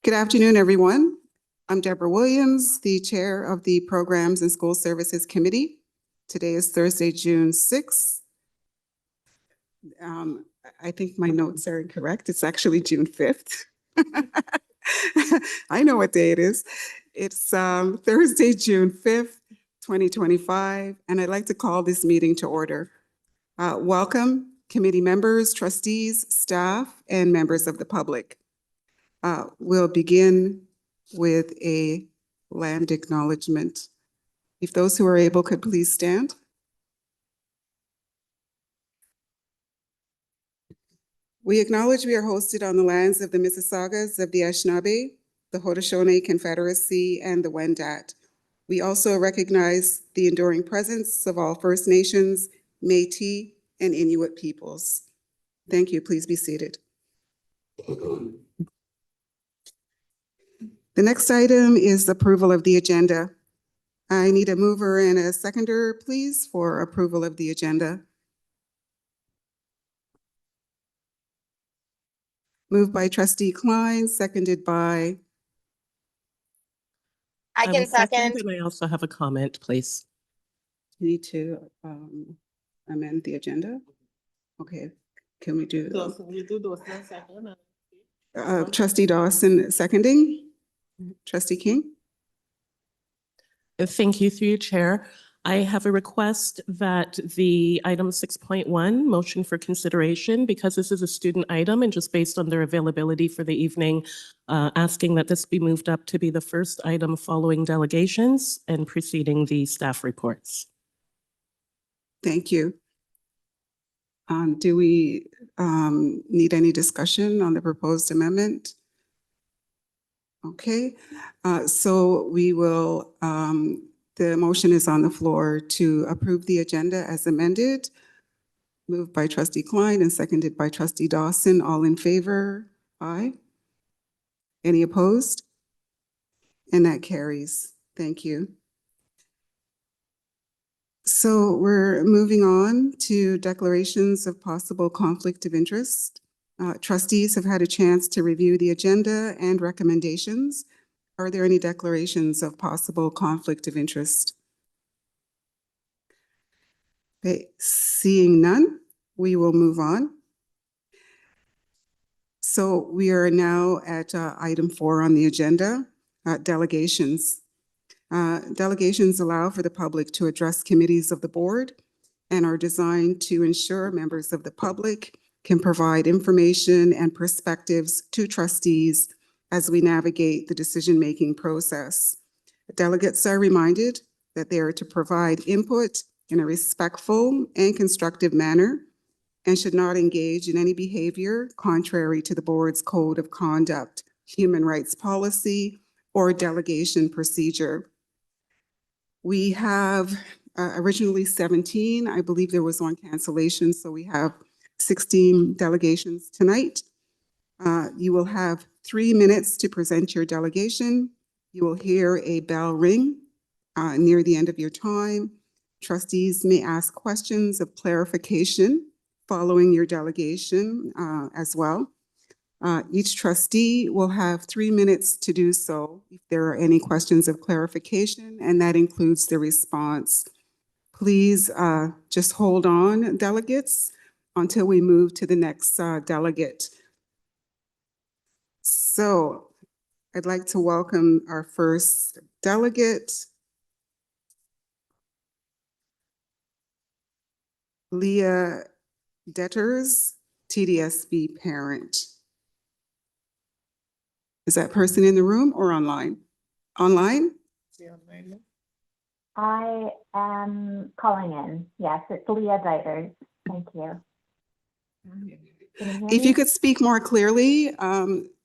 Good afternoon, everyone. I'm Deborah Williams, the Chair of the Programs and School Services Committee. Today is Thursday, June 6th. I think my notes are incorrect. It's actually June 5th. I know what day it is. It's Thursday, June 5th, 2025, and I'd like to call this meeting to order. Welcome, committee members, trustees, staff, and members of the public. We'll begin with a land acknowledgement. If those who are able could please stand. We acknowledge we are hosted on the lands of the Mississaugas of the Anishinaabe, the Haudenosaunee Confederacy, and the Wendat. We also recognize the enduring presence of all First Nations, Métis, and Inuit peoples. Thank you. Please be seated. The next item is approval of the agenda. I need a mover and a seconder, please, for approval of the agenda. Moved by Trustee Klein, seconded by... I can second. And I also have a comment, please. You need to amend the agenda? Okay, can we do... Trustee Dawson seconding. Trustee King? Thank you, through you, Chair. I have a request that the item 6.1, motion for consideration, because this is a student item and just based on their availability for the evening, asking that this be moved up to be the first item following delegations and preceding the staff reports. Thank you. Do we need any discussion on the proposed amendment? Okay, so we will, the motion is on the floor to approve the agenda as amended. Moved by Trustee Klein and seconded by Trustee Dawson. All in favor? Aye. Any opposed? And that carries. Thank you. So we're moving on to declarations of possible conflict of interest. Trustees have had a chance to review the agenda and recommendations. Are there any declarations of possible conflict of interest? Okay, seeing none, we will move on. So we are now at item 4 on the agenda, delegations. Delegations allow for the public to address committees of the board and are designed to ensure members of the public can provide information and perspectives to trustees as we navigate the decision-making process. Delegates are reminded that they are to provide input in a respectful and constructive manner and should not engage in any behavior contrary to the board's code of conduct, human rights policy, or delegation procedure. We have originally 17. I believe there was one cancellation, so we have 16 delegations tonight. You will have 3 minutes to present your delegation. You will hear a bell ring near the end of your time. Trustees may ask questions of clarification following your delegation as well. Each trustee will have 3 minutes to do so if there are any questions of clarification, and that includes the response. Please just hold on, delegates, until we move to the next delegate. So I'd like to welcome our first delegate, Leah Detters, TDSB parent. Is that person in the room or online? Online? I am calling in. Yes, it's Leah Detters. Thank you. If you could speak more clearly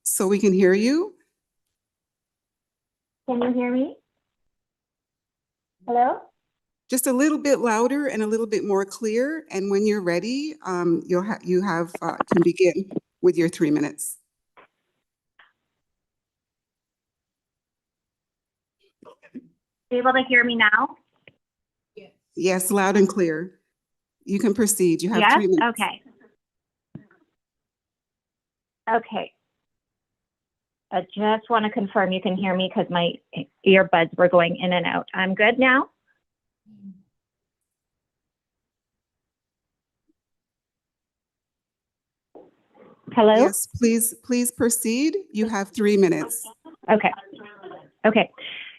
so we can hear you. Can you hear me? Hello? Just a little bit louder and a little bit more clear. And when you're ready, you can begin with your 3 minutes. Able to hear me now? Yes, loud and clear. You can proceed. You have 3 minutes. Okay. Okay. I just want to confirm you can hear me because my earbuds were going in and out. I'm good now? Hello? Yes, please proceed. You have 3 minutes. Okay. Okay.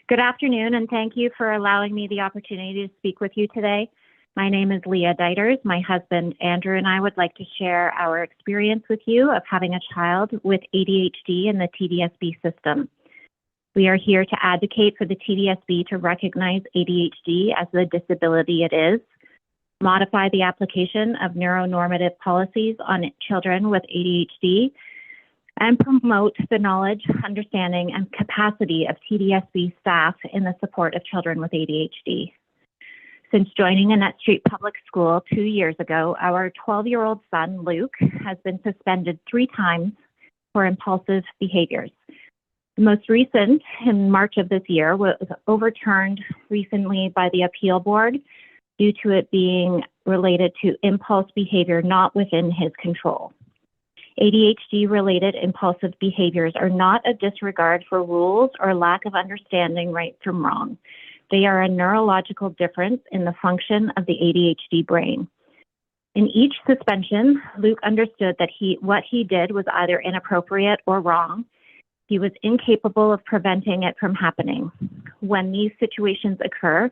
Good afternoon, and thank you for allowing me the opportunity to speak with you today. My name is Leah Deiters. My husband, Andrew, and I would like to share our experience with you of having a child with ADHD in the TDSB system. We are here to advocate for the TDSB to recognize ADHD as the disability it is, modify the application of neuronormative policies on children with ADHD, and promote the knowledge, understanding, and capacity of TDSB staff in the support of children with ADHD. Since joining Annette Street Public School 2 years ago, our 12-year-old son, Luke, has been suspended 3 times for impulsive behaviors. The most recent, in March of this year, was overturned recently by the appeal board due to it being related to impulse behavior not within his control. ADHD-related impulsive behaviors are not a disregard for rules or lack of understanding right from wrong. They are a neurological difference in the function of the ADHD brain. In each suspension, Luke understood that what he did was either inappropriate or wrong. He was incapable of preventing it from happening. When these situations occur,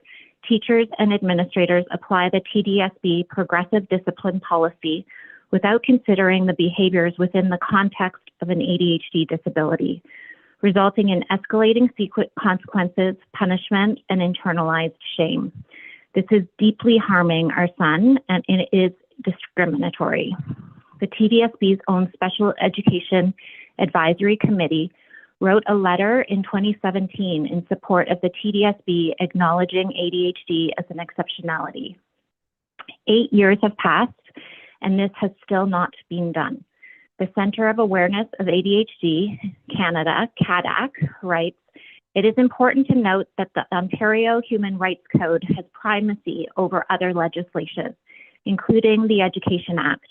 teachers and administrators apply the TDSB progressive discipline policy without considering the behaviors within the context of an ADHD disability, resulting in escalating consequences, punishment, and internalized shame. This is deeply harming our son, and it is discriminatory. The TDSB's own Special Education Advisory Committee wrote a letter in 2017 in support of the TDSB acknowledging ADHD as an exceptionality. 8 years have passed, and this has still not been done. The Centre of Awareness of ADHD Canada, CADAC, writes, "It is important to note that the Ontario Human Rights Code has primacy over other legislation, including the Education Act.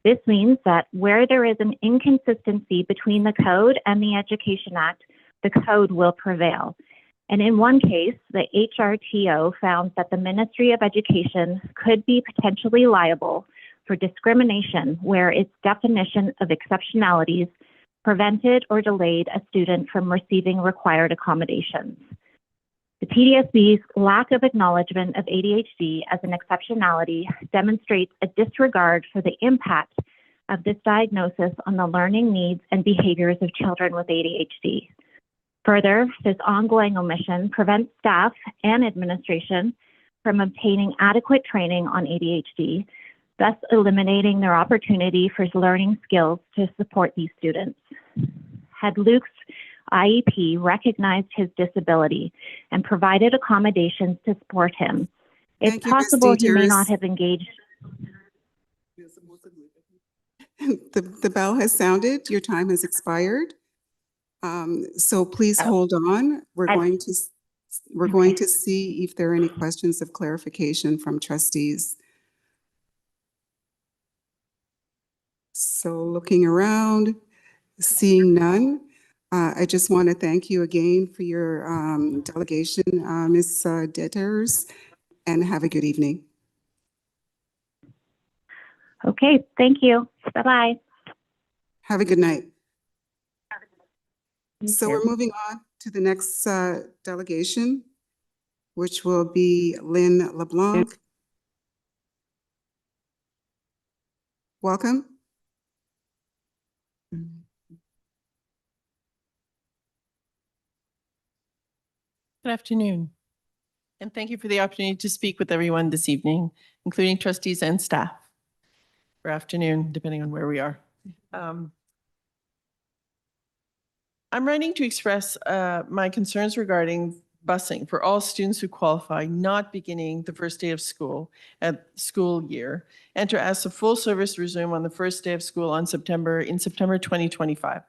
This means that where there is an inconsistency between the code and the Education Act, the code will prevail. And in one case, the HRTO found that the Ministry of Education could be potentially liable for discrimination where its definition of exceptionalities prevented or delayed a student from receiving required accommodations. The TDSB's lack of acknowledgement of ADHD as an exceptionality demonstrates a disregard for the impact of this diagnosis on the learning needs and behaviors of children with ADHD. Further, this ongoing omission prevents staff and administration from obtaining adequate training on ADHD, thus eliminating their opportunity for learning skills to support these students. Had Luke's IEP recognized his disability and provided accommodations to support him, it's Thank you, Ms. possible he may Dieters. not have engaged. The bell has sounded. Your time has expired. So please hold on. We're going to see if there are any questions of clarification from trustees. So looking around, seeing none, I just want to thank you again for your delegation, Ms. Dieters, and have a good evening. Okay, thank you. Bye-bye. Have a good night. You So too. we're moving on to the next delegation, which will be Lynn LeBlanc. Welcome. Good afternoon, and thank you for the opportunity to speak with everyone this evening, including trustees and staff, or afternoon, depending on where we are. I'm writing to express my concerns regarding busing for all students who qualify not beginning the first day of school at school year, and to ask the full service resume on the first day of school in September 2025.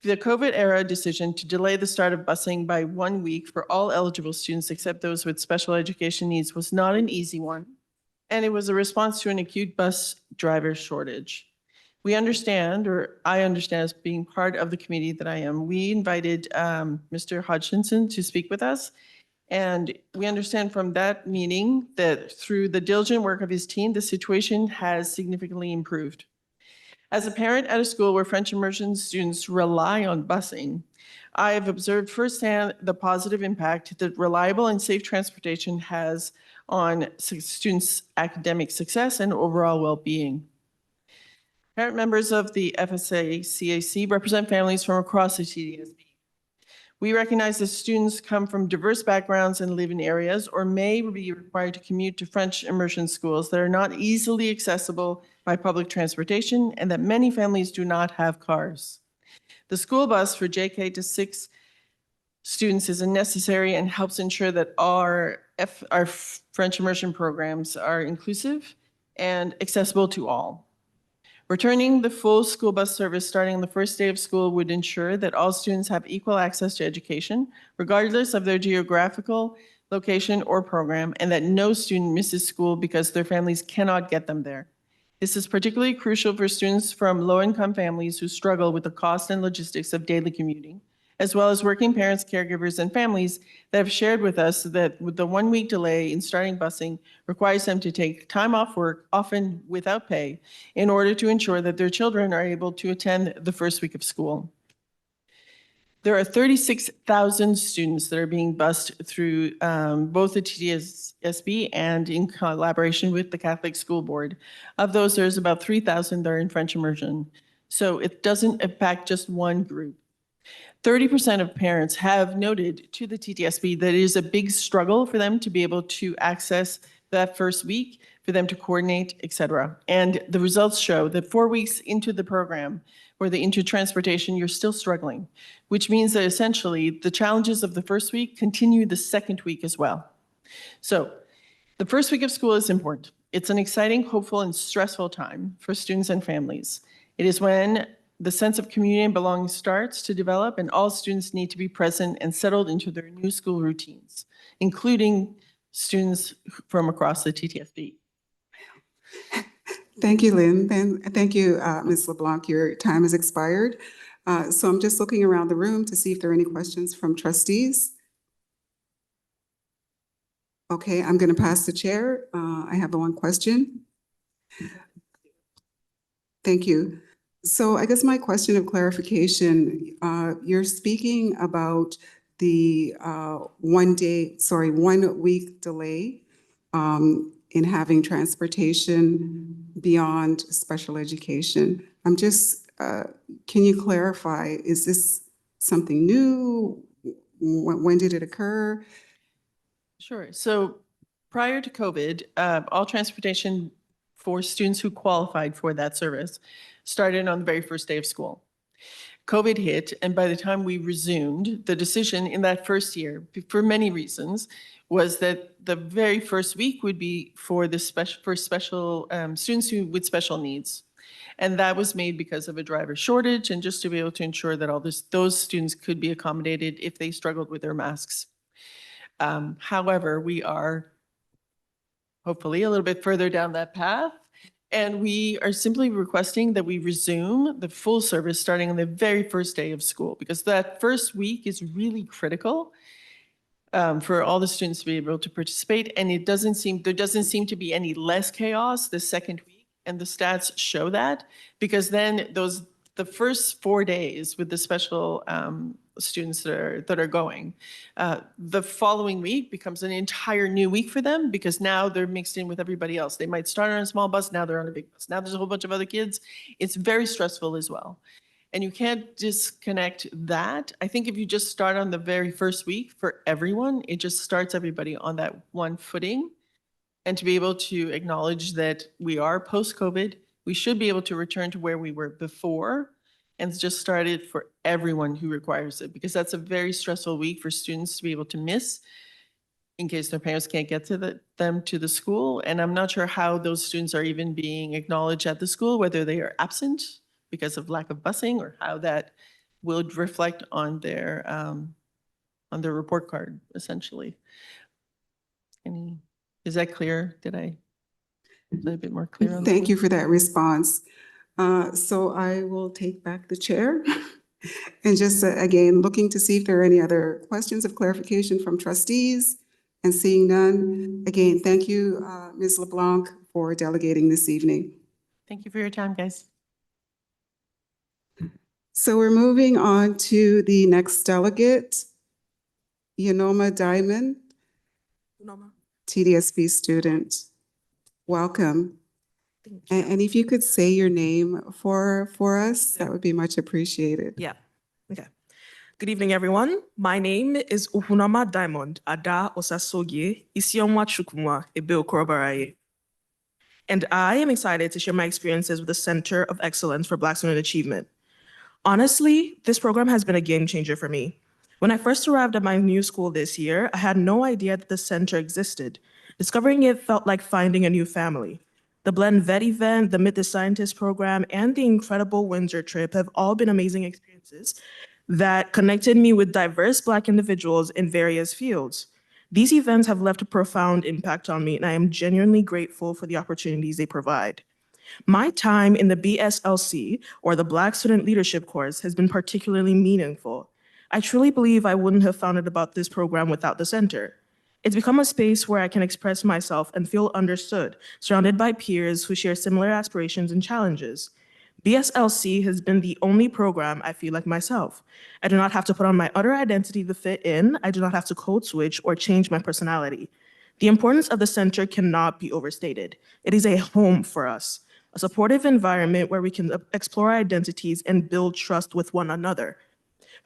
The COVID-era decision to delay the start of busing by 1 week for all eligible students except those with special education needs was not an easy one, and it was a response to an acute bus driver shortage. We understand, or I understand as being part of the committee that I am, we invited Mr. Hodgkinson to speak with us. And we understand from that meeting that through the diligent work of his team, the situation has significantly improved. As a parent at a school where French immersion students rely on busing, I have observed firsthand the positive impact that reliable and safe transportation has on students' academic success and overall well-being. Parent members of the FSA-CAC represent families from across the TDSB. We recognize that students come from diverse backgrounds and live in areas or may be required to commute to French immersion schools that are not easily accessible by public transportation and that many families do not have cars. The school bus for JK to 6 students is necessary and helps ensure that our French immersion programs are inclusive and accessible to all. Returning the full school bus service starting on the first day of school would ensure that all students have equal access to education, regardless of their geographical location or program, and that no student misses school because their families cannot get them there. This is particularly crucial for students from low-income families who struggle with the cost and logistics of daily commuting, as well as working parents, caregivers, and families that have shared with us that with the 1-week delay in starting busing requires them to take time off work, often without pay, in order to ensure that their children are able to attend the first week of school. There are 36,000 students that are being bused through both the TDSB and in collaboration with the Catholic School Board. Of those, there's about 3,000 that are in French immersion. So it doesn't impact just one group. 30% of parents have noted to the TDSB that it is a big struggle for them to be able to access that first week, for them to coordinate, et cetera. And the results show that 4 weeks into the program, or into transportation, you're still struggling, which means that essentially the challenges of the first week continue the second week as well. So the first week of school is important. It's an exciting, hopeful, and stressful time for students and families. It is when the sense of community and belonging starts to develop, and all students need to be present and settled into their new school routines, including students from across the TTSB. Thank you, Lynn. And thank you, Ms. LeBlanc. Your time has expired. So I'm just looking around the room to see if there are any questions from trustees. Okay, I'm going to pass the chair. I have one question. Thank you. So I guess my question of clarification, you're speaking about the 1 week delay in having transportation beyond special education. I'm just, can you clarify, is this something new? When did it occur? Sure. So prior to COVID, all transportation for students who qualified for that service started on the very first day of school. COVID hit, and by the time we resumed, the decision in that first year, for many reasons, was that the very first week would be for the special students with special needs. And that was made because of a driver shortage and just to be able to ensure that those students could be accommodated if they struggled with their masks. However, we are hopefully a little bit further down that path. And we are simply requesting that we resume the full service starting on the very first day of school, because that first week is really critical for all the students to be able to participate. And there doesn't seem to be any less chaos the second week. And the stats show that, because then the first 4 days with the special students that are going, the following week becomes an entire new week for them, because now they're mixed in with everybody else. They might start on a small bus, now they're on a big bus. Now there's a whole bunch of other kids. It's very stressful as well. And you can't disconnect that. I think if you just start on the very first week for everyone, it just starts everybody on that one footing. And to be able to acknowledge that we are post-COVID, we should be able to return to where we were before and just start it for everyone who requires it, because that's a very stressful week for students to be able to miss in case their parents can't get to them to the school. And I'm not sure how those students are even being acknowledged at the school, whether they are absent because of lack of busing, or how that will reflect on their report card, essentially. Is that clear? Did I a bit more clear on that? Thank you for that response. So I will take back the chair. And just again, looking to see if there are any other questions of clarification from trustees, and seeing none. Again, thank you, Ms. LeBlanc, for delegating this evening. Thank you for your time, guys. So we're moving on to the next delegate, Yanoma Diamond, TDSB student. Welcome. And if you could say your name for us, that would be much appreciated. Yeah. Okay. Good evening, everyone. My name is Uhunama Diamond Ada Osasogie Isiomwa Chukwuma Ebe Okorobaraye. And I am excited to share my experiences with the Center of Excellence for Black Student Achievement. Honestly, this program has been a game changer for me. When I first arrived at my new school this year, I had no idea that the center existed. Discovering it felt like finding a new family. The Blend Vet event, the Meet the Scientist program, and the incredible Windsor trip have all been amazing experiences that connected me with diverse Black individuals in various fields. These events have left a profound impact on me, and I am genuinely grateful for the opportunities they provide. My time in the BSLC, or the Black Student Leadership course, has been particularly meaningful. I truly believe I wouldn't have found out about this program without the center. It's become a space where I can express myself and feel understood, surrounded by peers who share similar aspirations and challenges. BSLC has been the only program I feel like myself. I do not have to put on my other identity to fit in. I do not have to code switch or change my personality. The importance of the center cannot be overstated. It is a home for us, a supportive environment where we can explore our identities and build trust with one another.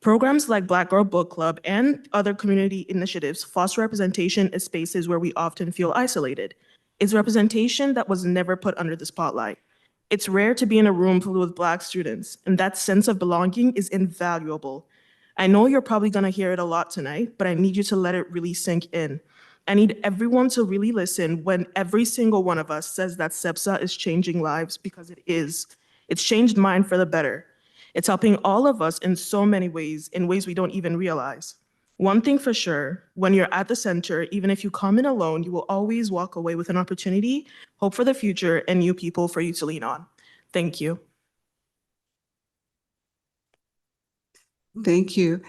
Programs like Black Girl Book Club and other community initiatives foster representation in spaces where we often feel isolated. It's representation that was never put under the spotlight. It's rare to be in a room filled with Black students, and that sense of belonging is invaluable. I know you're probably gonna hear it a lot tonight, but I need you to let it really sink in. I need everyone to really listen when every single one of us says that SEPSA is changing lives, because it is. It's changed mine for the better. It's helping all of us in so many ways, in ways we don't even realize. One thing for sure, when you're at the center, even if you come in alone, you will always walk away with an opportunity, hope for the future, and new people for you to lean on. Thank you. Thank you.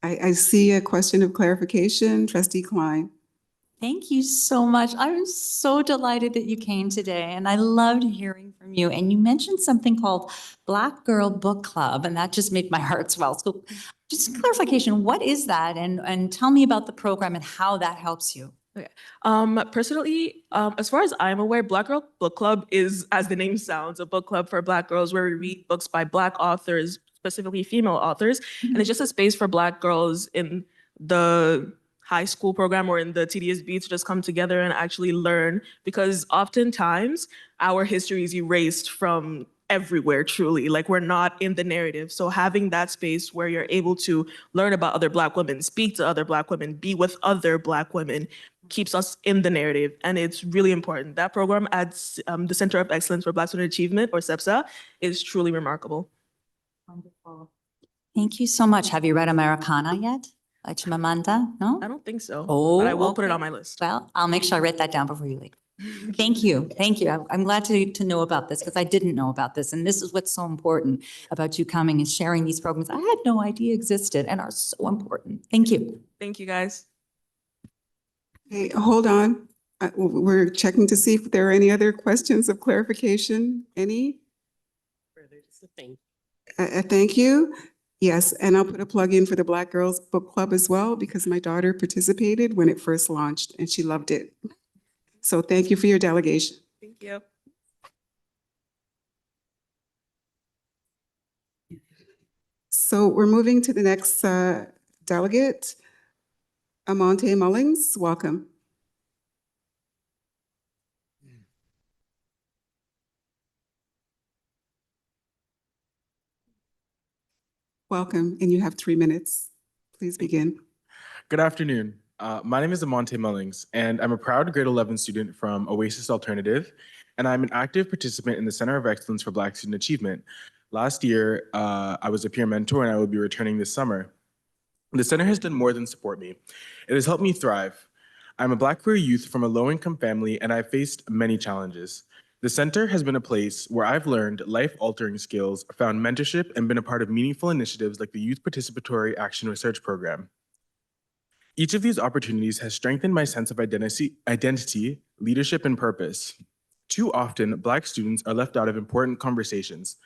I see a question of clarification. Trustee Klein. Thank you so much. I'm so delighted that you came today, and I loved hearing from you. And you mentioned something called Black Girl Book Club, and that just made my heart swell. So just clarification, what is that? And tell me about the program and how that helps you. Okay. Personally, as far as I'm aware, Black Girl Book Club is, as the name sounds, a book club for Black girls where we read books by Black authors, specifically female authors. And it's just a space for Black girls in the high school program or in the TDSB to just come together and actually learn, because oftentimes our history is erased from everywhere, truly. Like, we're not in the narrative. So having that space where you're able to learn about other Black women, speak to other Black women, be with other Black women, keeps us in the narrative. And it's really important. That program at the Center of Excellence for Black Student Achievement, or CEPSA, is truly remarkable. Wonderful. Thank you so much. Have you read Americana yet? By Chimamanda? No? I don't think so, Oh, but I will put it okay. on my list. Well, I'll make sure I write that down before you leave. Thank you. Thank you. I'm glad to know about this, because I didn't know about this. And this is what's so important about you coming and sharing these programs I had no idea existed and are so important. Thank you. Thank you, guys. Hey, hold on. We're checking to see if there are any other questions of clarification. Any? Thank you. Yes, and I'll put a plug in for the Black Girls Book Club as well, because my daughter participated when it first launched and she loved it. So thank you for your delegation. Thank you. So we're moving to the next delegate, Amonte Mullings. Welcome. Welcome, and you have 3 minutes. Please begin. Good afternoon. My name is Amonte Mullings, and I'm a proud grade 11 student from Oasis Alternative, and I'm an active participant in the Center of Excellence for Black Student Achievement. Last year, I was a peer mentor, and I will be returning this summer. The center has done more than support me. It has helped me thrive. I'm a Black queer youth from a low-income family, and I've faced many challenges. The center has been a place where I've learned life-altering skills, found mentorship, and been a part of meaningful initiatives like the Youth Participatory Action Research Program. Each of these opportunities has strengthened my sense of identity, leadership, and purpose. Too often, Black students are left out of important conversations.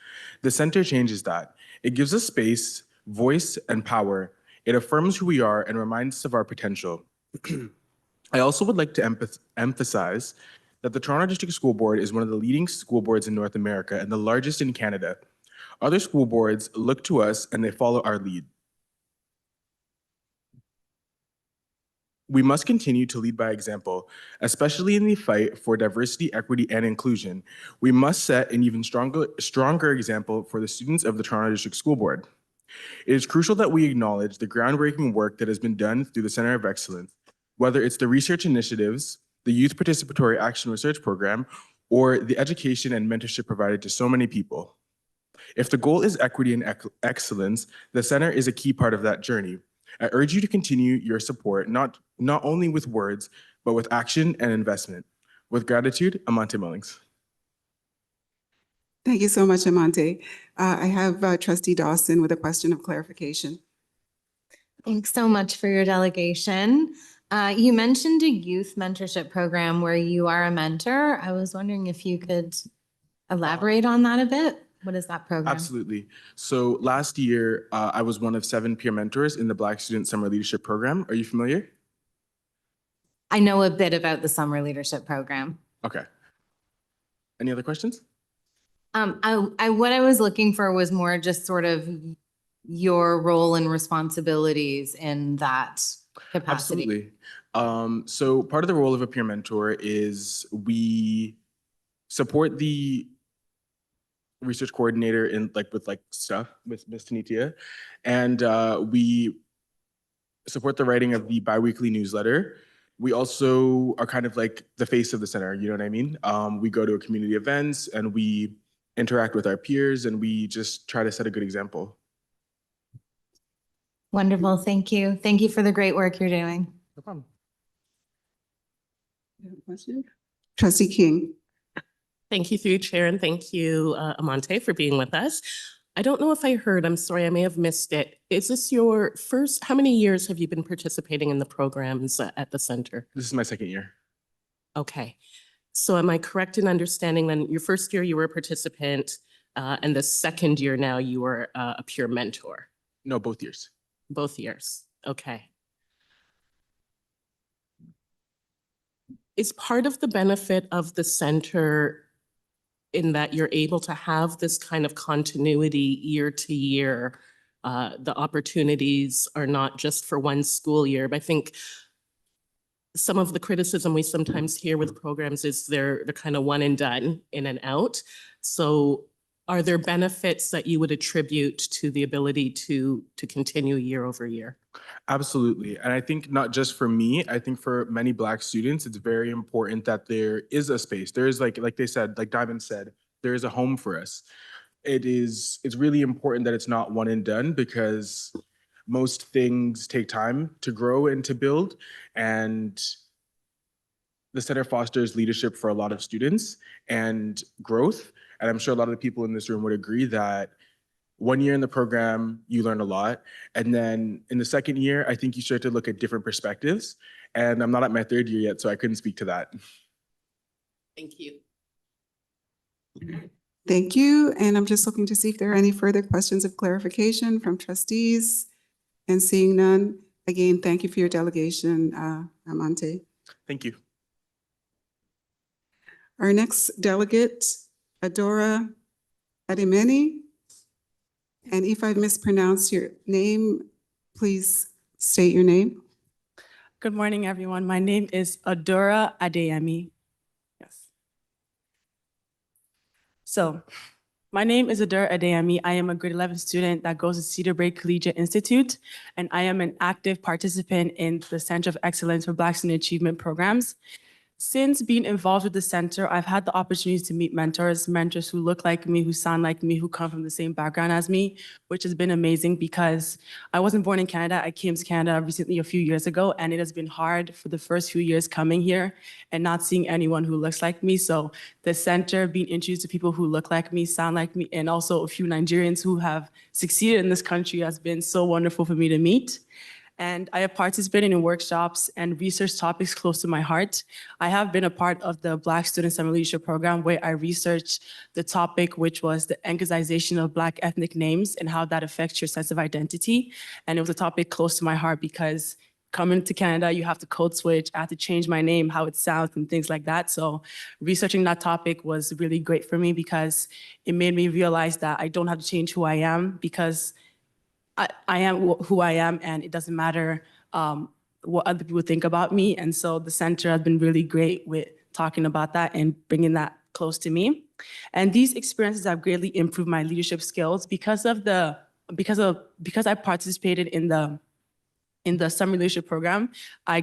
The center changes that. It gives us space, voice, and power. It affirms who we are and reminds us of our potential. I also would like to emphasize that the Toronto District School Board is one of the leading school boards in North America and the largest in Canada. Other school boards look to us and they follow our lead. We must continue to lead by example, especially in the fight for diversity, equity, and inclusion. We must set an even stronger example for the students of the Toronto District School Board. It is crucial that we acknowledge the groundbreaking work that has been done through the Center of Excellence, whether it's the research initiatives, the Youth Participatory Action Research Program, or the education and mentorship provided to so many people. If the goal is equity and excellence, the center is a key part of that journey. I urge you to continue your support, not only with words, but with action and investment. With gratitude, Amante Mullings. Thank you so much, Amante. I have Trustee Dawson with a question of clarification. Thanks so much for your delegation. You mentioned a youth mentorship program where you are a mentor. I was wondering if you could elaborate on that a bit. What is that program? Absolutely. So last year, I was one of 7 peer mentors in the Black Student Summer Leadership Program. Are you familiar? I know a bit about the summer leadership program. Okay. Any other questions? What I was looking for was more just sort of your role and responsibilities in that capacity. Absolutely. So part of the role of a peer mentor is we support the research coordinator in with stuff with Ms. Tanitia, and we support the writing of the biweekly newsletter. We also are kind of like the face of the center, you know what I mean? We go to community events and we interact with our peers and we just try to set a good example. Wonderful. Thank you. Thank you for the great work you're doing. No problem. You have a question? Trustee King. Thank you through your chair, and thank you, Amante, for being with us. I don't know if I heard, I'm sorry, I may have missed it. Is this your first, how many years have you been participating in the programs at the center? This is my 2nd year. Okay. So am I correct in understanding then your first year you were a participant, and the 2nd year now you were a peer mentor? No, both years. Both years. Okay. Is part of the benefit of the center in that you're able to have this kind of continuity year to year? The opportunities are not just for one school year, but I think some of the criticism we sometimes hear with programs is they're kind of one and done, in and out. So are there benefits that you would attribute to the ability to continue year over year? Absolutely. And I think not just for me, I think for many Black students, it's very important that there is a space. There is like they said, like Diamond said, there is a home for us. It's really important that it's not one and done because most things take time to grow and to build. And the center fosters leadership for a lot of students and growth. And I'm sure a lot of the people in this room would agree that 1 year in the program, you learn a lot. And then in the 2nd year, I think you start to look at different perspectives. And I'm not at my 3rd year yet, so I couldn't speak to that. Thank you. Thank you. And I'm just looking to see if there are any further questions of clarification from trustees. And seeing none, again, thank you for your delegation, Amante. Thank you. Our next delegate, Adora Ademeni. And if I mispronounce your name, please state your name. Good morning, everyone. My name is Adora Adeyemi. Yes. So, my name is Adora Adeyemi. I am a grade 11 student that goes to Cedar Brae Collegiate Institute, and I am an active participant in the Center of Excellence for Black Student Achievement Programs. Since being involved with the center, I've had the opportunity to meet mentors who look like me, who sound like me, who come from the same background as me, which has been amazing because I wasn't born in Canada. I came to Canada recently a few years ago, and it has been hard for the first few years coming here and not seeing anyone who looks like me. So the center, being introduced to people who look like me, sound like me, and also a few Nigerians who have succeeded in this country has been so wonderful for me to meet. And I have participated in workshops and research topics close to my heart. I have been a part of the Black Student Summer Leadership Program where I researched the topic, which was the anglicization of Black ethnic names and how that affects your sense of identity. And it was a topic close to my heart because coming to Canada, you have to code switch, I had to change my name, how it sounds and things like that. So researching that topic was really great for me because it made me realize that I don't have to change who I am because I am who I am, and it doesn't matter what other people think about me. And so the center has been really great with talking about that and bringing that close to me. And these experiences have greatly improved my leadership skills because I participated in the summer leadership program. I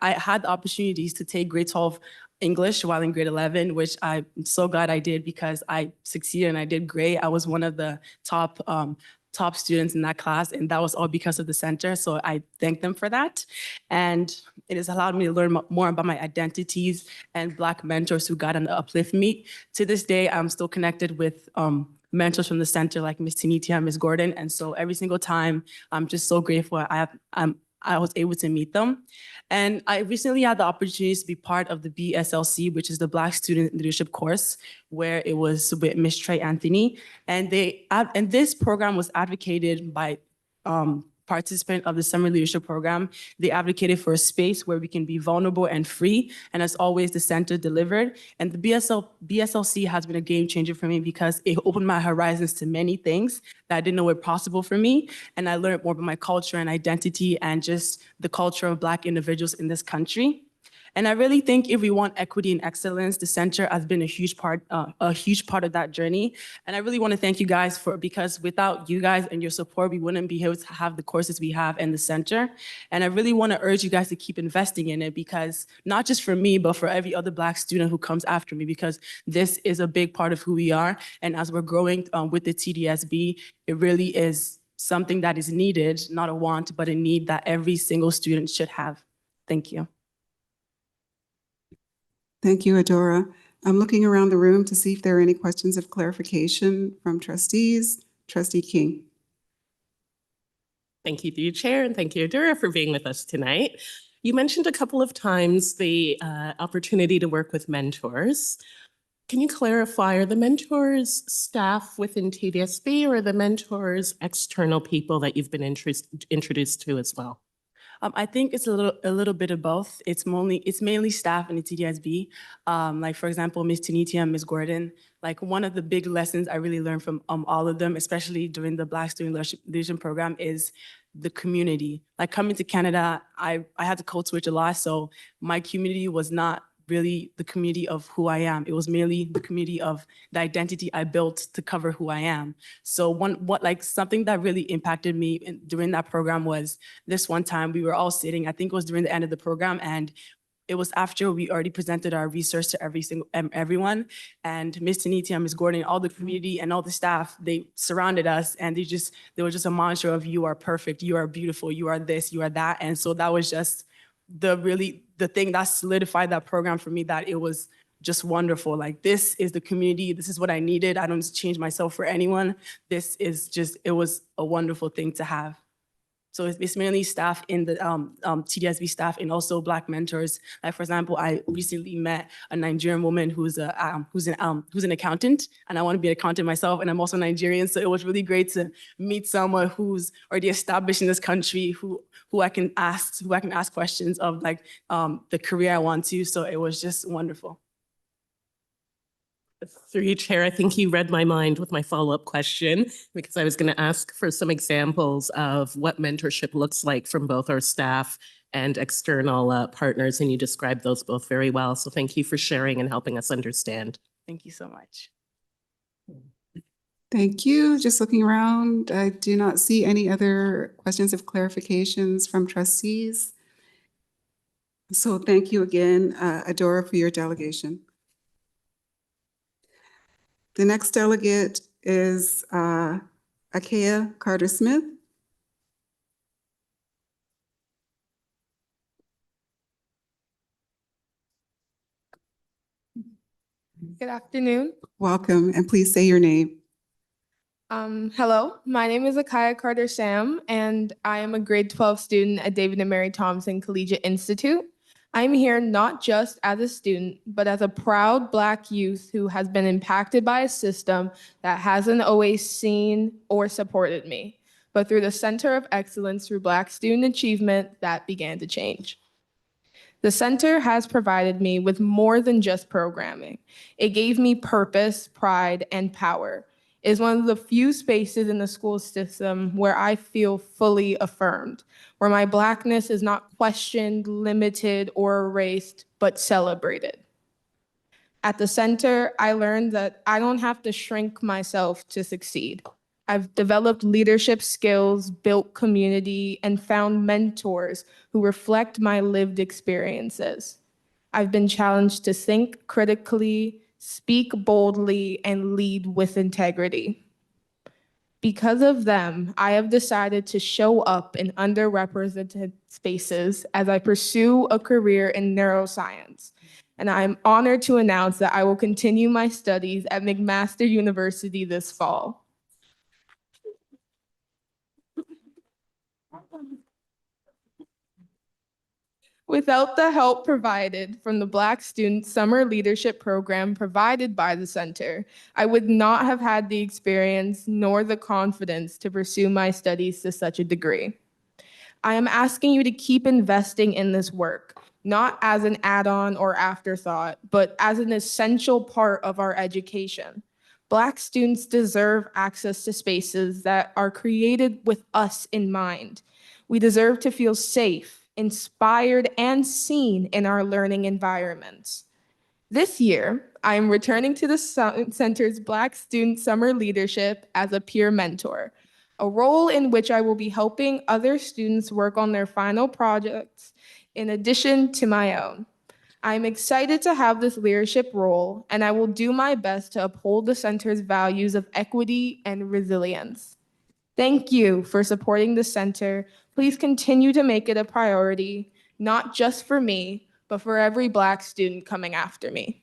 had the opportunities to take grade 12 English while in grade 11, which I'm so glad I did because I succeeded and I did great. I was one of the top students in that class, and that was all because of the center. So I thank them for that. And it has allowed me to learn more about my identities and Black mentors who got to uplift me. To this day, I'm still connected with mentors from the center like Ms. Tinitia, Ms. Gordon. And so every single time, I'm just so grateful I was able to meet them. And I recently had the opportunity to be part of the BSLC, which is the Black Student Leadership course, where it was with Ms. Trey Anthony. And this program was advocated by participant of the Summer Leadership Program. They advocated for a space where we can be vulnerable and free. And as always, the center delivered. And the BSLC has been a game changer for me because it opened my horizons to many things that I didn't know were possible for me. And I learned more about my culture and identity and just the culture of Black individuals in this country. And I really think if we want equity and excellence, the center has been a huge part of that journey. And I really want to thank you guys because without you guys and your support, we wouldn't be able to have the courses we have in the center. And I really want to urge you guys to keep investing in it because not just for me, but for every other Black student who comes after me, because this is a big part of who we are. And as we're growing with the TDSB, it really is something that is needed, not a want, but a need that every single student should have. Thank you. Thank you, Adora. I'm looking around the room to see if there are any questions of clarification from trustees. Trustee King. Thank you, through you, Chair, and thank you, Adora, for being with us tonight. You mentioned a couple of times the opportunity to work with mentors. Can you clarify, are the mentors staff within TDSB or are the mentors external people that you've been introduced to as well? I think it's a little bit of both. It's mainly staff in the TDSB. Like for example, Ms. Tinitia and Ms. Gordon. Like one of the big lessons I really learned from all of them, especially during the Black Student Leadership Program, is the community. Like coming to Canada, I had to code switch a lot, so my community was not really the community of who I am. It was merely the community of the identity I built to cover who I am. So something that really impacted me during that program was this one time we were all sitting, I think it was during the end of the program, and it was after we already presented our research to everyone. And Ms. Tanitia, Ms. Gordon, all the community and all the staff, they surrounded us and they were just a mantra of you are perfect, you are beautiful, you are this, you are that. And so that was just the thing that solidified that program for me, that it was just wonderful. Like, this is the community, this is what I needed. I don't change myself for anyone. It was a wonderful thing to have. So it's mainly staff in the TDSB staff and also Black mentors. Like for example, I recently met a Nigerian woman who's an accountant, and I want to be an accountant myself, and I'm also Nigerian. So it was really great to meet someone who's already established in this country, who I can ask questions of, like the career I want to. So it was just wonderful. Through you, Chair, I think you read my mind with my follow-up question, because I was going to ask for some examples of what mentorship looks like from both our staff and external partners, and you described those both very well. So thank you for sharing and helping us understand. Thank you so much. Thank you. Just looking around, I do not see any other questions of clarifications from trustees. So thank you again, Adora, for your delegation. The next delegate is Akea Carter-Smith. Good afternoon. Welcome, and please say your name. Hello, my name is Akaya Carter Sam, and I am a grade 12 student at David and Mary Thompson Collegiate Institute. I'm here not just as a student, but as a proud Black youth who has been impacted by a system that hasn't always seen or supported me. But through the Center of Excellence through Black Student Achievement, that began to change. The center has provided me with more than just programming. It gave me purpose, pride, and power. It is one of the few spaces in the school system where I feel fully affirmed, where my Blackness is not questioned, limited, or erased, but celebrated. At the center, I learned that I don't have to shrink myself to succeed. I've developed leadership skills, built community, and found mentors who reflect my lived experiences. I've been challenged to think critically, speak boldly, and lead with integrity. Because of them, I have decided to show up in underrepresented spaces as I pursue a career in neuroscience. And I'm honored to announce that I will continue my studies at McMaster University this fall. Without the help provided from the Black Student Summer Leadership Program provided by the center, I would not have had the experience nor the confidence to pursue my studies to such a degree. I am asking you to keep investing in this work, not as an add-on or afterthought, but as an essential part of our education. Black students deserve access to spaces that are created with us in mind. We deserve to feel safe, inspired, and seen in our learning environments. This year, I am returning to the Center's Black Student Summer Leadership as a peer mentor, a role in which I will be helping other students work on their final projects in addition to my own. I'm excited to have this leadership role, and I will do my best to uphold the Center's values of equity and resilience. Thank you for supporting the center. Please continue to make it a priority, not just for me, but for every Black student coming after me.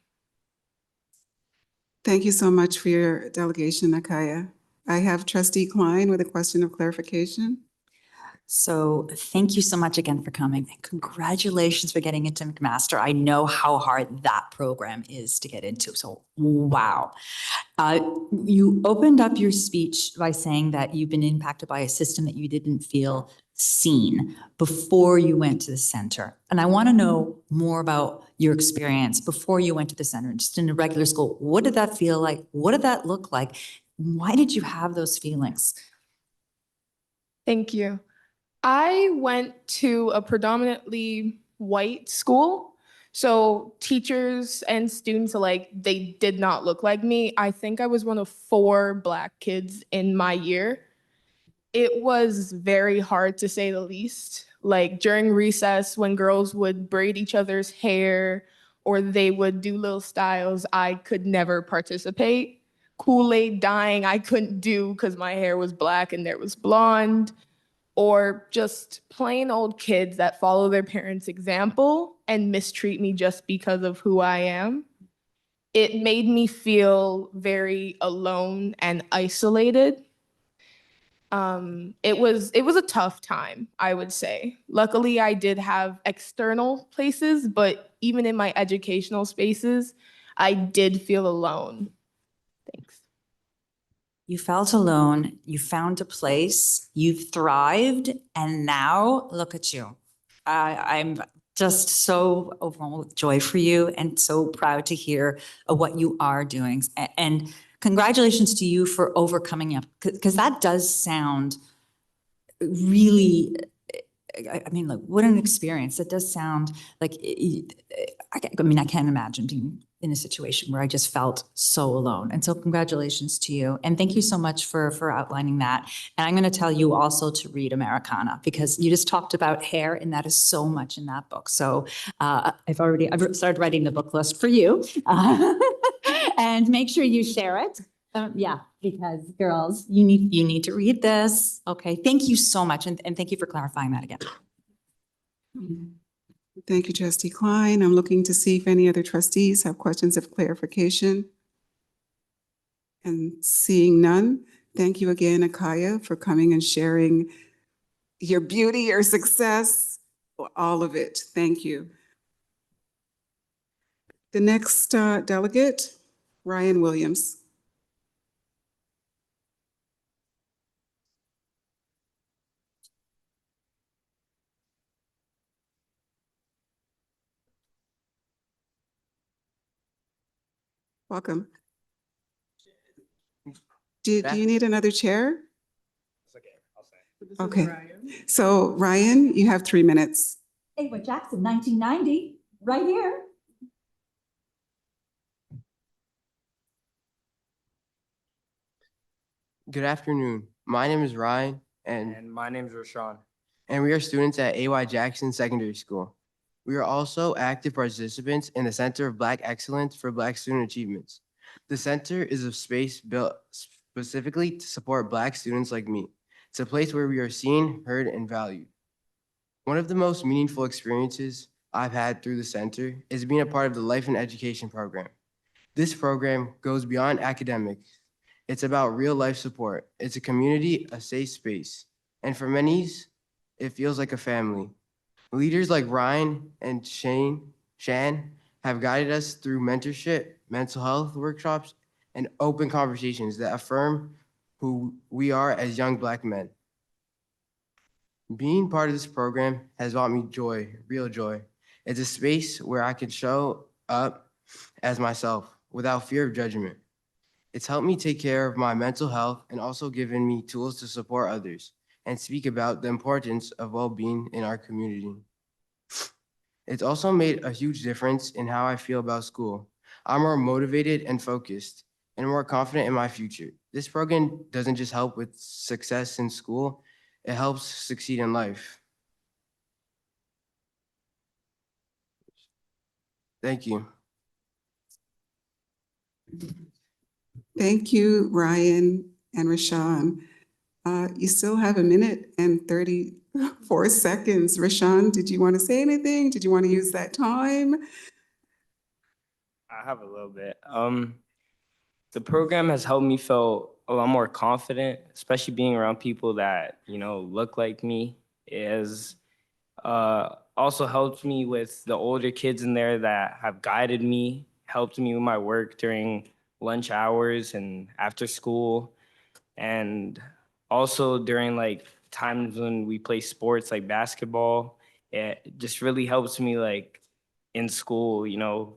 Thank you so much for your delegation, Akaya. I have Trustee Klein with a question of clarification. So thank you so much again for coming. And congratulations for getting into McMaster. I know how hard that program is to get into. So wow. You opened up your speech by saying that you've been impacted by a system that you didn't feel seen before you went to the center. And I want to know more about your experience before you went to the center, just in a regular school. What did that feel like? What did that look like? Why did you have those feelings? Thank you. I went to a predominantly white school. So teachers and students alike, they did not look like me. I think I was one of 4 Black kids in my year. It was very hard, to say the least. Like during recess, when girls would braid each other's hair or they would do little styles, I could never participate. Kool-Aid dyeing, I couldn't do because my hair was black and there was blonde. Or just plain old kids that follow their parents' example and mistreat me just because of who I am. It made me feel very alone and isolated. It was a tough time, I would say. Luckily, I did have external places, but even in my educational spaces, I did feel alone. Thanks. You felt alone, you found a place, you've thrived, and now look at you. I'm just so overwhelmed with joy for you and so proud to hear of what you are doing. And congratulations to you for overcoming it, because that does sound really, I mean, like, what an experience. It does sound like, I mean, I can't imagine being in a situation where I just felt so alone. And so congratulations to you. And thank you so much for outlining that. And I'm going to tell you also to read Americana, because you just talked about hair and that is so much in that book. So I've started writing the book list for you. And make sure you share it. Yeah, because girls, you need to read this. Okay, thank you so much. And thank you for clarifying that again. Thank you, Trustee Klein. I'm looking to see if any other trustees have questions of clarification. And seeing none, thank you again, Akaya, for coming and sharing your beauty, your success, all of it. Thank you. The next delegate, Ryan Williams. Welcome. Do you need another chair? Okay. So Ryan, you have 3 minutes. Ava Jackson, 1990, right here. Good afternoon. My name is Ryan And my name is Rashawn. and we are students at AY Jackson Secondary School. We are also active participants in the Center of Black Excellence for Black Student Achievements. The center is a space built specifically to support Black students like me. It's a place where we are seen, heard, and valued. One of the most meaningful experiences I've had through the center is being a part of the Life and Education program. This program goes beyond academics. It's about real life support. It's a community, a safe space. And for many, it feels like a family. Leaders like Ryan and Shan have guided us through mentorship, mental health workshops, and open conversations that affirm who we are as young Black men. Being part of this program has brought me joy, real joy. It's a space where I can show up as myself without fear of judgment. It's helped me take care of my mental health and also given me tools to support others and speak about the importance of well-being in our community. It's also made a huge difference in how I feel about school. I'm more motivated and focused and more confident in my future. This program doesn't just help with success in school, it helps succeed in life. Thank you. Thank you, Ryan and Rashawn. You still have 1 minute and 34 seconds. Rashawn, did you want to say anything? Did you want to use that time? I have a little bit. The program has helped me feel a lot more confident, especially being around people that, look like me. It has also helped me with the older kids in there that have guided me, helped me with my work during lunch hours and after school. And also during like times when we play sports like basketball, it just really helps me like in school,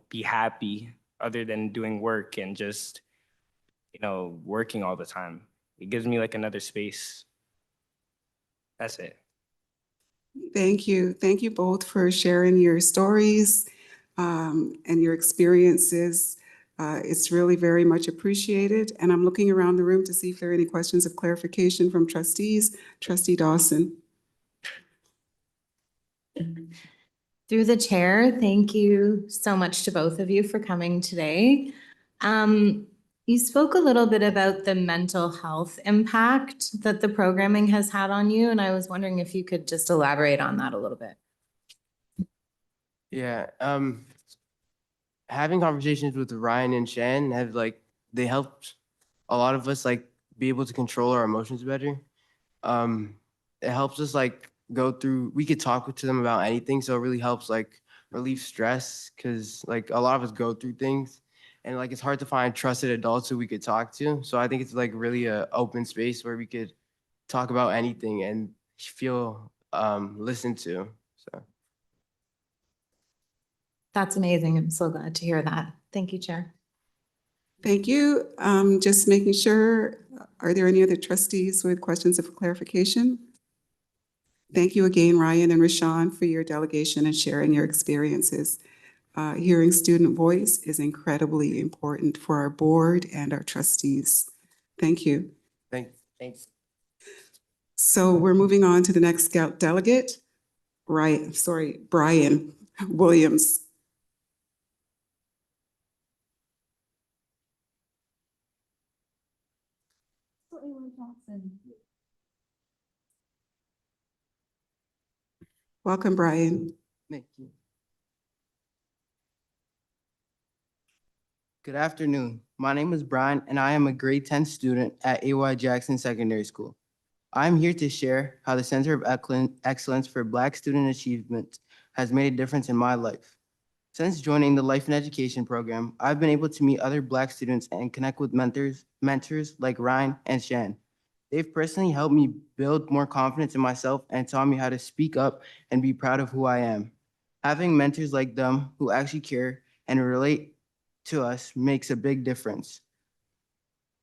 be happy other than doing work and just, working all the time. It gives me like another space. That's it. Thank you. Thank you both for sharing your stories and your experiences. It's really very much appreciated. And I'm looking around the room to see if there are any questions of clarification from trustees. Trustee Dawson. Through the chair, thank you so much to both of you for coming today. You spoke a little bit about the mental health impact that the programming has had on you, and I was wondering if you could just elaborate on that a little bit. Yeah, having conversations with Ryan and Shan they helped a lot of us be able to control our emotions better. It helps us go through, we could talk to them about anything. So it really helps relieve stress because a lot of us go through things and it's hard to find trusted adults who we could talk to. So I think it's really a open space where we could talk about anything and feel listened to. So. That's amazing. I'm so glad to hear that. Thank you, Chair. Thank you. Just making sure, are there any other trustees with questions of clarification? Thank you again, Ryan and Rashawn, for your delegation and sharing your experiences. Hearing student voice is incredibly important for our board and our trustees. Thank you. Thanks. So we're moving on to the next delegate, Brian Williams. Welcome, Brian. Thank you. Good afternoon. My name is Brian, and I am a grade 10 student at AY Jackson Secondary School. I'm here to share how the Center of Excellence for Black Student Achievement has made a difference in my life. Since joining the Life and Education program, I've been able to meet other Black students and connect with mentors like Ryan and Shan. They've personally helped me build more confidence in myself and taught me how to speak up and be proud of who I am. Having mentors like them who actually care and relate to us makes a big difference.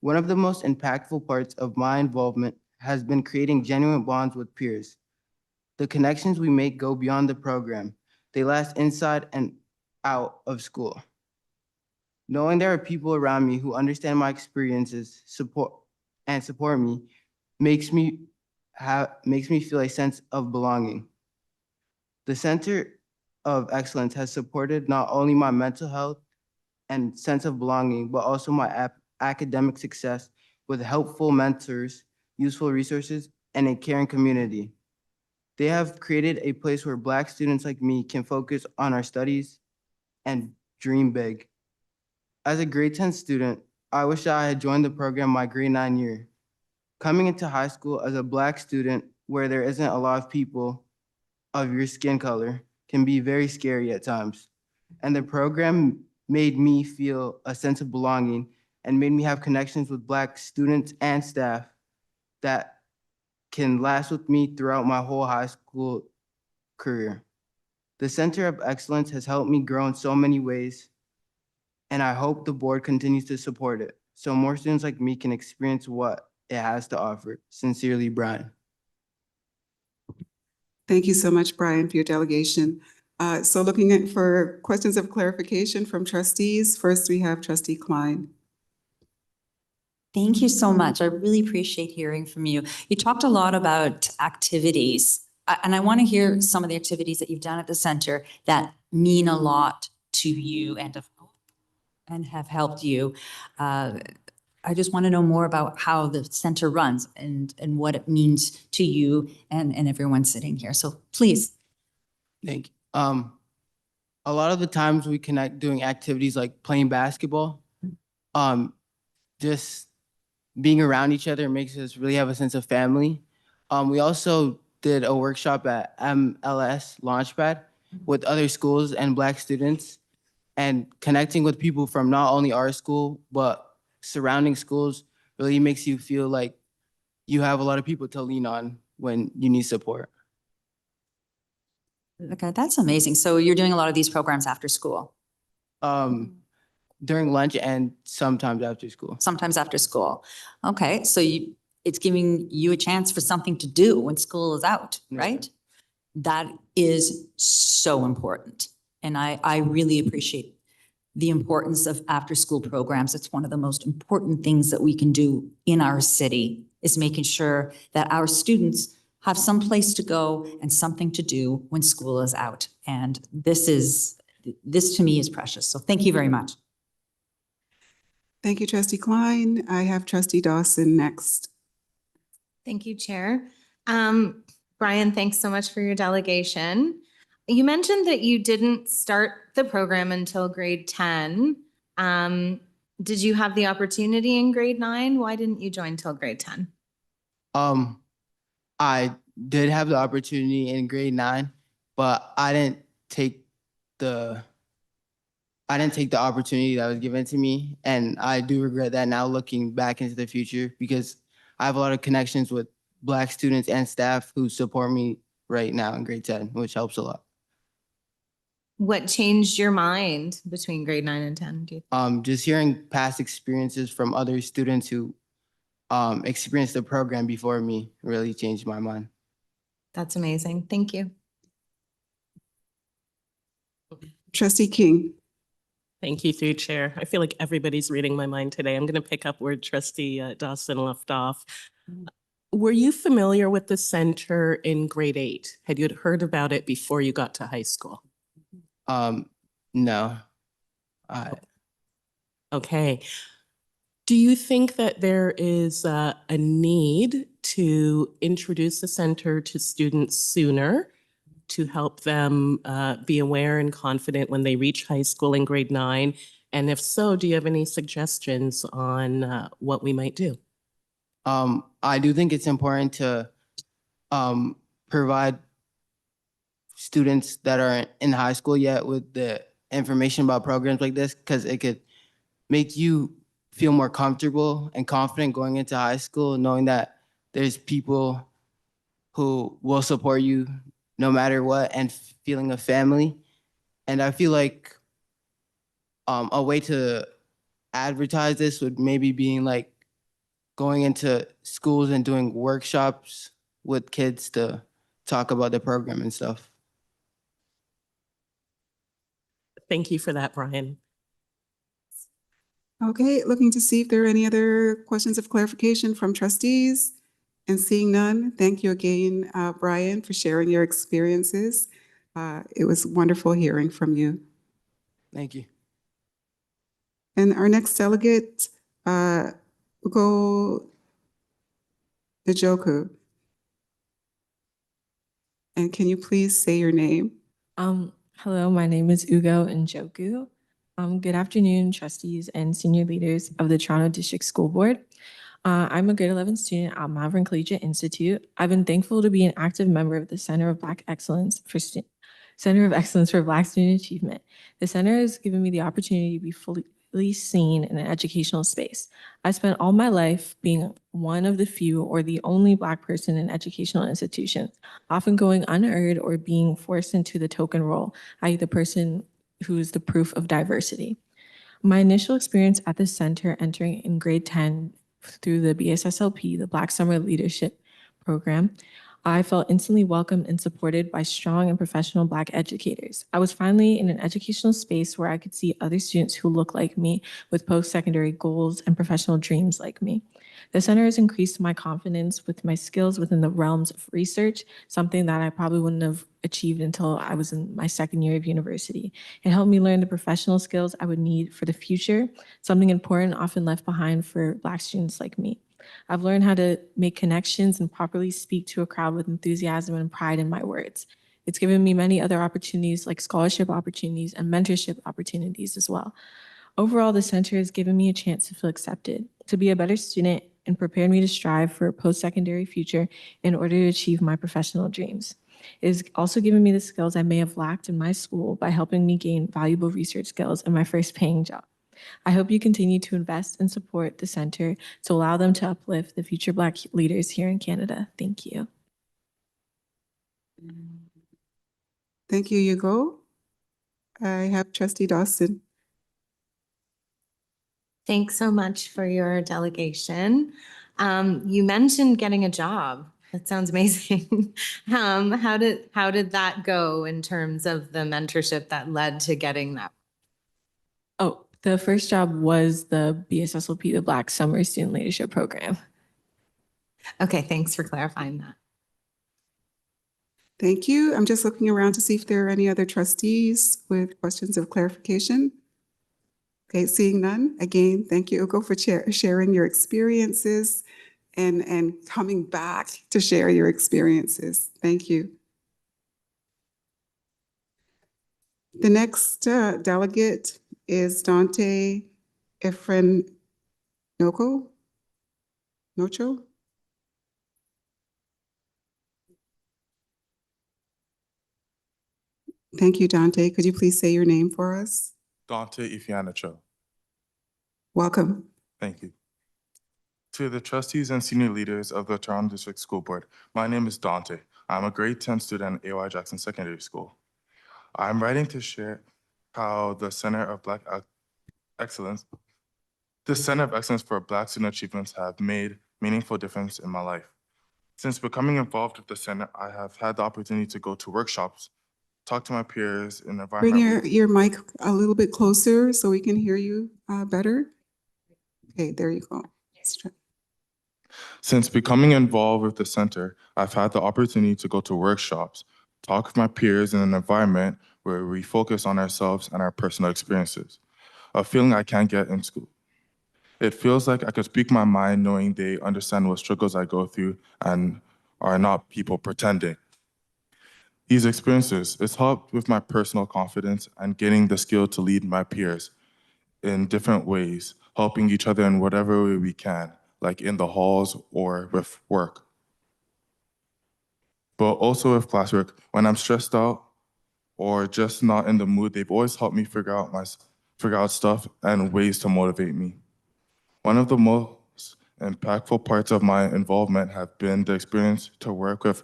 One of the most impactful parts of my involvement has been creating genuine bonds with peers. The connections we make go beyond the program. They last inside and out of school. Knowing there are people around me who understand my experiences, support me makes me feel a sense of belonging. The Center of Excellence has supported not only my mental health and sense of belonging, but also my academic success with helpful mentors, useful resources, and a caring community. They have created a place where Black students like me can focus on our studies and dream big. As a grade 10 student, I wish I had joined the program my grade 9 year. Coming into high school as a Black student where there isn't a lot of people of your skin color can be very scary at times. And the program made me feel a sense of belonging and made me have connections with Black students and staff that can last with me throughout my whole high school career. The Center of Excellence has helped me grow in so many ways, and I hope the board continues to support it so more students like me can experience what it has to offer. Sincerely, Brian. Thank you so much, Brian, for your delegation. So looking for questions of clarification from trustees. First, we have Trustee Klein. Thank you so much. I really appreciate hearing from you. You talked a lot about activities, and I want to hear some of the activities that you've done at the center that mean a lot to you and have helped you. I just want to know more about how the center runs and what it means to you and everyone sitting here. So please. Thank you. A lot of the times we connect doing activities like playing basketball. Just being around each other makes us really have a sense of family. We also did a workshop at MLS Launchpad with other schools and Black students, and connecting with people from not only our school, but surrounding schools really makes you feel like you have a lot of people to lean on when you need support. Okay, that's amazing. So you're doing a lot of these programs after school? During lunch and sometimes after school. Sometimes after school. Okay, so it's giving you a chance for something to do when school is out, right? That is so important. And I really appreciate the importance of after-school programs. It's one of the most important things that we can do in our city, is making sure that our students have some place to go and something to do when school is out. And this to me is precious. So thank you very much. Thank you, Trustee Klein. I have Trustee Dawson next. Thank you, Chair. Brian, thanks so much for your delegation. You mentioned that you didn't start the program until grade 10. Did you have the opportunity in grade 9? Why didn't you join till grade 10? I did have the opportunity in grade 9, but I didn't take the opportunity that was given to me. And I do regret that now, looking back into the future, because I have a lot of connections with Black students and staff who support me right now in grade 10, which helps a lot. What changed your mind between grade 9 and 10? Do you think? Just hearing past experiences from other students who experienced the program before me really changed my mind. That's amazing. Thank you. Trustee King. Thank you, through chair. I feel like everybody's reading my mind today. I'm going to pick up where Trustee Dawson left off. Were you familiar with the center in grade 8? Had you heard about it before you got to high school? No. Okay. Do you think that there is a need to introduce the center to students sooner to help them be aware and confident when they reach high school in grade 9? And if so, do you have any suggestions on what we might do? I do think it's important to provide students that are in high school yet with the information about programs like this, because it could make you feel more comfortable and confident going into high school, knowing that there's people who will support you no matter what, and feeling a family. And I feel like a way to advertise this would maybe being like going into schools and doing workshops with kids to talk about the program and stuff. Thank you for that, Brian. Okay, looking to see if there are any other questions of clarification from trustees. And seeing none, thank you again, Brian, for sharing your experiences. It was wonderful hearing from you. Thank you. And our next delegate, Ugo Njoku. And can you please say your name? Hello, my name is Ugo Njoku. Good afternoon, trustees and senior leaders of the Toronto District School Board. I'm a grade 11 student at Malvern Collegiate Institute. I've been thankful to be an active member of the Center of Excellence for Black Student Achievement. The center has given me the opportunity to be fully seen in an educational space. I spent all my life being one of the few or the only Black person in educational institutions, often going unheard or being forced into the token role, i.e. the person who is the proof of diversity. My initial experience at the center entering in grade 10 through the BSSLP, the Black Summer Leadership Program, I felt instantly welcomed and supported by strong and professional Black educators. I was finally in an educational space where I could see other students who look like me with post-secondary goals and professional dreams like me. The center has increased my confidence with my skills within the realms of research, something that I probably wouldn't have achieved until I was in my second year of university. It helped me learn the professional skills I would need for the future, something important often left behind for Black students like me. I've learned how to make connections and properly speak to a crowd with enthusiasm and pride in my words. It's given me many other opportunities like scholarship opportunities and mentorship opportunities as well. Overall, the center has given me a chance to feel accepted, to be a better student, and prepared me to strive for a post-secondary future in order to achieve my professional dreams. It has also given me the skills I may have lacked in my school by helping me gain valuable research skills in my first paying job. I hope you continue to invest and support the center to allow them to uplift the future Black leaders here in Canada. Thank you. Thank you, Hugo. I have Trustee Dawson. Thanks so much for your delegation. You mentioned getting a job. That sounds amazing. How did that go in terms of the mentorship that led to getting that? Oh, the first job was the BSSLP, the Black Summer Student Leadership Program. Okay, thanks for clarifying that. Thank you. I'm just looking around to see if there are any other trustees with questions of clarification. Okay, seeing none. Again, thank you, Ugo, for sharing your experiences and coming back to share your experiences. Thank you. The next delegate is Dante Efren Nocho. Thank you, Dante. Could you please say your name for us? Dante Ifianacho. Welcome. Thank you. To the trustees and senior leaders of the Toronto District School Board, my name is Dante. I'm a grade 10 student at AY Jackson Secondary School. I'm writing to share how the Center of Excellence for Black Student Achievements have made meaningful difference in my life. Since becoming involved with the center, I have had the opportunity to go to workshops talk to my peers in an Bring environment. your mic a little bit closer so we can hear you better. Okay, there you go. Let's try. Since becoming involved with the center, I've had the opportunity to go to workshops, talk with my peers in an environment where we focus on ourselves and our personal experiences, a feeling I can't get in school. It feels like I could speak my mind knowing they understand what struggles I go through and are not people pretending. These experiences, it's helped with my personal confidence and getting the skill to lead my peers in different ways, helping each other in whatever way we can, like in the halls or with work. But also with classwork, when I'm stressed out or just not in the mood, they've always helped me figure out stuff and ways to motivate me. One of the most impactful parts of my involvement have been the experience to work with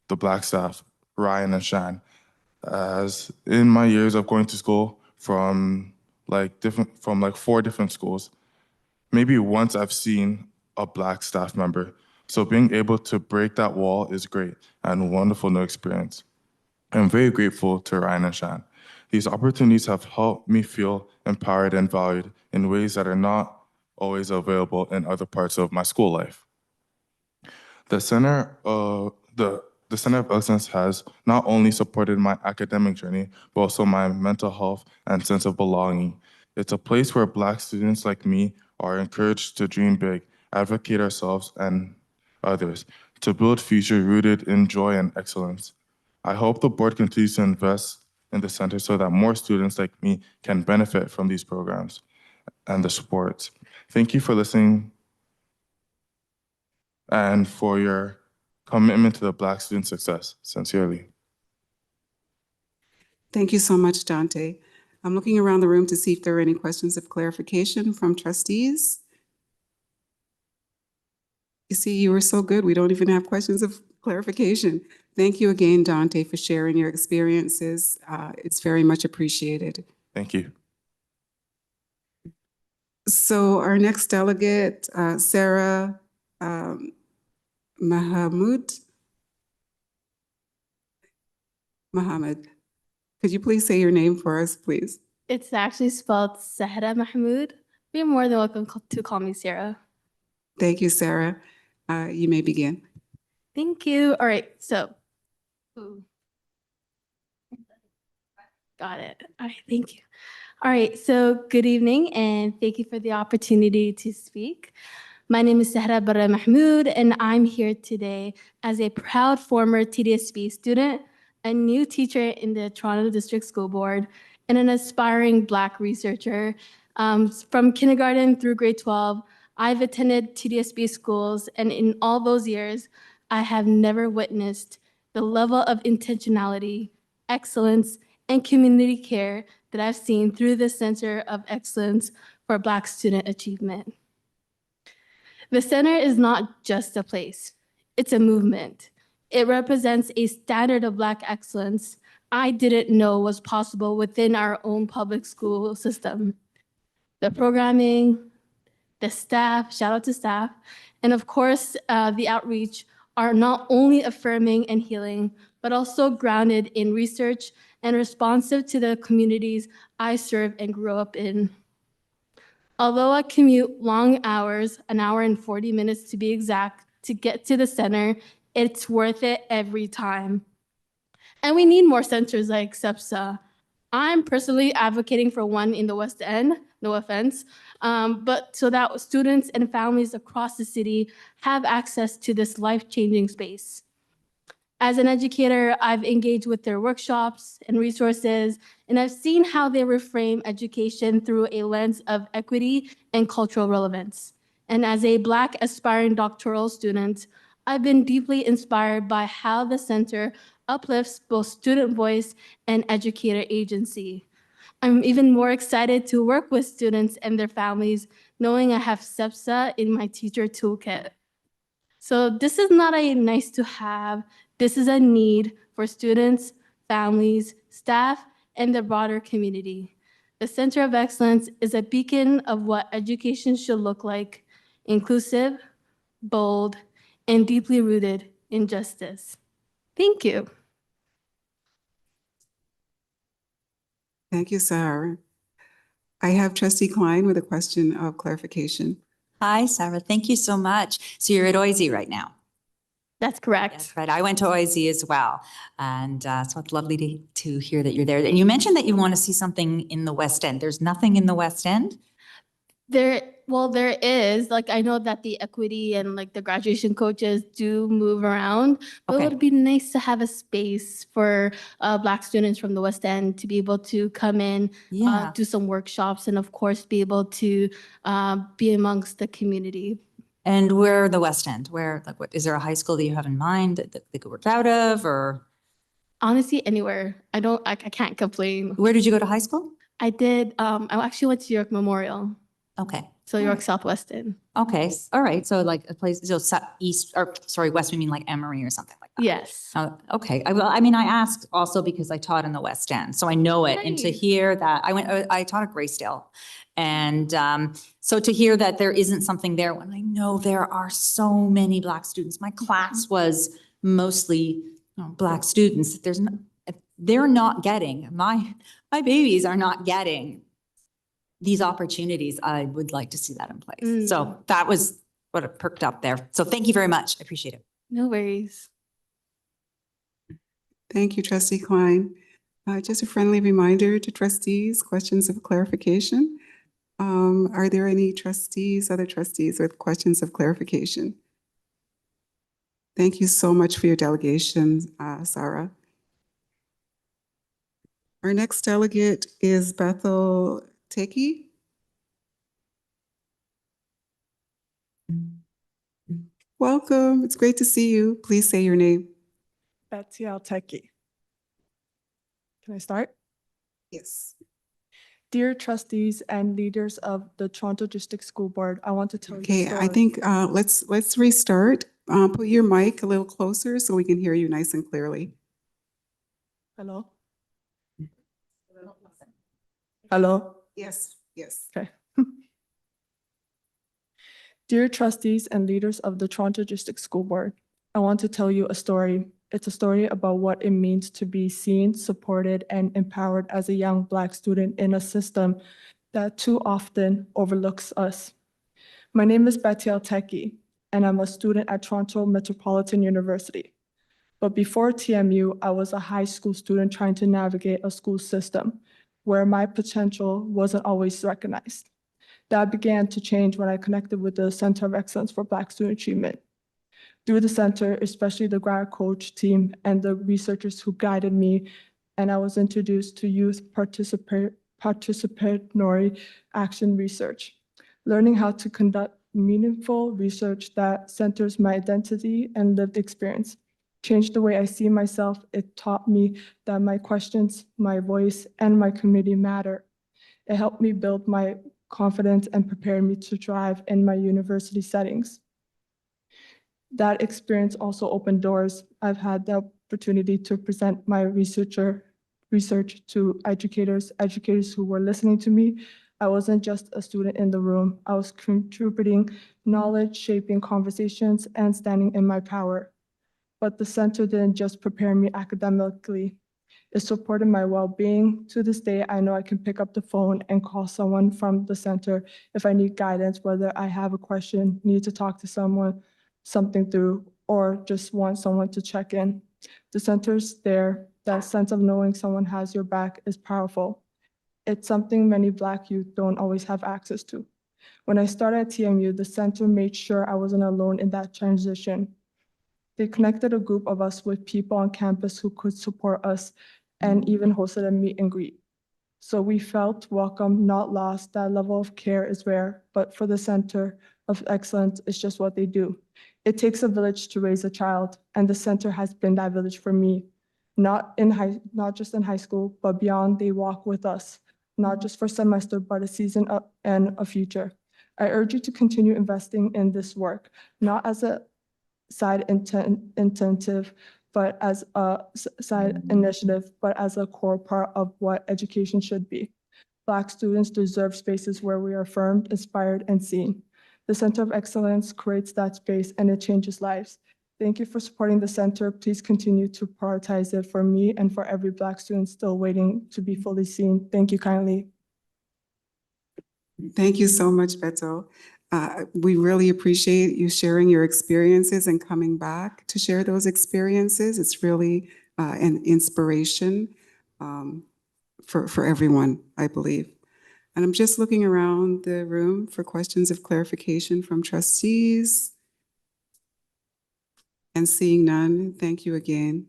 the Black staff, Ryan and Shan, as in my years of going to school from like 4 different schools, maybe once I've seen a Black staff member. So being able to break that wall is great and a wonderful new experience. I'm very grateful to Ryan and Shan. These opportunities have helped me feel empowered and valued in ways that are not always available in other parts of my school life. The Center of Excellence has not only supported my academic journey, but also my mental health and sense of belonging. It's a place where Black students like me are encouraged to dream big, advocate ourselves and others, to build future rooted in joy and excellence. I hope the board continues to invest in the center so that more students like me can benefit from these programs and the supports. Thank you for listening and for your commitment to the Black student success. Sincerely. Thank you so much, Dante. I'm looking around the room to see if there are any questions of clarification from trustees. You see, you were so good. We don't even have questions of clarification. Thank you again, Dante, for sharing your experiences. It's very much appreciated. Thank you. So our next delegate, Sarah Mohammed. Could you please say your name for us, please? It's actually spelled Sahra Mahmood. You're more than welcome to call me Sarah. Thank you, Sarah. You may begin. Thank you. All right, so. Ooh. Got it. All right, thank you. All right, so good evening and thank you for the opportunity to speak. My name is Sahra Barra Mahmood and I'm here today as a proud former TDSB student, a new teacher in the Toronto District School Board, and an aspiring Black researcher. From kindergarten through grade 12, I've attended TDSB schools, and in all those years, I have never witnessed the level of intentionality, excellence, and community care that I've seen through the Center of Excellence for Black Student Achievement. The center is not just a place, it's a movement. It represents a standard of Black excellence I didn't know was possible within our own public school system. The programming, the staff, shout out to staff, and of course, the outreach are not only affirming and healing, but also grounded in research and responsive to the communities I serve and grew up in. Although I commute long hours, an hour and 40 minutes to be exact, to get to the center, it's worth it every time. And we need more centers like SEPSA. I'm personally advocating for one in the West End, no offense, but so that students and families across the city have access to this life-changing space. As an educator, I've engaged with their workshops and resources, and I've seen how they reframe education through a lens of equity and cultural relevance. And as a Black aspiring doctoral student, I've been deeply inspired by how the center uplifts both student voice and educator agency. I'm even more excited to work with students and their families, knowing I have SEPSA in my teacher toolkit. So this is not a nice to have, this is a need for students, families, staff, and the broader community. The Center of Excellence is a beacon of what education should look like: inclusive, bold, and deeply rooted in justice. Thank you. Thank you, Sarah. I have Trustee Klein with a question of clarification. Hi, Sarah. Thank you so much. So you're at OISE right now? That's correct. That's right. I went to OISE as well. And so it's lovely to hear that you're there. And you mentioned that you want to see something in the West End. There's nothing in the West End? There is, like, I know that the equity and like the graduation coaches do move around, but it Okay. would be nice to have a space for Black students from the West End to be able to come in, Yeah. do some workshops, and of course, be able to be amongst the community. And where the West End? Where, like, what, is there a high school that you have in mind that they could work out of, or? Honestly, anywhere. I can't complain. Where did you go to high school? I did, I actually went to York Memorial, Okay. so York Southwestern. Okay. All right. So like a place, so east, or sorry, west, we mean like Emory or something like that. Yes. Okay. I mean, I asked also because I taught in the West End, so I know it. And to Nice. hear that, I taught at Graysdale. And so to hear that there isn't something there when I know there are so many Black students, my class was mostly Black students. They're not getting, my babies are not getting these opportunities. I would like to see that in place. So that was what it perked up there. So thank you very much. I appreciate it. No worries. Thank you, Trustee Klein. Just a friendly reminder to trustees, questions of clarification. Are there any other trustees with questions of clarification? Thank you so much for your delegation, Sarah. Our next delegate is Bethel Teki. Welcome. It's great to see you. Please say your name. Betsy Alteki. Can I start? Yes. Dear trustees and leaders of the Toronto District School Board, I want to tell you a Okay, story. I think let's restart. Put your mic a little closer so we can hear you nice and clearly. Hello? Hello? Yes, yes. Okay. Dear trustees and leaders of the Toronto District School Board, I want to tell you a story. It's a story about what it means to be seen, supported, and empowered as a young Black student in a system that too often overlooks us. My name is Betsy Alteki, and I'm a student at Toronto Metropolitan University. But before TMU, I was a high school student trying to navigate a school system where my potential wasn't always recognized. That began to change when I connected with the Center of Excellence for Black Student Achievement. Through the center, especially the grad coach team and the researchers who guided me, and I was introduced to youth participatory action research, learning how to conduct meaningful research that centers my identity and lived experience. Changed the way I see myself. It taught me that my questions, my voice, and my community matter. It helped me build my confidence and prepared me to thrive in my university settings. That experience also opened doors. I've had the opportunity to present my research to educators who were listening to me. I wasn't just a student in the room. I was contributing knowledge, shaping conversations, and standing in my power. But the center didn't just prepare me academically. It supported my well-being. To this day, I know I can pick up the phone and call someone from the center if I need guidance, whether I have a question, need to talk to someone, something through, or just want someone to check in. The center's there. That sense of knowing someone has your back is powerful. It's something many Black youth don't always have access to. When I started at TMU, the center made sure I wasn't alone in that transition. They connected a group of us with people on campus who could support us and even hosted a meet and greet. So we felt welcome, not lost. That level of care is rare, but for the Center of Excellence, it's just what they do. It takes a village to raise a child, and the center has been that village for me. Not just in high school, but beyond. They walk with us, not just for semester, but a season and a future. I urge you to continue investing in this work, not as a side incentive, but as a side initiative, but as a core part of what education should be. Black students deserve spaces where we are affirmed, inspired, and seen. The Center of Excellence creates that space and it changes lives. Thank you for supporting the center. Please continue to prioritize it for me and for every Black student still waiting to be fully seen. Thank you kindly. Thank you so much, Beto. We really appreciate you sharing your experiences and coming back to share those experiences. It's really an inspiration for everyone, I believe. And I'm just looking around the room for questions of clarification from trustees. And seeing none, thank you again.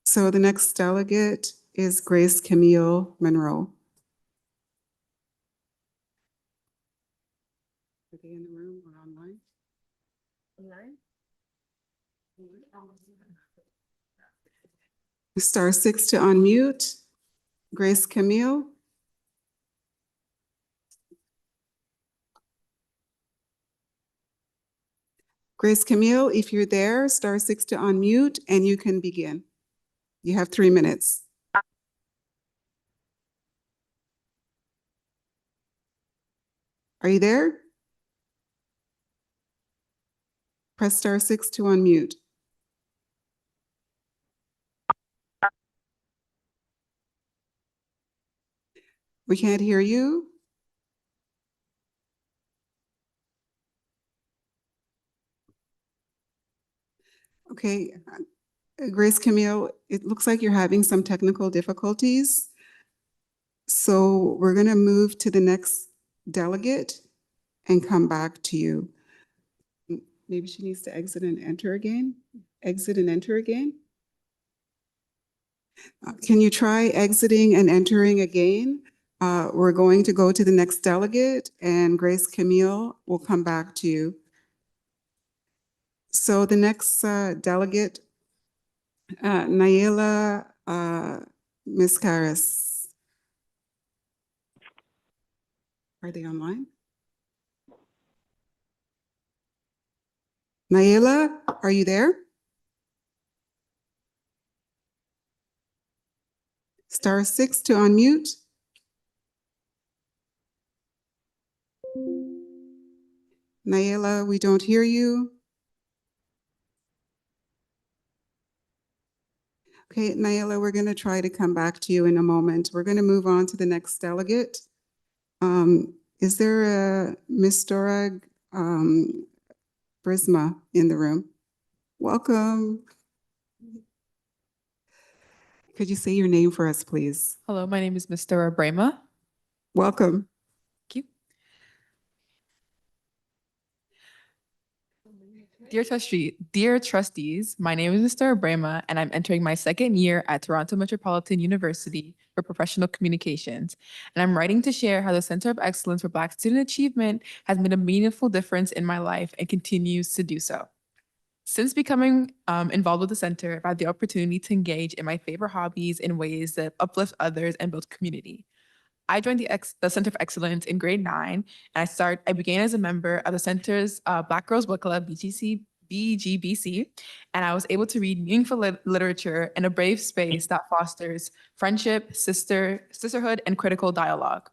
So the next delegate is Grace Camille Monroe. Are they in the room or online? *6 to unmute. Grace Camille. Grace Camille, if you're there, *6 to unmute and you can begin. You have 3 minutes. Are you there? Press *6 to unmute. We can't hear you. Okay, Grace Camille, it looks like you're having some technical difficulties. So we're going to move to the next delegate and come back to you. Maybe she needs to exit and enter again. Exit and enter again. Can you try exiting and entering again? We're going to go to the next delegate and Grace Camille will come back to you. So the next delegate, Nayela Miscaris. Are they online? Nayela, are you there? *6 to unmute. Nayela, we don't hear you. Okay, Nayela, we're going to try to come back to you in a moment. We're going to move on to the next delegate. Is there a Miss Dora Brisma in the room? Welcome. Could you say your name for us, please? Hello, my name is Mr. Brema. Welcome. Thank you. Dear trustees, my name is Mr. Brema, and I'm entering my second year at Toronto Metropolitan University for Professional Communications. And I'm writing to share how the Center of Excellence for Black Student Achievement has made a meaningful difference in my life and continues to do so. Since becoming involved with the center, I've had the opportunity to engage in my favorite hobbies in ways that uplift others and build community. I joined the Center of Excellence in grade 9, and I began as a member of the center's Black Girls Book Club, BGBC, and I was able to read meaningful literature in a brave space that fosters friendship, sisterhood, and critical dialogue.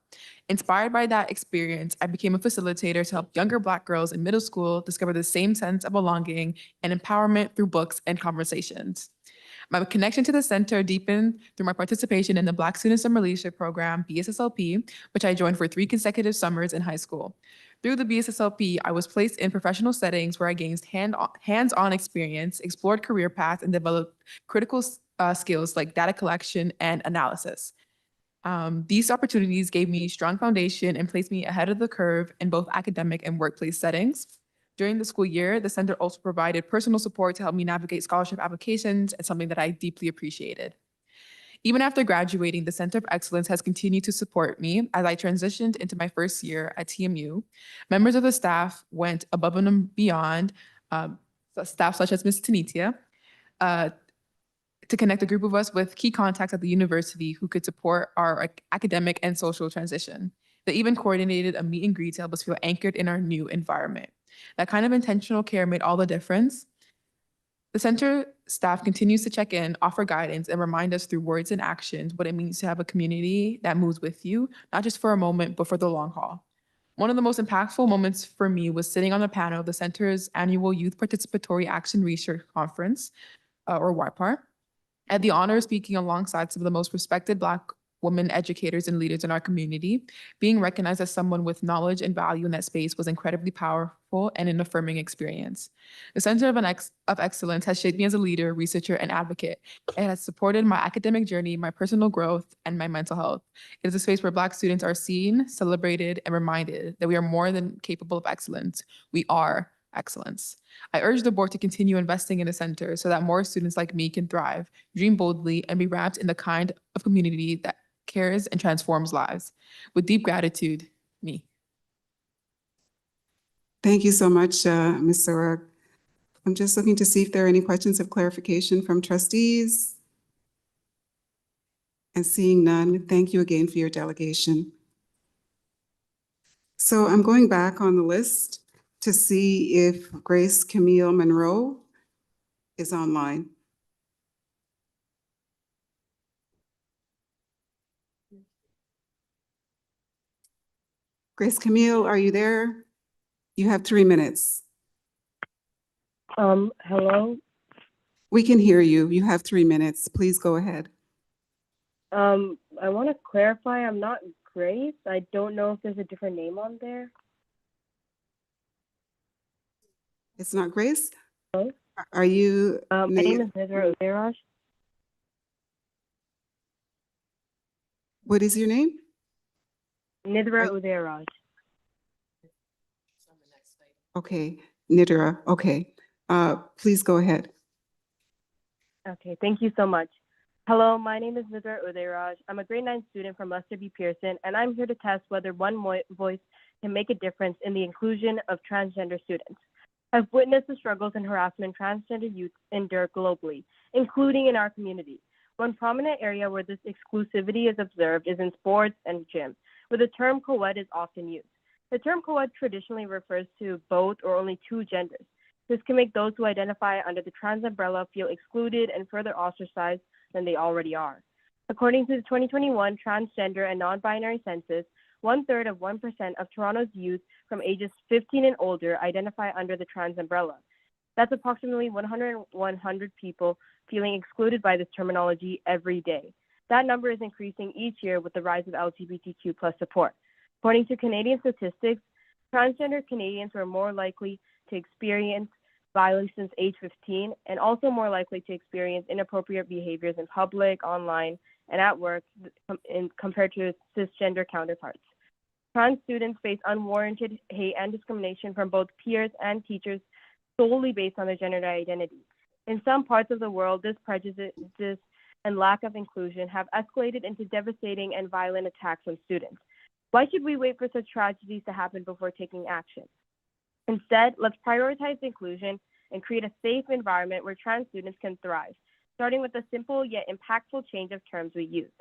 Inspired by that experience, I became a facilitator to help younger Black girls in middle school discover the same sense of belonging and empowerment through books and conversations. My connection to the center deepened through my participation in the Black Student Summer Leadership Program, BSSLP, which I joined for 3 consecutive summers in high school. Through the BSSLP, I was placed in professional settings where I gained hands-on experience, explored career paths, and developed critical skills like data collection and analysis. These opportunities gave me a strong foundation and placed me ahead of the curve in both academic and workplace settings. During the school year, the center also provided personal support to help me navigate scholarship applications, and something that I deeply appreciated. Even after graduating, the Center of Excellence has continued to support me as I transitioned into my first year at TMU. Members of the staff went above and beyond, staff such as Ms. Tanitia, to connect a group of us with key contacts at the university who could support our academic and social transition. They even coordinated a meet and greet to help us feel anchored in our new environment. That kind of intentional care made all the difference. The center staff continues to check in, offer guidance, and remind us through words and actions what it means to have a community that moves with you, not just for a moment, but for the long haul. One of the most impactful moments for me was sitting on the panel of the center's annual Youth Participatory Action Research Conference, or YPAR. I had the honor of speaking alongside some of the most respected Black women educators and leaders in our community. Being recognized as someone with knowledge and value in that space was incredibly powerful and an affirming experience. The Center of Excellence has shaped me as a leader, researcher, and advocate. It has supported my academic journey, my personal growth, and my mental health. It is a space where Black students are seen, celebrated, and reminded that we are more than capable of excellence. We are excellence. I urge the board to continue investing in the center so that more students like me can thrive, dream boldly, and be wrapped in the kind of community that cares and transforms lives. With deep gratitude, me. Thank you so much, Ms. Sorag. I'm just looking to see if there are any questions of clarification from trustees. And seeing none, thank you again for your delegation. So I'm going back on the list to see if Grace Camille Monroe is online. Grace Camille, are you there? You have 3 minutes. Hello. We can hear you. You have 3 minutes. Please go ahead. I want to clarify, I'm not Grace. I don't know if there's a different name on there. It's not Grace? Hello? Are you? My name is Nidra Udairaj. What is your name? Nidra Udairaj. Okay, Nidra. Okay. Please go ahead. Okay, thank you so much. Hello, my name is Nidra Udairaj. I'm a grade 9 student from Lester B. Pearson, and I'm here to test whether one voice can make a difference in the inclusion of transgender students. I've witnessed the struggles and harassment transgender youth endure globally, including in our community. One prominent area where this exclusivity is observed is in sports and gym, where the term co-ed is often used. The term co-ed traditionally refers to both or only 2 genders. This can make those who identify under the trans umbrella feel excluded and further ostracized than they already are. According to the 2021 Transgender and Non-Binary Census, 1/3 of 1% of Toronto's youth from ages 15 and older identify under the trans umbrella. That's approximately 100 people feeling excluded by this terminology every day. That number is increasing each year with the rise of LGBTQ+ support. According to Canadian statistics, transgender Canadians were more likely to experience violence since age 15 and also more likely to experience inappropriate behaviors in public, online, and at work compared to cisgender counterparts. Trans students face unwarranted hate and discrimination from both peers and teachers solely based on their gender identity. In some parts of the world, this prejudice and lack of inclusion have escalated into devastating and violent attacks on students. Why should we wait for such tragedies to happen before taking action? Instead, let's prioritize inclusion and create a safe environment where trans students can thrive, starting with a simple yet impactful change of terms we use.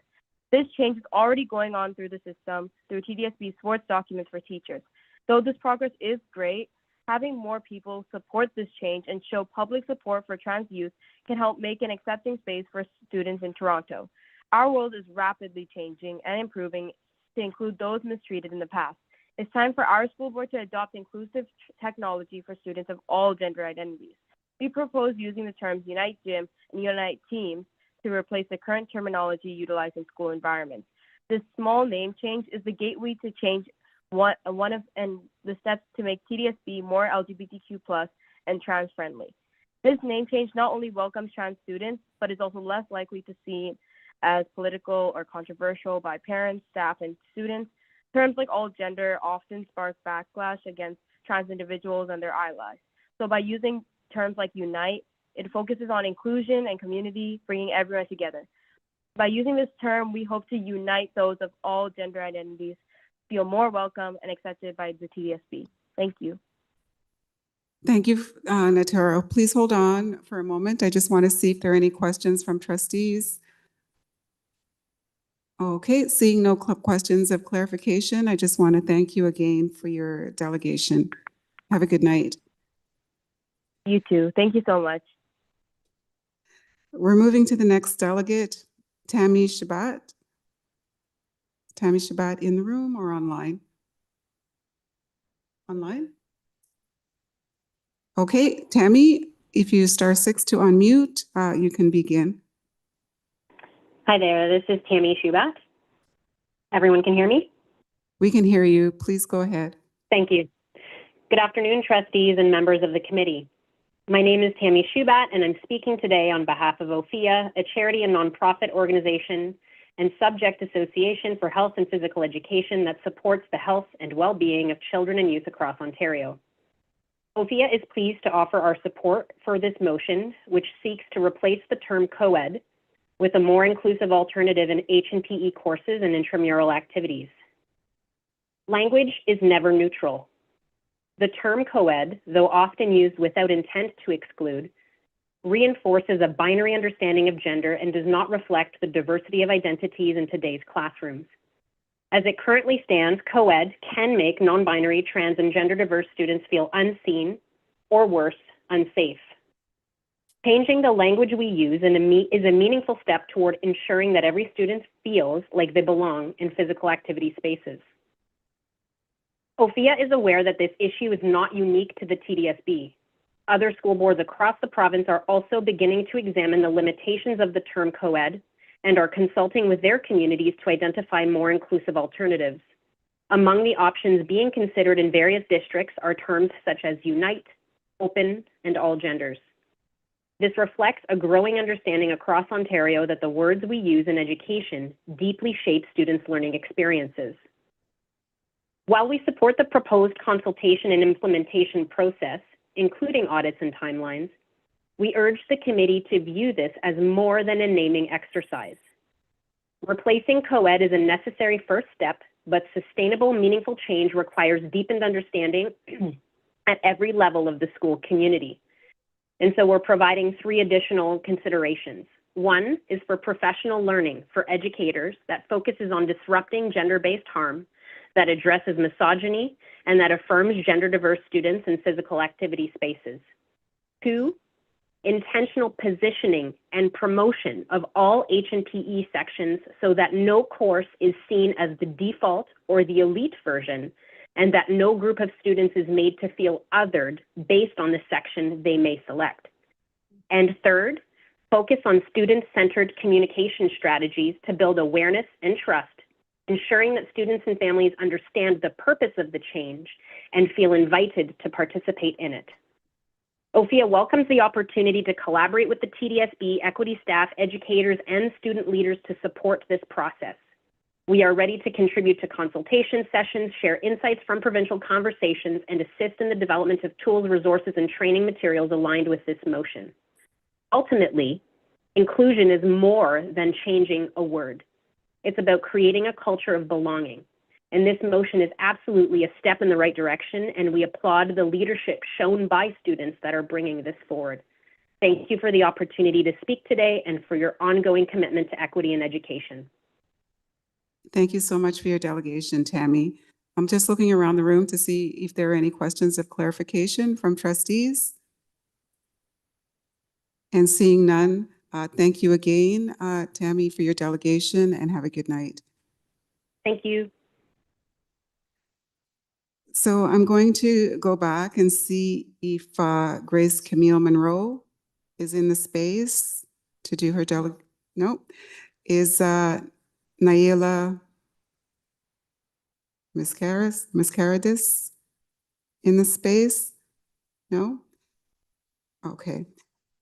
This change is already going on through the system, through TDSB sports documents for teachers. Though this progress is great, having more people support this change and show public support for trans youth can help make an accepting space for students in Toronto. Our world is rapidly changing and improving to include those mistreated in the past. It's time for our school board to adopt inclusive technology for students of all gender identities. We propose using the terms Unite Gym and Unite Teams to replace the current terminology utilized in school environments. This small name change is the gateway to change one of the steps to make TDSB more LGBTQ+ and trans friendly. This name change not only welcomes trans students, but is also less likely to see as political or controversial by parents, staff, and students. Terms like all gender often spark backlash against trans individuals and their allies. So by using terms like Unite, it focuses on inclusion and community, bringing everyone together. By using this term, we hope to unite those of all gender identities, feel more welcome and accepted by the TDSB. Thank you. Thank you, Nataro. Please hold on for a moment. I just want to see if there are any questions from trustees. Okay, seeing no questions of clarification, I just want to thank you again for your delegation. Have a good night. You too. Thank you so much. We're moving to the next delegate, Tammy Shabat. Tammy Shabat in the room or online? Online? Okay, Tammy, if you *6 to unmute, you can begin. Hi there, this is Tammy Shubat. Everyone can hear me? We can hear you. Please go ahead. Thank you. Good afternoon, trustees and members of the committee. My name is Tammy Shubat, and I'm speaking today on behalf of OFIA, a charity and nonprofit organization and subject association for health and physical education that supports the health and well-being of children and youth across Ontario. OFIA is pleased to offer our support for this motion, which seeks to replace the term co-ed with a more inclusive alternative in H&PE courses and intramural activities. Language is never neutral. The term co-ed, though often used without intent to exclude, reinforces a binary understanding of gender and does not reflect the diversity of identities in today's classrooms. As it currently stands, co-ed can make non-binary, trans, and gender diverse students feel unseen, or worse, unsafe. Changing the language we use is a meaningful step toward ensuring that every student feels like they belong in physical activity spaces. OFIA is aware that this issue is not unique to the TDSB. Other school boards across the province are also beginning to examine the limitations of the term co-ed and are consulting with their communities to identify more inclusive alternatives. Among the options being considered in various districts are terms such as unite, open, and all genders. This reflects a growing understanding across Ontario that the words we use in education deeply shape students' learning experiences. While we support the proposed consultation and implementation process, including audits and timelines, we urge the committee to view this as more than a naming exercise. Replacing co-ed is a necessary first step, but sustainable, meaningful change requires deepened understanding at every level of the school community. And so we're providing 3 additional considerations. 1 is for professional learning for educators that focuses on disrupting gender-based harm, that addresses misogyny, and that affirms gender-diverse students in physical activity spaces. 2, intentional positioning and promotion of all H&PE sections so that no course is seen as the default or the elite version, and that no group of students is made to feel othered based on the section they may select. And 3rd, focus on student-centered communication strategies to build awareness and trust, ensuring that students and families understand the purpose of the change and feel invited to participate in it. OFIA welcomes the opportunity to collaborate with the TDSB, equity staff, educators, and student leaders to support this process. We are ready to contribute to consultation sessions, share insights from provincial conversations, and assist in the development of tools, resources, and training materials aligned with this motion. Ultimately, inclusion is more than changing a word. It's about creating a culture of belonging. And this motion is absolutely a step in the right direction, and we applaud the leadership shown by students that are bringing this forward. Thank you for the opportunity to speak today and for your ongoing commitment to equity in education. Thank you so much for your delegation, Tammy. I'm just looking around the room to see if there are any questions of clarification from trustees. And seeing none, thank you again, Tammy, for your delegation, and have a good night. Thank you. So I'm going to go back and see if Grace Camille Monroe is in the space to do her nope. Is Naila Mascaradis in the space? No? Okay.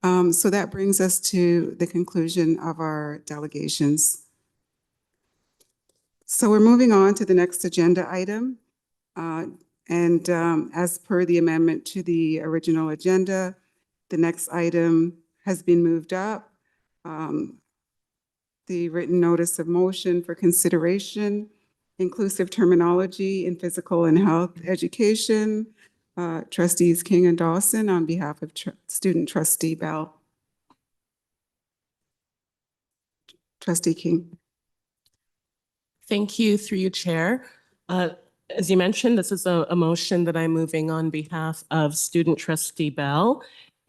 So that brings us to the conclusion of our delegations. So we're moving on to the next agenda item. As per the amendment to the original agenda, the next item has been moved up. The written notice of motion for consideration, inclusive terminology in physical and health education. Trustees King and Dawson on behalf of student trustee Bell. Trustee King. Thank you, through you, Chair. As you mentioned, this is a motion that I'm moving on behalf of student trustee Bell.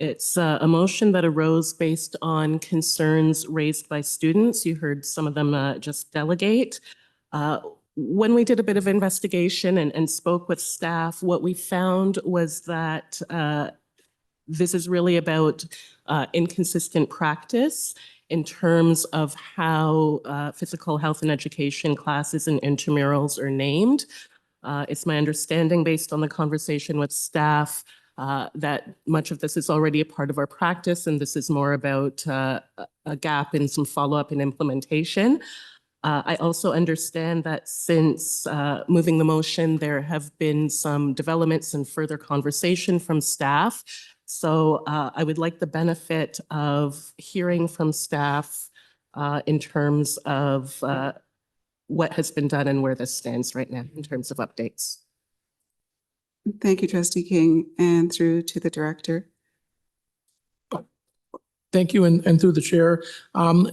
It's a motion that arose based on concerns raised by students. You heard some of them just delegate. When we did a bit of investigation and spoke with staff, what we found was that this is really about inconsistent practice in terms of how physical health and education classes and intramurals are named. It's my understanding, based on the conversation with staff, that much of this is already a part of our practice, and this is more about a gap in some follow-up and implementation. I also understand that since moving the motion, there have been some developments and further conversation from staff. So I would like the benefit of hearing from staff in terms of what has been done and where this stands right now in terms of updates. Thank you, Trustee King, and through to the director. Thank you, and through the chair.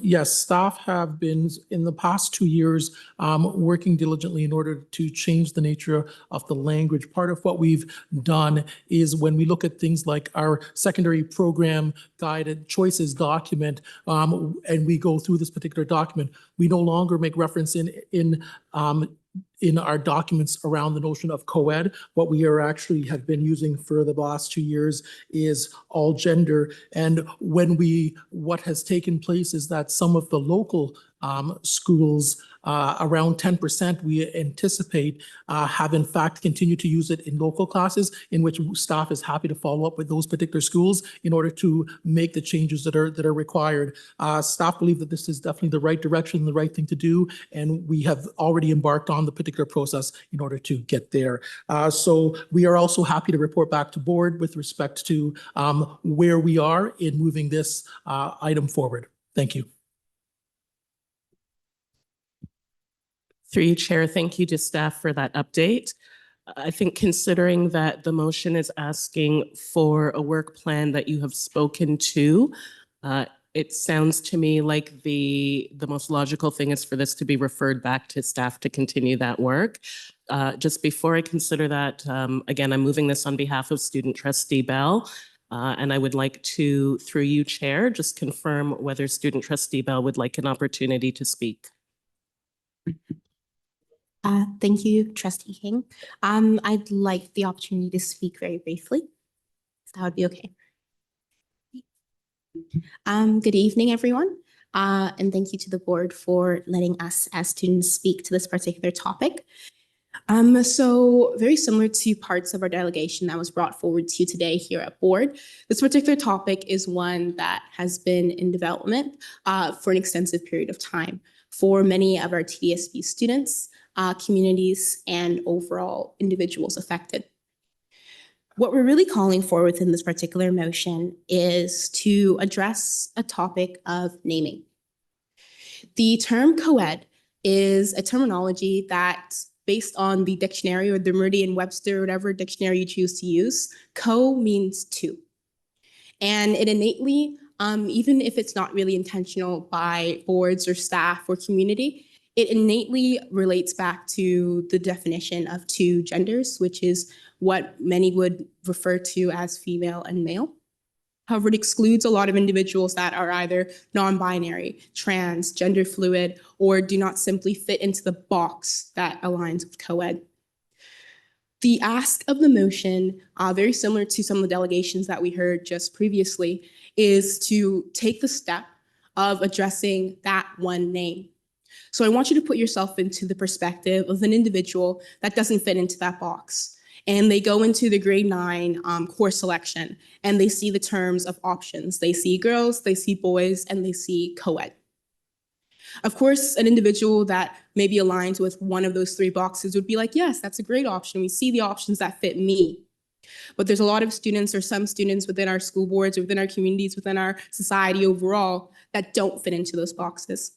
Yes, staff have been, in the past 2 years, working diligently in order to change the nature of the language. Part of what we've done is when we look at things like our secondary program guided choices document, and we go through this particular document, we no longer make reference in our documents around the notion of co-ed. What we are actually have been using for the last 2 years is all gender. And what has taken place is that some of the local schools, around 10%, we anticipate have in fact continued to use it in local classes, in which staff is happy to follow up with those particular schools in order to make the changes that are required. Staff believe that this is definitely the right direction, the right thing to do, and we have already embarked on the particular process in order to get there. So we are also happy to report back to board with respect to where we are in moving this item forward. Thank you. Through you, Chair, thank you to staff for that update. I think considering that the motion is asking for a work plan that you have spoken to, it sounds to me like the most logical thing is for this to be referred back to staff to continue that work. Just before I consider that, again, I'm moving this on behalf of Student Trustee Bell, and I would like to, through you, Chair, just confirm whether Student Trustee Bell would like an opportunity to speak. Thank you, Trustee King. I'd like the opportunity to speak very briefly. If that would be okay. Good evening, everyone. And thank you to the board for letting us as students speak to this particular topic. So very similar to parts of our delegation that was brought forward to you today here at board, this particular topic is one that has been in development for an extensive period of time for many of our TDSB students, communities, and overall individuals affected. What we're really calling for within this particular motion is to address a topic of naming. The term co-ed is a terminology that, based on the dictionary or the Merriam-Webster, whatever dictionary you choose to use, co means two. And it innately, even if it's not really intentional by boards or staff or community, it innately relates back to the definition of two genders, which is what many would refer to as female and male. However, it excludes a lot of individuals that are either non-binary, trans, gender fluid, or do not simply fit into the box that aligns with co-ed. The ask of the motion, very similar to some of the delegations that we heard just previously, is to take the step of addressing that one name. So I want you to put yourself into the perspective of an individual that doesn't fit into that box. And they go into the grade 9 course selection, and they see the terms of options. They see girls, they see boys, and they see co-ed. Of course, an individual that maybe aligns with one of those three boxes would be like, yes, that's a great option. We see the options that fit me. But there's a lot of students, or some students within our school boards, or within our communities, within our society overall, that don't fit into those boxes.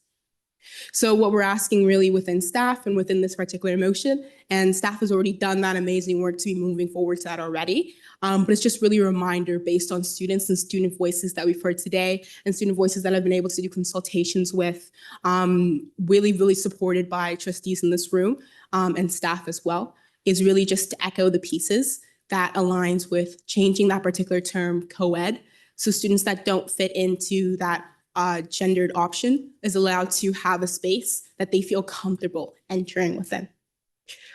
So what we're asking really within staff and within this particular motion, and staff has already done that amazing work to be moving forward to that already, but it's just really a reminder based on students and student voices that we've heard today, and student voices that I've been able to do consultations with, really supported by trustees in this room and staff as well, is really just to echo the pieces that aligns with changing that particular term co-ed So students that don't fit into that gendered option is allowed to have a space that they feel comfortable entering within.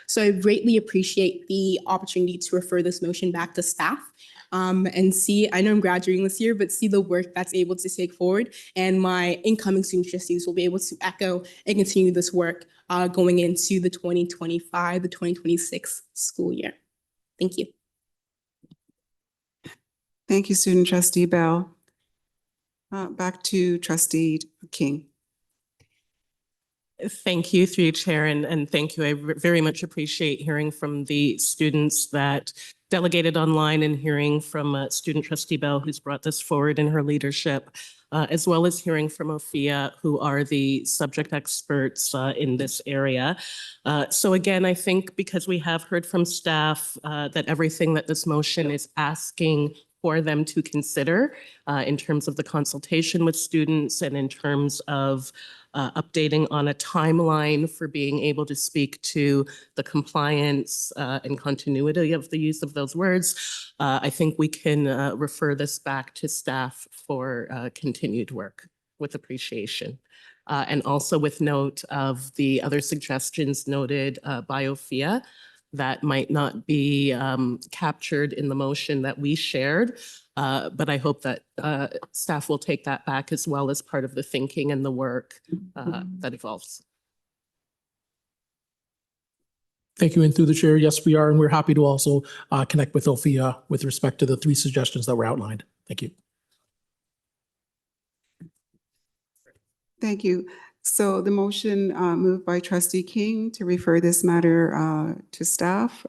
So I greatly appreciate the opportunity to refer this motion back to staff and see, I know I'm graduating this year, but see the work that's able to take forward, and my incoming student trustees will be able to echo and continue this work going into the 2025, the 2026 school year. Thank you. Thank you, Student Trustee Bell. Back to Trustee King. Thank you, through you, Chair, and thank you. I very much appreciate hearing from the students that delegated online and hearing from Student Trustee Bell, who's brought this forward in her leadership, as well as hearing from Ophia, who are the subject experts in this area. So again, I think because we have heard from staff that everything that this motion is asking for them to consider in terms of the consultation with students and in terms of updating on a timeline for being able to speak to the compliance and continuity of the use of those words, I think we can refer this back to staff for continued work with appreciation. And also with note of the other suggestions noted by Ophia that might not be captured in the motion that we shared. But I hope that staff will take that back as well as part of the thinking and the work that evolves. Thank you. And through the chair, yes, we are. And we're happy to also connect with Ophia with respect to the 3 suggestions that were outlined. Thank you. Thank you. So the motion moved by Trustee King to refer this matter to staff.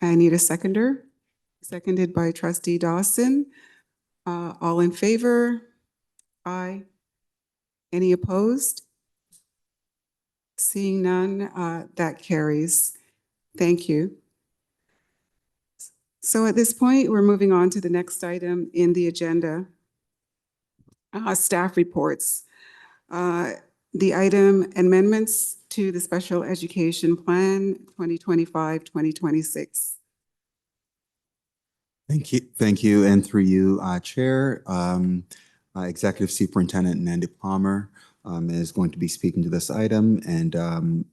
I need a seconder. Seconded by Trustee Dawson. All in favor? Aye. Any opposed? Seeing none, that carries. Thank you. So at this point, we're moving on to the next item in the agenda. Staff reports. The item amendments to the Special Education Plan 2025-2026. Thank you, and through you, Chair, Executive Superintendent Nandy Palmer is going to be speaking to this item, and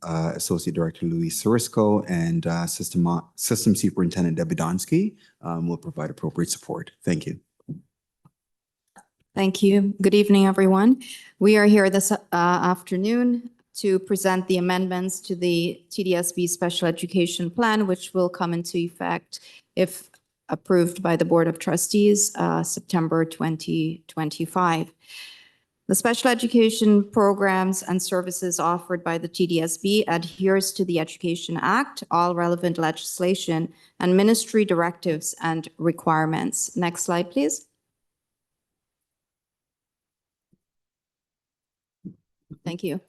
Associate Director Luis Sorisco and System Superintendent Debbie Donsky will provide appropriate support. Thank you. Thank you. Good evening, everyone. We are here this afternoon to present the amendments to the TDSB Special Education Plan, which will come into effect if approved by the Board of Trustees, September 2025. The special education programs and services offered by the TDSB adheres to the Education Act, all relevant legislation, and ministry directives and requirements. Next slide, please. Thank you.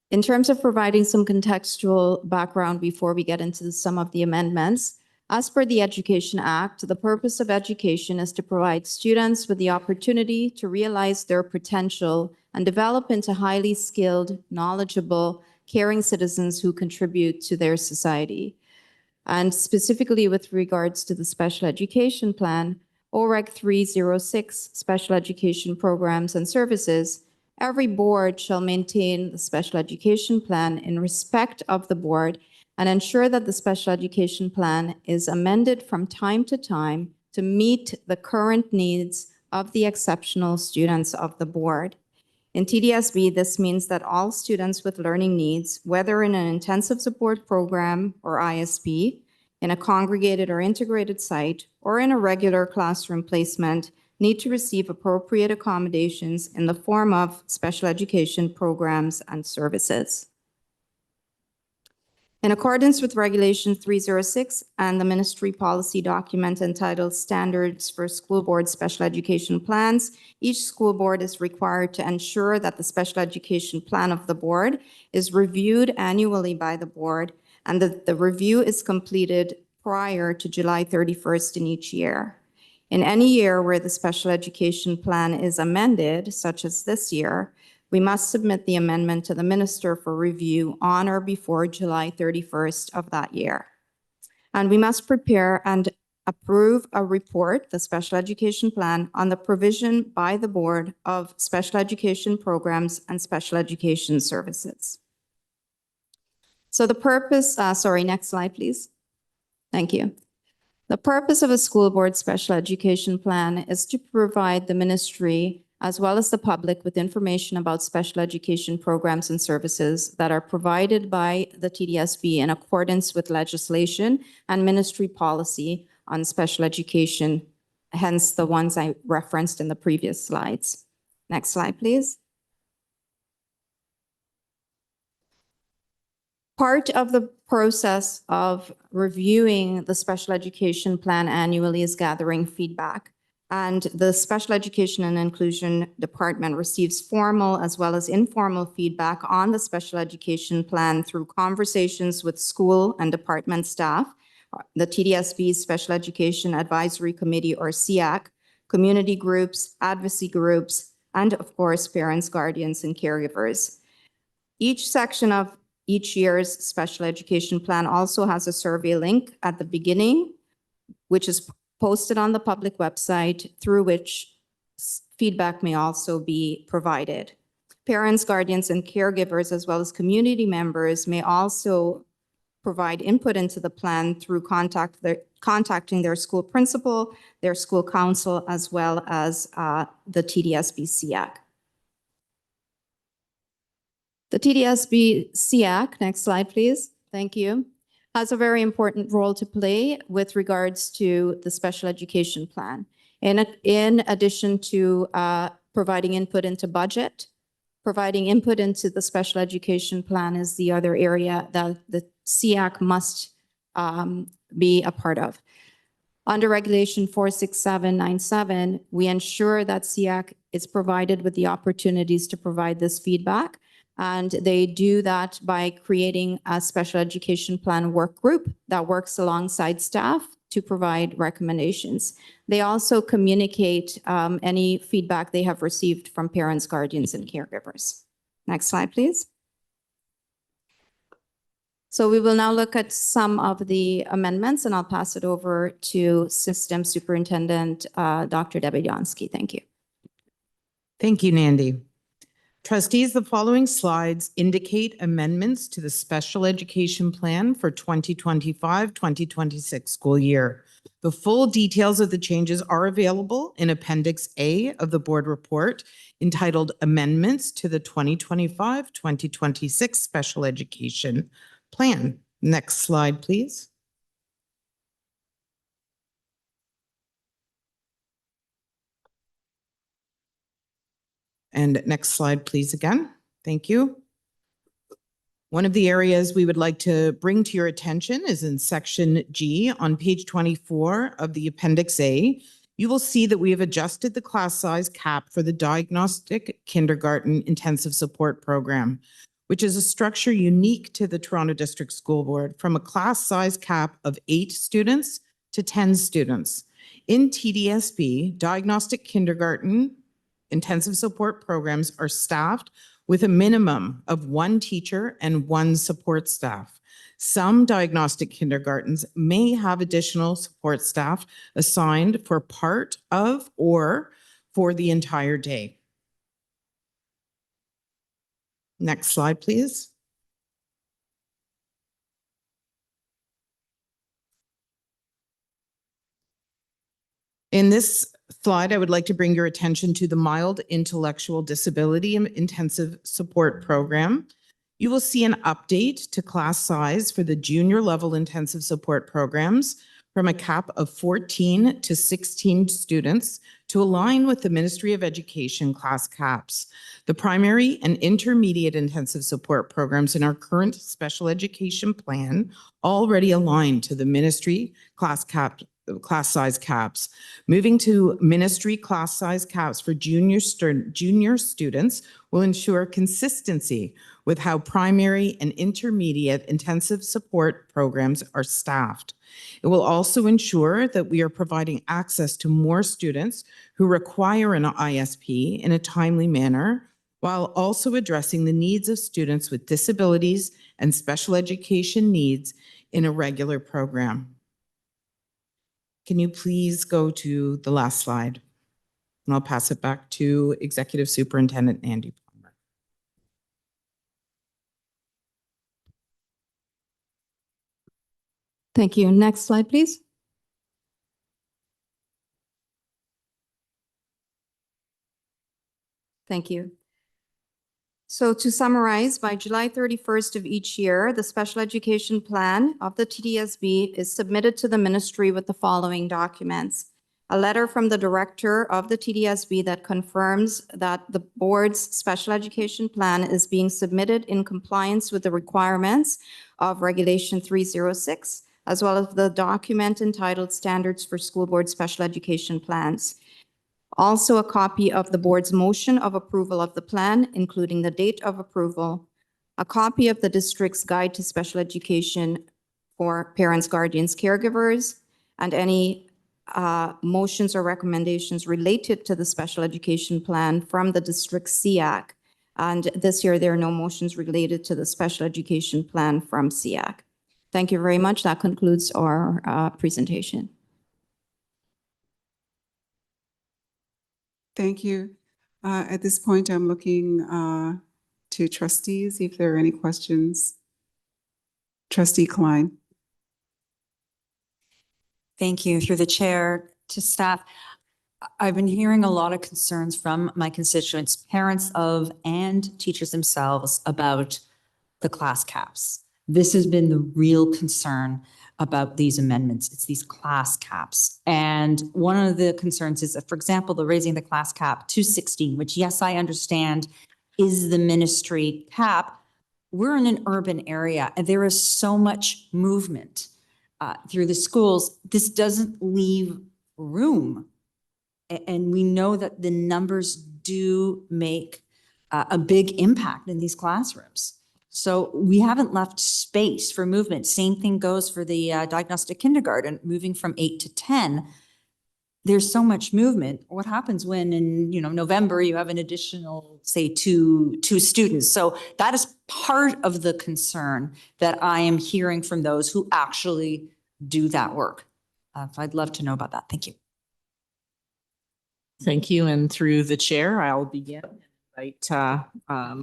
In terms of providing some contextual background before we get into some of the amendments, as per the Education Act, the purpose of education is to provide students with the opportunity to realize their potential and develop into highly skilled, knowledgeable, caring citizens who contribute to their society. And specifically with regards to the Special Education Plan, OREG 306, Special Education Programs and Services, every board shall maintain the Special Education Plan in respect of the board and ensure that the Special Education Plan is amended from time to meet the current needs of the exceptional students of the board. In TDSB, this means that all students with learning needs, whether in an intensive support program or ISP, in a congregated or integrated site, or in a regular classroom placement, need to receive appropriate accommodations in the form of special education programs and services. In accordance with Regulation 306 and the ministry policy document entitled Standards for School Board Special Education Plans, each school board is required to ensure that the special education plan of the board is reviewed annually by the board and that the review is completed prior to July 31st in each year. In any year where the special education plan is amended, such as this year, we must submit the amendment to the minister for review on or before July 31st of that year. And we must prepare and approve a report, the special education plan, on the provision by the board of special education programs and special education services. So the purpose, sorry, next slide, please. Thank you. The purpose of a school board special education plan is to provide the ministry as well as the public with information about special education programs and services that are provided by the TDSB in accordance with legislation and ministry policy on special education, hence the ones I referenced in the previous slides. Next slide, please. Part of the process of reviewing the special education plan annually is gathering feedback. And the Special Education and Inclusion Department receives formal as well as informal feedback on the special education plan through conversations with school and department staff, the TDSB's Special Education Advisory Committee or SEAC, community groups, advocacy groups, and of course, parents, guardians, and caregivers. Each section of each year's special education plan also has a survey link at the beginning, which is posted on the public website, through which feedback may also be provided. Parents, guardians, and caregivers, as well as community members, may also provide input into the plan through contacting their school principal, their school council, as well as the TDSB SEAC. The TDSB SEAC, next slide, please. Thank you, has a very important role to play with regards to the special education plan. In addition to providing input into budget, providing input into the special education plan is the other area that the SEAC must be a part of. Under Regulation 46797, we ensure that SEAC is provided with the opportunities to provide this feedback. And they do that by creating a special education plan work group that works alongside staff to provide recommendations. They also communicate any feedback they have received from parents, guardians, and caregivers. Next slide, please. So we will now look at some of the amendments, and I'll pass it over to System Superintendent Dr. Debbie Donsky. Thank you. Thank you, Nandi. Trustees, the following slides indicate amendments to the special education plan for 2025-2026 school year. The full details of the changes are available in Appendix A of the board report entitled Amendments to the 2025-2026 Special Education Plan. Next slide, please. And next slide, please, again. Thank you. One of the areas we would like to bring to your attention is in Section G on page 24 of the Appendix A. You will see that we have adjusted the class size cap for the Diagnostic Kindergarten Intensive Support Program, which is a structure unique to the Toronto District School Board, from a class size cap of 8 students to 10 students. In TDSB, Diagnostic Kindergarten Intensive Support Programs are staffed with a minimum of 1 teacher and 1 support staff. Some diagnostic kindergartens may have additional support staff assigned for part of or for the entire day. Next slide, please. In this slide, I would like to bring your attention to the Mild Intellectual Disability Intensive Support Program. You will see an update to class size for the junior level intensive support programs from a cap of 14 to 16 students to align with the Ministry of Education class caps. The primary and intermediate intensive support programs in our current special education plan already align to the ministry class size caps. Moving to ministry class size caps for junior students will ensure consistency with how primary and intermediate intensive support programs are staffed. It will also ensure that we are providing access to more students who require an ISP in a timely manner, while also addressing the needs of students with disabilities and special education needs in a regular program. Can you please go to the last slide? And I'll pass it back to Executive Superintendent Andy Palmer. Thank you. Next slide, please. Thank you. So to summarize, by July 31st of each year, the special education plan of the TDSB is submitted to the ministry with the following documents. A letter from the director of the TDSB that confirms that the board's special education plan is being submitted in compliance with the requirements of Regulation 306, as well as the document entitled Standards for School Board Special Education Plans. Also, a copy of the board's motion of approval of the plan, including the date of approval, a copy of the district's guide to special education for parents, guardians, caregivers, and any motions or recommendations related to the special education plan from the district SEAC. And this year, there are no motions related to the special education plan from SEAC. Thank you very much. That concludes our presentation. Thank you. At this point, I'm looking to trustees, if there are any questions. Trustee Klein. Thank you. Through the chair to staff, I've been hearing a lot of concerns from my constituents, parents of and teachers themselves about the class caps. This has been the real concern about these amendments. It's these class caps. And one of the concerns is, that, for example, the raising the class cap to 16, which, yes, I understand is the ministry cap. We're in an urban area and there is so much movement through the schools. This doesn't leave room. And we know that the numbers do make a big impact in these classrooms. So we haven't left space for movement. Same thing goes for the diagnostic kindergarten, moving from 8 to 10. There's so much movement. What happens when in November you have an additional, say, two students? So that is part of the concern that I am hearing from those who actually do that work. I'd love to know about that. Thank you. Thank you. And through the chair, I'll begin and invite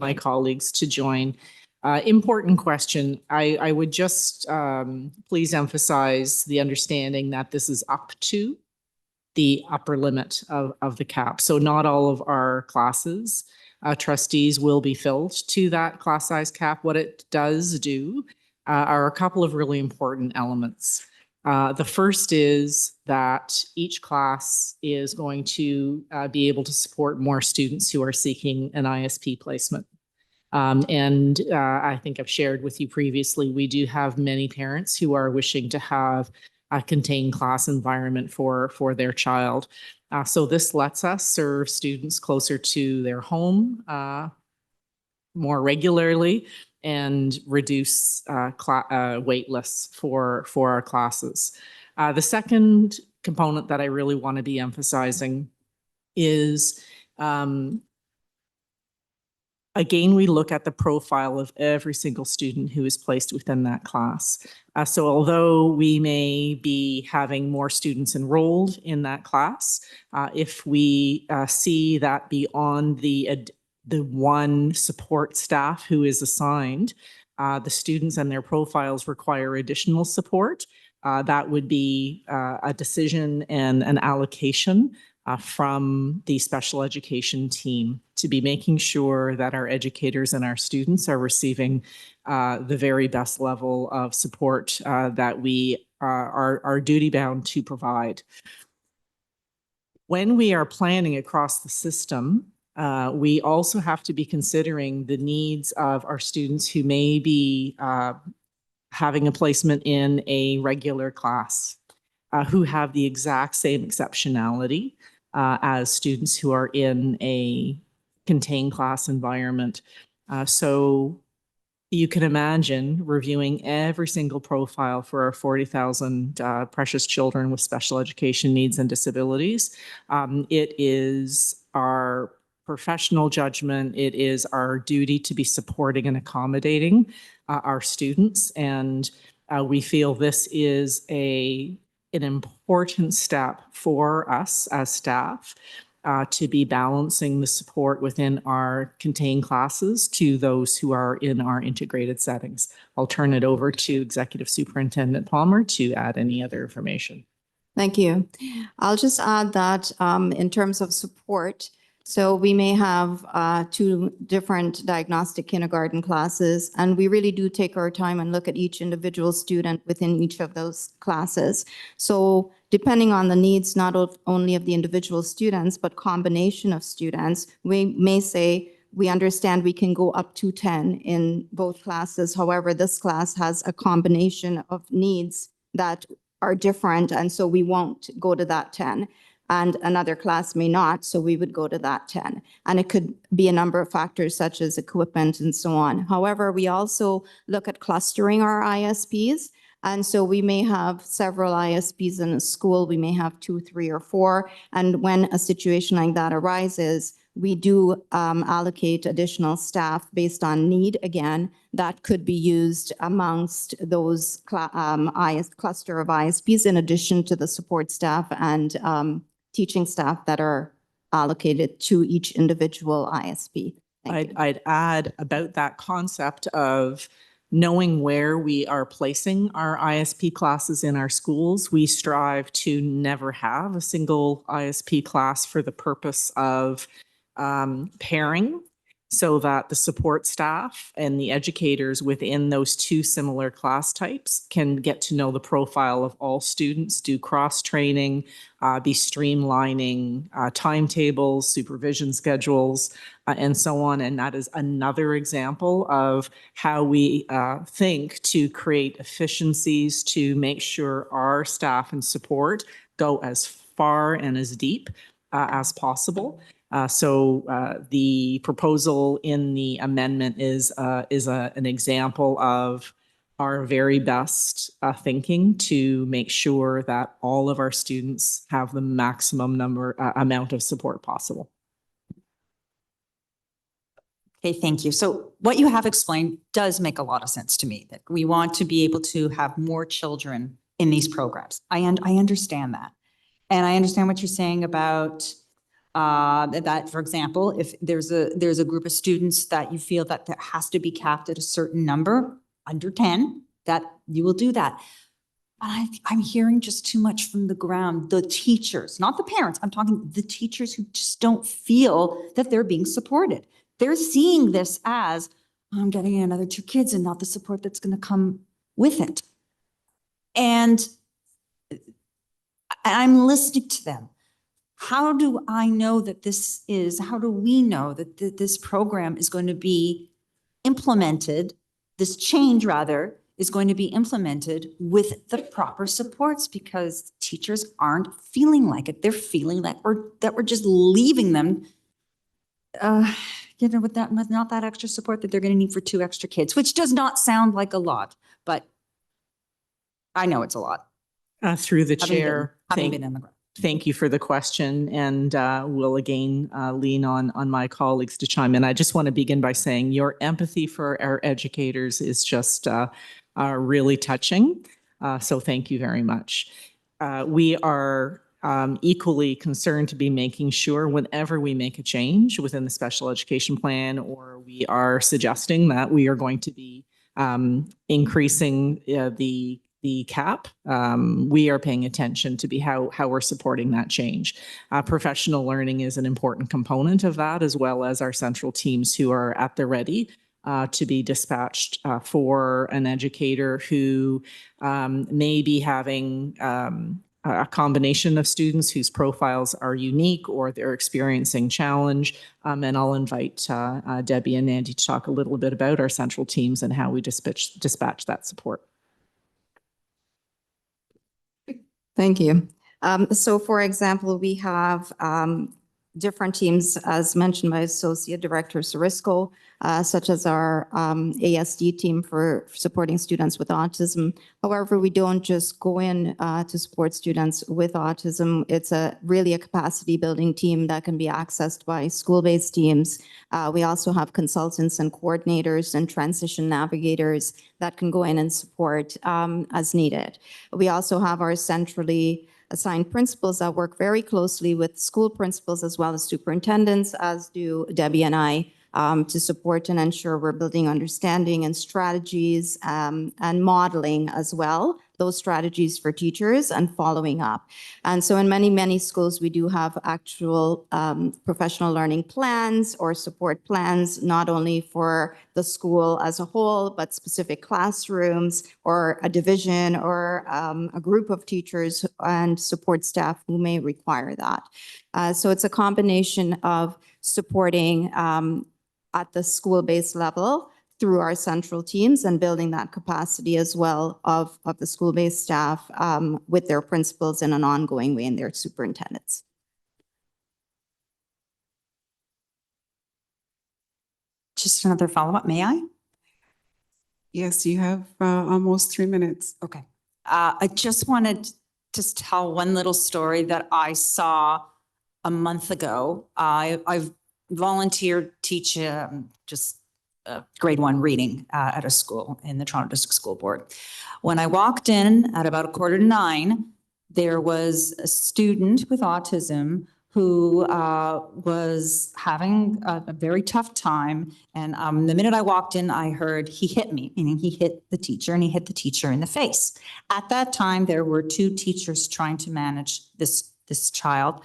my colleagues to join. Important question. I would just please emphasize the understanding that this is up to the upper limit of the cap. So not all of our classes, trustees will be filled to that class size cap. What it does do are a couple of really important elements. The first is that each class is going to be able to support more students who are seeking an ISP placement. And I think I've shared with you previously, we do have many parents who are wishing to have a contained class environment for their child. So this lets us serve students closer to their home more regularly and reduce wait lists for our classes. The second component that I really want to be emphasizing is again, we look at the profile of every single student who is placed within that class. So although we may be having more students enrolled in that class, if we see that beyond the one support staff who is assigned, the students and their profiles require additional support, that would be a decision and an allocation from the special education team to be making sure that our educators and our students are receiving the very best level of support that we are duty-bound to provide. When we are planning across the system, we also have to be considering the needs of our students who may be having a placement in a regular class, who have the exact same exceptionality as students who are in a contained class environment. So you can imagine reviewing every single profile for our 40,000 precious children with special education needs and disabilities. It is our professional judgment. It is our duty to be supporting and accommodating our students. And we feel this is a an important step for us as staff to be balancing the support within our contained classes to those who are in our integrated settings. I'll turn it over to Executive Superintendent Palmer to add any other information. Thank you. I'll just add that in terms of support, so we may have 2 different diagnostic kindergarten classes, and we really do take our time and look at each individual student within each of those classes. So depending on the needs, not only of the individual students, but combination of students, we may say, we understand we can go up to 10 in both classes. However, this class has a combination of needs that are different, and so we won't go to that 10. And another class may not, so we would go to that 10. And it could be a number of factors such as equipment and so on. However, we also look at clustering our ISPs. And so we may have several ISPs in a school. We may have 2, 3, or 4. And when a situation like that arises, we do allocate additional staff based on need. Again, that could be used amongst those cluster of ISPs in addition to the support staff and teaching staff that are allocated to each individual ISP. I'd add about that concept of knowing where we are placing our ISP classes in our schools. We strive to never have a single ISP class for the purpose of pairing, so that the support staff and the educators within those 2 similar class types can get to know the profile of all students, do cross-training, be streamlining timetables, supervision schedules, and so on. And that is another example of how we think to create efficiencies to make sure our staff and support go as far and as deep as possible. So the proposal in the amendment is an example of our very best thinking to make sure that all of our students have the maximum amount of support possible. Okay, thank you. So what you have explained does make a lot of sense to me, that we want to be able to have more children in these programs. I understand that. And I understand what you're saying about that, for example, if there's a group of students that you feel that there has to be capped at a certain number, under 10, that you will do that. But I'm hearing just too much from the ground, the teachers, not the parents. I'm talking the teachers who just don't feel that they're being supported. They're seeing this as, I'm getting another 2 kids and not the support that's going to come with it. And I'm listening to them. How do I know that how do we know that this program is going to be implemented, this change rather, is going to be implemented with the proper supports, because teachers aren't feeling like it. They're feeling like we're just leaving them, with not that extra support that they're going to need for 2 extra kids, which does not sound like a lot, but I know it's a lot. Through the chair, having been in the ground. Thank you for the question, and we'll again lean on my colleagues to chime in. I just want to begin by saying your empathy for our educators is just really touching. So thank you very much. We are equally concerned to be making sure whenever we make a change within the special education plan, or we are suggesting that we are going to be increasing the cap, we are paying attention to how we're supporting that change. Professional learning is an important component of that, as well as our central teams who are at the ready to be dispatched for an educator who may be having a combination of students whose profiles are unique or they're experiencing challenge. And I'll invite Debbie and Andy to talk a little bit about our central teams and how we dispatch that support. Thank you. So for example, we have different teams, as mentioned by Associate Director Sarisco, such as our ASD team for supporting students with autism. However, we don't just go in to support students with autism. It's really a capacity building team that can be accessed by school-based teams. We also have consultants and coordinators and transition navigators that can go in and support as needed. We also have our centrally assigned principals that work very closely with school principals as well as superintendents, as do Debbie and I, to support and ensure we're building understanding and strategies and modeling as well, those strategies for teachers and following up. And so in many, many schools, we do have actual professional learning plans or support plans, not only for the school as a whole, but specific classrooms or a division or a group of teachers and support staff who may require that. So it's a combination of supporting at the school-based level through our central teams and building that capacity as well of the school-based staff with their principals in an ongoing way and their superintendents. Just another follow-up, may I? Yes, you have almost 3 minutes. Okay. I just wanted to tell one little story that I saw a month ago. I've volunteered teach just grade 1 reading at a school in the Toronto District School Board. When I walked in at about 8:45, there was a student with autism who was having a very tough time. And the minute I walked in, I heard he hit me, meaning he hit the teacher and he hit the teacher in the face. At that time, there were 2 teachers trying to manage this child.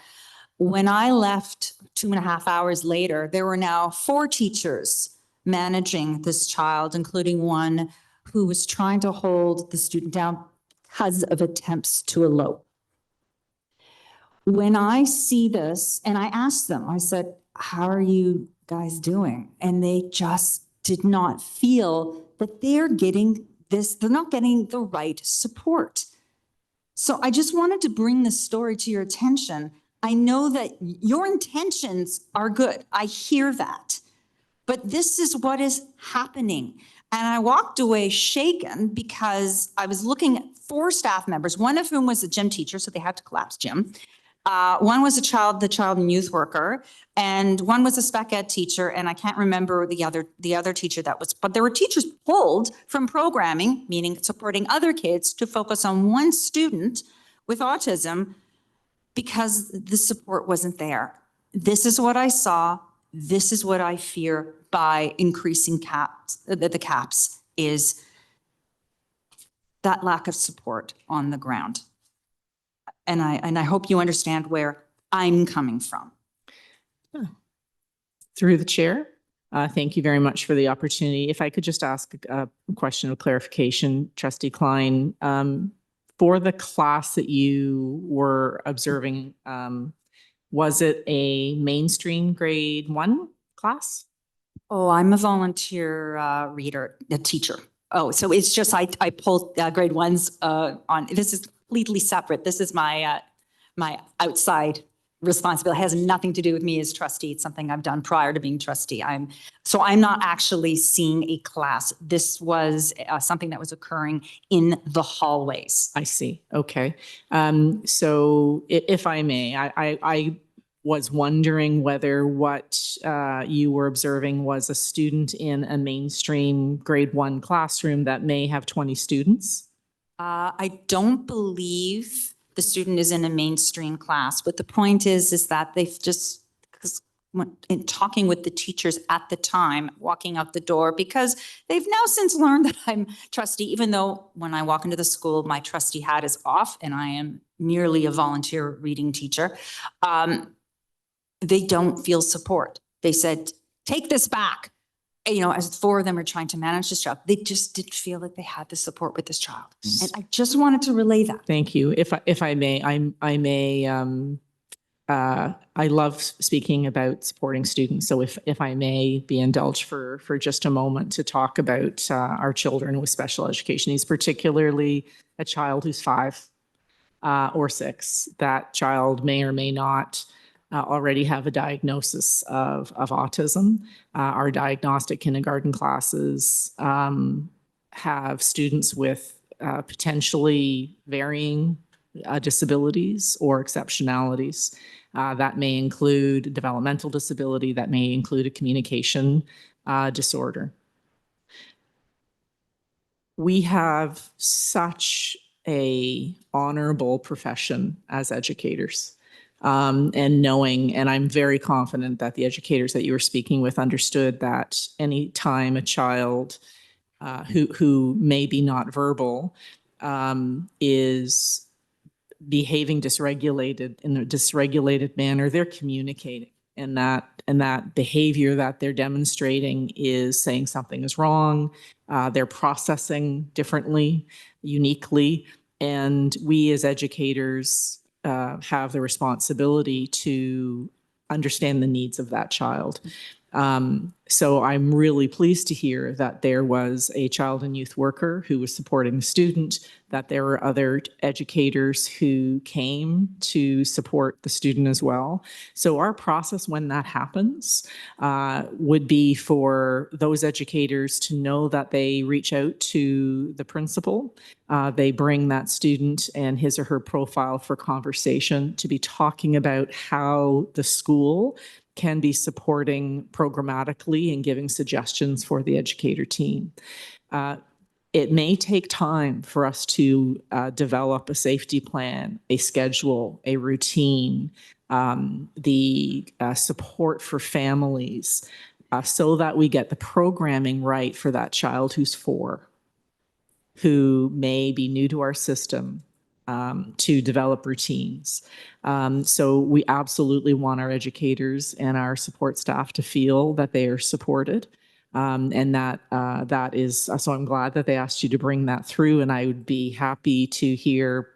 When I left 2.5 hours later, there were now 4 teachers managing this child, including one who was trying to hold the student down because of attempts to elope. When I see this, and I asked them, I said, how are you guys doing? And they just did not feel that they're getting this, they're not getting the right support. So I just wanted to bring this story to your attention. I know that your intentions are good. I hear that. But this is what is happening. And I walked away shaken because I was looking at 4 staff members, one of whom was a gym teacher, so they had to collapse gym. One was the child and youth worker, and one was a spec ed teacher, and I can't remember the other teacher that was, but there were teachers pulled from programming, meaning supporting other kids, to focus on one student with autism because the support wasn't there. This is what I saw. This is what I fear by increasing the caps is that lack of support on the ground. And I hope you understand where I'm coming from. Through the chair, thank you very much for the opportunity. If I could just ask a question of clarification, Trustee Klein, for the class that you were observing, was it a mainstream grade 1 class? Oh, I'm a volunteer reader, a teacher. Oh, so it's just I pulled grade 1s on. This is completely separate. This is my my outside responsibility. It has nothing to do with me as trustee. It's something I've done prior to being trustee. I'm not actually seeing a class. This was something that was occurring in the hallways. I see. Okay. So if I may, I was wondering whether what you were observing was a student in a mainstream grade 1 classroom that may have 20 students. I don't believe the student is in a mainstream class, but the point is that they've just, in talking with the teachers at the time, walking out the door, because they've now since learned that I'm trustee, even though when I walk into the school, my trustee hat is off and I am merely a volunteer reading teacher. They don't feel support. They said, take this back. You know, as 4 of them are trying to manage this child, they just didn't feel like they had the support with this child. And I just wanted to relay that. Thank you. If I may, I love speaking about supporting students. So if I may be indulged for just a moment to talk about our children with special education needs, particularly a child who's 5 or 6. That child may or may not already have a diagnosis of autism. Our diagnostic kindergarten classes have students with potentially varying disabilities or exceptionalities. That may include developmental disability, that may include a communication disorder. We have such a honorable profession as educators. And knowing, and I'm very confident that the educators that you were speaking with understood that any time a child who may be not verbal is behaving dysregulated in a dysregulated manner, they're communicating. And that behavior that they're demonstrating is saying something is wrong. They're processing differently, uniquely. And we as educators have the responsibility to understand the needs of that child. So I'm really pleased to hear that there was a child and youth worker who was supporting the student, that there were other educators who came to support the student as well. So our process when that happens would be for those educators to know that they reach out to the principal. They bring that student and his or her profile for conversation to be talking about how the school can be supporting programmatically and giving suggestions for the educator team. It may take time for us to develop a safety plan, a schedule, a routine, the support for families, so that we get the programming right for that child who's 4, who may be new to our system, to develop routines. So we absolutely want our educators and our support staff to feel that they are supported. And that is, so I'm glad that they asked you to bring that through, and I would be happy to hear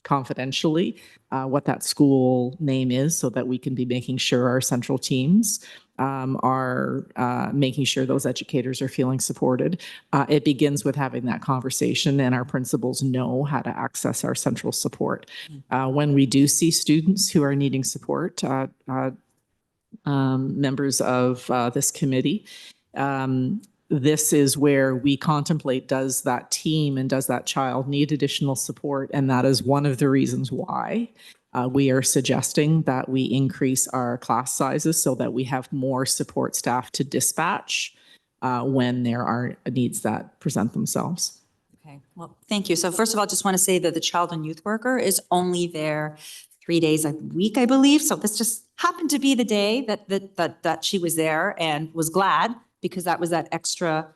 confidentially what that school name is so that we can be making sure our central teams are making sure those educators are feeling supported. It begins with having that conversation, and our principals know how to access our central support. When we do see students who are needing support, members of this committee, this is where we contemplate, does that team and does that child need additional support? And that is one of the reasons why we are suggesting that we increase our class sizes so that we have more support staff to dispatch when there are needs that present themselves. Okay, well, thank you. So first of all, just want to say that the child and youth worker is only there 3 days a week, I believe. So this just happened to be the day that she was there, and was glad because that was that extra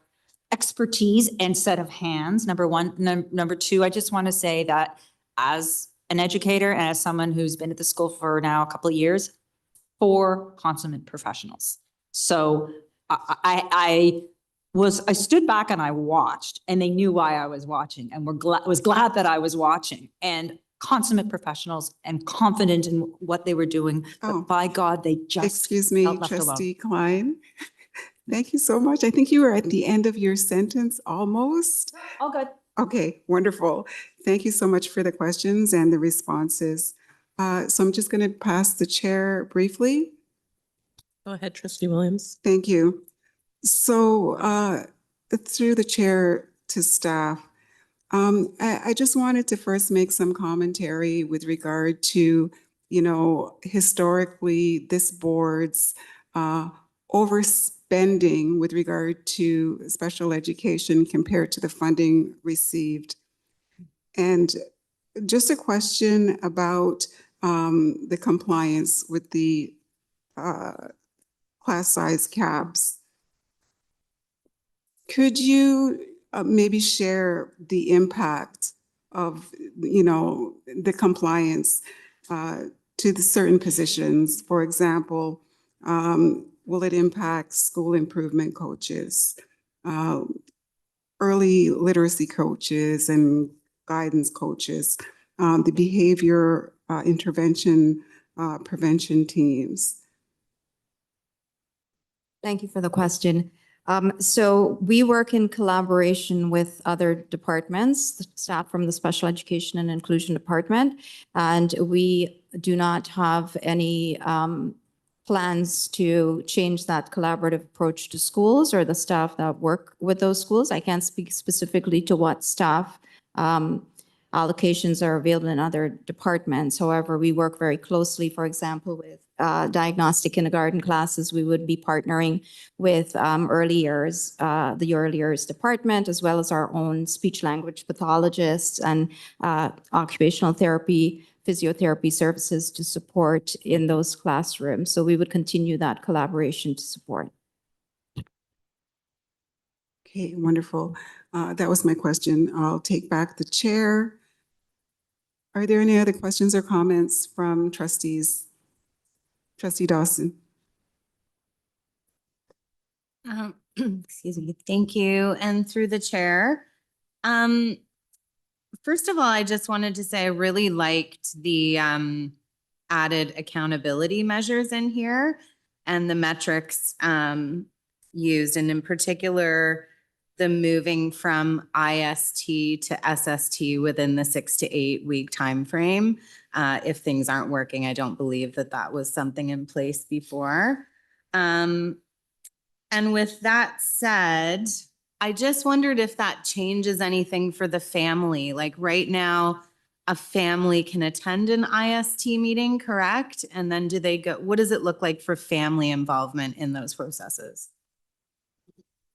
expertise and set of hands, number one. Number two, I just want to say that as an educator and as someone who's been at the school for now a couple of years, 4 consummate professionals. So I stood back and I watched, and they knew why I was watching, and was glad that I was watching, and consummate professionals and confident in what they were doing. But by God, they just Excuse me, felt left alone. Trustee Klein. Thank you so much. I think you were at the end of your sentence almost. All good. Okay, wonderful. Thank you so much for the questions and the responses. So I'm just going to pass the chair briefly. Go ahead, Trustee Williams. Thank you. So through the chair to staff, I just wanted to first make some commentary with regard to, historically this board's overspending with regard to special education compared to the funding received. And just a question about the compliance with the class size caps. Could you maybe share the impact of, the compliance to the certain positions? For example, will it impact school improvement coaches, early literacy coaches and guidance coaches, the behavior intervention prevention teams? Thank you for the question. So we work in collaboration with other departments, staff from the Special Education and Inclusion Department, and we do not have any plans to change that collaborative approach to schools or the staff that work with those schools. I can't speak specifically to what staff allocations are available in other departments. However, we work very closely, for example, with diagnostic kindergarten classes. We would be partnering with early years, the early years department, as well as our own speech language pathologists and occupational therapy, physiotherapy services to support in those classrooms. So we would continue that collaboration to support. Okay, wonderful. That was my question. I'll take back the chair. Are there any other questions or comments from trustees? Trustee Dawson. Excuse me. Thank you. And through the chair. First of all, I just wanted to say I really liked the added accountability measures in here and the metrics used, and in particular, the moving from IST to SST within the 6 to 8 week time frame. If things aren't working, I don't believe that that was something in place before. And with that said, I just wondered if that changes anything for the family. Like right now, a family can attend an IST meeting, correct? And then do they go, what does it look like for family involvement in those processes?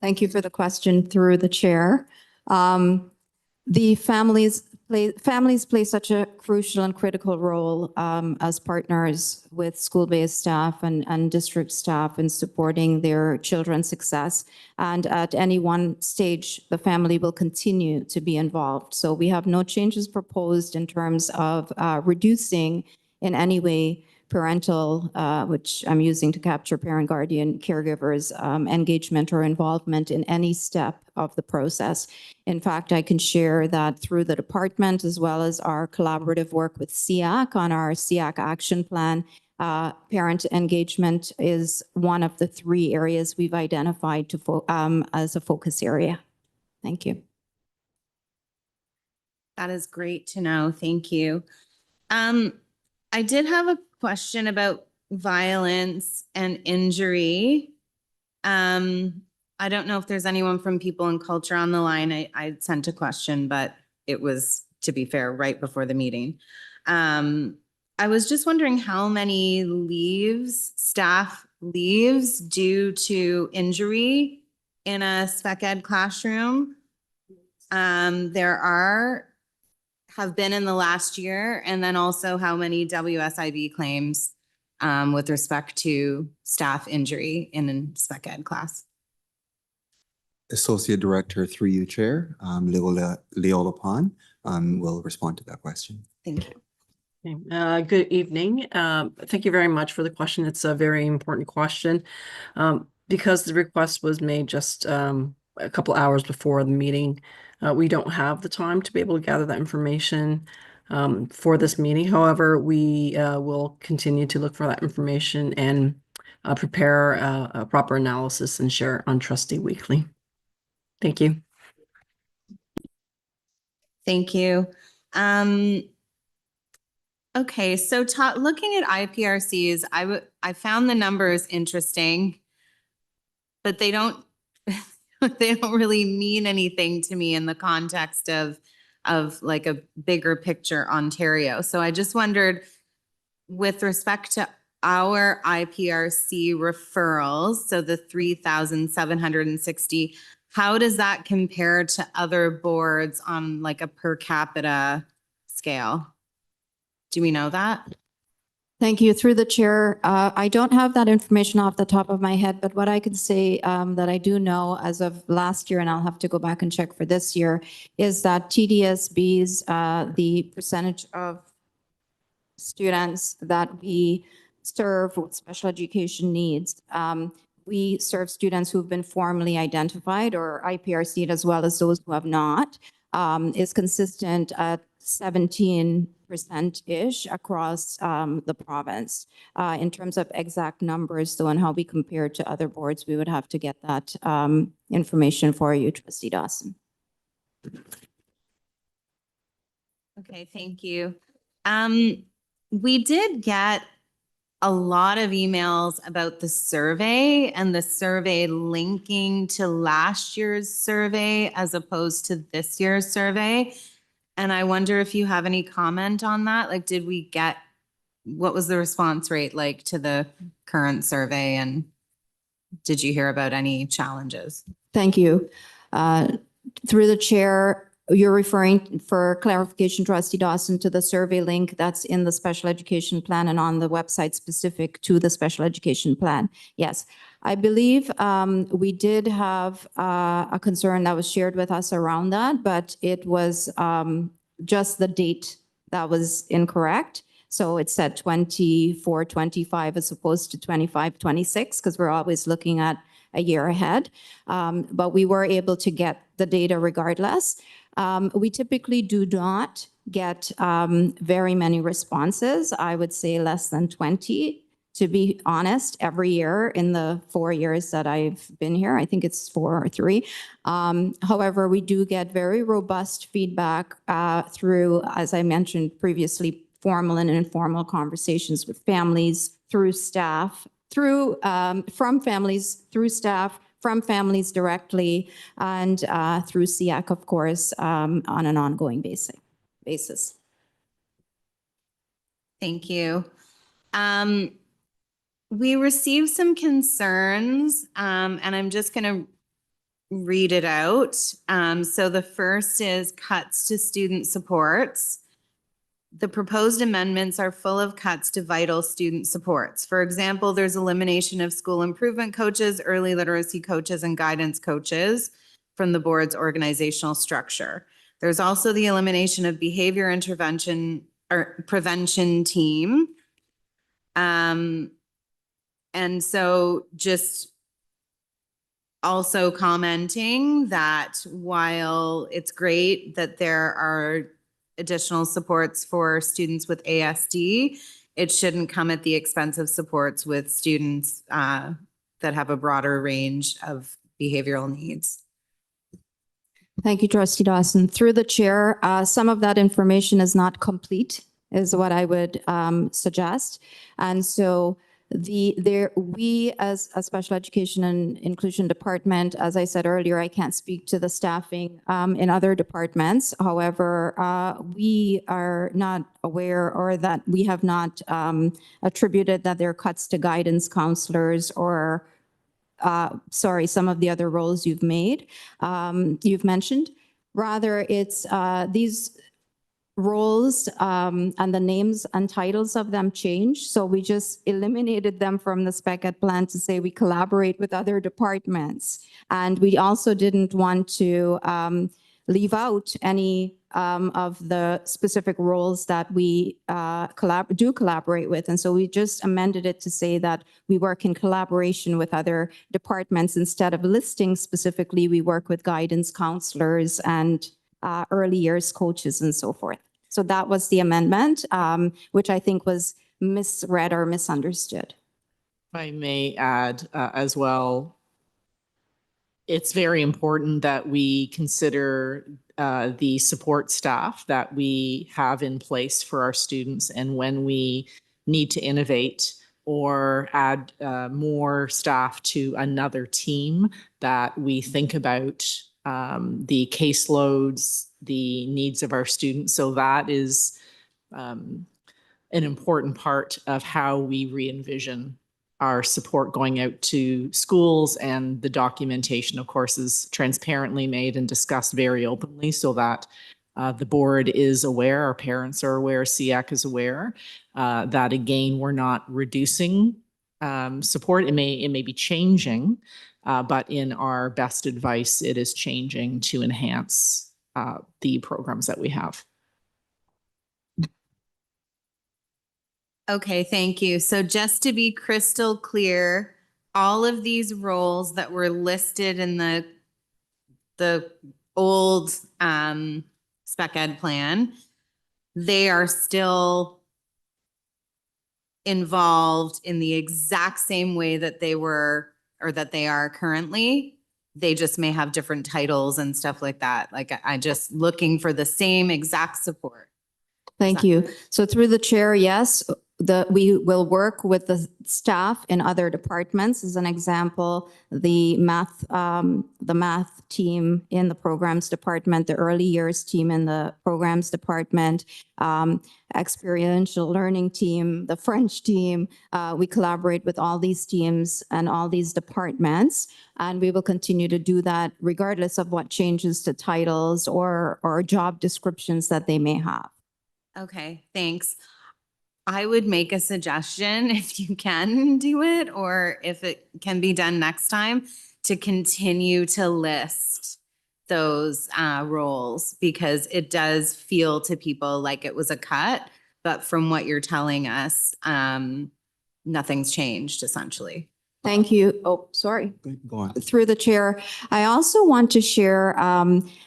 Thank you for the question through the chair. The families play such a crucial and critical role as partners with school-based staff and district staff in supporting their children's success. And at any one stage, the family will continue to be involved. So we have no changes proposed in terms of reducing in any way parental, which I'm using to capture parent, guardian, caregivers, engagement or involvement in any step of the process. In fact, I can share that through the department, as well as our collaborative work with SEAC on our SEAC action plan, parent engagement is one of the 3 areas we've identified to as a focus area. Thank you. That is great to know. Thank you. I did have a question about violence and injury. I don't know if there's anyone from People and Culture on the line. I sent a question, but it was, to be fair, right before the meeting. I was just wondering how many leaves, staff leaves due to injury in a spec ed classroom have been in the last year, and then also how many WSIB claims with respect to staff injury in a spec ed class. Associate Director through you, Chair, Leola Pon, will respond to that question. Thank you. Okay. Good evening. Thank you very much for the question. It's a very important question. Because the request was made just a couple hours before the meeting, we don't have the time to be able to gather that information for this meeting. However, we will continue to look for that information and prepare a proper analysis and share it on Trustee Weekly. Thank you. Thank you. Okay, so looking at IPRCs, I found the numbers interesting, but they don't they don't really mean anything to me in the context of like a bigger picture Ontario. So I just wondered, with respect to our IPRC referrals, so the 3,760, how does that compare to other boards on like a per capita scale? Do we know that? Thank you. Through the chair, I don't have that information off the top of my head, but what I can say that I do know as of last year, and I'll have to go back and check for this year, is that TDSBs, the percentage of students that we serve with special education needs, we serve students who've been formally identified or IPRC'd, as well as those who have not, is consistent at 17%-ish across the province. In terms of exact numbers, though, and how we compare to other boards, we would have to get that information for you, Trustee Dawson. Okay, thank you. We did get a lot of emails about the survey and the survey linking to last year's survey as opposed to this year's survey. And I wonder if you have any comment on that? Like, what was the response rate like to the current survey? And did you hear about any challenges? Thank you. Through the chair, you're referring, for clarification, Trustee Dawson, to the survey link that's in the special education plan and on the website specific to the special education plan. Yes, I believe we did have a concern that was shared with us around that, but it was just the date that was incorrect. So it said 24, 25 as opposed to 25, 26, because we're always looking at a year ahead. But we were able to get the data regardless. We typically do not get very many responses. I would say less than 20, to be honest, every year in the 4 years that I've been here. I think it's 4 or 3. However, we do get very robust feedback through, as I mentioned previously, formal and informal conversations with families, through staff, through from families, through staff, from families directly, and through SEAC, of course, on an ongoing basis. Thank you. We received some concerns, and I'm just going to read it out. So the first is cuts to student supports. The proposed amendments are full of cuts to vital student supports. For example, there's elimination of school improvement coaches, early literacy coaches, and guidance coaches from the board's organizational structure. There's also the elimination of behavior intervention or prevention team. And so just also commenting that while it's great that there are additional supports for students with ASD, it shouldn't come at the expense of supports with students that have a broader range of behavioral needs. Thank you, Trustee Dawson. Through the chair, some of that information is not complete, is what I would suggest. And so we as a special education and inclusion department, as I said earlier, I can't speak to the staffing in other departments. However, we are not aware, or that we have not attributed that there are cuts to guidance counselors or some of the other roles you've mentioned. Rather, it's these roles and the names and titles of them change. So we just eliminated them from the spec ed plan to say we collaborate with other departments. And we also didn't want to leave out any of the specific roles that we do collaborate with. And so we just amended it to say that we work in collaboration with other departments. Instead of listing specifically, we work with guidance counselors and early years coaches and so forth. So that was the amendment, which I think was misread or misunderstood. If I may add as well, it's very important that we consider the support staff that we have in place for our students, and when we need to innovate or add more staff to another team, that we think about the caseloads, the needs of our students. So that is an important part of how we re-envision our support going out to schools, and the documentation, of course, is transparently made and discussed very openly so that the board is aware, our parents are aware, SEAC is aware, that again, we're not reducing support. It may be changing, but in our best advice, it is changing to enhance the programs that we have. Okay, thank you. So just to be crystal clear, all of these roles that were listed in the old spec ed plan they are still involved in the exact same way that they were or that they are currently. They just may have different titles and stuff like that. Like I just looking for the same exact support. Thank you. So through the chair, yes, we will work with the staff in other departments. As an example, the math team in the programs department, the early years team in the programs department, experiential learning team, the French team. We collaborate with all these teams and all these departments, and we will continue to do that regardless of what changes to titles or job descriptions that they may have. Okay, thanks. I would make a suggestion if you can do it or if it can be done next time to continue to list those roles because it does feel to people like it was a cut, but from what you're telling us, nothing's changed essentially. Thank you. Oh, sorry. Go on. Through the chair, I also want to share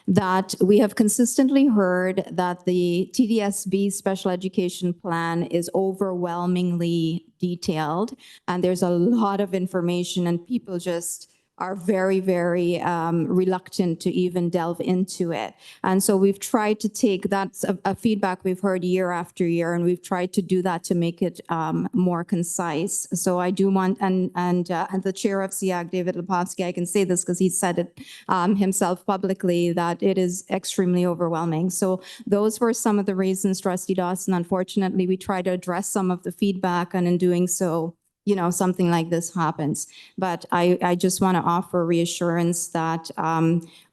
that we have consistently heard that the TDSB special education plan is overwhelmingly detailed, and there's a lot of information, and people just are very, very reluctant to even delve into it. And so we've tried to take that's a feedback we've heard year after year, and we've tried to do that to make it more concise. So I do want, and the chair of SEAC, David Lepofsky, I can say this because he said it himself publicly, that it is extremely overwhelming. So those were some of the reasons, Trustee Dawson. Unfortunately, we try to address some of the feedback, and in doing so, you know, something like this happens. But I just want to offer reassurance that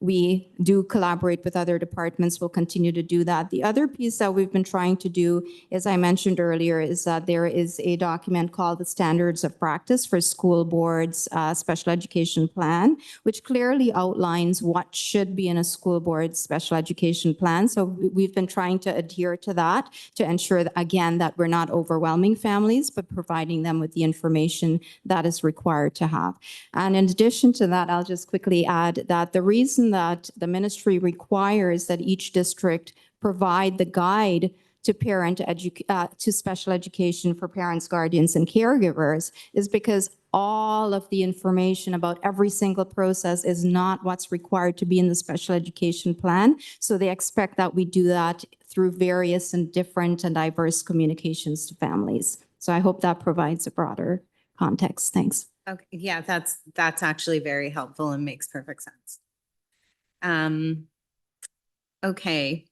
we do collaborate with other departments. We'll continue to do that. The other piece that we've been trying to do, as I mentioned earlier, is that there is a document called the Standards of Practice for School Boards Special Education Plan, which clearly outlines what should be in a school board special education plan. So we've been trying to adhere to that to ensure, that, again, that we're not overwhelming families, but providing them with the information that is required to have. And in addition to that, I'll just quickly add that the reason that the ministry requires that each district provide the guide to to special education for parents, guardians, and caregivers is because all of the information about every single process is not what's required to be in the special education plan. So they expect that we do that through various and different and diverse communications to families. So I hope that provides a broader context. Thanks. Okay, yeah, that's actually very helpful and makes perfect sense. Okay,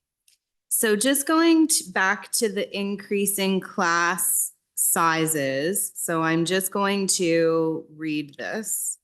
so just going back to the increasing class sizes. So I'm just going to read this.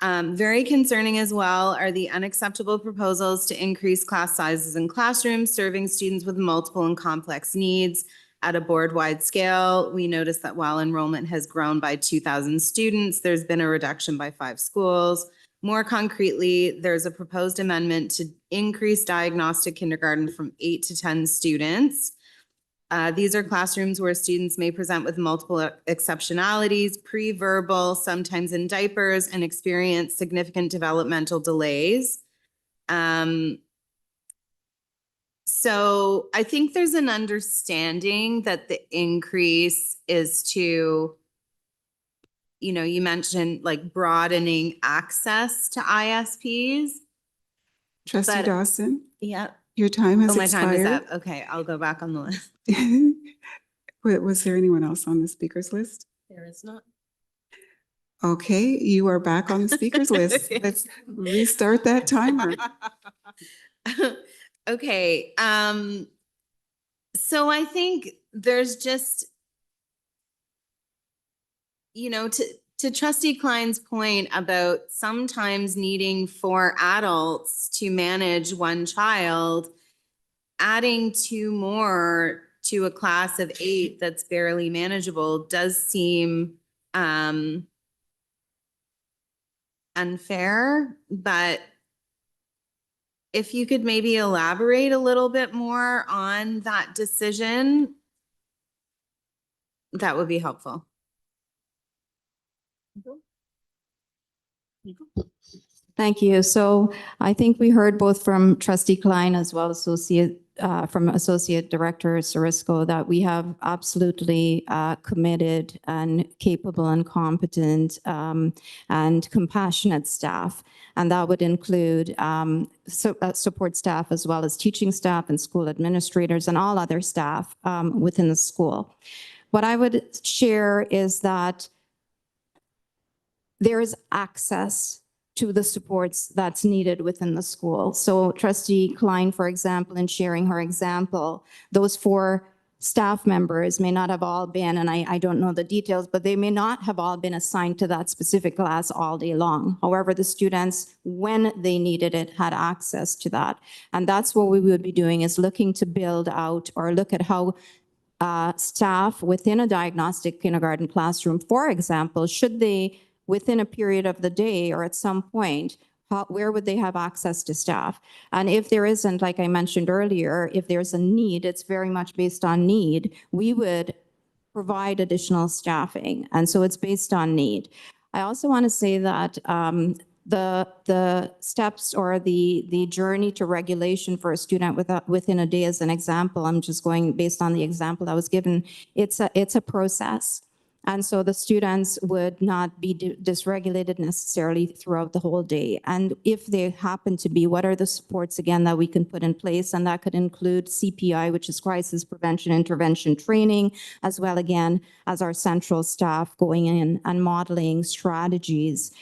Very concerning as well are the unacceptable proposals to increase class sizes in classrooms serving students with multiple and complex needs. At a board-wide scale, we noticed that while enrollment has grown by 2,000 students, there's been a reduction by 5 schools. More concretely, there's a proposed amendment to increase diagnostic kindergarten from 8 to 10 students. These are classrooms where students may present with multiple exceptionalities, pre-verbal, sometimes in diapers, and experience significant developmental delays. So I think there's an understanding that the increase is to, you know, you mentioned like broadening access to ISPs. Trustee Dawson? Yeah. Your time has my expired. time is up. Okay, I'll go back on the list. Was there anyone else on the speakers list? There is not. Okay, you are back on the speakers list. Let's restart that timer. Okay, so I think there's just, you know, to Trustee Klein's point about sometimes needing 4 adults to manage 1 child, adding 2 more to a class of 8 that's barely manageable does seem unfair, but if you could maybe elaborate a little bit more on that decision, that would be helpful. Thank you. So I think we heard both from Trustee Klein as well as Associate from Associate Director Sarisco that we have absolutely committed and capable and competent and compassionate staff. And that would include support staff as well as teaching staff and school administrators and all other staff within the school. What I would share is that there is access to the supports that's needed within the school. So Trustee Klein, for example, in sharing her example, those 4 staff members may not have all been, and I don't know the details, but they may not have all been assigned to that specific class all day long. However, the students, when they needed it, had access to that. And that's what we would be doing, is looking to build out or look at how staff within a diagnostic kindergarten classroom, for example, should they, within a period of the day or at some point, where would they have access to staff? And if there isn't, like I mentioned earlier, if there's a need, it's very much based on need, we would provide additional staffing. And so it's based on need. I also want to say that the steps or the journey to regulation for a student within a day, as an example, I'm just going based on the example that was given, it's a process. And so the students would not be dysregulated necessarily throughout the whole day. And if they happen to be, what are the supports, again, that we can put in place? And that could include CPI, which is crisis prevention intervention training, as well, again, as our central staff going in and modeling strategies,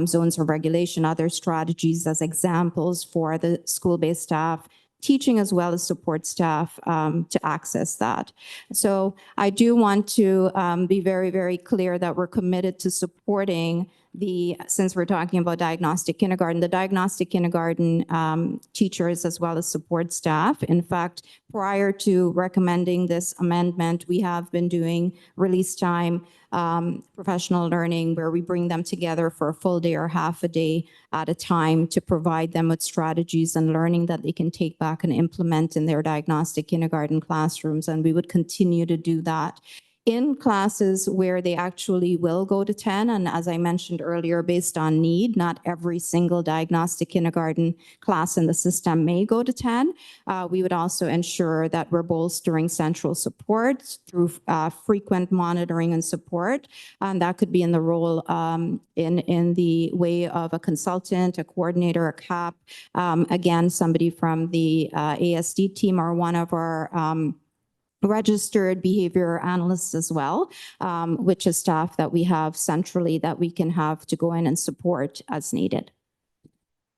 zones of regulation, other strategies as examples for the school-based staff, teaching as well as support staff to access that. So I do want to be very, very clear that we're committed to supporting since we're talking about diagnostic kindergarten, the diagnostic kindergarten teachers as well as support staff. In fact, prior to recommending this amendment, we have been doing release time professional learning where we bring them together for a full day or half a day at a time to provide them with strategies and learning that they can take back and implement in their diagnostic kindergarten classrooms. And we would continue to do that in classes where they actually will go to 10. And as I mentioned earlier, based on need, not every single diagnostic kindergarten class in the system may go to 10. We would also ensure that we're bolstering central support through frequent monitoring and support. And that could be in the role in the way of a consultant, a coordinator, a CAP, again, somebody from the ASD team or one of our registered behavior analysts as well, which is staff that we have centrally that we can have to go in and support as needed.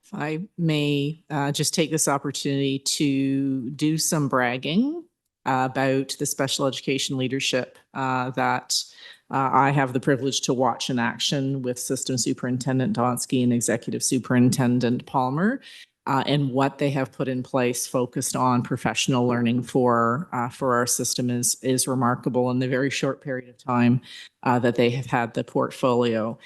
If I may just take this opportunity to do some bragging about the special education leadership that I have the privilege to watch in action with System Superintendent Donsky and Executive Superintendent Palmer. And what they have put in place focused on professional learning for our system is remarkable in the very short period of time that they have had the portfolio,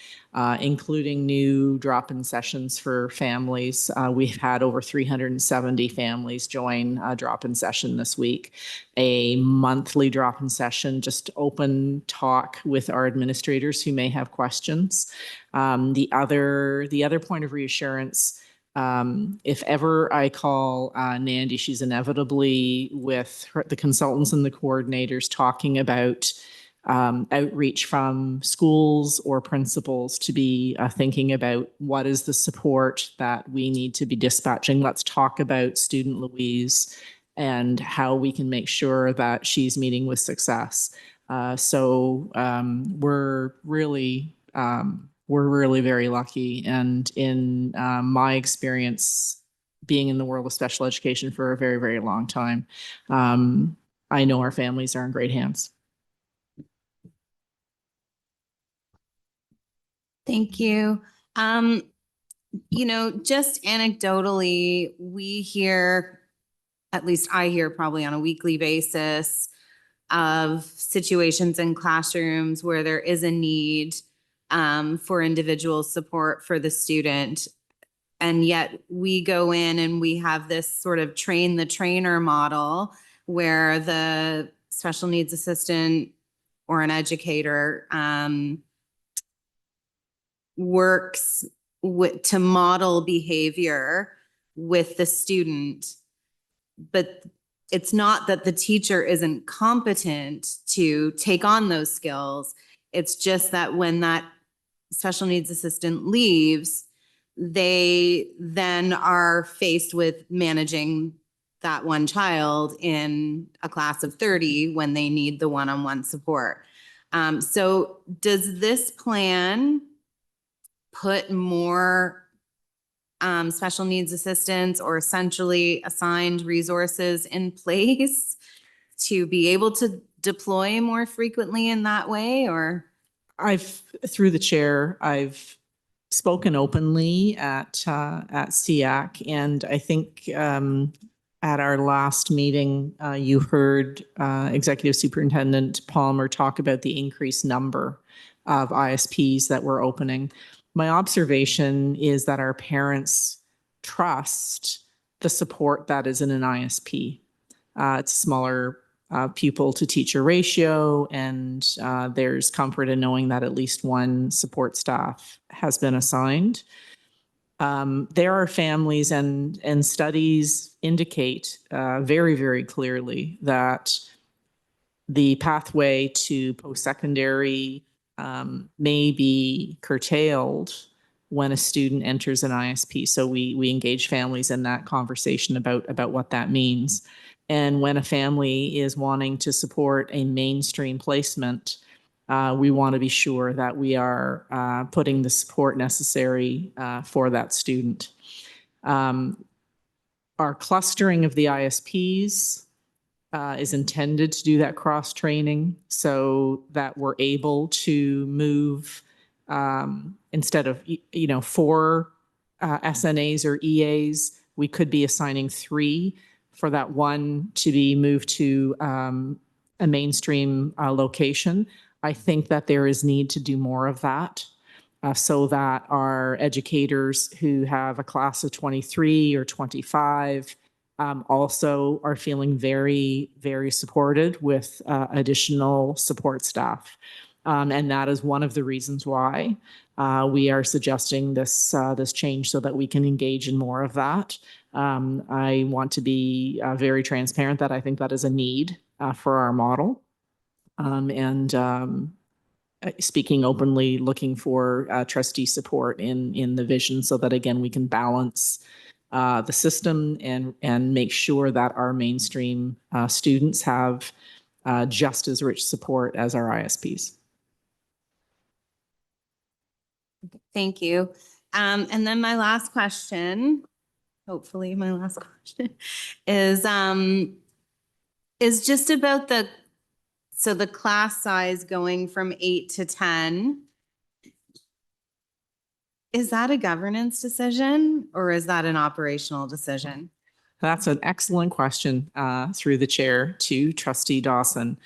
including new drop-in sessions for families. We've had over 370 families join a drop-in session this week, a monthly drop-in session, just open talk with our administrators who may have questions. The other point of reassurance, if ever I call Nandy, she's inevitably with the consultants and the coordinators talking about outreach from schools or principals to be thinking about what is the support that we need to be dispatching. Let's talk about student Louise and how we can make sure that she's meeting with success. So we're really very lucky. And in my experience, being in the world of special education for a very, very long time, I know our families are in great hands. Thank you. Just anecdotally, we hear, at least I hear probably on a weekly basis, of situations in classrooms where there is a need for individual support for the student. And yet we go in and we have this sort of train the trainer model where the special needs assistant or an educator works to model behavior with the student. But it's not that the teacher isn't competent to take on those skills. It's just that when that special needs assistant leaves, they then are faced with managing that one child in a class of 30 when they need the one-on-one support. So does this plan put more special needs assistants or essentially assigned resources in place to be able to deploy more frequently in that way, or? Through the chair, I've spoken openly at SEAC, and I think at our last meeting, you heard Executive Superintendent Palmer talk about the increased number of ISPs that we're opening. My observation is that our parents trust the support that is in an ISP. It's smaller pupil to teacher ratio, and there's comfort in knowing that at least one support staff has been assigned. There are families, and studies indicate very, very clearly that the pathway to post-secondary may be curtailed when a student enters an ISP. So we engage families in that conversation about what that means. And when a family is wanting to support a mainstream placement, we want to be sure that we are putting the support necessary for that student. Our clustering of the ISPs is intended to do that cross-training so that we're able to move instead of 4 SNAs or EAs, we could be assigning 3 for that one to be moved to a mainstream location. I think that there is need to do more of that so that our educators who have a class of 23 or 25 also are feeling very, very supported with additional support staff. And that is one of the reasons why we are suggesting this change so that we can engage in more of that. I want to be very transparent that I think that is a need for our model. Speaking openly, looking for trustee support in the vision so that, again, we can balance the system and make sure that our mainstream students have just as rich support as our ISPs. Thank you. And then my last question, hopefully my last question, is just about the class size going from 8 to 10. Is that a governance decision or is that an operational decision? That's an excellent question through the chair to Trustee Dawson.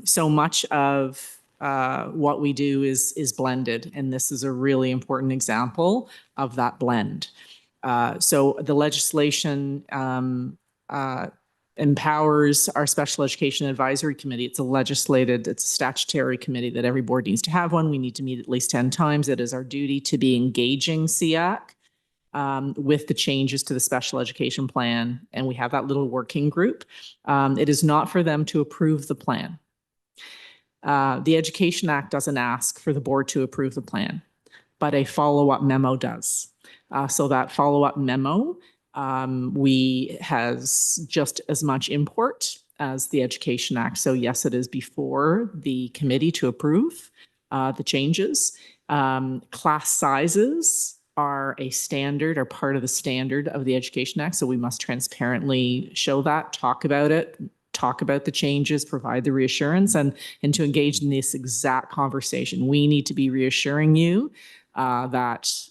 So much of what we do is blended, and this is a really important example of that blend. So the legislation empowers our Special Education Advisory Committee. It's a statutory committee that every board needs to have one. We need to meet at least 10 times. It is our duty to be engaging SEAC with the changes to the special education plan, and we have that little working group. It is not for them to approve the plan. The Education Act doesn't ask for the board to approve the plan, but a follow-up memo does. So that follow-up memo has just as much import as the Education Act. So yes, it is before the committee to approve the changes. Class sizes are a standard or part of the standard of the Education Act. So we must transparently show that, talk about it, talk about the changes, provide the reassurance, and to engage in this exact conversation. We need to be reassuring you that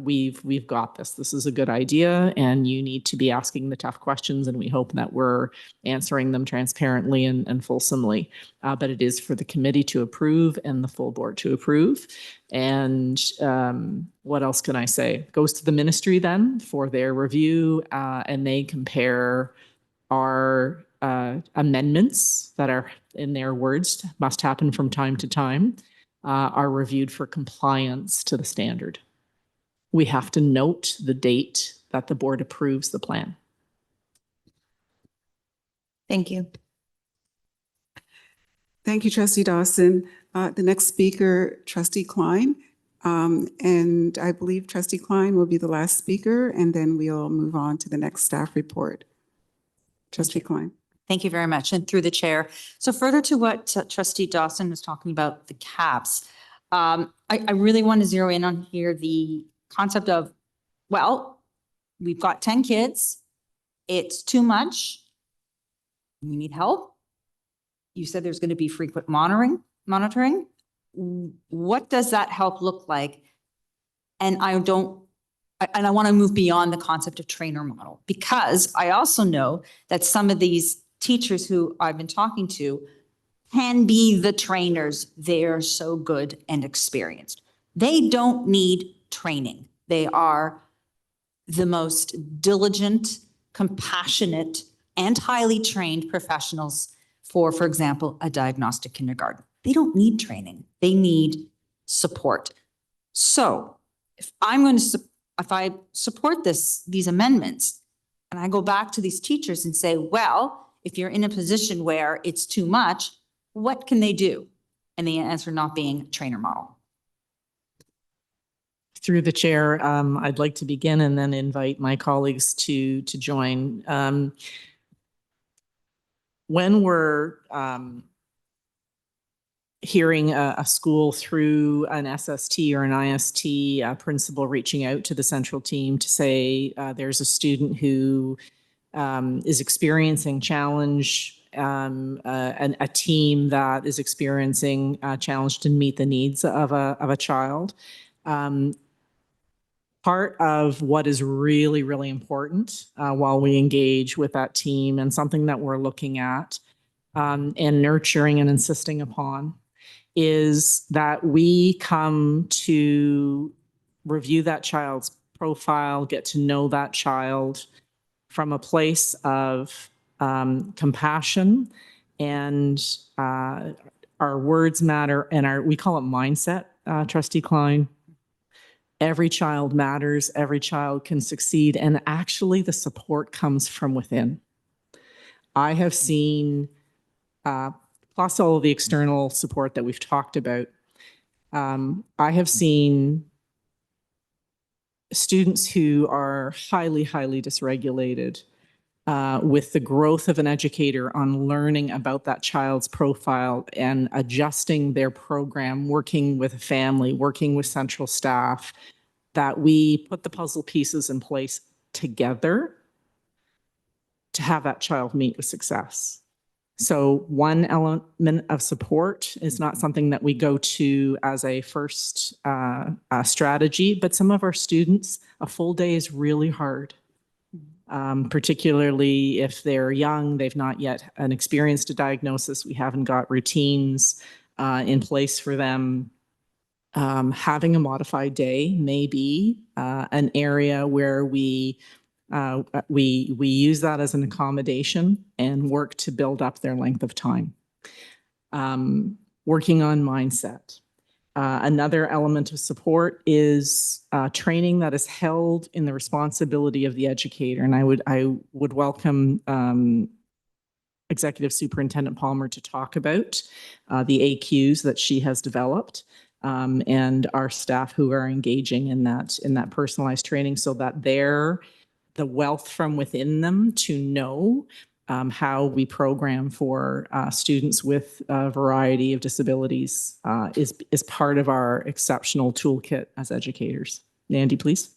we've got this. This is a good idea, and you need to be asking the tough questions, and we hope that we're answering them transparently and fulsomely. But it is for the committee to approve and the full board to approve. And what else can I say? It goes to the ministry then for their review, and they compare our amendments that are, in their words, must happen from time to time, are reviewed for compliance to the standard. We have to note the date that the board approves the plan. Thank you. Thank you, Trustee Dawson. The next speaker, Trustee Klein. And I believe Trustee Klein will be the last speaker, and then we'll move on to the next staff report. Trustee Klein. Thank you very much. And through the chair. So further to what Trustee Dawson was talking about, the caps, I really want to zero in on here the concept of, well, we've got 10 kids. It's too much. We need help. You said there's going to be frequent monitoring. What does that help look like? And I want to move beyond the concept of trainer model, because I also know that some of these teachers who I've been talking to can be the trainers. They're so good and experienced. They don't need training. They are the most diligent, compassionate, and highly trained professionals for example, a diagnostic kindergarten. They don't need training. They need support. So if I support these amendments and I go back to these teachers and say, well, if you're in a position where it's too much, what can they do? And the answer not being trainer model. Through the chair, I'd like to begin and then invite my colleagues to join. When we're hearing a school through an SST or an IST principal reaching out to the central team to say there's a student who is experiencing challenge, a team that is experiencing challenge to meet the needs of a child. Part of what is really, really important while we engage with that team, and something that we're looking at and nurturing and insisting upon, is that we come to review that child's profile, get to know that child from a place of compassion, and our words matter, and we call it mindset, Trustee Klein. Every child matters, every child can succeed, and actually the support comes from within. I have seen, plus all of the external support that we've talked about, I have seen students who are highly, highly dysregulated with the growth of an educator on learning about that child's profile and adjusting their program, working with a family, working with central staff, that we put the puzzle pieces in place together to have that child meet with success. So one element of support is not something that we go to as a first strategy, but some of our students, a full day is really hard. Particularly if they're young, they've not yet experienced a diagnosis, we haven't got routines in place for them. Having a modified day may be an area where we use that as an accommodation and work to build up their length of time. Working on mindset. Another element of support is training that is held in the responsibility of the educator. And I would welcome Executive Superintendent Palmer to talk about the AQs that she has developed, and our staff who are engaging in that personalized training, so that the wealth from within them to know how we program for students with a variety of disabilities is part of our exceptional toolkit as educators. Nandy, please.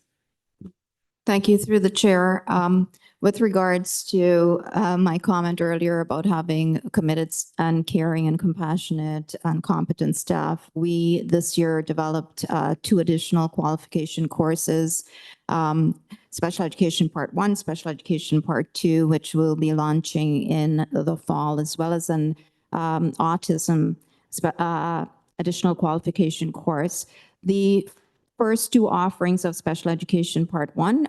Thank you. Through the chair, with regards to my comment earlier about having committed and caring and compassionate and competent staff, we this year developed 2 additional qualification courses. Special Education Part 1, Special Education Part 2, which will be launching in the fall, as well as an autism additional qualification course. The first 2 offerings of Special Education Part 1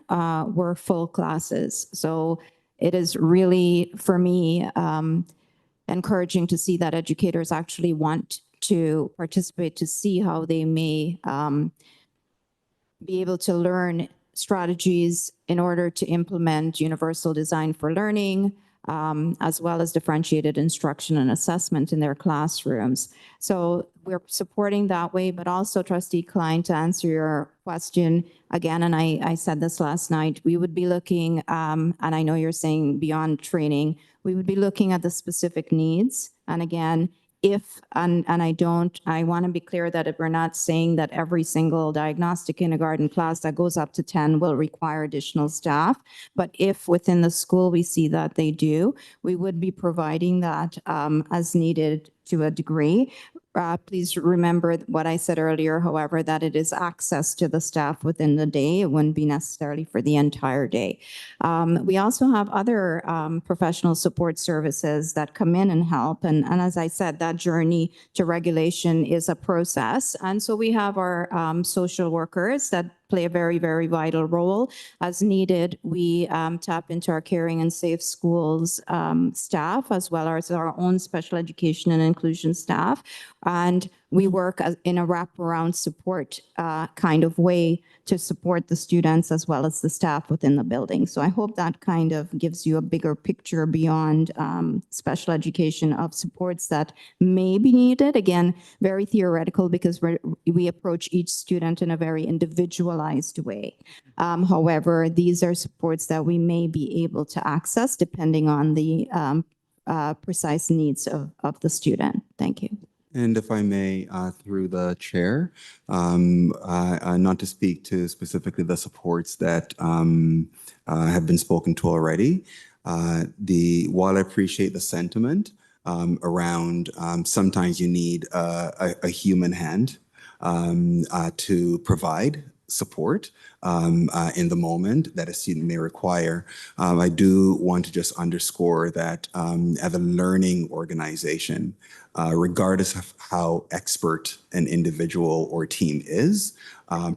were full classes. So it is really, for me, encouraging to see that educators actually want to participate, to see how they may be able to learn strategies in order to implement universal design for learning, as well as differentiated instruction and assessment in their classrooms. So we're supporting that way, but also Trustee Klein, to answer your question again, and I said this last night, we would be looking, and I know you're saying beyond training, we would be looking at the specific needs. And again, if, and I want to be clear that we're not saying that every single diagnostic kindergarten class that goes up to 10 will require additional staff. But if within the school we see that they do, we would be providing that as needed to a degree. Please remember what I said earlier, however, that it is access to the staff within the day. It wouldn't be necessarily for the entire day. We also have other professional support services that come in and help. And as I said, that journey to regulation is a process. And so we have our social workers that play a very, very vital role. As needed, we tap into our Caring and Safe Schools staff, as well as our own special education and inclusion staff. And we work in a wraparound support kind of way to support the students as well as the staff within the building. So I hope that kind of gives you a bigger picture beyond special education of supports that may be needed. Again, very theoretical because we approach each student in a very individualized way. However, these are supports that we may be able to access depending on the precise needs of the student. Thank you. And if I may, through the chair, not to speak to specifically the supports that have been spoken to already, while I appreciate the sentiment around sometimes you need a human hand to provide support in the moment that a student may require. I do want to just underscore that as a learning organization, regardless of how expert an individual or team is,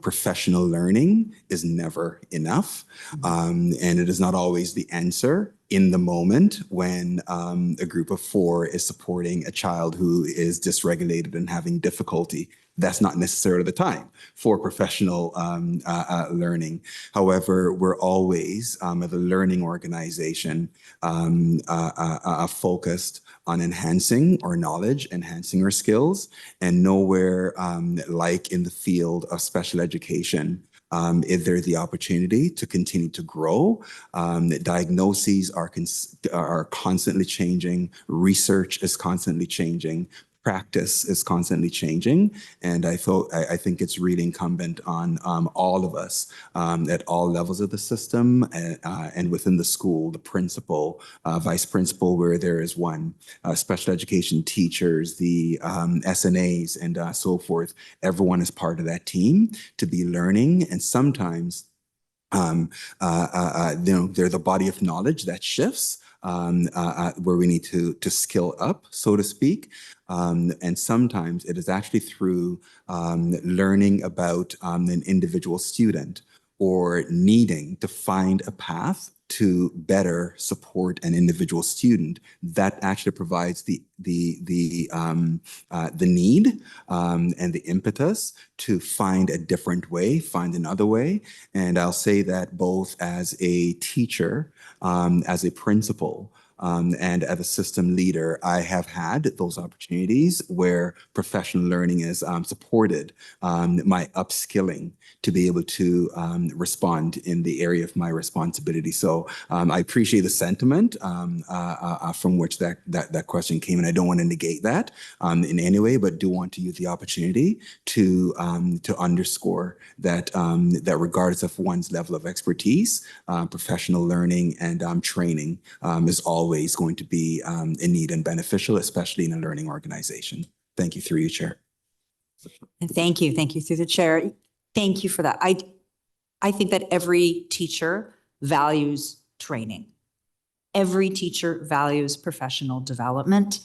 professional learning is never enough. And it is not always the answer in the moment when a group of 4 is supporting a child who is dysregulated and having difficulty. That's not necessarily the time for professional learning. However, we're always, as a learning organization, focused on enhancing our knowledge, enhancing our skills, and nowhere like in the field of special education is there the opportunity to continue to grow. Diagnoses are constantly changing, research is constantly changing, practice is constantly changing, and I think it's really incumbent on all of us at all levels of the system and within the school, the principal, vice principal, where there is one, special education teachers, the SNAs, and so forth. Everyone is part of that team to be learning, and sometimes there's a body of knowledge that shifts. Where we need to skill up, so to speak. And sometimes it is actually through learning about an individual student or needing to find a path to better support an individual student that actually provides the need and the impetus to find a different way, find another way. And I'll say that both as a teacher, as a principal, and as a system leader, I have had those opportunities where professional learning is supported my upskilling to be able to respond in the area of my responsibility. So I appreciate the sentiment from which that question came, and I don't want to negate that in any way, but do want to use the opportunity to underscore that that regardless of one's level of expertise, professional learning and training is always going to be in need and beneficial, especially in a learning organization. Thank you through you, Chair. And thank you through the chair. Thank you for that. I think that every teacher values training. Every teacher values professional development.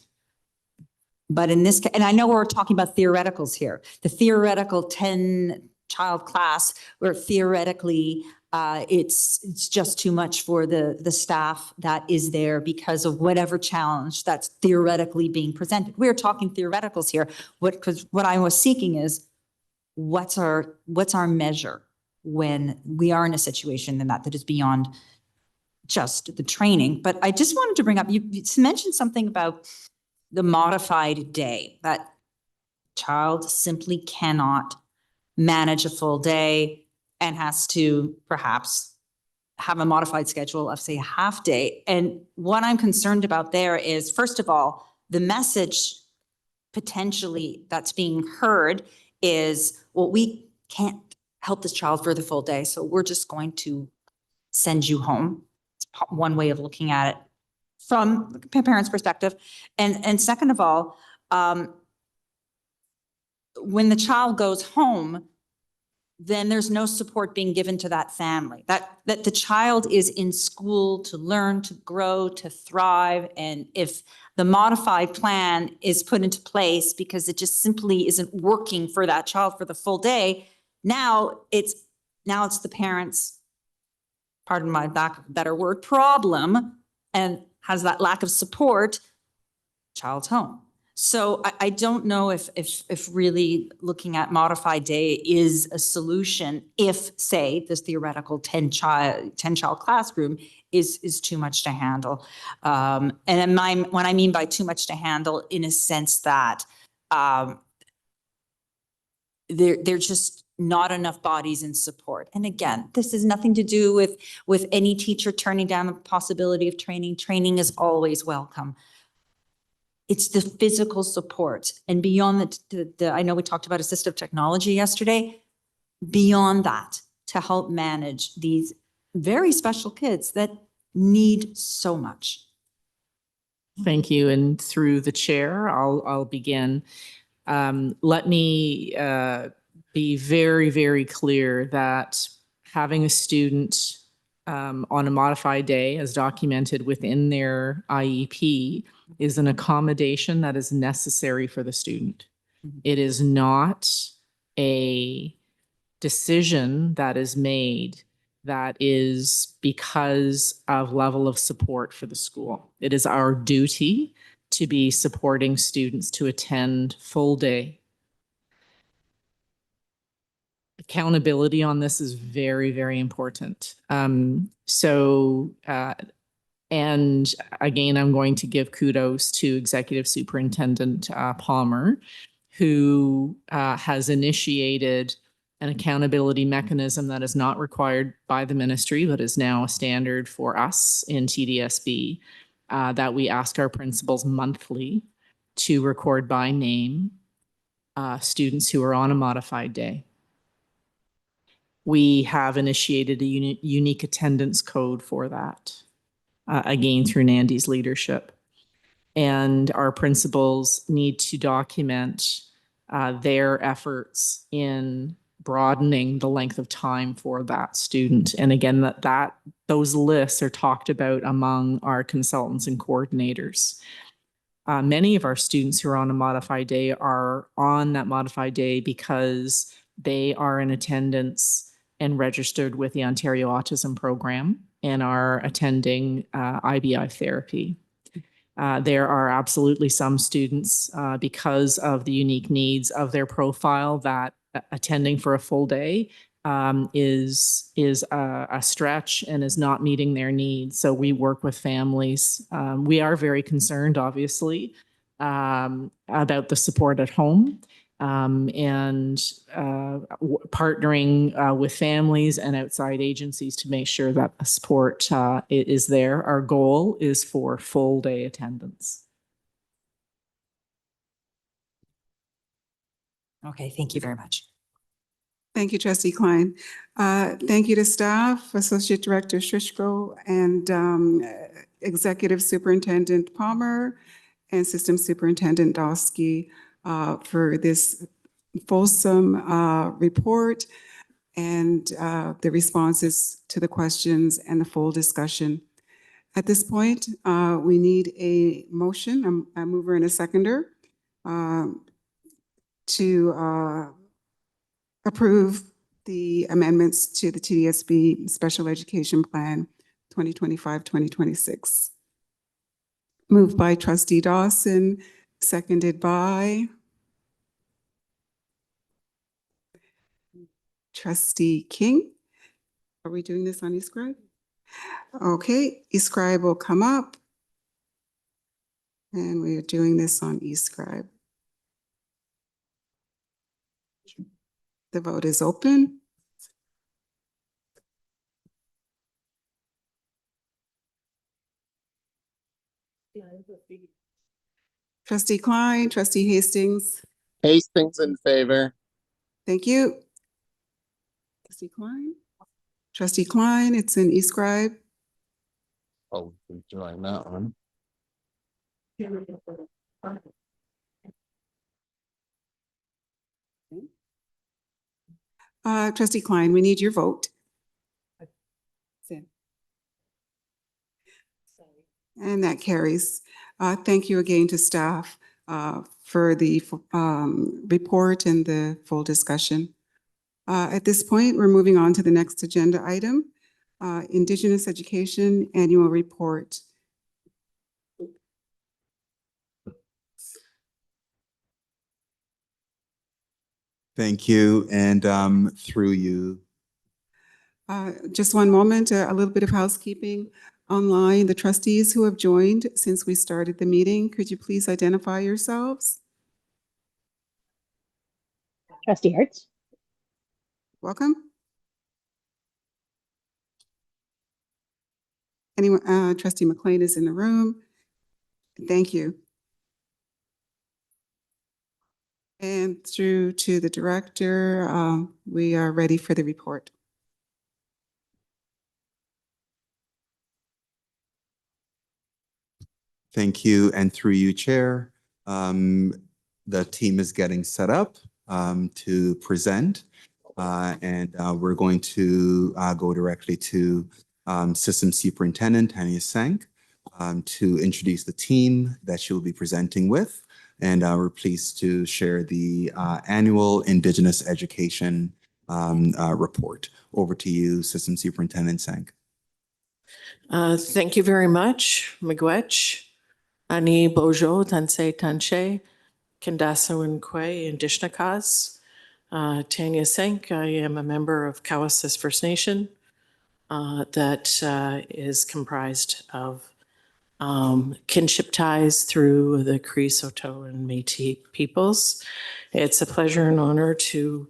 But in this case, and I know we're talking about theoreticals here, the theoretical 10-child class where theoretically it's just too much for the staff that is there because of whatever challenge that's theoretically being presented. We're talking theoreticals here. Because what I was seeking is what's our measure when we are in a situation that is beyond just the training. But I just wanted to bring up, you mentioned something about the modified day, that child simply cannot manage a full day and has to perhaps have a modified schedule of, say, a half day. And what I'm concerned about there is, first of all, the message potentially that's being heard is, well, we can't help this child for the full day, so we're just going to send you home. It's one way of looking at it from the parent's perspective. And second of all, when the child goes home, then there's no support being given to that family. That the child is in school to learn, to grow, to thrive. And if the modified plan is put into place because it just simply isn't working for that child for the full day, now it's the parents', pardon my lack of a better word, problem, and has that lack of support, child's home. So I don't know if really looking at modified day is a solution if, say, this theoretical 10-child classroom is too much to handle. And what I mean by too much to handle, in a sense that there's just not enough bodies in support. And again, this has nothing to do with any teacher turning down the possibility of training. Training is always welcome. It's the physical support. And beyond I know we talked about assistive technology yesterday, beyond that, to help manage these very special kids that need so much. Thank you. And through the chair, I'll begin. Let me be very, very clear that having a student on a modified day, as documented within their IEP, is an accommodation that is necessary for the student. It is not a decision that is made that is because of level of support for the school. It is our duty to be supporting students to attend full day. Accountability on this is very, very important. And again, I'm going to give kudos to Executive Superintendent Palmer, who has initiated an accountability mechanism that is not required by the ministry, but is now a standard for us in TDSB, that we ask our principals monthly to record by name students who are on a modified day. We have initiated a unique attendance code for that. Again, through Nandy's leadership. And our principals need to document their efforts in broadening the length of time for that student. And again, those lists are talked about among our consultants and coordinators. Many of our students who are on a modified day are on that modified day because they are in attendance and registered with the Ontario Autism Program and are attending IBI therapy. There are absolutely some students, because of the unique needs of their profile, that attending for a full day is a stretch and is not meeting their needs. So we work with families. We are very concerned, obviously, about the support at home. And partnering with families and outside agencies to make sure that the support is there. Our goal is for full day attendance. Okay, thank you very much. Thank you, Trustee Klein. Thank you to staff, Associate Director Shishko, and Executive Superintendent Palmer, and System Superintendent Dosky for this fulsome report and the responses to the questions and the full discussion. At this point, we need a motion, a mover and a seconder, to approve the amendments to the TDSB Special Education Plan 2025-2026. Moved by Trustee Dawson, seconded by Trustee King. Are we doing this on eScribe? Okay, eScribe will come up. And we are doing this on eScribe. The vote is open. Trustee Klein, Trustee Hastings. Hastings in favor. Thank you. Trustee Klein? Trustee Klein, it's in eScribe. Oh, we join that one. Trustee Klein, we need your vote. And that carries. Thank you again to staff for the report and the full discussion. At this point, we're moving on to the next agenda item, Indigenous Education Annual Report. Thank you, and through you. Just one moment, a little bit of housekeeping. Online, the trustees who have joined since we started the meeting, could you please identify yourselves? Trustee Hertz. Welcome. Anyone, Trustee McLean is in the room. Thank you. And through to the director, we are ready for the report. Thank you, and through you, Chair. The team is getting set up to present, and we're going to go directly to System Superintendent Tanya Sank to introduce the team that she will be presenting with. And we're pleased to share the annual Indigenous Education report. Over to you, System Superintendent Sank. Thank you very much, Miigwech, Ani Bojo, Tansei Tanche, Kendasa Nkwe, Indishnakas, Tanya Senk. I am a member of Cowessess First Nation that is comprised of kinship ties through the Cree, Saulteaux, and Métis peoples. It's a pleasure and honor to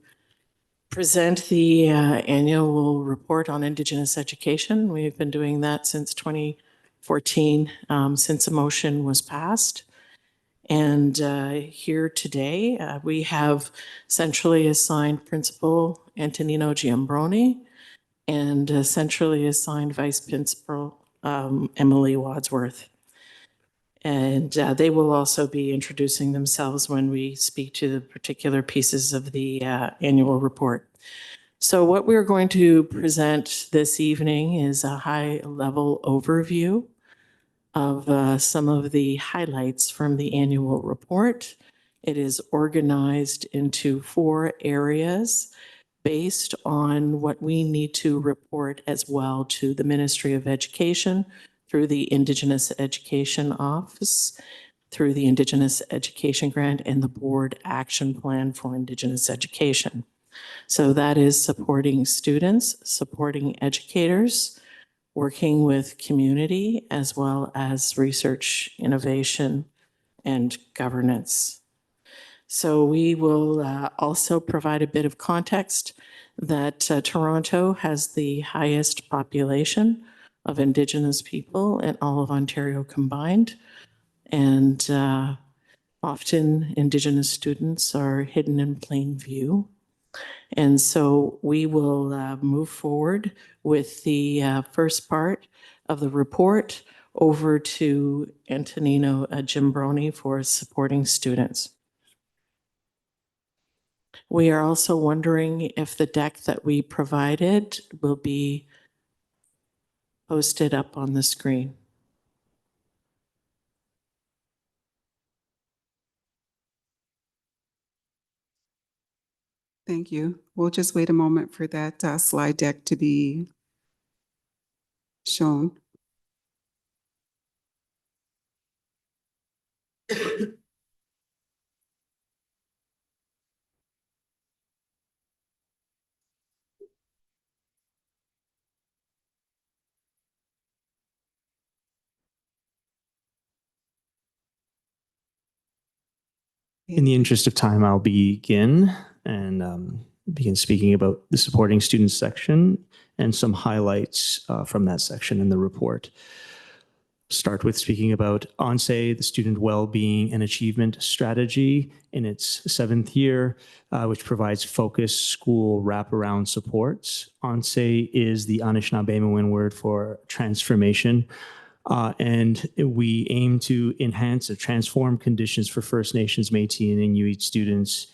present the annual report on Indigenous education. We've been doing that since 2014, since a motion was passed. And here today, we have centrally assigned Principal Antonino Giambroni and centrally assigned Vice Principal Emily Wadsworth. And they will also be introducing themselves when we speak to the particular pieces of the annual report. So what we're going to present this evening is a high-level overview of some of the highlights from the annual report. It is organized into 4 areas based on what we need to report as well to the Ministry of Education through the Indigenous Education Office, through the Indigenous Education Grant and the Board Action Plan for Indigenous Education. So that is supporting students, supporting educators, working with community, as well as research, innovation, and governance. So we will also provide a bit of context that Toronto has the highest population of Indigenous people in all of Ontario combined. And often Indigenous students are hidden in plain view. And so we will move forward with the first part of the report over to Antonino Giambroni for supporting students. We are also wondering if the deck that we provided will be posted up on the screen. Thank you. We'll just wait a moment for that slide deck to be shown. In the interest of time, I'll begin speaking about the supporting students section and some highlights from that section in the report. Start with speaking about ONSE, the Student Wellbeing and Achievement Strategy in its 7th year, which provides focused school wraparound supports. ONSE is the Anishinaabemowin word for transformation. And we aim to enhance or transform conditions for First Nations, Métis, and Inuit students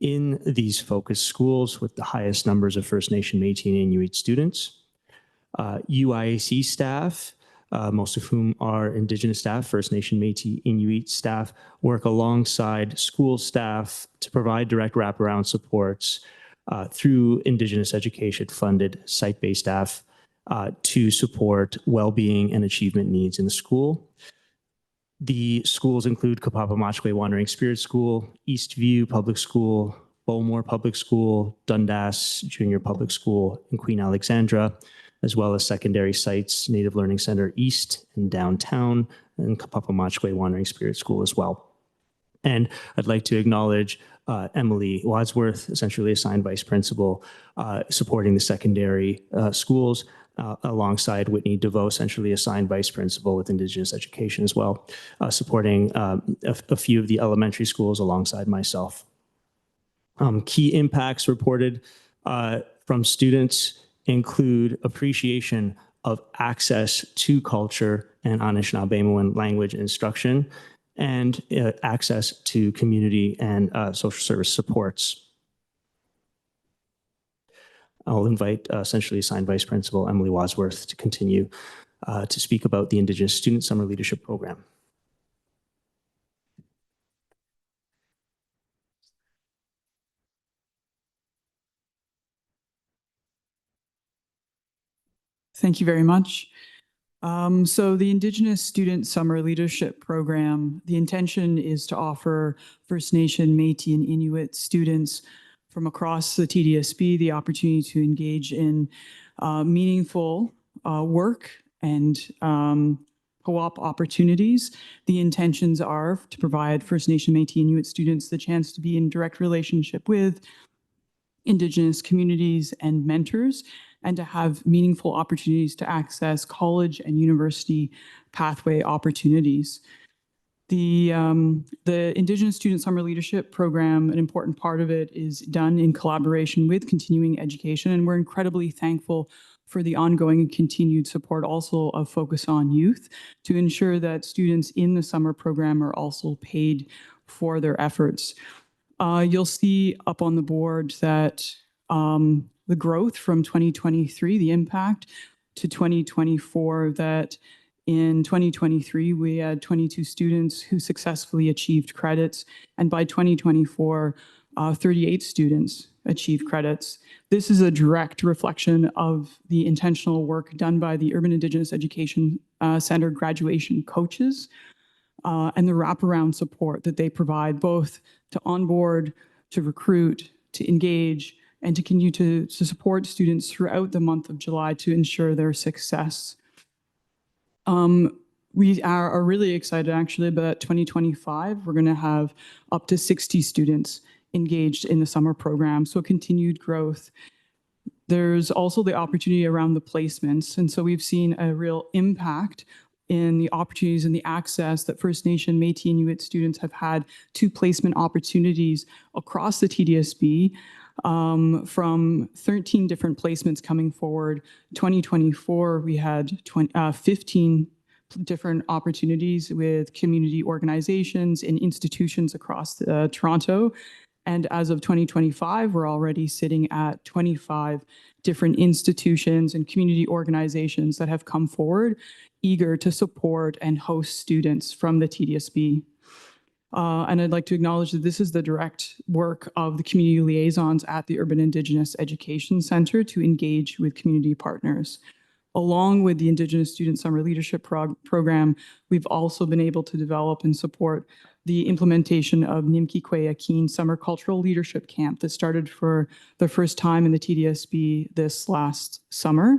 in these focused schools with the highest numbers of First Nation, Métis, and Inuit students. UIAC staff, most of whom are Indigenous staff, First Nation, Métis, Inuit staff, work alongside school staff to provide direct wraparound supports through Indigenous education funded site-based staff to support well-being and achievement needs in the school. The schools include Kapapamachwe Wandering Spirit School, Eastview Public School, Bowmore Public School, Dundas Junior Public School, and Queen Alexandra, as well as secondary sites, Native Learning Center East and Downtown, and Kapapamachwe Wandering Spirit School as well. And I'd like to acknowledge Emily Wadsworth, essentially assigned vice principal, supporting the secondary schools, alongside Whitney DeVoe, essentially assigned vice principal with Indigenous education as well, supporting a few of the elementary schools alongside myself. Key impacts reported from students include appreciation of access to culture and Anishinaabemowin language instruction, and access to community and social service supports. I'll invite essentially assigned vice principal Emily Wadsworth to continue to speak about the Indigenous Student Summer Leadership Program. Thank you very much. So the Indigenous Student Summer Leadership Program, the intention is to offer First Nation, Métis, and Inuit students from across the TDSB the opportunity to engage in meaningful work and co-op opportunities. The intentions are to provide First Nation, Métis, Inuit students the chance to be in direct relationship with Indigenous communities and mentors, and to have meaningful opportunities to access college and university pathway opportunities. The Indigenous Student Summer Leadership Program, an important part of it is done in collaboration with continuing education, and we're incredibly thankful for the ongoing and continued support also of Focus on Youth to ensure that students in the summer program are also paid for their efforts. You'll see up on the board that the growth from 2023, the impact to 2024, that in 2023, we had 22 students who successfully achieved credits. And by 2024, 38 students achieved credits. This is a direct reflection of the intentional work done by the Urban Indigenous Education Center graduation coaches and the wraparound support that they provide both to onboard, to recruit, to engage, and to continue to support students throughout the month of July to ensure their success. We are really excited actually about 2025. We're going to have up to 60 students engaged in the summer program, so continued growth. There's also the opportunity around the placements, and so we've seen a real impact in the opportunities and the access that First Nation, Métis, Inuit students have had to placement opportunities across the TDSB. From 13 different placements coming forward. 2024, we had 15 different opportunities with community organizations and institutions across Toronto. And as of 2025, we're already sitting at 25 different institutions and community organizations that have come forward, eager to support and host students from the TDSB. And I'd like to acknowledge that this is the direct work of the community liaisons at the Urban Indigenous Education Center to engage with community partners. Along with the Indigenous Student Summer Leadership Program, we've also been able to develop and support the implementation of Nimkikwe Akin Summer Cultural Leadership Camp that started for the first time in the TDSB this last summer.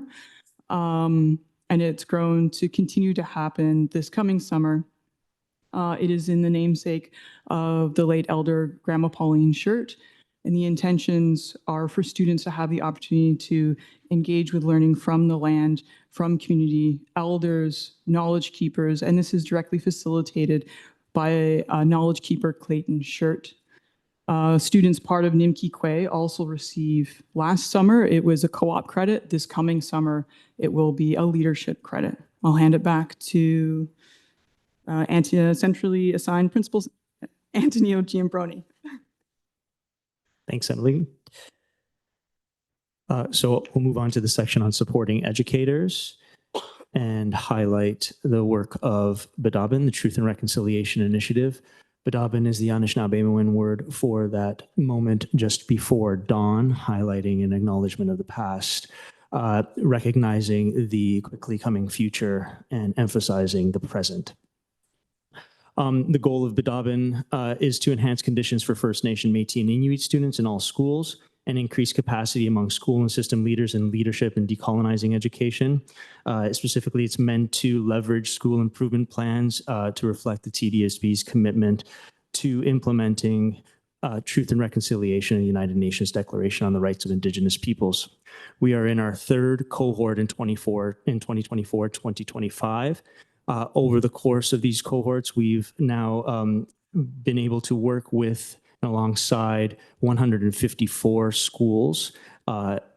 And it's grown to continue to happen this coming summer. It is in the namesake of the late elder Grandma Pauline Shirt. And the intentions are for students to have the opportunity to engage with learning from the land, from community elders, knowledge keepers, and this is directly facilitated by knowledge keeper Clayton Shirt. Students part of Nimki Kwe also receive, last summer, it was a co-op credit. This coming summer, it will be a leadership credit. I'll hand it back to centrally assigned principal Antonio Giambroni. Thanks, Emily. So we'll move on to the section on supporting educators and highlight the work of Badabin, the Truth and Reconciliation Initiative. Badabin is the Anishinaabemowin word for that moment just before dawn, highlighting an acknowledgement of the past, recognizing the quickly coming future, and emphasizing the present. The goal of Badabin is to enhance conditions for First Nation, Métis, and Inuit students in all schools and increase capacity among school and system leaders in leadership and decolonizing education. Specifically, it's meant to leverage school improvement plans to reflect the TDSB's commitment to implementing truth and reconciliation in the United Nations Declaration on the Rights of Indigenous Peoples. We are in our third cohort in 2024-2025. Over the course of these cohorts, we've now been able to work with alongside 154 schools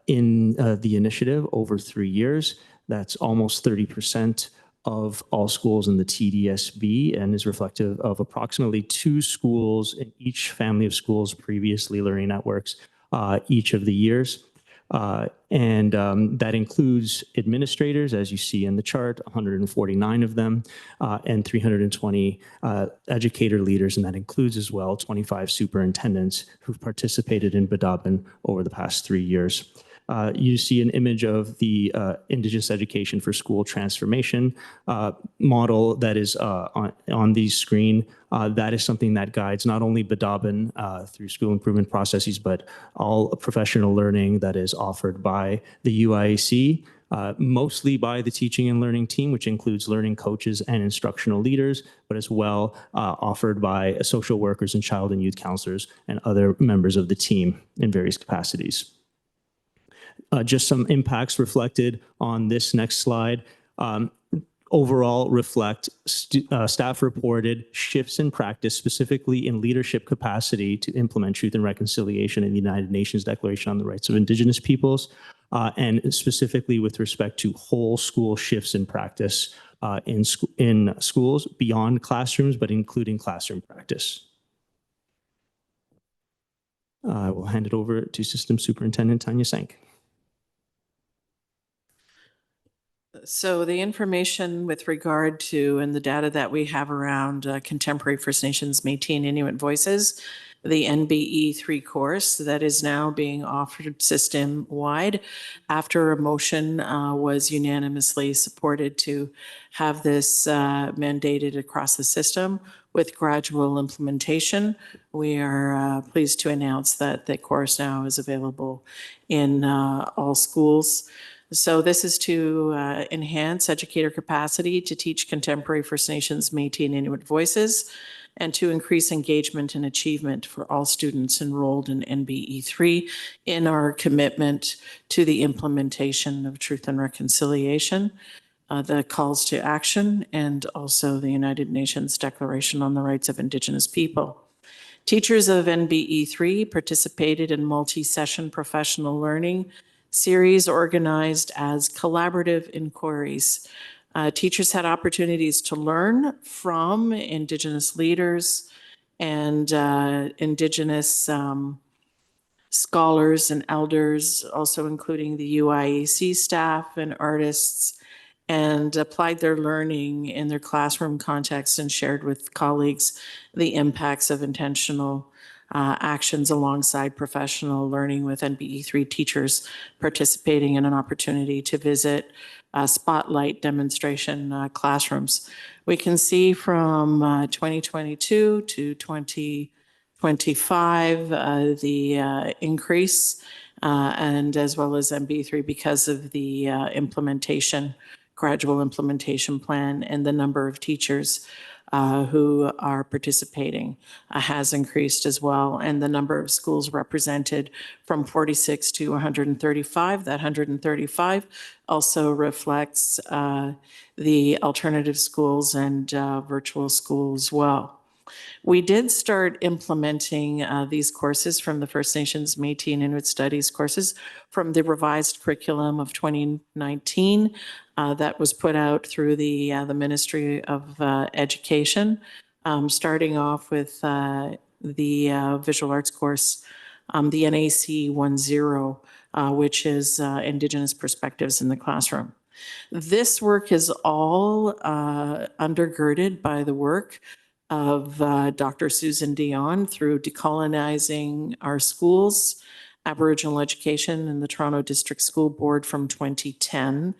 in the initiative over 3 years. That's almost 30% of all schools in the TDSB and is reflective of approximately 2 schools in each family of schools previously learning networks each of the years. That includes administrators, as you see in the chart, 149 of them, and 320 educator leaders, and that includes as well 25 superintendents who've participated in Badabin over the past 3 years. You see an image of the Indigenous Education for School transformation model that is on the screen. That is something that guides not only Badabin through school improvement processes, but all professional learning that is offered by the UIAC, mostly by the teaching and learning team, which includes learning coaches and instructional leaders, but as well offered by social workers and child and youth counselors and other members of the team in various capacities. Just some impacts reflected on this next slide. Overall reflect staff reported shifts in practice, specifically in leadership capacity to implement truth and reconciliation in the United Nations Declaration on the Rights of Indigenous Peoples, and specifically with respect to whole school shifts in practice in schools beyond classrooms, but including classroom practice. I will hand it over to System Superintendent Tanya Sank. So the information with regard to and the data that we have around contemporary First Nations, Métis, and Inuit voices, the NBE3 course that is now being offered system-wide after a motion was unanimously supported to have this mandated across the system with gradual implementation. We are pleased to announce that the course now is available in all schools. So this is to enhance educator capacity to teach contemporary First Nations, Métis, and Inuit voices, and to increase engagement and achievement for all students enrolled in NBE3 in our commitment to the implementation of truth and reconciliation, the calls to action, and also the United Nations Declaration on the Rights of Indigenous People. Teachers of NBE3 participated in multi-session professional learning series organized as collaborative inquiries. Teachers had opportunities to learn from Indigenous leaders and Indigenous scholars and elders, also including the UIAC staff and artists, and applied their learning in their classroom context and shared with colleagues the impacts of intentional actions alongside professional learning, with NBE3 teachers participating in an opportunity to visit spotlight demonstration classrooms. We can see from 2022 to 2025 the increase and as well as NBE3 because of the gradual implementation plan and the number of teachers who are participating has increased as well. And the number of schools represented from 46 to 135. That 135 also reflects the alternative schools and virtual schools as well. We did start implementing these courses from the First Nations, Métis, and Inuit Studies courses from the revised curriculum of 2019 that was put out through the Ministry of Education, starting off with the visual arts course, the NAC 10, which is Indigenous Perspectives in the Classroom. This work is all undergirded by the work of Dr. Susan Dion through Decolonizing Our Schools, Aboriginal Education in the Toronto District School Board from 2010.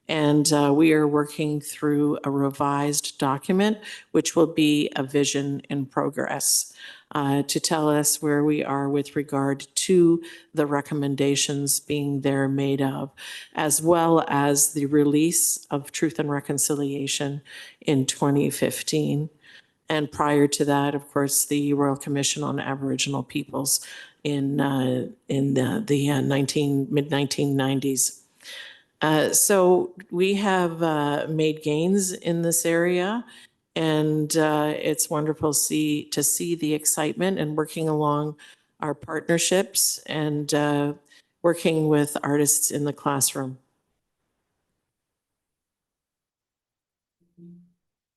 And we are working through a revised document, which will be a vision in progress to tell us where we are with regard to the recommendations being there made of, as well as the release of Truth and Reconciliation in 2015. And prior to that, of course, the Royal Commission on Aboriginal Peoples in the mid-1990s. So we have made gains in this area, and it's wonderful to see the excitement and working along our partnerships and working with artists in the classroom.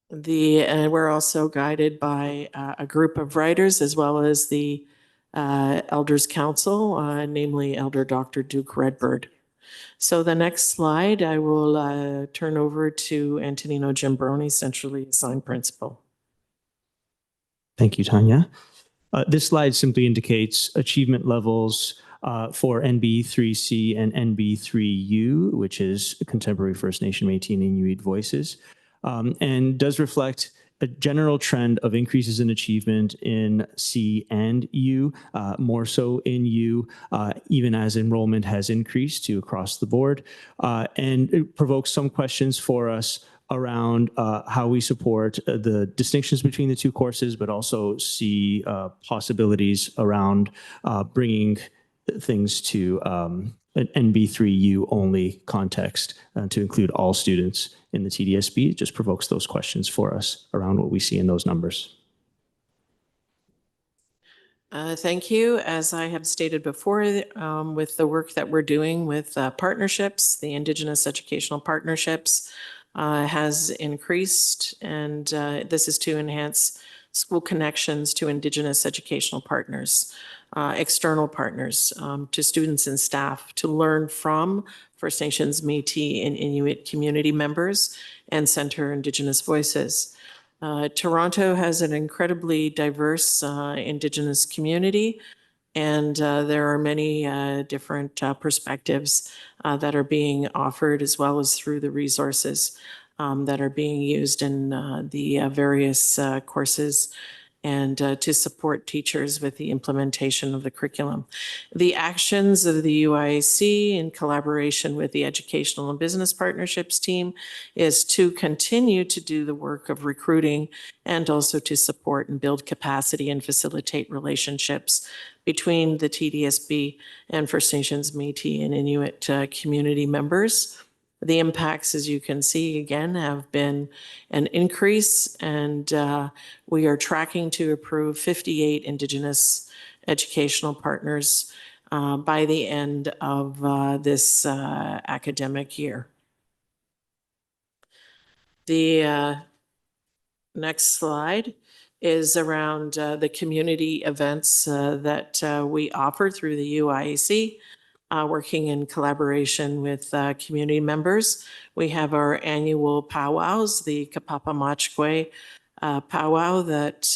We're also guided by a group of writers as well as the Elders Council, namely Elder Dr. Duke Redbird. So the next slide, I will turn over to Antonino Gimbroni, centrally assigned principal. Thank you, Tanya. This slide simply indicates achievement levels for NB3C and NB3U, which is Contemporary First Nation, Métis, and Inuit Voices, and does reflect a general trend of increases in achievement in C and U, more so in U, even as enrollment has increased to across the board. And it provokes some questions for us around how we support the distinctions between the two courses, but also see possibilities around bringing things to an NB3U only context to include all students in the TDSB. It just provokes those questions for us around what we see in those numbers. Thank you. As I have stated before, with the work that we're doing with partnerships, the Indigenous educational partnerships has increased, and this is to enhance school connections to Indigenous educational partners, external partners, to students and staff to learn from First Nations, Métis, and Inuit community members and center Indigenous voices. Toronto has an incredibly diverse Indigenous community, and there are many different perspectives that are being offered, as well as through the resources that are being used in the various courses and to support teachers with the implementation of the curriculum. The actions of the UIAC in collaboration with the Educational and Business Partnerships team is to continue to do the work of recruiting and also to support and build capacity and facilitate relationships between the TDSB and First Nations, Métis, and Inuit community members. The impacts, as you can see, again, have been an increase, and we are tracking to approve 58 Indigenous educational partners by the end of this academic year. The next slide is around the community events that we offer through the UIAC. Working in collaboration with community members. We have our annual powwows, the Kapapamachkwe powwow that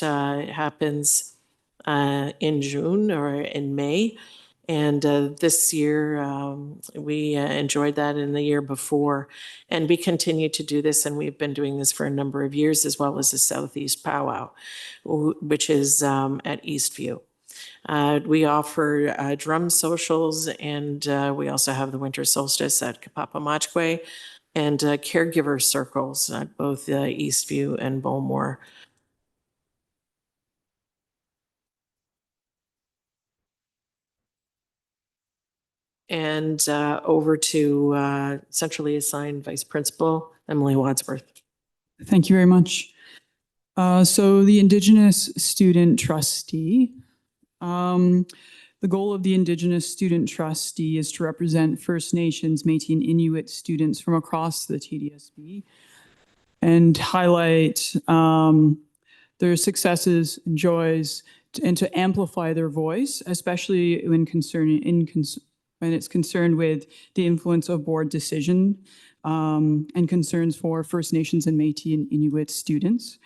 happens in June or in May. And this year, we enjoyed that in the year before. And we continue to do this, and we've been doing this for a number of years, as well as the Southeast Powwow, which is at Eastview. We offer drum socials, and we also have the winter solstice at Kapapamachkwe. and caregiver circles at both Eastview and Bowmore. And over to centrally assigned Vice Principal Emily Wadsworth. Thank you very much. So the Indigenous Student Trustee. The goal of the Indigenous Student Trustee is to represent First Nations, Métis, and Inuit students from across the TDSB and highlight their successes and joys and to amplify their voice, especially when it's concerned with the influence of board decision and concerns for First Nations and Métis and Inuit students.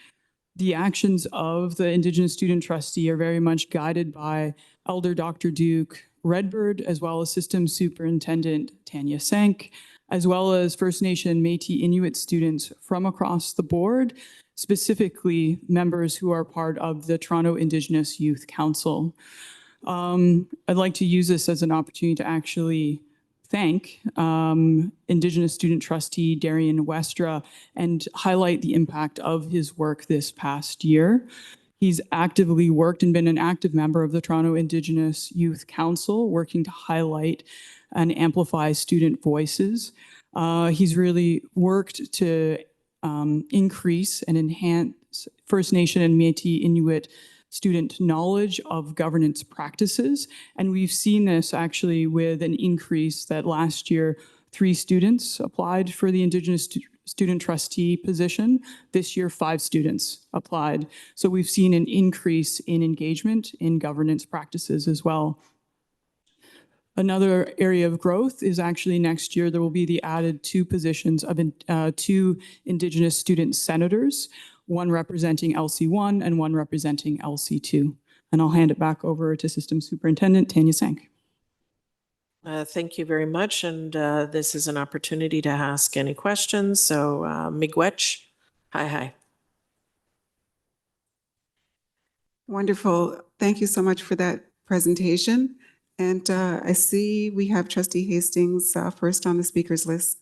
The actions of the Indigenous Student Trustee are very much guided by Elder Dr. Duke Redbird, as well as System Superintendent Tanya Sank, as well as First Nation, Métis, Inuit students from across the board, specifically members who are part of the Toronto Indigenous Youth Council. I'd like to use this as an opportunity to actually thank Indigenous Student Trustee Darian Westra and highlight the impact of his work this past year. He's actively worked and been an active member of the Toronto Indigenous Youth Council, working to highlight and amplify student voices. He's really worked to increase and enhance First Nation and Métis Inuit student knowledge of governance practices. And we've seen this actually with an increase that last year, 3 students applied for the Indigenous Student Trustee position. This year, 5 students applied. So we've seen an increase in engagement in governance practices as well. Another area of growth is actually next year, there will be the added 2 positions of 2 Indigenous student senators, one representing LC1 and one representing LC2. And I'll hand it back over to System Superintendent Tanya Sank. Thank you very much. And this is an opportunity to ask any questions. So Miigwech, hi. Wonderful. Thank you so much for that presentation. And I see we have Trustee Hastings first on the speakers list.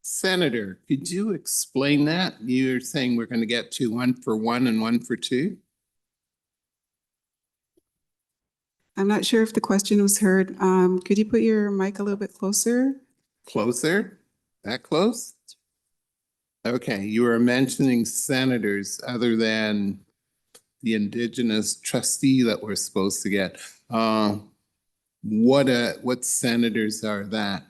Senator, could you explain that? You're saying we're going to get to 1 for 1 and 1 for 2? I'm not sure if the question was heard. Could you put your mic a little bit closer? Closer? That close? Okay, you were mentioning senators other than the Indigenous trustee that we're supposed to get. What senators are that?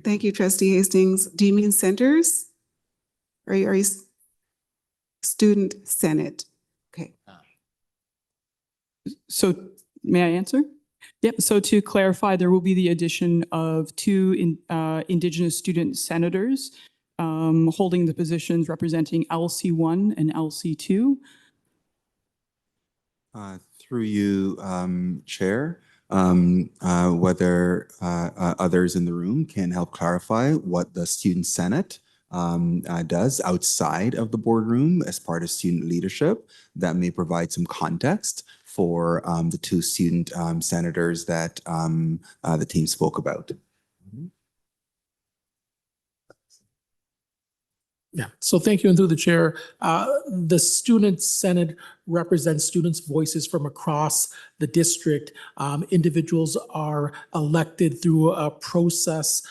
Thank you, Trustee Hastings. Do you mean centers? Are you student senate? Okay. So may I answer? Yep. So to clarify, there will be the addition of 2 Indigenous student senators holding the positions representing LC1 and LC2. Through you, Chair, whether others in the room can help clarify what the Student Senate does outside of the boardroom as part of student leadership that may provide some context for the 2 student senators that the team spoke about. Yeah, so thank you. And through the chair, the Student Senate represents students' voices from across the district. Individuals are elected through a process,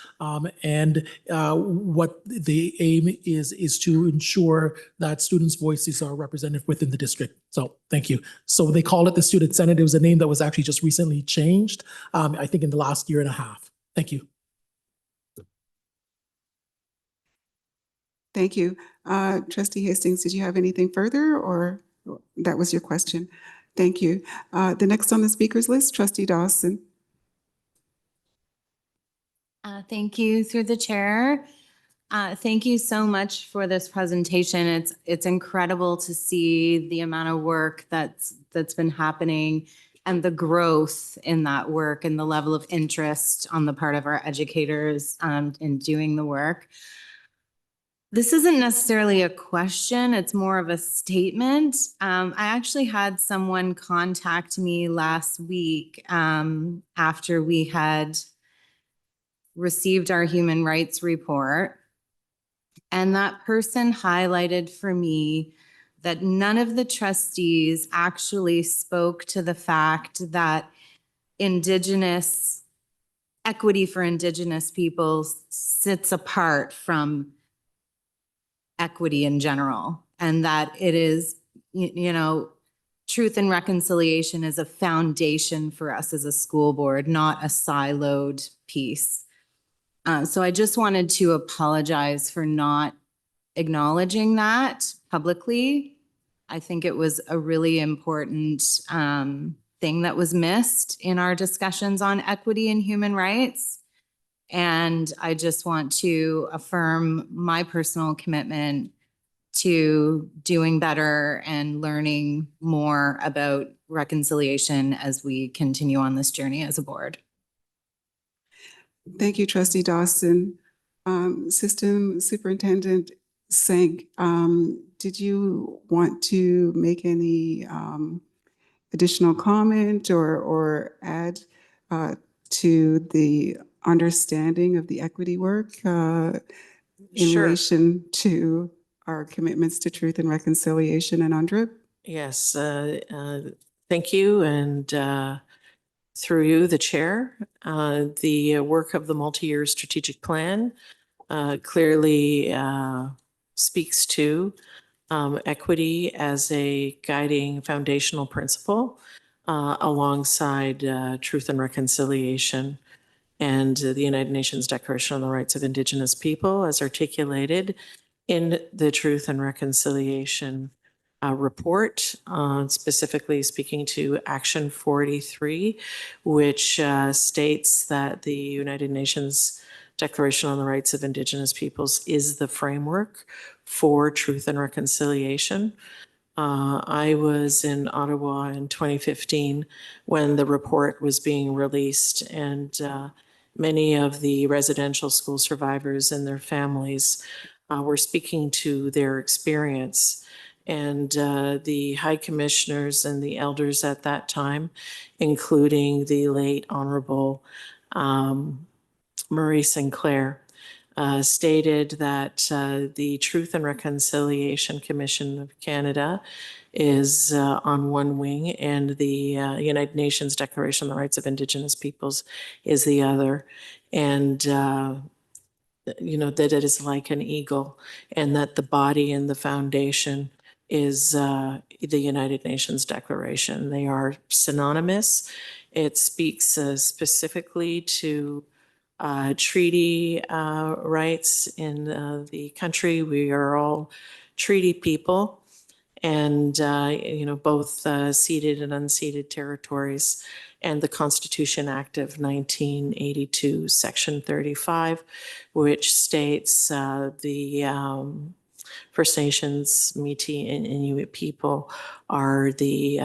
and what the aim is to ensure that students' voices are represented within the district. So thank you. So they call it the Student Senate. It was a name that was actually just recently changed, I think in the last year and a half. Thank you. Thank you. Trustee Hastings, did you have anything further or that was your question? Thank you. The next on the speakers list, Trustee Dawson. Thank you through the chair. Thank you so much for this presentation. It's incredible to see the amount of work that's been happening and the growth in that work and the level of interest on the part of our educators in doing the work. This isn't necessarily a question, it's more of a statement. I actually had someone contact me last week after we had received our human rights report. And that person highlighted for me that none of the trustees actually spoke to the fact that Indigenous equity for Indigenous peoples sits apart from equity in general, and that it is, you know, truth and reconciliation is a foundation for us as a school board, not a siloed piece. So I just wanted to apologize for not acknowledging that publicly. I think it was a really important thing that was missed in our discussions on equity and human rights. And I just want to affirm my personal commitment to doing better and learning more about reconciliation as we continue on this journey as a board. Thank you, Trustee Dawson. System Superintendent Singh, did you want to make any additional comment or add to the understanding of the equity work in Sure. relation to our commitments to truth and reconciliation and UNDRIP? Yes, thank you. And through you, the chair, the work of the multi-year strategic plan clearly speaks to equity as a guiding foundational principle alongside truth and reconciliation and the United Nations Declaration on the Rights of Indigenous People as articulated in the Truth and Reconciliation report, specifically speaking to Action 43, which states that the United Nations Declaration on the Rights of Indigenous Peoples is the framework for truth and reconciliation. I was in Ottawa in 2015 when the report was being released, and many of the residential school survivors and their families were speaking to their experience. And the high commissioners and the elders at that time, including the late Honorable Marie Sinclair, stated that the Truth and Reconciliation Commission of Canada is on one wing and the United Nations Declaration on the Rights of Indigenous Peoples is the other. And you know, that it is like an eagle and that the body and the foundation is the United Nations Declaration. They are synonymous. It speaks specifically to treaty rights in the country. We are all treaty people, and you know, both ceded and unceded territories. And the Constitution Act of 1982, Section 35, which states the First Nations, Métis, and Inuit people are the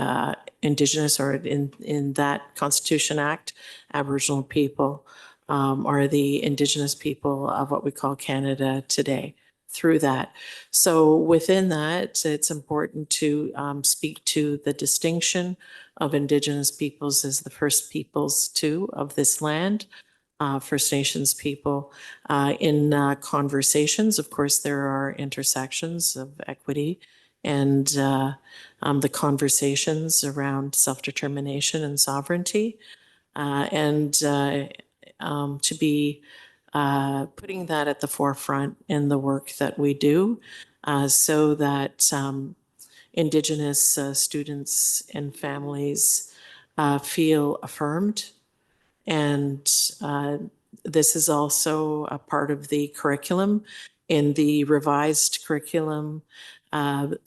Indigenous, or in that Constitution Act, Aboriginal people are the Indigenous people of what we call Canada today through that. So within that, it's important to speak to the distinction of Indigenous peoples as the first peoples too of this land. First Nations people. In conversations, of course, there are intersections of equity and the conversations around self-determination and sovereignty. To be putting that at the forefront in the work that we do so that Indigenous students and families feel affirmed. And this is also a part of the curriculum in the revised curriculum,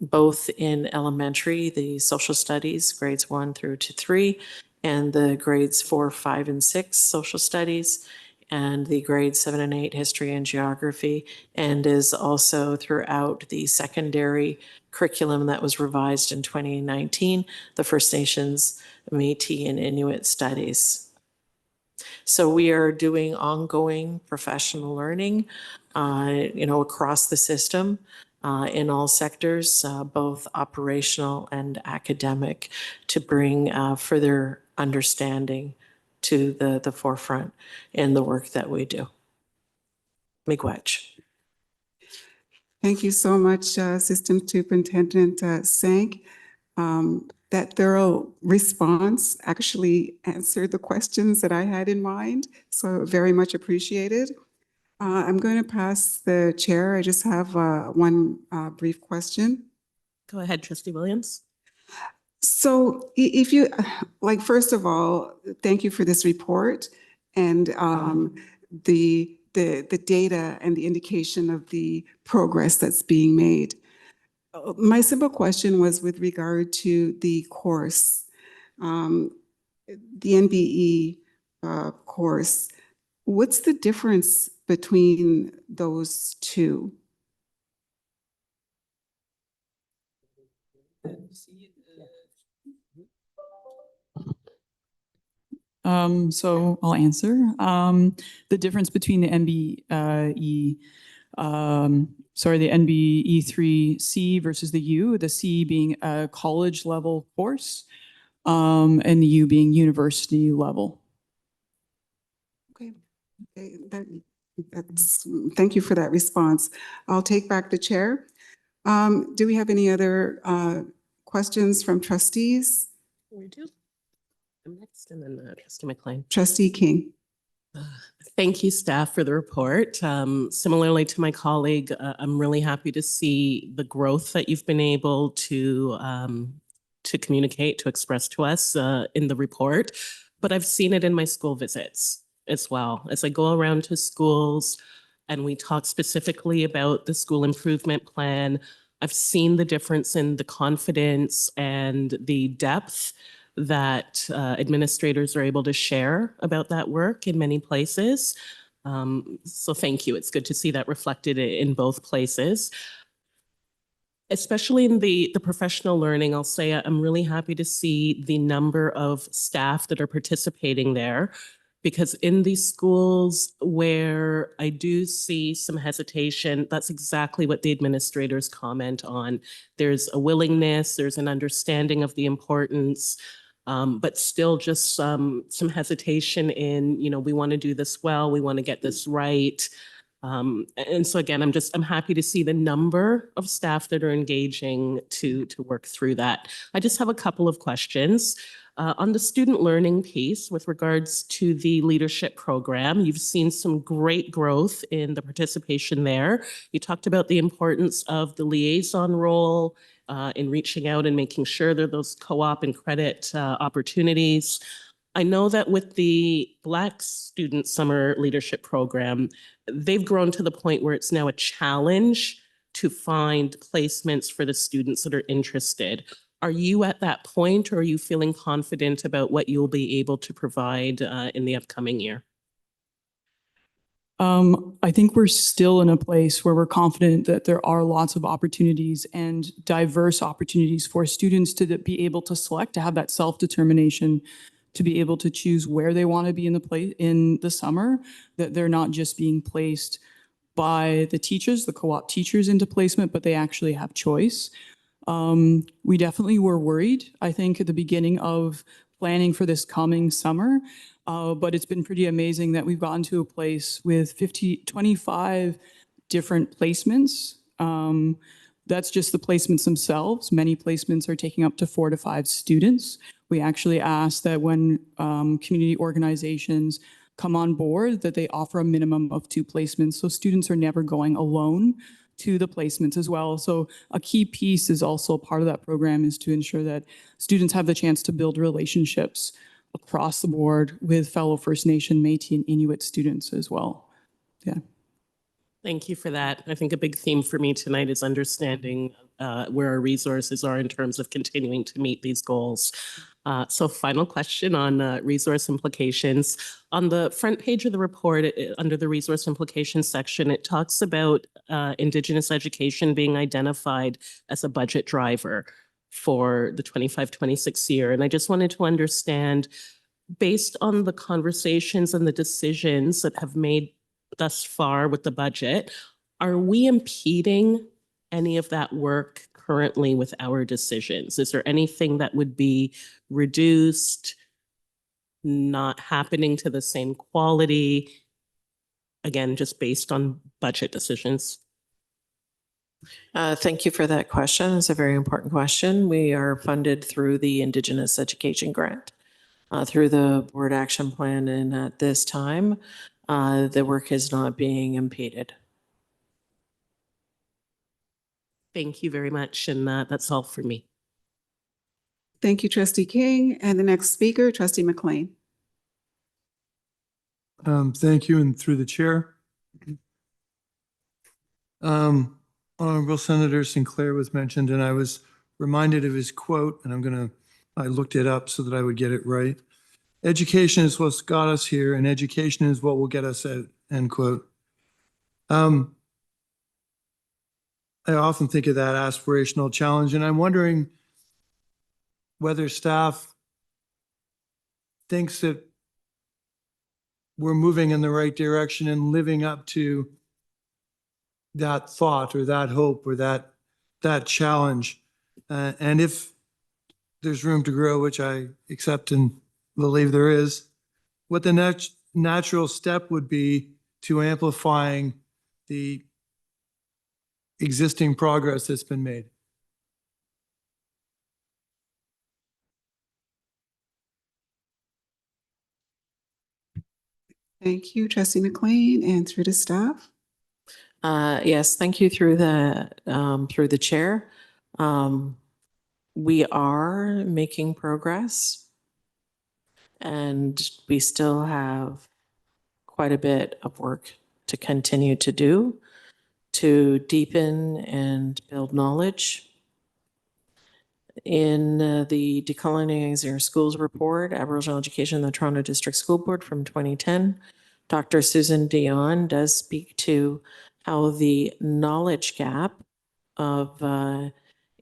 both in elementary, the social studies, grades 1 through to 3, and the grades 4, 5, and 6 social studies, and the grades 7 and 8 history and geography, and is also throughout the secondary curriculum that was revised in 2019, the First Nations, Métis, and Inuit studies. So we are doing ongoing professional learning, across the system, in all sectors, both operational and academic, to bring further understanding to the forefront in the work that we do. Miigwech. Thank you so much, System Superintendent Sank. That thorough response actually answered the questions that I had in mind, so very much appreciated. I'm going to pass the chair. I just have one brief question. Go ahead, Trustee Williams. So if you, like, first of all, thank you for this report and the data and the indication of the progress that's being made. My simple question was with regard to the course, the NBE course. What's the difference between those two? So I'll answer. The difference between the NBE, the NBE3C versus the U, the C being a college level course, and the U being university level. Okay, thank you for that response. I'll take back the chair. Do we have any other questions from trustees? We do. I'm next, and then Trustee McLean. Trustee King. Thank you, staff, for the report. Similarly to my colleague, I'm really happy to see the growth that you've been able to communicate, to express to us in the report. But I've seen it in my school visits as well. As I go around to schools and we talk specifically about the school improvement plan, I've seen the difference in the confidence and the depth that administrators are able to share about that work in many places. So thank you. It's good to see that reflected in both places. Especially in the professional learning, I'll say I'm really happy to see the number of staff that are participating there, because in these schools where I do see some hesitation, that's exactly what the administrators comment on. There's a willingness, there's an understanding of the importance, but still just some hesitation in, we want to do this well, we want to get this right. And so again, I'm happy to see the number of staff that are engaging to work through that. I just have a couple of questions. On the student learning piece with regards to the leadership program, you've seen some great growth in the participation there. You talked about the importance of the liaison role in reaching out and making sure there are those co-op and credit opportunities. I know that with the Black Student Summer Leadership Program, they've grown to the point where it's now a challenge to find placements for the students that are interested. Are you at that point, or are you feeling confident about what you'll be able to provide in the upcoming year? I think we're still in a place where we're confident that there are lots of opportunities and diverse opportunities for students to be able to select, to have that self-determination, to be able to choose where they want to be in the summer, that they're not just being placed by the teachers, the co-op teachers into placement, but they actually have choice. We definitely were worried, I think, at the beginning of planning for this coming summer, but it's been pretty amazing that we've gotten to a place with 25 different placements. That's just the placements themselves. Many placements are taking up to 4 to 5 students. We actually ask that when community organizations come on board, that they offer a minimum of 2 placements, so students are never going alone to the placements as well. So a key piece is also part of that program is to ensure that students have the chance to build relationships across the board with fellow First Nation, Métis, and Inuit students as well. Yeah. Thank you for that. I think a big theme for me tonight is understanding where our resources are in terms of continuing to meet these goals. So final question on resource implications. On the front page of the report, under the resource implications section, it talks about Indigenous education being identified as a budget driver for the 25-26 year. And I just wanted to understand, based on the conversations and the decisions that have made thus far with the budget, are we impeding any of that work currently with our decisions? Is there anything that would be reduced, not happening to the same quality? Again, just based on budget decisions. Thank you for that question. It's a very important question. We are funded through the Indigenous Education Grant, through the Board Action Plan, and at this time, the work is not being impeded. Thank you very much, and that's all for me. Thank you, Trustee King. And the next speaker, Trustee McLean. Thank you, and through the chair. Honorable Senator Sinclair was mentioned, and I was reminded of his quote, and I looked it up so that I would get it right. Education is what's got us here, and education is what will get us out, end quote. I often think of that aspirational challenge, and I'm wondering whether staff thinks that we're moving in the right direction and living up to that thought or that hope or that challenge. And if there's room to grow, which I accept and believe there is, what the next natural step would be to amplifying the existing progress that's been made. Thank you, Trustee McLean, and through to staff. Yes, thank you through the chair. We are making progress, and we still have quite a bit of work to continue to do to deepen and build knowledge. In the Decolonizing Our Schools report, Aboriginal Education in the Toronto District School Board from 2010, Dr. Susan Dion does speak to how the knowledge gap of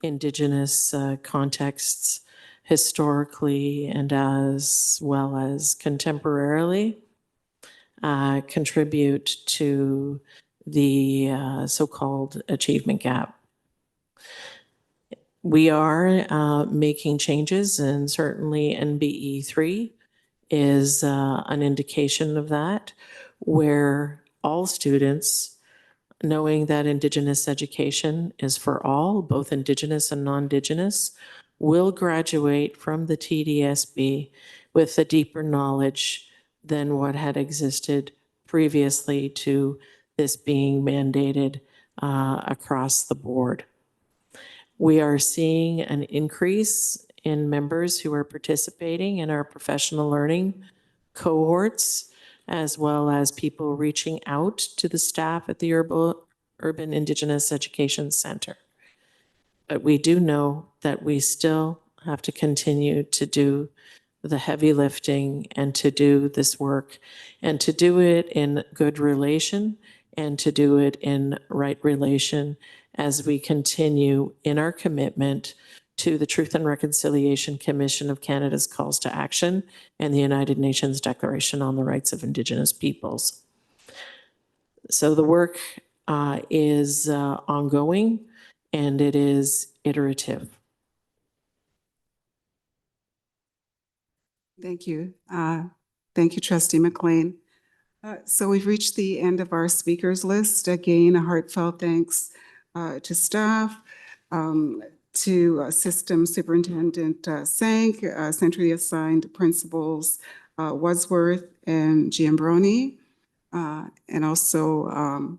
Indigenous contexts historically and as well as contemporarily contribute to the so-called achievement gap. We are making changes, and certainly NBE 3 is an indication of that, where all students, knowing that Indigenous education is for all, both Indigenous and non-Indigenous, will graduate from the TDSB with a deeper knowledge than what had existed previously to this being mandated across the board. We are seeing an increase in members who are participating in our professional learning cohorts, as well as people reaching out to the staff at the Urban Indigenous Education Center. But we do know that we still have to continue to do the heavy lifting and to do this work and to do it in good relation and to do it in right relation as we continue in our commitment to the Truth and Reconciliation Commission of Canada's calls to action and the United Nations Declaration on the Rights of Indigenous Peoples. So the work is ongoing and it is iterative. Thank you. Thank you, Trustee McLean. So we've reached the end of our speakers list. Again, a heartfelt thanks to staff, to System Superintendent Sank, centrally assigned principals Wadsworth and Giambroni, and also on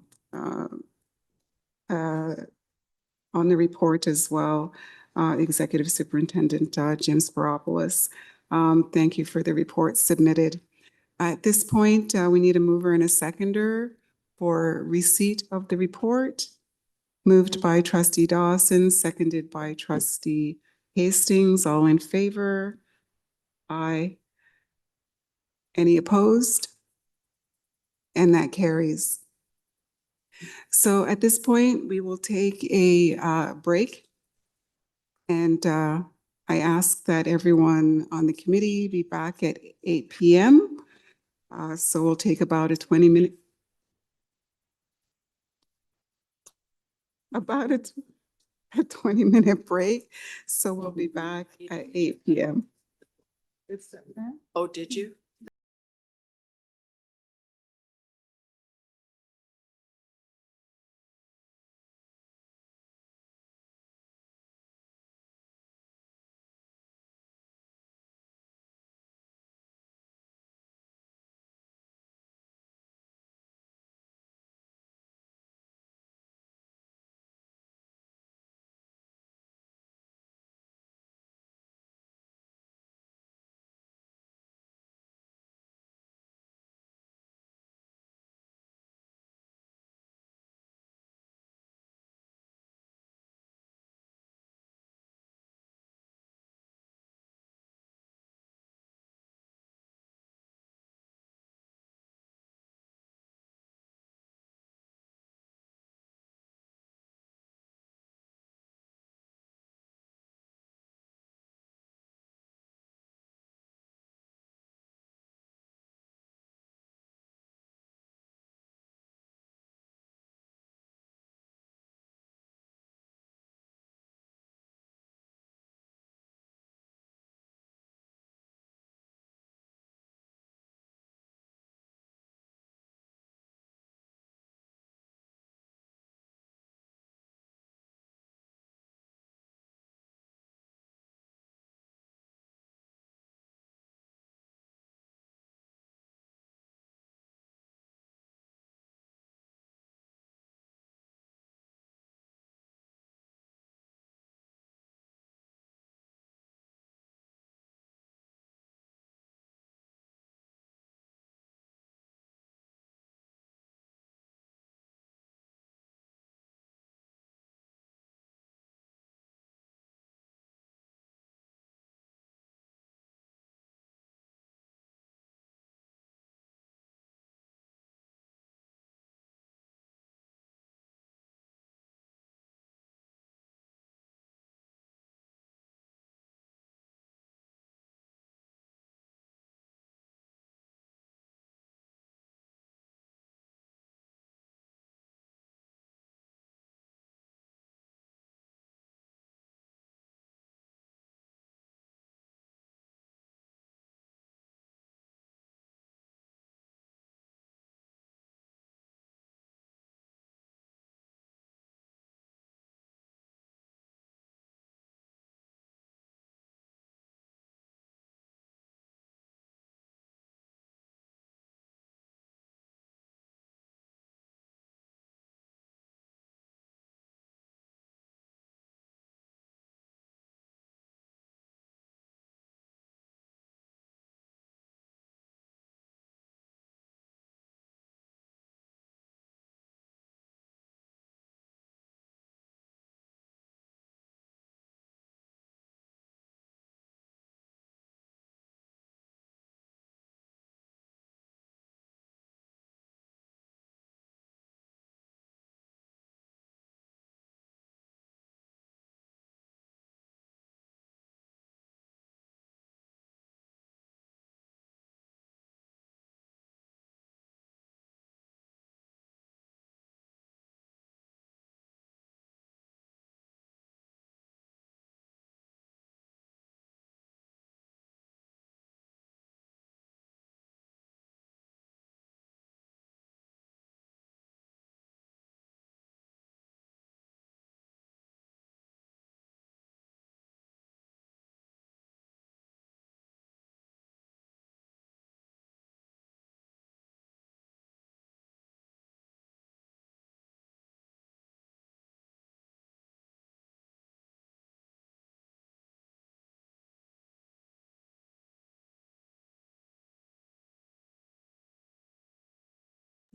the report as well, Executive Superintendent Jim Spiropoulos. Thank you for the report submitted. At this point, we need a mover and a seconder for receipt of the report. Moved by Trustee Dawson, seconded by Trustee Hastings. All in favor? Aye. Any opposed? And that carries. So at this point, we will take a break and I ask that everyone on the committee be back at 8 p.m. So we'll take about a 20-minute, about a 20-minute break. So we'll be back at 8 p.m. Oh, did you?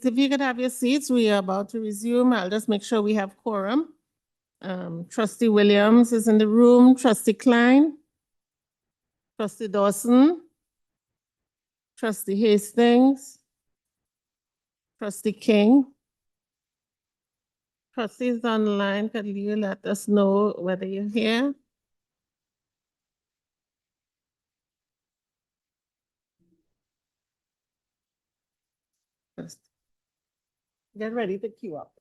If you could have your seats, we are about to resume. I'll just make sure we have quorum. Trustee Williams is in the room, Trustee Klein, Trustee Dawson, Trustee Hastings, Trustee King. Trustees online, could you let us know whether you're here? Get ready to queue up.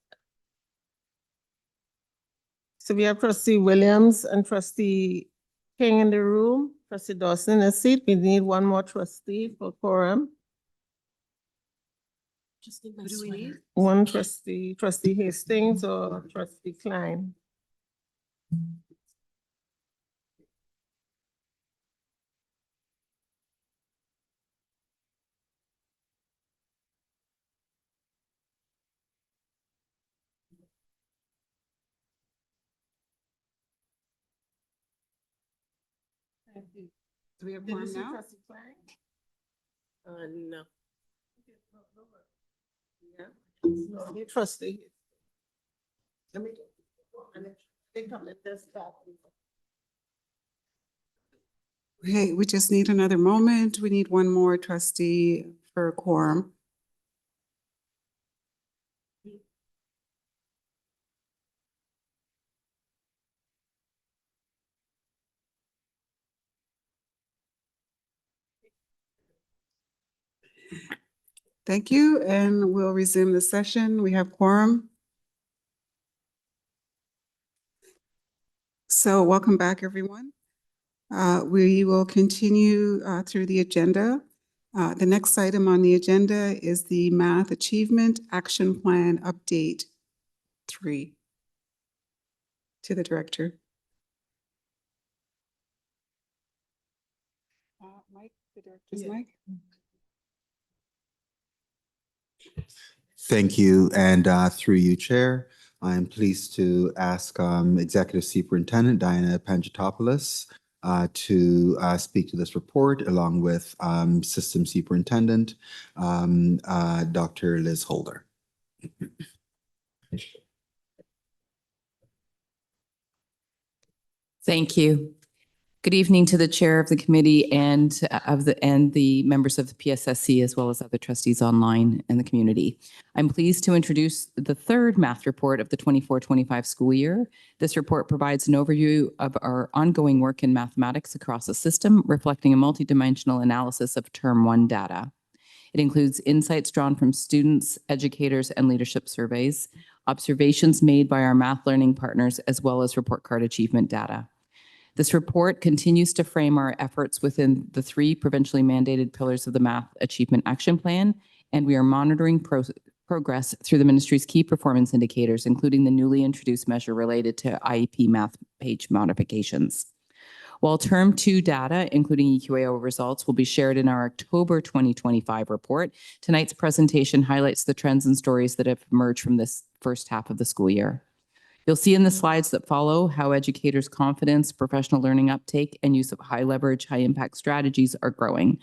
So we have trustee Williams and trustee King in the room, trustee Dawson in a seat. We need one more trustee for quorum. Just need my Who do we sweater. need? One trustee Hastings or trustee Klein? Do we have Did you quorum see now? trustee Klein? No. No, he trustee. Let me. They come in this back. Hey, we just need another moment. We need one more trustee for quorum. Thank you, and we'll resume the session. We have quorum. So welcome back, everyone. We will continue through the agenda. The next item on the agenda is the Math Achievement Action Plan Update 3. To the director. Mike, the director's mic. Thank you, and through you, Chair, I am pleased to ask Executive Superintendent Diana Panjatopoulos to speak to this report, along with System Superintendent Dr. Liz Holder. Thank you. Good evening to the chair of the committee and the members of the PSSC, as well as other trustees online and the community. I'm pleased to introduce the third math report of the 24-25 school year. This report provides an overview of our ongoing work in mathematics across the system, reflecting a multidimensional analysis of Term 1 data. It includes insights drawn from students, educators, and leadership surveys, observations made by our math learning partners, as well as report card achievement data. This report continues to frame our efforts within the 3 provincially mandated pillars of the Math Achievement Action Plan, and we are monitoring progress through the ministry's key performance indicators, including the newly introduced measure related to IEP math page modifications. While Term 2 data, including EQAO results, will be shared in our October 2025 report, tonight's presentation highlights the trends and stories that have emerged from this first half of the school year. You'll see in the slides that follow how educators' confidence, professional learning uptake, and use of high leverage, high impact strategies are growing.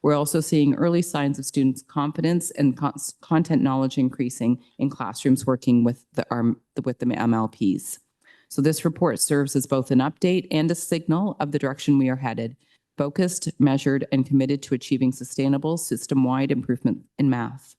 We're also seeing early signs of students' confidence and content knowledge increasing in classrooms working with the MLPs. So this report serves as both an update and a signal of the direction we are headed, focused, measured, and committed to achieving sustainable system-wide improvement in math.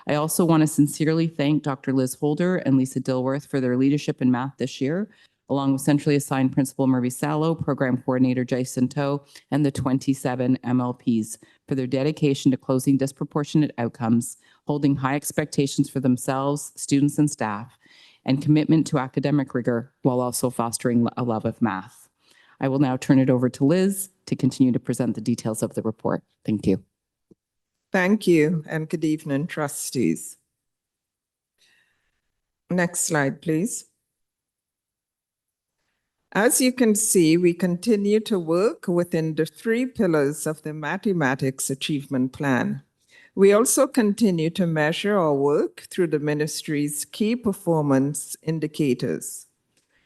I also want to sincerely thank Dr. Liz Holder and Lisa Dilworth for their leadership in math this year, along with centrally assigned Principal Murphy Sallow, Program Coordinator Jason Toe, and the 27 MLPs for their dedication to closing disproportionate outcomes, holding high expectations for themselves, students, and staff, and commitment to academic rigor while also fostering a love of math. I will now turn it over to Liz to continue to present the details of the report. Thank you. Thank you, and good evening, trustees. Next slide, please. As you can see, we continue to work within the 3 pillars of the Mathematics Achievement Plan. We also continue to measure our work through the ministry's key performance indicators.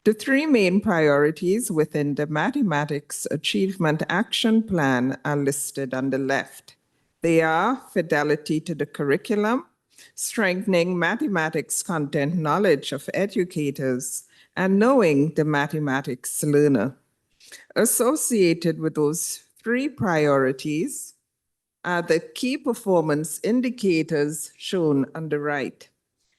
The 3 main priorities within the Mathematics Achievement Action Plan are listed on the left. They are fidelity to the curriculum, strengthening mathematics content knowledge of educators, and knowing the mathematics learner. Associated with those 3 priorities are the key performance indicators shown on the right.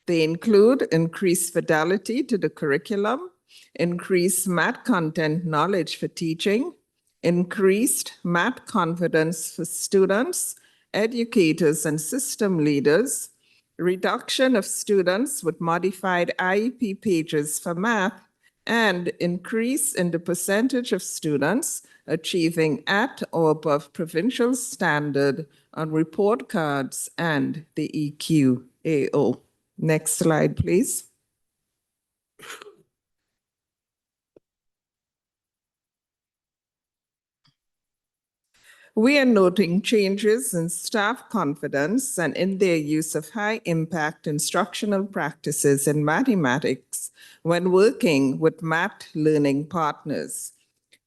They include increased fidelity to the curriculum, increased math content knowledge for teaching, increased math confidence for students, educators, and system leaders, reduction of students with modified IEP pages for math, and increase in the percentage of students achieving at or above provincial standard on report cards and the EQAO. Next slide, please. We are noting changes in staff confidence and in their use of high-impact instructional practices in mathematics when working with math learning partners.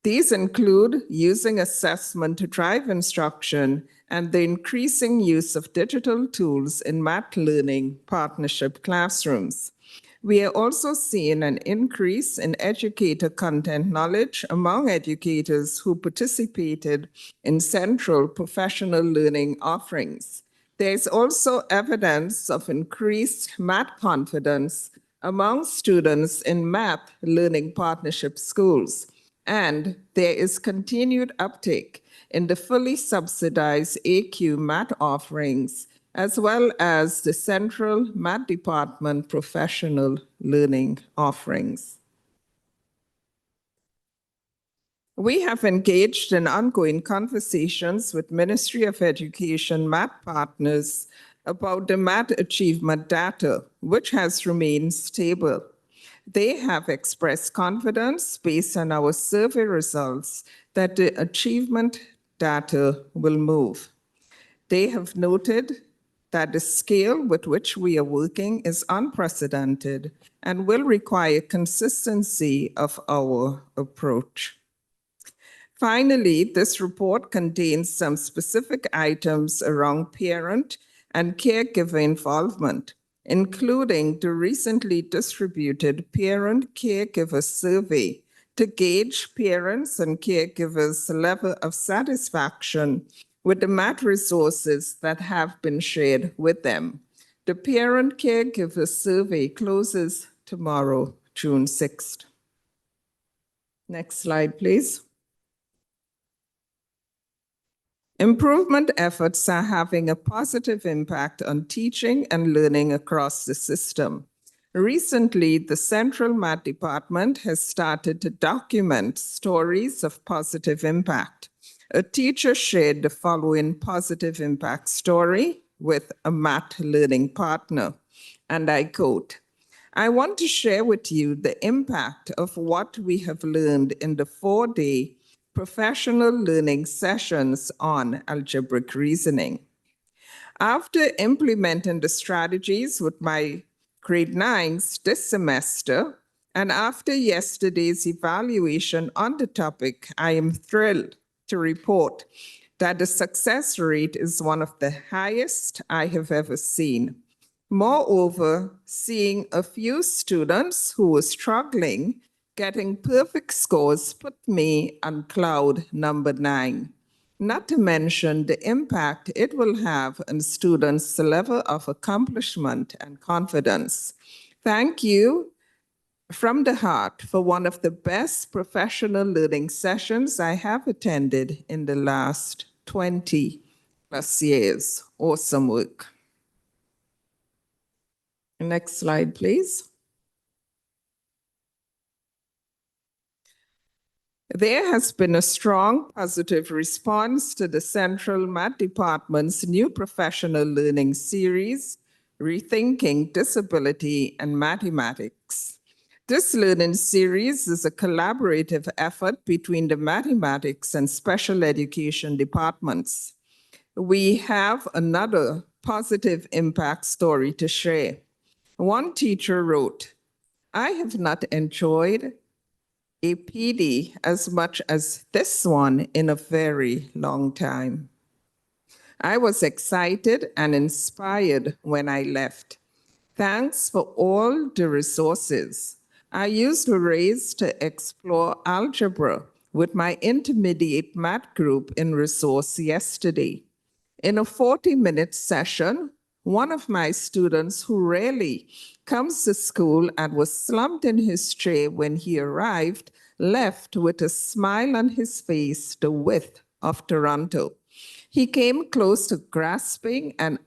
These include using assessment to drive instruction and the increasing use of digital tools in math learning partnership classrooms. We are also seeing an increase in educator content knowledge among educators who participated in central professional learning offerings. There is also evidence of increased math confidence among students in math learning partnership schools, and there is continued uptake in the fully subsidized AQ math offerings, as well as the Central Math Department professional learning offerings. We have engaged in ongoing conversations with Ministry of Education math partners about the math achievement data, which has remained stable. They have expressed confidence based on our survey results that the achievement data will move. They have noted that the scale with which we are working is unprecedented and will require consistency of our approach. Finally, this report contains some specific items around parent and caregiver involvement, including the recently distributed parent-caregiver survey to gauge parents and caregivers' level of satisfaction with the math resources that have been shared with them. The parent-caregiver survey closes tomorrow, June 6th. Next slide, please. Improvement efforts are having a positive impact on teaching and learning across the system. Recently, the Central Math Department has started to document stories of positive impact. A teacher shared the following positive impact story with a math learning partner, and I quote, "I want to share with you the impact of what we have learned in the 4-day professional learning sessions on algebraic reasoning. After implementing the strategies with my grade 9s this semester, and after yesterday's evaluation on the topic, I am thrilled to report that the success rate is one of the highest I have ever seen. Moreover, seeing a few students who were struggling getting perfect scores put me on cloud number 9. Not to mention the impact it will have on students' level of accomplishment and confidence. Thank you from the heart for one of the best professional learning sessions I have attended in the last 20 plus years. Awesome work." Next slide, please. There has been a strong positive response to the Central Math Department's new professional learning series, Rethinking Disability and Mathematics. This learning series is a collaborative effort between the mathematics and special education departments. We have another positive impact story to share. One teacher wrote, "I have not enjoyed a PD as much as this one in a very long time. I was excited and inspired when I left. Thanks for all the resources. I used Raise to explore algebra with my intermediate math group in resource yesterday. In a 40-minute session, one of my students who rarely comes to school and was slumped in his chair when he arrived left with a smile on his face the width of Toronto. He came close to grasping an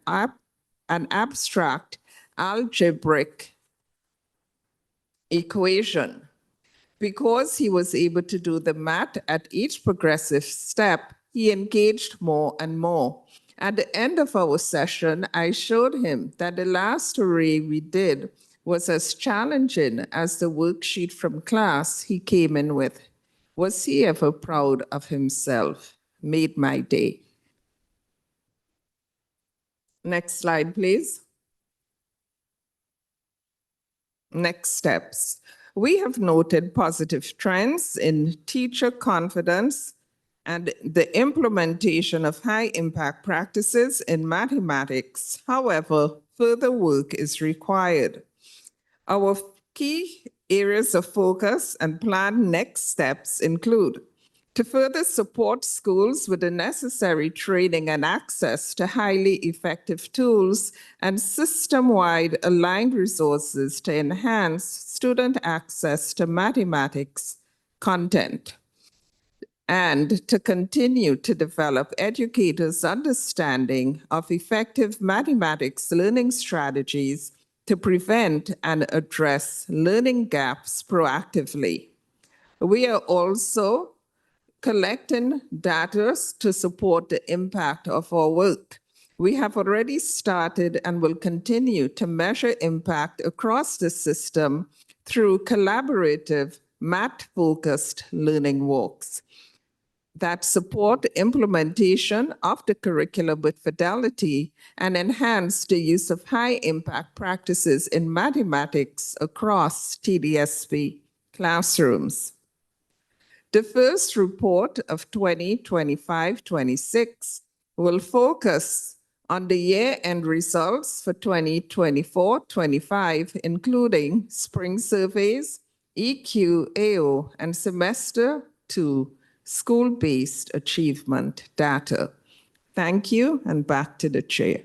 an abstract algebraic equation. Because he was able to do the math at each progressive step, he engaged more and more. At the end of our session, I showed him that the last array we did was as challenging as the worksheet from class he came in with. Was he ever proud of himself? Made my day. Next slide, please. Next steps. We have noted positive trends in teacher confidence and the implementation of high impact practices in mathematics. However, further work is required. Our key areas of focus and planned next steps include to further support schools with the necessary training and access to highly effective tools and system-wide aligned resources to enhance student access to mathematics content, and to continue to develop educators' understanding of effective mathematics learning strategies to prevent and address learning gaps proactively. We are also collecting data to support the impact of our work. We have already started and will continue to measure impact across the system through collaborative, math-focused learning walks that support implementation of the curriculum with fidelity and enhance the use of high-impact practices in mathematics across TDSP classrooms. The first report of 2025-26 will focus on the year-end results for 2024-25, including spring surveys, EQ, AO, and semester 2 school-based achievement data. Thank you, and back to the chair.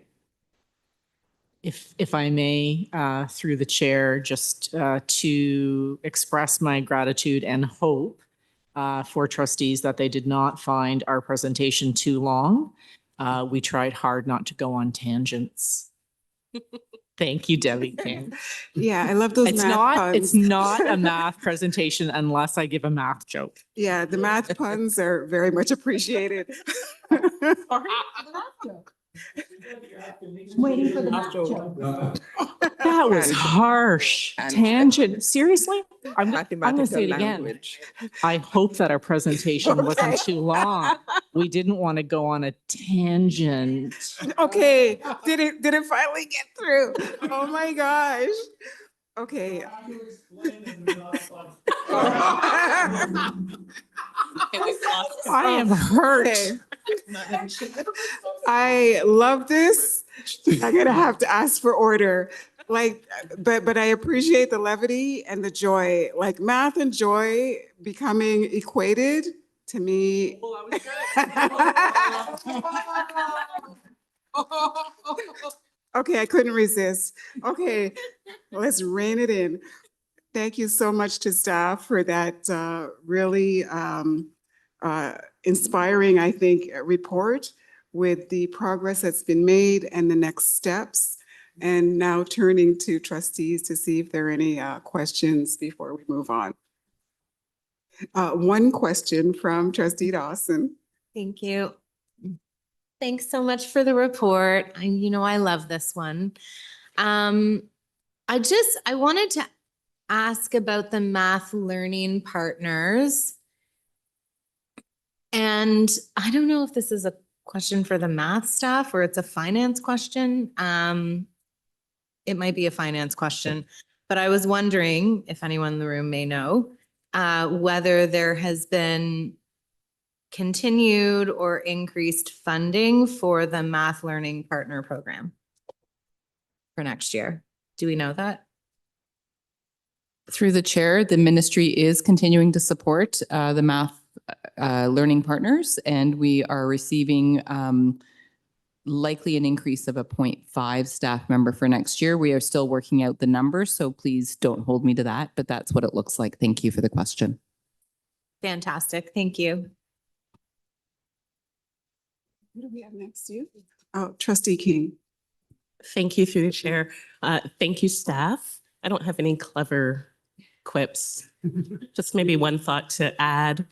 If I may, through the chair, just to express my gratitude and hope for trustees that they did not find our presentation too long. We tried hard not to go on tangents. Thank you, Debbie King. Yeah, I love those math puns. It's not a math presentation unless I give a math joke. Yeah, the math puns are very much appreciated. Waiting for the math joke. That was harsh. Tangent. Seriously? I'm going to say it again. Language. I hope that our presentation wasn't too long. We didn't want to go on a tangent. Okay, did it finally get through? Oh my gosh. Okay. I am hurt. Okay. I love this. I'm gonna have to ask for order. But I appreciate the levity and the joy. Like math and joy becoming equated to me. Okay, I couldn't resist. Okay, let's rein it in. Thank you so much to staff for that really inspiring, I think, report with the progress that's been made and the next steps. And now turning to trustees to see if there are any questions before we move on. One question from Trustee Dawson. Thank you. Thanks so much for the report. I love this one. I wanted to ask about the math learning partners. And I don't know if this is a question for the math staff or it's a finance question. It might be a finance question, but I was wondering if anyone in the room may know whether there has been continued or increased funding for the math learning partner program for next year. Do we know that? Through the chair, the ministry is continuing to support the math learning partners, and we are receiving likely an increase of a 0.5 staff member for next year. We are still working out the numbers, so please don't hold me to that, but that's what it looks like. Thank you for the question. Fantastic. Thank you. What do we have next to you? Oh, Trustee King. Thank you through the chair. Thank you, staff. I don't have any clever quips. Just maybe one thought to add.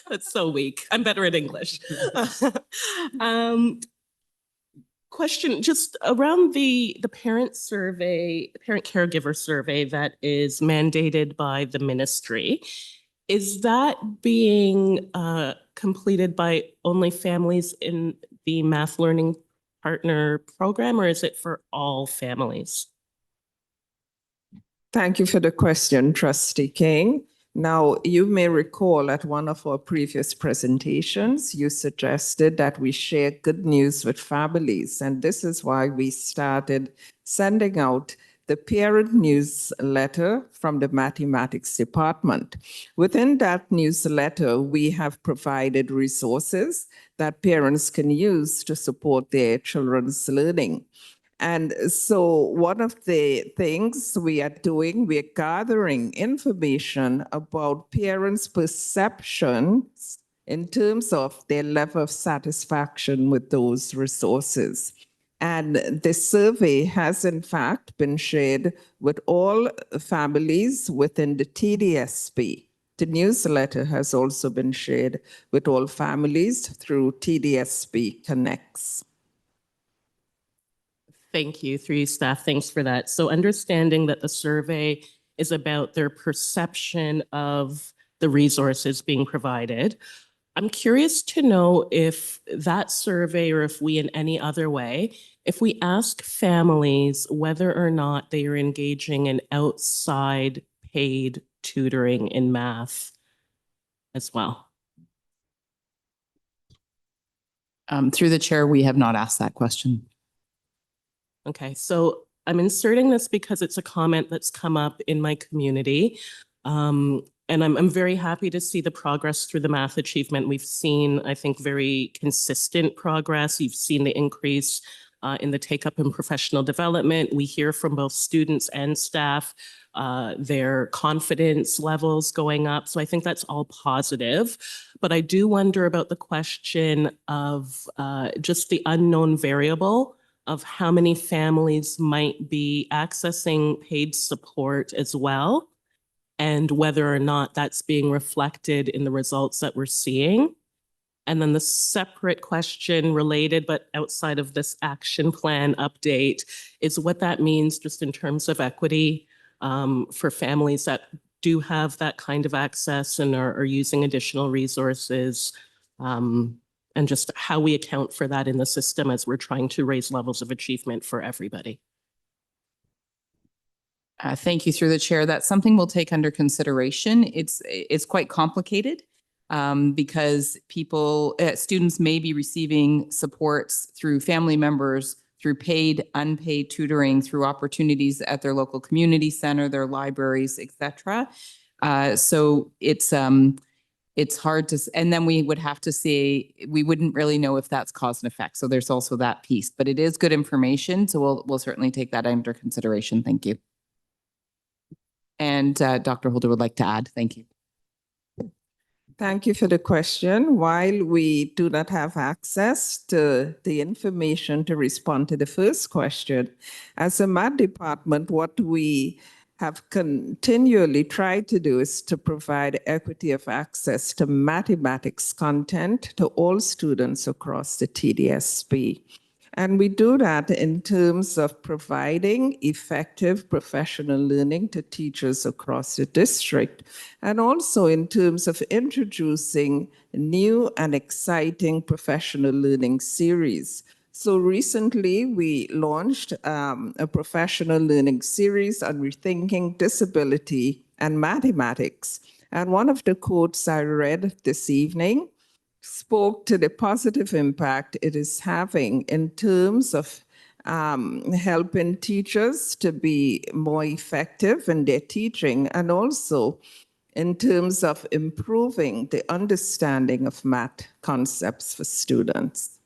That's so weak. I'm better at English. Question just around the parent survey, parent caregiver survey that is mandated by the ministry. Is that being completed by only families in the Math Learning Partner program, or is it for all families? Thank you for the question, Trustee King. Now, you may recall at one of our previous presentations, you suggested that we share good news with families, and this is why we started sending out the parent newsletter from the mathematics department. Within that newsletter, we have provided resources that parents can use to support their children's learning. And so one of the things we are doing, we are gathering information about parents' perceptions in terms of their level of satisfaction with those resources. And the survey has in fact been shared with all families within the TDSP. The newsletter has also been shared with all families through TDSP Connects. Thank you, through you, staff. Thanks for that. So understanding that the survey is about their perception of the resources being provided, I'm curious to know if that survey, or if we in any other way, if we ask families whether or not they are engaging in outside paid tutoring in math as well. Through the chair, we have not asked that question. Okay, so I'm inserting this because it's a comment that's come up in my community. And I'm very happy to see the progress through the math achievement. We've seen, I think, very consistent progress. You've seen the increase in the take-up in professional development. We hear from both students and staff, their confidence levels going up. So I think that's all positive. But I do wonder about the question of just the unknown variable of how many families might be accessing paid support as well, and whether or not that's being reflected in the results that we're seeing. And then the separate question related, but outside of this action plan update, is what that means just in terms of equity for families that do have that kind of access and are using additional resources, and just how we account for that in the system as we're trying to raise levels of achievement for everybody. Thank you, through the chair. That's something we'll take under consideration. It's quite complicated because students may be receiving supports through family members, through paid, unpaid tutoring, through opportunities at their local community center, their libraries, etc. So it's hard to, and then we would have to see, we wouldn't really know if that's cause and effect. So there's also that piece, but it is good information. So we'll certainly take that under consideration. Thank you. And Dr. Holder would like to add. Thank you. Thank you for the question. While we do not have access to the information to respond to the first question, as a math department, what we have continually tried to do is to provide equity of access to mathematics content to all students across the TDSP. And we do that in terms of providing effective professional learning to teachers across the district, and also in terms of introducing new and exciting professional learning series. So recently, we launched a professional learning series on rethinking disability and mathematics. And one of the quotes I read this evening spoke to the positive impact it is having in terms of helping teachers to be more effective in their teaching, and also in terms of improving the understanding of math concepts for students.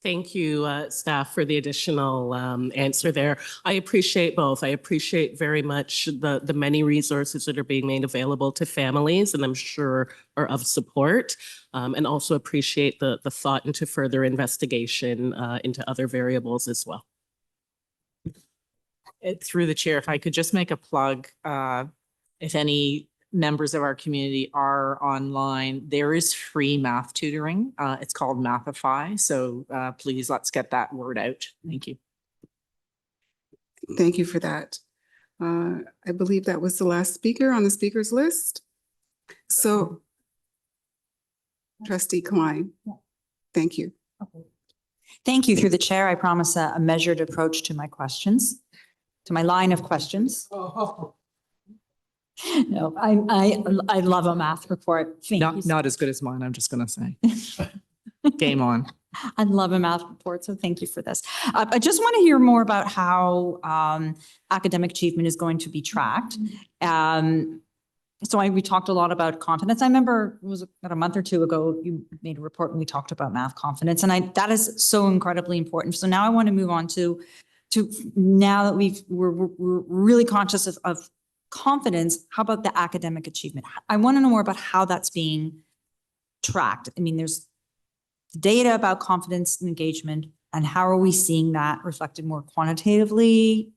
Thank you, staff, for the additional answer there. I appreciate both. I appreciate very much the many resources that are being made available to families, and I'm sure are of support, and also appreciate the thought into further investigation into other variables as well. Through the chair, if I could just make a plug, if any members of our community are online, there is free math tutoring. It's called Mathify. So please let's get that word out. Thank you. Thank you for that. I believe that was the last speaker on the speakers list. So Trustee Klein, thank you. Thank you. Through the chair, I promise a measured approach to my questions, to my line of questions. No, I love a math report. Thank you. Not as good as mine, I'm just going to say. Game on. I love a math report, so thank you for this. I just want to hear more about how academic achievement is going to be tracked. We talked a lot about confidence. I remember it was about a month or two ago, you made a report and we talked about math confidence, and that is so incredibly important. So now I want to move on to now that we're really conscious of confidence, how about the academic achievement? I want to know more about how that's being tracked. I mean, there's data about confidence and engagement, and how are we seeing that reflected more quantitatively?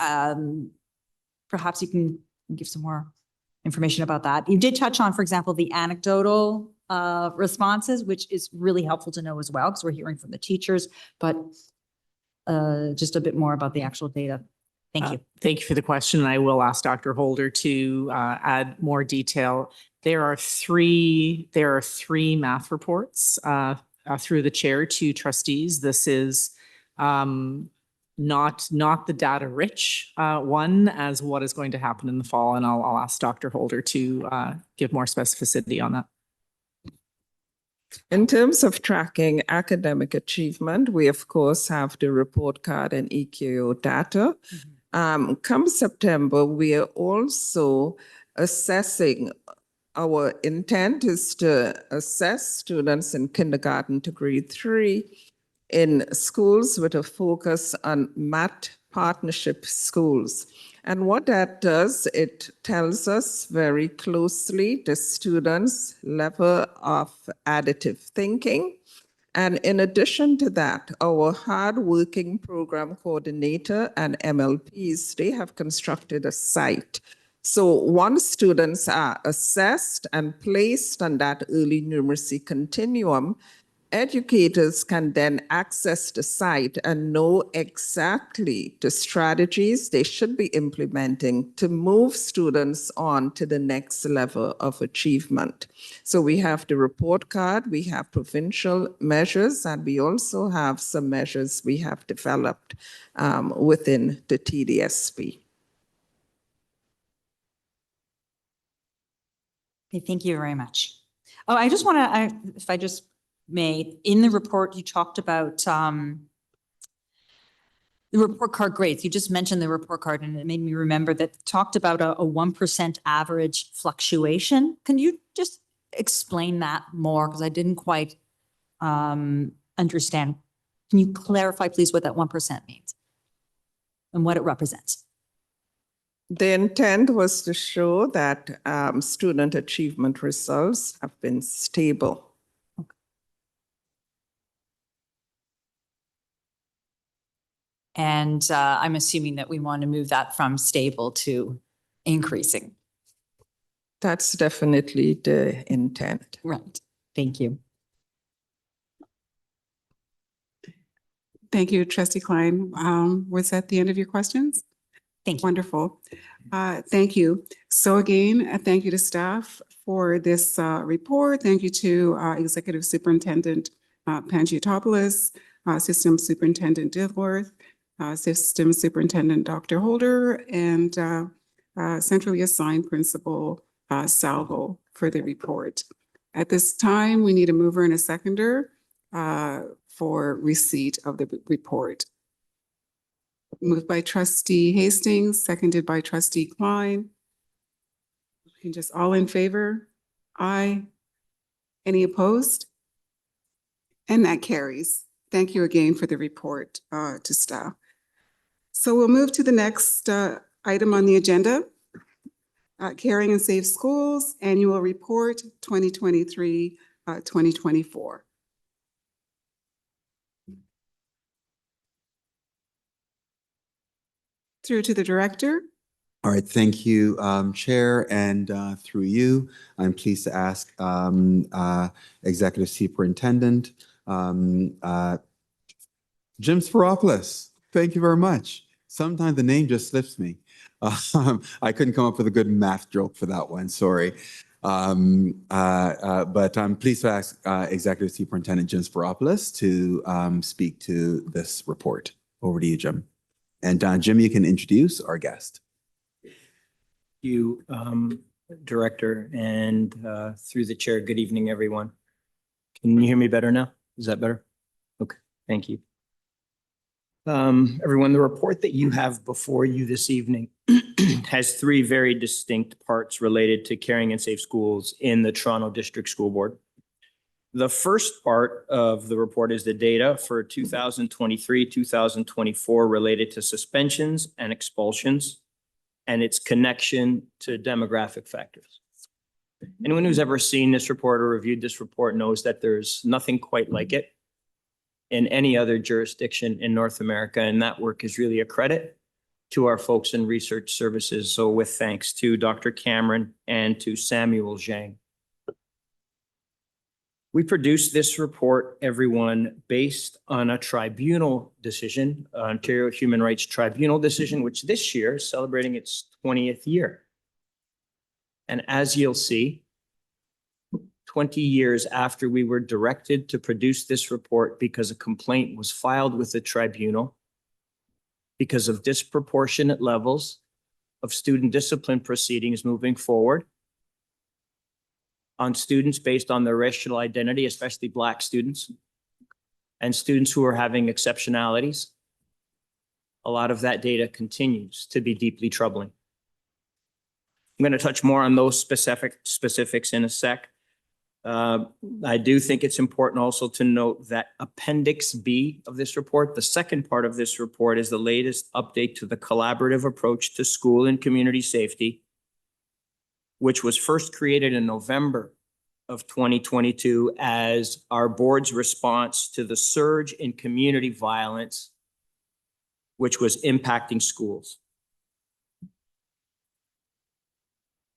Perhaps you can give some more information about that. You did touch on, for example, the anecdotal responses, which is really helpful to know as well, because we're hearing from the teachers, but just a bit more about the actual data. Thank you. Thank you for the question. I will ask Dr. Holder to add more detail. There are three math reports through the chair to trustees. This is not the data rich one as what is going to happen in the fall. And I'll ask Dr. Holder to give more specificity on that. In terms of tracking academic achievement, we of course have the report card and EQO data. Come September, we are also assessing. Our intent is to assess students in kindergarten to grade 3 in schools with a focus on math partnership schools. And what that does, it tells us very closely the students' level of additive thinking. And in addition to that, our hardworking program coordinator and MLPs, they have constructed a site. So once students are assessed and placed on that early numeracy continuum, educators can then access the site and know exactly the strategies they should be implementing to move students on to the next level of achievement. So we have the report card, we have provincial measures, and we also have some measures we have developed within the TDSP. Okay, thank you very much. Oh, I just want to, if I just may, in the report, you talked about the report card grades. You just mentioned the report card, and it made me remember that talked about a 1% average fluctuation. Can you just explain that more? Because I didn't quite understand. Can you clarify, please, what that 1% means and what it represents? The intent was to show that student achievement results have been stable. And I'm assuming that we want to move that from stable to increasing. That's definitely the intent. Right. Thank you. Thank you, Trustee Klein. Was that the end of your questions? Thank you. Wonderful. Thank you. So again, thank you to staff for this report. Thank you to Executive Superintendent Pangiotopoulos, System Superintendent Dilworth, System Superintendent Dr. Holder, and Centrally Assigned Principal Salvo for the report. At this time, we need a mover and a seconder for receipt of the report. Moved by Trustee Hastings, seconded by Trustee Klein. We can just all in favor? Aye. Any opposed? And that carries. Thank you again for the report to staff. So we'll move to the next item on the agenda. Caring and Safe Schools Annual Report 2023-2024. Through to the director. All right, thank you, Chair, and through you, I'm pleased to ask Executive Superintendent Jim Spiropoulos. Thank you very much. Sometimes the name just slips me. I couldn't come up with a good math joke for that one, sorry. But I'm pleased to ask Executive Superintendent Jim Spiropoulos to speak to this report. Over to you, Jim. And Jim, you can introduce our guest. You, Director, and through the chair, good evening, everyone. Can you hear me better now? Is that better? Okay, thank you. Everyone, the report that you have before you this evening has three very distinct parts related to caring and safe schools in the Toronto District School Board. The first part of the report is the data for 2023-2024 related to suspensions and expulsions and its connection to demographic factors. Anyone who's ever seen this report or reviewed this report knows that there's nothing quite like it in any other jurisdiction in North America, and that work is really a credit to our folks in research services. So with thanks to Dr. Cameron and to Samuel Zhang. We produced this report, everyone, based on a tribunal decision, Ontario Human Rights Tribunal decision, which this year is celebrating its 20th year. And as you'll see, 20 years after we were directed to produce this report because a complaint was filed with the tribunal because of disproportionate levels of student discipline proceedings moving forward on students based on their racial identity, especially Black students, and students who are having exceptionalities. A lot of that data continues to be deeply troubling. I'm going to touch more on those specifics in a sec. I do think it's important also to note that Appendix B of this report, the second part of this report, is the latest update to the collaborative approach to school and community safety, which was first created in November of 2022 as our board's response to the surge in community violence, which was impacting schools.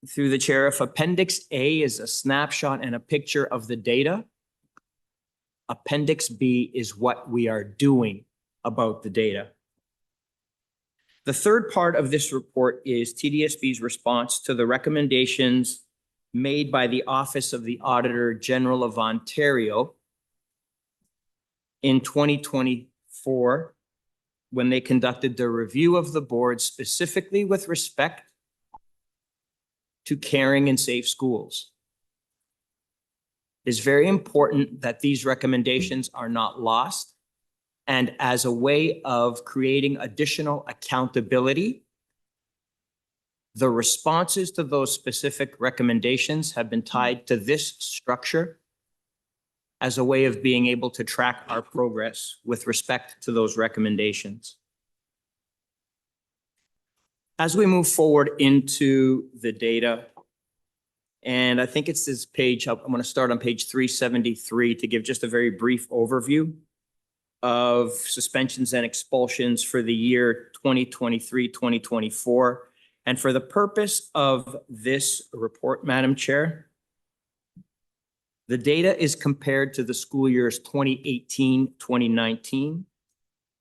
Through the chair, if Appendix A is a snapshot and a picture of the data, Appendix B is what we are doing about the data. The third part of this report is TDSB's response to the recommendations made by the Office of the Auditor General of Ontario in 2024 when they conducted the review of the board specifically with respect to caring and safe schools. It is very important that these recommendations are not lost, and as a way of creating additional accountability, the responses to those specific recommendations have been tied to this structure as a way of being able to track our progress with respect to those recommendations. As we move forward into the data, and I think it's this page, I'm going to start on page 373 to give just a very brief overview of suspensions and expulsions for the year 2023-2024. And for the purpose of this report, Madam Chair, the data is compared to the school years 2018-2019,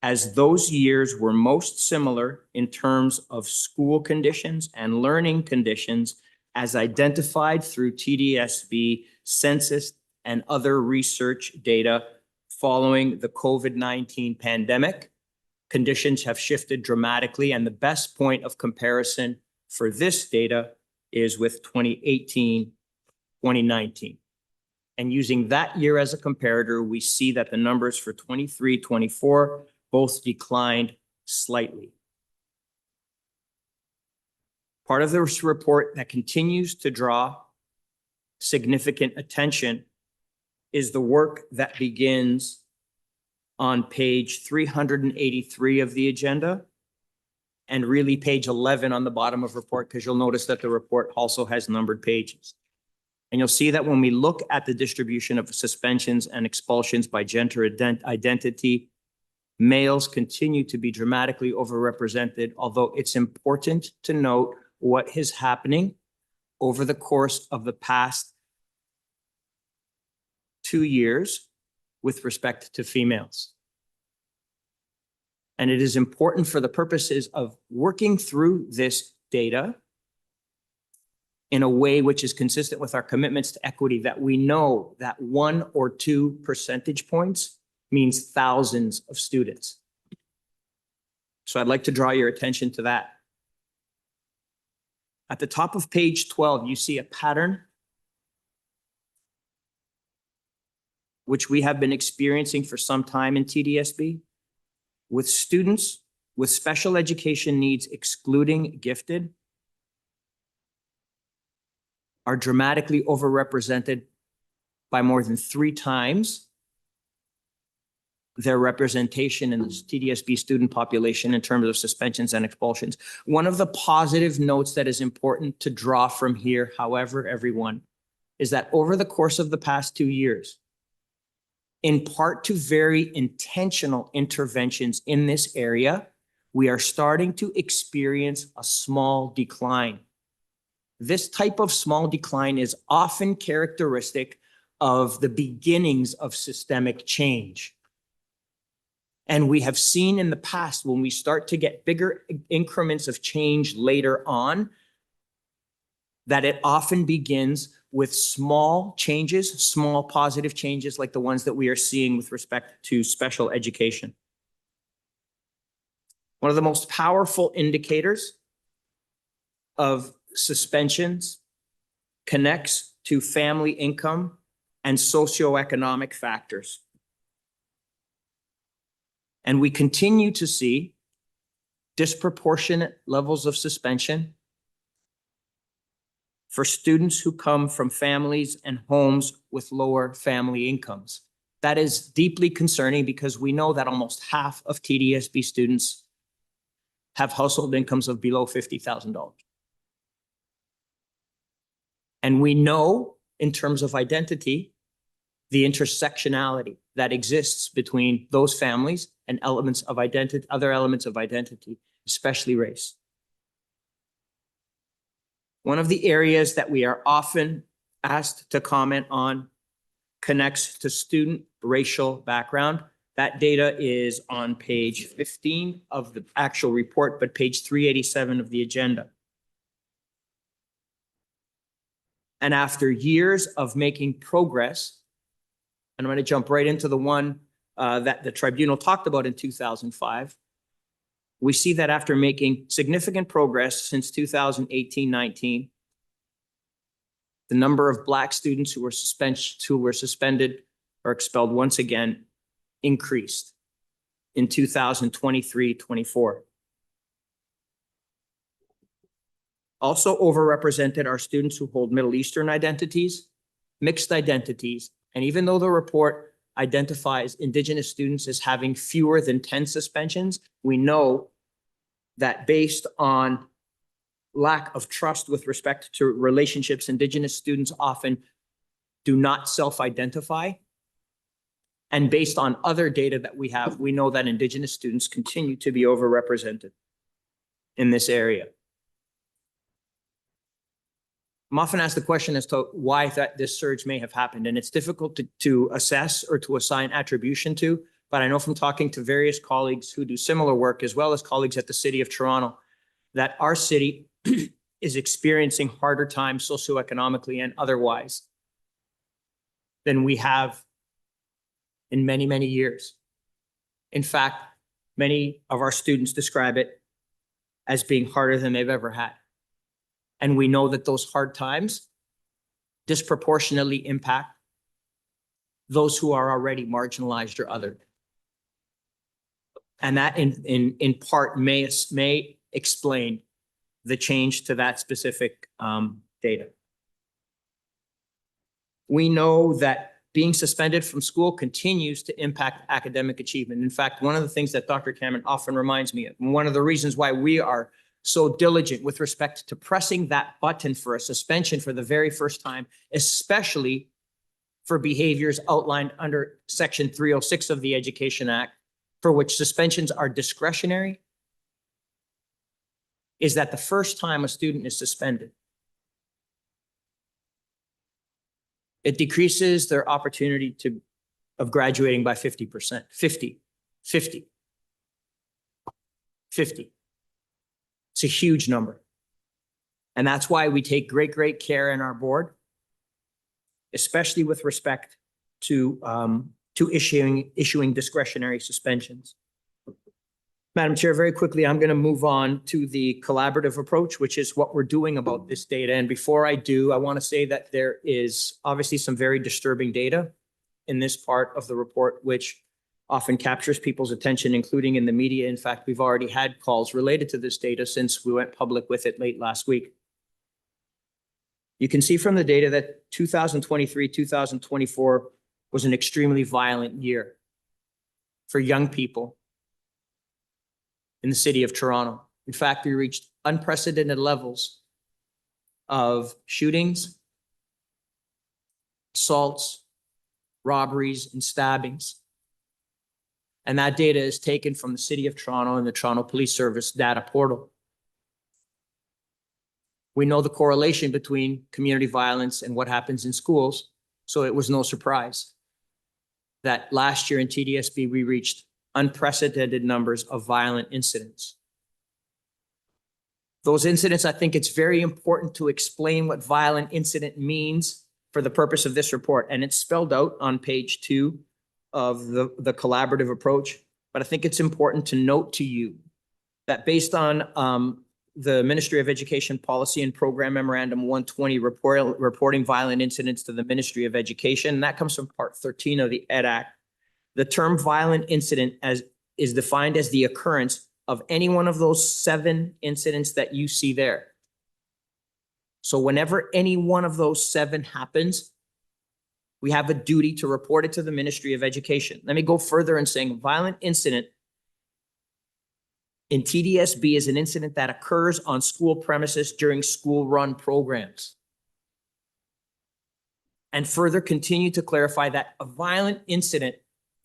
as those years were most similar in terms of school conditions and learning conditions as identified through TDSB census and other research data following the COVID-19 pandemic. Conditions have shifted dramatically, and the best point of comparison for this data is with 2018-2019. And using that year as a comparator, we see that the numbers for 23-24 both declined slightly. Part of this report that continues to draw significant attention is the work that begins on page 383 of the agenda, and really page 11 on the bottom of report, because you'll notice that the report also has numbered pages. And you'll see that when we look at the distribution of suspensions and expulsions by gender identity, males continue to be dramatically overrepresented, although it's important to note what is happening over the course of the past 2 years with respect to females. And it is important for the purposes of working through this data in a way which is consistent with our commitments to equity, that we know that 1 or 2 percentage points means thousands of students. So I'd like to draw your attention to that. At the top of page 12, you see a pattern which we have been experiencing for some time in TDSB, with students with special education needs, excluding gifted, are dramatically overrepresented by more than 3 times their representation in the TDSB student population in terms of suspensions and expulsions. One of the positive notes that is important to draw from here, however, everyone, is that over the course of the past 2 years, in part to very intentional interventions in this area, we are starting to experience a small decline. This type of small decline is often characteristic of the beginnings of systemic change. And we have seen in the past, when we start to get bigger increments of change later on, that it often begins with small changes, small positive changes like the ones that we are seeing with respect to special education. One of the most powerful indicators of suspensions connects to family income and socioeconomic factors. And we continue to see disproportionate levels of suspension for students who come from families and homes with lower family incomes. That is deeply concerning because we know that almost half of TDSB students have household incomes of below $50,000. And we know, in terms of identity, the intersectionality that exists between those families and elements of identity, other elements of identity, especially race. One of the areas that we are often asked to comment on connects to student racial background. That data is on page 15 of the actual report, but page 387 of the agenda. And after years of making progress, and I'm going to jump right into the one that the tribunal talked about in 2005. We see that after making significant progress since 2018-19, the number of Black students who were suspended or expelled once again increased in 2023-24. Also overrepresented are students who hold Middle Eastern identities, mixed identities, and even though the report identifies Indigenous students as having fewer than 10 suspensions, we know that based on lack of trust with respect to relationships, Indigenous students often do not self-identify. And based on other data that we have, we know that Indigenous students continue to be overrepresented in this area. I'm often asked the question as to why this surge may have happened, and it's difficult to assess or to assign attribution to, but I know from talking to various colleagues who do similar work, as well as colleagues at the City of Toronto, that our city is experiencing harder times socioeconomically and otherwise than we have in many, many years. In fact, many of our students describe it as being harder than they've ever had. And we know that those hard times disproportionately impact those who are already marginalized or othered. And that in part may explain the change to that specific data. We know that being suspended from school continues to impact academic achievement. In fact, one of the things that Dr. Cameron often reminds me of, and one of the reasons why we are so diligent with respect to pressing that button for a suspension for the very first time, especially for behaviors outlined under Section 306 of the Education Act, for which suspensions are discretionary, is that the first time a student is suspended, it decreases their opportunity of graduating by 50%. 50. It's a huge number. And that's why we take great care in our board, especially with respect to issuing discretionary suspensions. Madam Chair, very quickly, I'm going to move on to the collaborative approach, which is what we're doing about this data. And before I do, I want to say that there is obviously some very disturbing data in this part of the report, which often captures people's attention, including in the media. In fact, we've already had calls related to this data since we went public with it late last week. You can see from the data that 2023, 2024 was an extremely violent year for young people in the city of Toronto. In fact, we reached unprecedented levels of shootings, assaults, robberies, and stabbings. And that data is taken from the City of Toronto and the Toronto Police Service data portal. We know the correlation between community violence and what happens in schools, so it was no surprise that last year in TDSB, we reached unprecedented numbers of violent incidents. Those incidents, I think it's very important to explain what violent incident means for the purpose of this report. And it's spelled out on page 2 of the collaborative approach. But I think it's important to note to you that based on the Ministry of Education Policy and Program Memorandum 120 reporting violent incidents to the Ministry of Education, and that comes from Part 13 of the Ed Act. The term violent incident is defined as the occurrence of any one of those 7 incidents that you see there. So whenever any one of those 7 happens, we have a duty to report it to the Ministry of Education. Let me go further in saying violent incident in TDSB is an incident that occurs on school premises during school-run programs. And further continue to clarify that a violent incident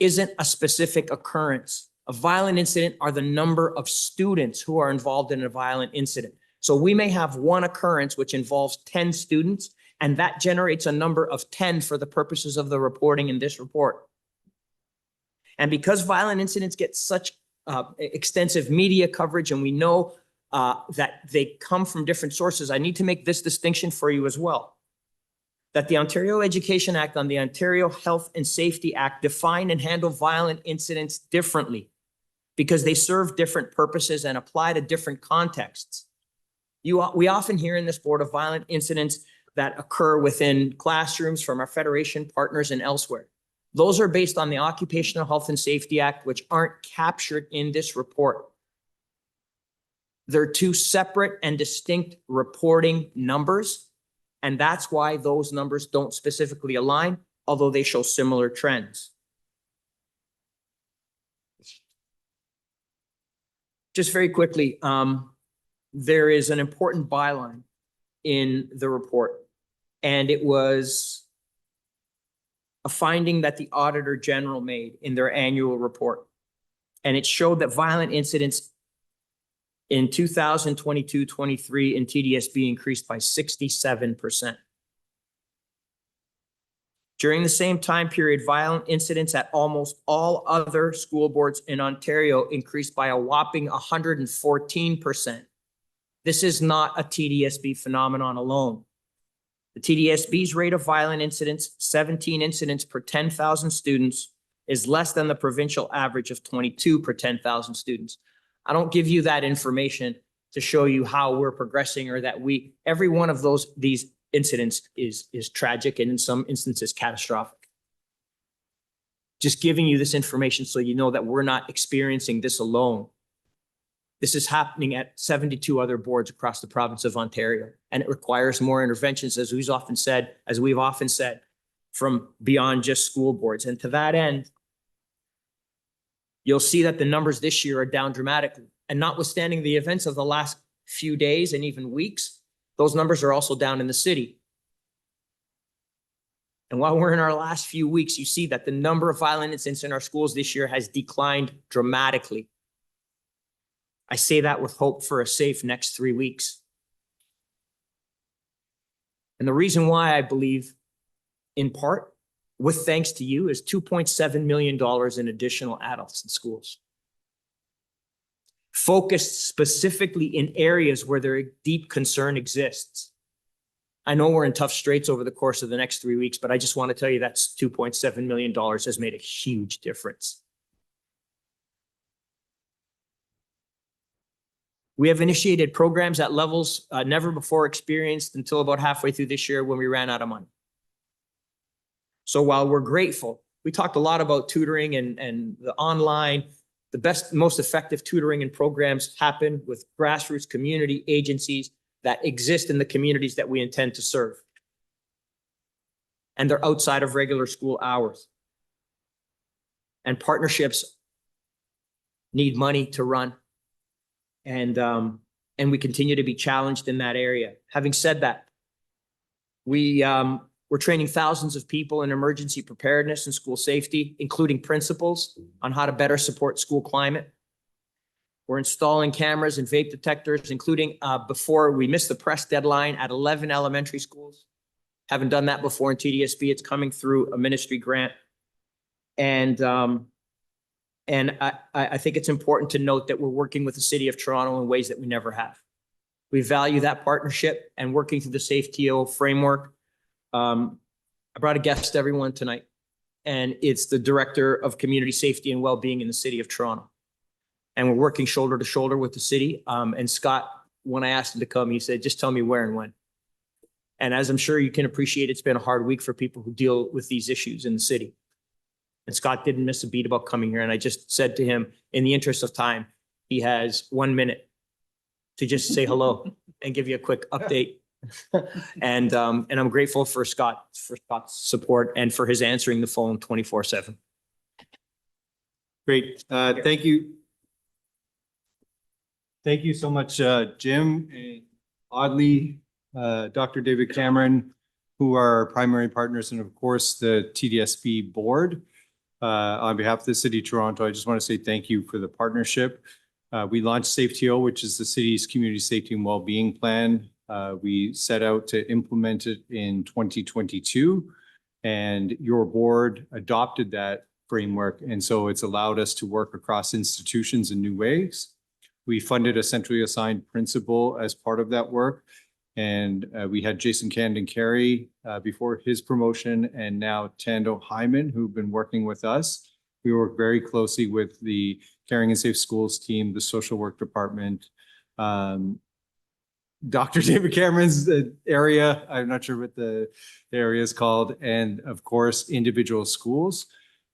isn't a specific occurrence. A violent incident are the number of students who are involved in a violent incident. So we may have one occurrence which involves 10 students, and that generates a number of 10 for the purposes of the reporting in this report. And because violent incidents get such extensive media coverage, and we know that they come from different sources, I need to make this distinction for you as well. That the Ontario Education Act and the Ontario Health and Safety Act define and handle violent incidents differently because they serve different purposes and apply to different contexts. We often hear in this board of violent incidents that occur within classrooms from our Federation partners and elsewhere. Those are based on the Occupational Health and Safety Act, which aren't captured in this report. They're 2 separate and distinct reporting numbers. And that's why those numbers don't specifically align, although they show similar trends. Just very quickly, there is an important byline in the report, and it was a finding that the Auditor General made in their annual report. And it showed that violent incidents in 2022-23 in TDSB increased by 67%. During the same time period, violent incidents at almost all other school boards in Ontario increased by a whopping 114%. This is not a TDSB phenomenon alone. The TDSB's rate of violent incidents, 17 incidents per 10,000 students, is less than the provincial average of 22 per 10,000 students. I don't give you that information to show you how we're progressing or that every one of these incidents is tragic and in some instances catastrophic. Just giving you this information so you know that we're not experiencing this alone. This is happening at 72 other boards across the province of Ontario, and it requires more interventions, as we've often said, from beyond just school boards. And to that end, you'll see that the numbers this year are down dramatically. And notwithstanding the events of the last few days and even weeks, those numbers are also down in the city. And while we're in our last few weeks, you see that the number of violent incidents in our schools this year has declined dramatically. I say that with hope for a safe next 3 weeks. And the reason why I believe, in part, with thanks to you, is $2.7 million in additional adults in schools, focused specifically in areas where their deep concern exists. I know we're in tough straits over the course of the next 3 weeks, but I just want to tell you that's $2.7 million has made a huge difference. We have initiated programs at levels never before experienced until about halfway through this year when we ran out of money. So while we're grateful, we talked a lot about tutoring and the online, the best, most effective tutoring and programs happen with grassroots community agencies that exist in the communities that we intend to serve. And they're outside of regular school hours. And partnerships need money to run. And we continue to be challenged in that area. Having said that, we're training thousands of people in emergency preparedness and school safety, including principals on how to better support school climate. We're installing cameras and vape detectors, including before we miss the press deadline at 11 elementary schools. Haven't done that before in TDSB. It's coming through a ministry grant. And I think it's important to note that we're working with the City of Toronto in ways that we never have. We value that partnership and working through the SafeTO framework. I brought a guest, everyone, tonight, and it's the Director of Community Safety and Wellbeing in the City of Toronto. And we're working shoulder to shoulder with the city. And Scott, when I asked him to come, he said, just tell me where and when. And as I'm sure you can appreciate, it's been a hard week for people who deal with these issues in the city. And Scott didn't miss a beat about coming here. And I just said to him, in the interest of time, he has 1 minute to just say hello and give you a quick update. And I'm grateful for Scott's support and for his answering the phone 24/7. Great. Thank you. Thank you so much, Jim and Audley, Dr. David Cameron, who are our primary partners, and of course, the TDSB board. On behalf of the City of Toronto, I just want to say thank you for the partnership. We launched SafeTO, which is the city's community safety and well-being plan. We set out to implement it in 2022, and your board adopted that framework. And so it's allowed us to work across institutions in new ways. We funded a centrally assigned principal as part of that work. And we had Jason Camden Carey before his promotion, and now Tando Hyman, who've been working with us. We work very closely with the Caring and Safe Schools team, the social work department, Dr. David Cameron's area, I'm not sure what the area is called, and of course, individual schools.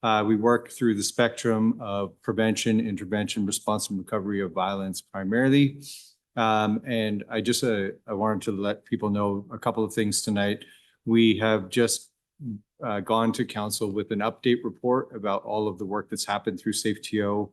We work through the spectrum of prevention, intervention, response, and recovery of violence primarily. And I wanted to let people know a couple of things tonight. We have just gone to council with an update report about all of the work that's happened through SafeTO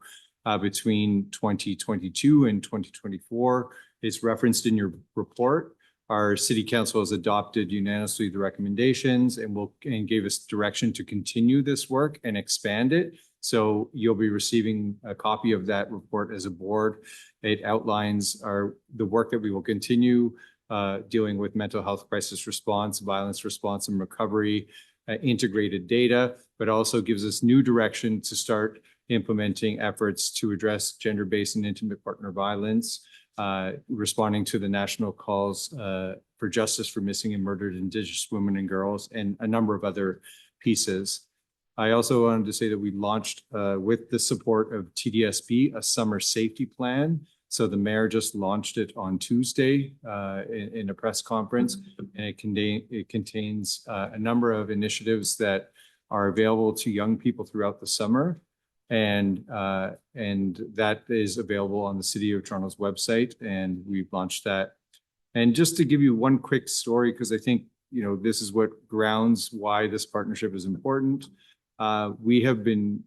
between 2022 and 2024. It's referenced in your report. Our city council has adopted unanimously the recommendations and gave us direction to continue this work and expand it. So you'll be receiving a copy of that report as a board. It outlines the work that we will continue dealing with mental health crisis response, violence response and recovery, integrated data, but also gives us new direction to start implementing efforts to address gender-based and intimate partner violence, responding to the national calls for justice for missing and murdered Indigenous women and girls, and a number of other pieces. I also wanted to say that we launched with the support of TDSB, a summer safety plan. So the mayor just launched it on Tuesday in a press conference, and it contains a number of initiatives that are available to young people throughout the summer. And that is available on the City of Toronto's website, and we've launched that. And just to give you one quick story, because I think this is what grounds why this partnership is important. We have been,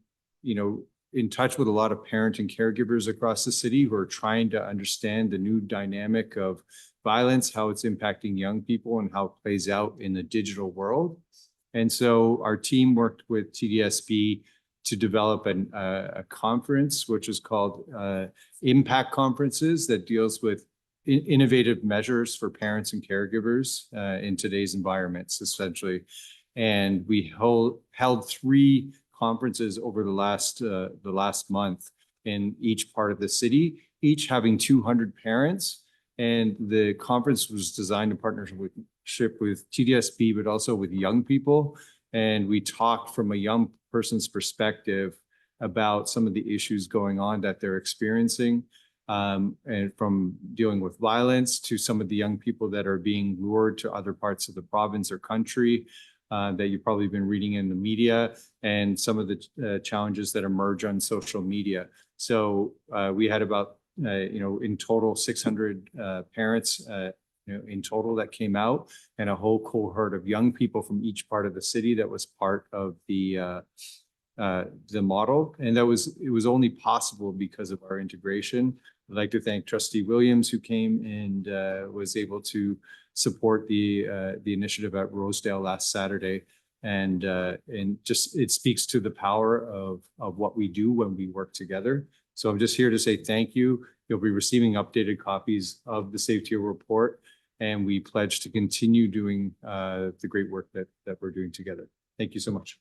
in touch with a lot of parent and caregivers across the city who are trying to understand the new dynamic of violence, how it's impacting young people and how it plays out in the digital world. And so our team worked with TDSB to develop a conference, which is called Impact Conferences, that deals with innovative measures for parents and caregivers in today's environments, essentially. And we held 3 conferences over the last month in each part of the city, each having 200 parents. And the conference was designed in partnership with TDSB, but also with young people. And we talked from a young person's perspective about some of the issues going on that they're experiencing, and from dealing with violence to some of the young people that are being lured to other parts of the province or country that you've probably been reading in the media, and some of the challenges that emerge on social media. So we had about, in total 600 parents in total that came out, and a whole cohort of young people from each part of the city that was part of the model. And it was only possible because of our integration. I'd like to thank Trustee Williams, who came and was able to support the initiative at Rosedale last Saturday. And just, it speaks to the power of what we do when we work together. So I'm just here to say thank you. You'll be receiving updated copies of the Safety Report, and we pledge to continue doing the great work that we're doing together. Thank you so much.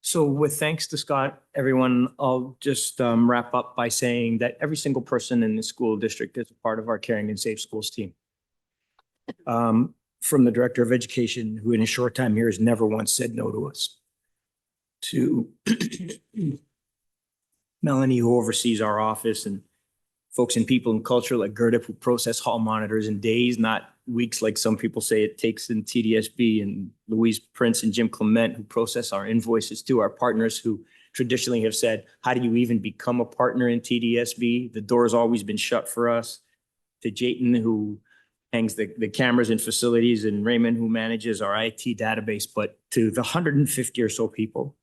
So with thanks to Scott, everyone, I'll just wrap up by saying that every single person in the school district is a part of our Caring and Safe Schools team. From the Director of Education, who in a short time here has never once said no to us, to Melanie, who oversees our office, and folks in People and Culture like Gerda, who process hall monitors in days, not weeks, like some people say it takes in TDSB, and Louise Prince and Jim Clement, who process our invoices, to our partners who traditionally have said, how do you even become a partner in TDSB? The door's always been shut for us. To Jayton, who hangs the cameras in facilities, and Raymond, who manages our IT database, but to the 150 or so people.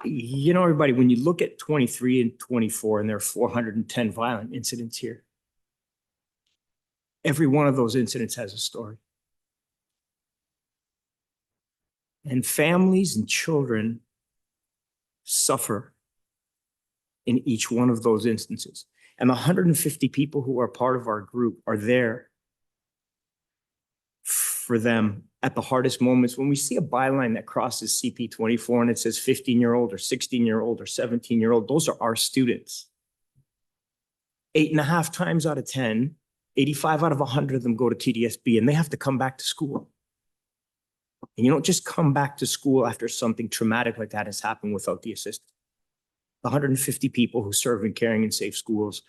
Everybody, when you look at 23 and 24, and there are 410 violent incidents here, every one of those incidents has a story. And families and children suffer in each one of those instances. And the 150 people who are part of our group are there for them at the hardest moments. When we see a byline that crosses CP24 and it says 15-year-old or 16-year-old or 17-year-old, those are our students. 8.5 times out of 10, 85 out of 100 of them go to TDSB, and they have to come back to school. And you don't just come back to school after something traumatic like that has happened without the assistance. The 150 people who serve in Caring and Safe Schools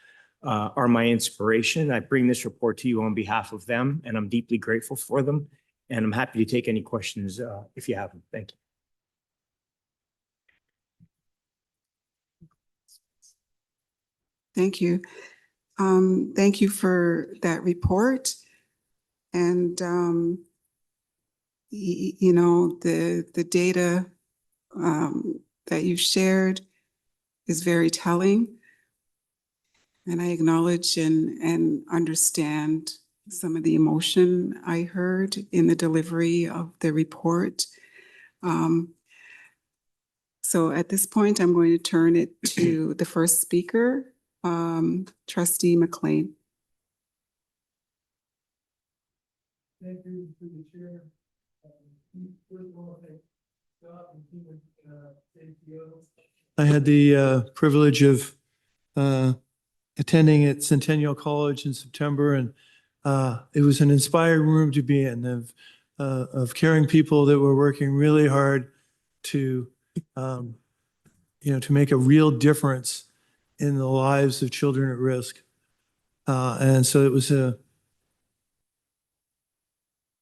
are my inspiration. I bring this report to you on behalf of them, and I'm deeply grateful for them. And I'm happy to take any questions if you have them. Thank you. Thank you. Thank you for that report. And, the data that you shared is very telling. And I acknowledge and understand some of the emotion I heard in the delivery of the report. So at this point, I'm going to turn it to the first speaker, Trustee McLean. Thank you to the chair. I had the privilege of attending at Centennial College in September, and it was an inspiring room to be in, of caring people that were working really hard to make a real difference in the lives of children at risk. And so it was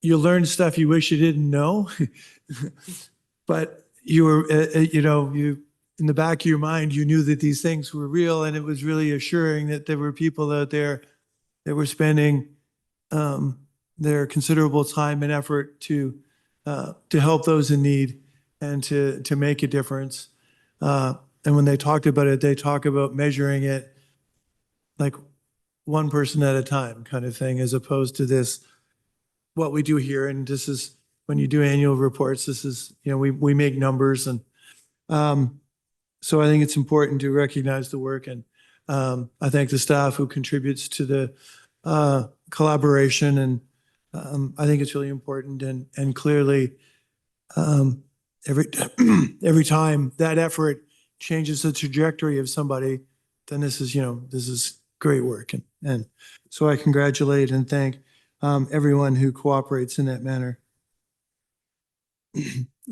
you learned stuff you wish you didn't know, but you were, in the back of your mind, you knew that these things were real, and it was really assuring that there were people out there that were spending their considerable time and effort to help those in need and to make a difference. And when they talked about it, they talk about measuring it like one person at a time kind of thing, as opposed to this, what we do here. And this is, when you do annual reports, this is, we make numbers. And so I think it's important to recognize the work. And I thank the staff who contributes to the collaboration. And I think it's really important. And clearly, every time that effort changes the trajectory of somebody, then this is great work. And so I congratulate and thank everyone who cooperates in that manner.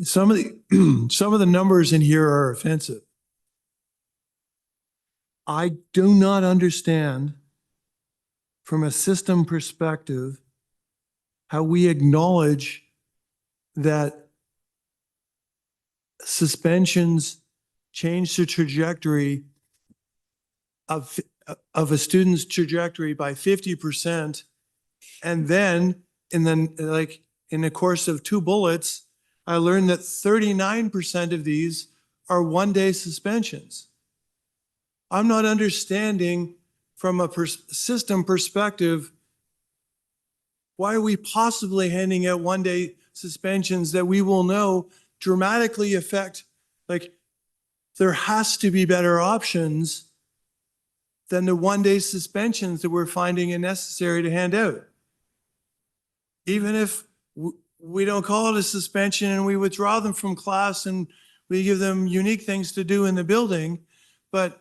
Some of the numbers in here are offensive. I do not understand from a system perspective how we acknowledge that suspensions change the trajectory of a student's trajectory by 50%. And then in the course of 2 bullets, I learned that 39% of these are one-day suspensions. I'm not understanding from a system perspective, why are we possibly handing out one-day suspensions that we will know dramatically affect, there has to be better options than the one-day suspensions that we're finding it necessary to hand out. Even if we don't call it a suspension and we withdraw them from class and we give them unique things to do in the building, but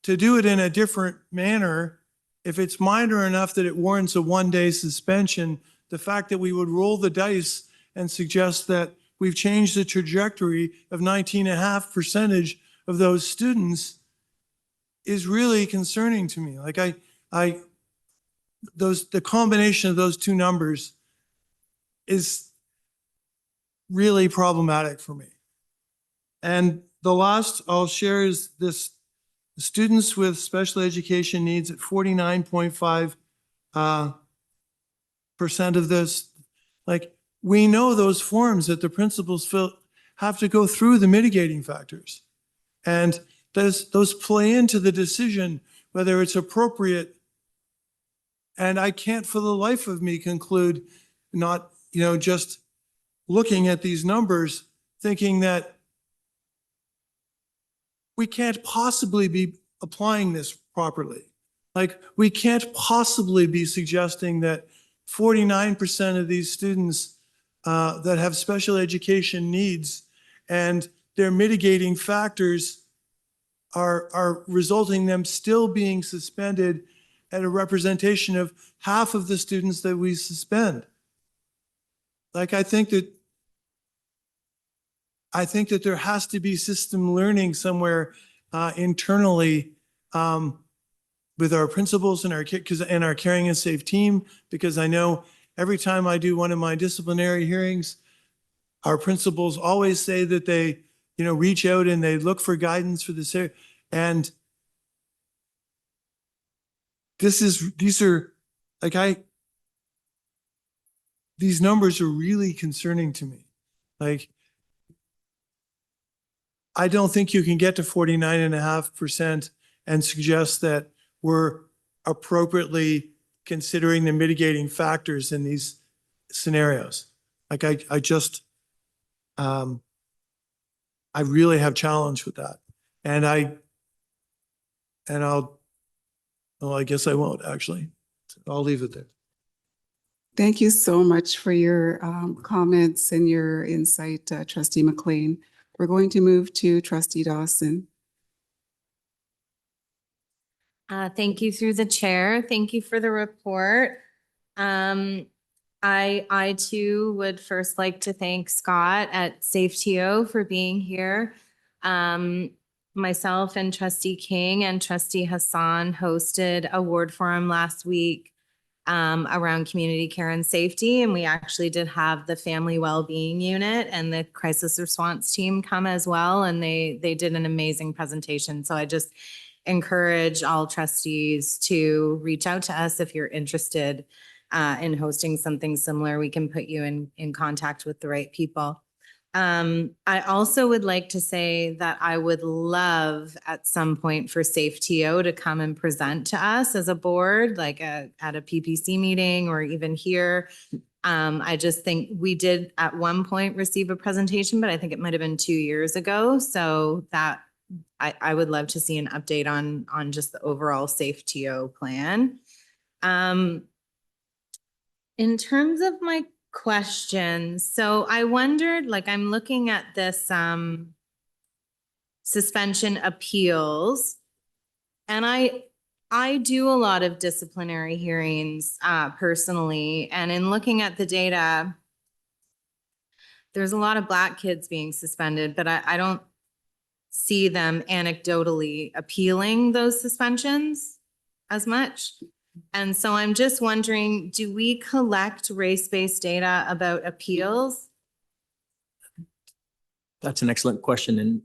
to do it in a different manner, if it's minor enough that it warrants a one-day suspension, the fact that we would roll the dice and suggest that we've changed the trajectory of 19.5% of those students is really concerning to me. The combination of those 2 numbers is really problematic for me. And the last I'll share is this: students with special education needs at 49.5% of this. We know those forms that the principals have to go through the mitigating factors. And those play into the decision whether it's appropriate. And I can't for the life of me conclude, not, just looking at these numbers, thinking that we can't possibly be applying this properly. We can't possibly be suggesting that 49% of these students that have special education needs and their mitigating factors are resulting in them still being suspended at a representation of half of the students that we suspend. I think that there has to be system learning somewhere internally with our principals and our Caring and Safe team, because I know every time I do one of my disciplinary hearings, our principals always say that they, reach out and they look for guidance for this area. And these numbers are really concerning to me. I don't think you can get to 49.5% and suggest that we're appropriately considering the mitigating factors in these scenarios. I really have challenge with that. And I guess I won't actually. I'll leave it there. Thank you so much for your comments and your insight, Trustee McLean. We're going to move to Trustee Dawson. Thank you through the chair. Thank you for the report. I too would first like to thank Scott at SafeTO for being here. Myself and Trustee King and Trustee Hassan hosted a ward forum last week around community care and safety. And we actually did have the family well-being unit and the crisis response team come as well. And they did an amazing presentation. So I just encourage all trustees to reach out to us if you're interested in hosting something similar. We can put you in contact with the right people. I also would like to say that I would love at some point for SafeTO to come and present to us as a board, like at a PPC meeting or even here. I just think we did at one point receive a presentation, but I think it might have been 2 years ago. So that I would love to see an update on just the overall SafeTO plan. In terms of my questions, so I wondered, like, I'm looking at this suspension appeals, and I do a lot of disciplinary hearings personally, and in looking at the data, there's a lot of Black kids being suspended, but I don't see them anecdotally appealing those suspensions as much. And so I'm just wondering, do we collect race-based data about appeals? That's an excellent question.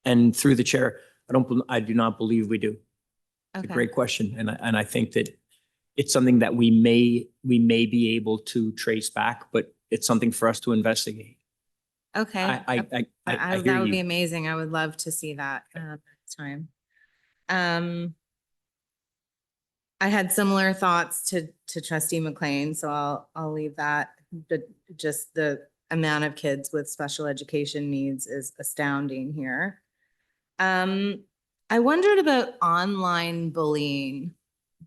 And through the chair, I do not believe we do. It's a great question. And I think that it's something that we may be able to trace back, but it's something for us to investigate. Okay. I hear That would you. be amazing. I would love to see that next time. I had similar thoughts to Trustee McLean, so I'll leave that. But just the amount of kids with special education needs is astounding here. I wondered about online bullying.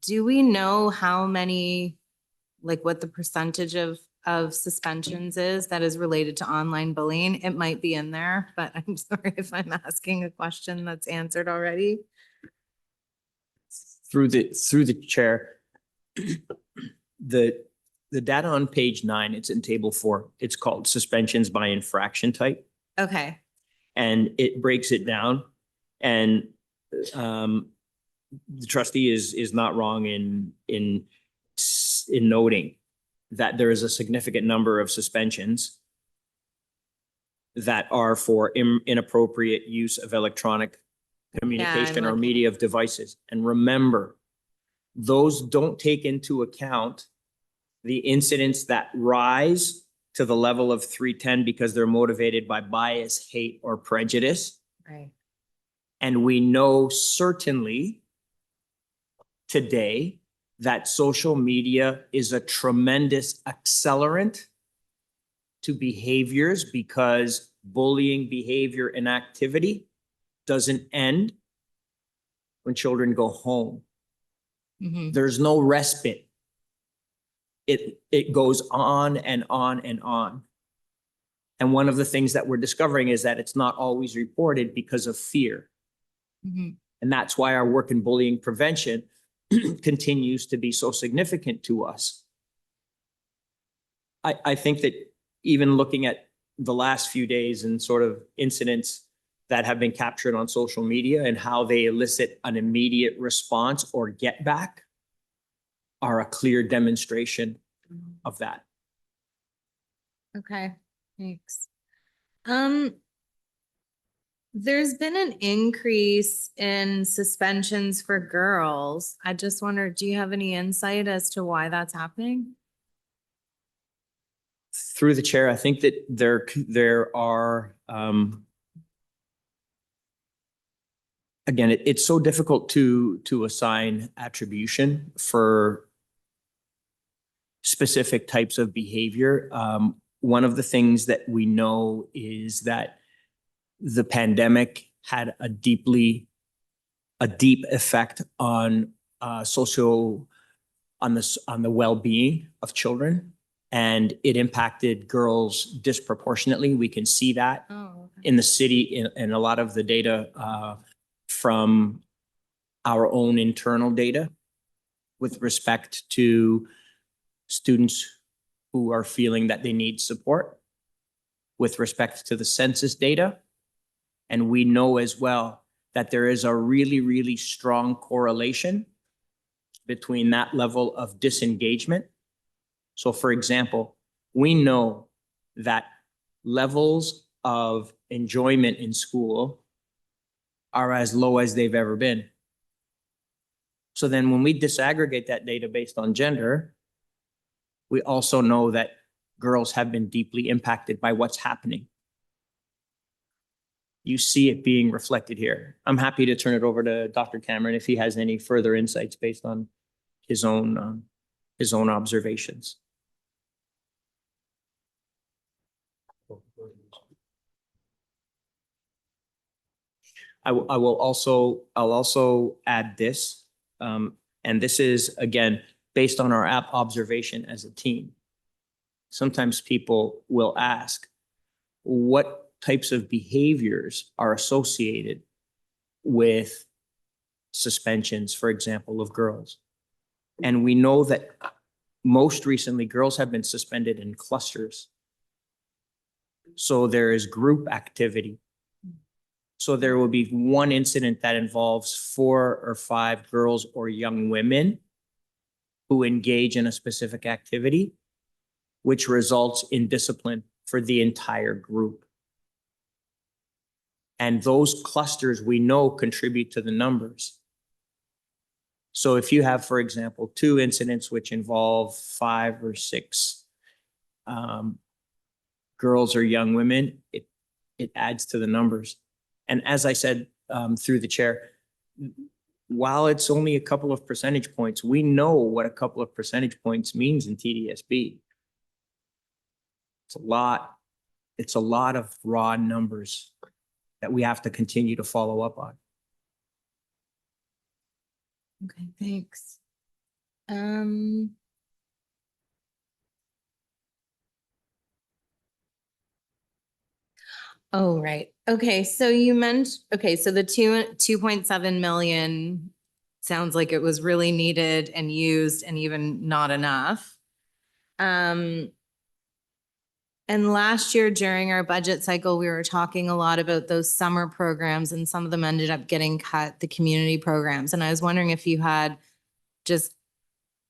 Do we know how many, like what the percentage of suspensions is that is related to online bullying? It might be in there, but I'm sorry if I'm asking a question that's answered already. Through the chair, the data on page 9, it's in table 4. It's called suspensions by infraction type. Okay. And it breaks it down. And the trustee is not wrong in noting that there is a significant number of suspensions that are for inappropriate use of electronic communication or media of devices. And remember, those don't take into account the incidents that rise to the level of 310 because they're motivated by bias, hate, or prejudice. Right. And we know certainly today that social media is a tremendous accelerant to behaviors because bullying behavior and activity doesn't end when children go home. Mm-hmm. There's no respite. It goes on and on and on. And one of the things that we're discovering is that it's not always reported because of fear. Mm-hmm. And that's why our work in bullying prevention continues to be so significant to us. I think that even looking at the last few days and sort of incidents that have been captured on social media and how they elicit an immediate response or get back are a clear demonstration of that. Okay, thanks. There's been an increase in suspensions for girls. I just wonder, do you have any insight as to why that's happening? Through the chair, I think that there are, again, it's so difficult to assign attribution for specific types of behavior. One of the things that we know is that the pandemic had a deep effect on on the well-being of children, and it impacted girls disproportionately. We can see that in the city in a lot of the data from our own internal data with respect to students who are feeling that they need support, with respect to the census data. And we know as well that there is a really, really strong correlation between that level of disengagement. So for example, we know that levels of enjoyment in school are as low as they've ever been. So then when we disaggregate that data based on gender, we also know that girls have been deeply impacted by what's happening. You see it being reflected here. I'm happy to turn it over to Dr. Cameron if he has any further insights based on his own observations. I'll also add this, and this is again based on our app observation as a team. Sometimes people will ask, what types of behaviors are associated with suspensions, for example, of girls? And we know that most recently, girls have been suspended in clusters. So there is group activity. So there will be one incident that involves 4 or 5 girls or young women who engage in a specific activity, which results in discipline for the entire group. And those clusters we know contribute to the numbers. So if you have, for example, 2 incidents which involve 5 or 6 girls or young women, it adds to the numbers. And as I said through the chair, while it's only a couple of percentage points, we know what a couple of percentage points means in TDSB. It's a lot of raw numbers that we have to continue to follow up on. Okay, thanks. Oh, right. Okay, so you mentioned, okay, so the 2.7 million sounds like it was really needed and used and even not enough. And last year during our budget cycle, we were talking a lot about those summer programs and some of them ended up getting cut, the community programs. And I was wondering if you had just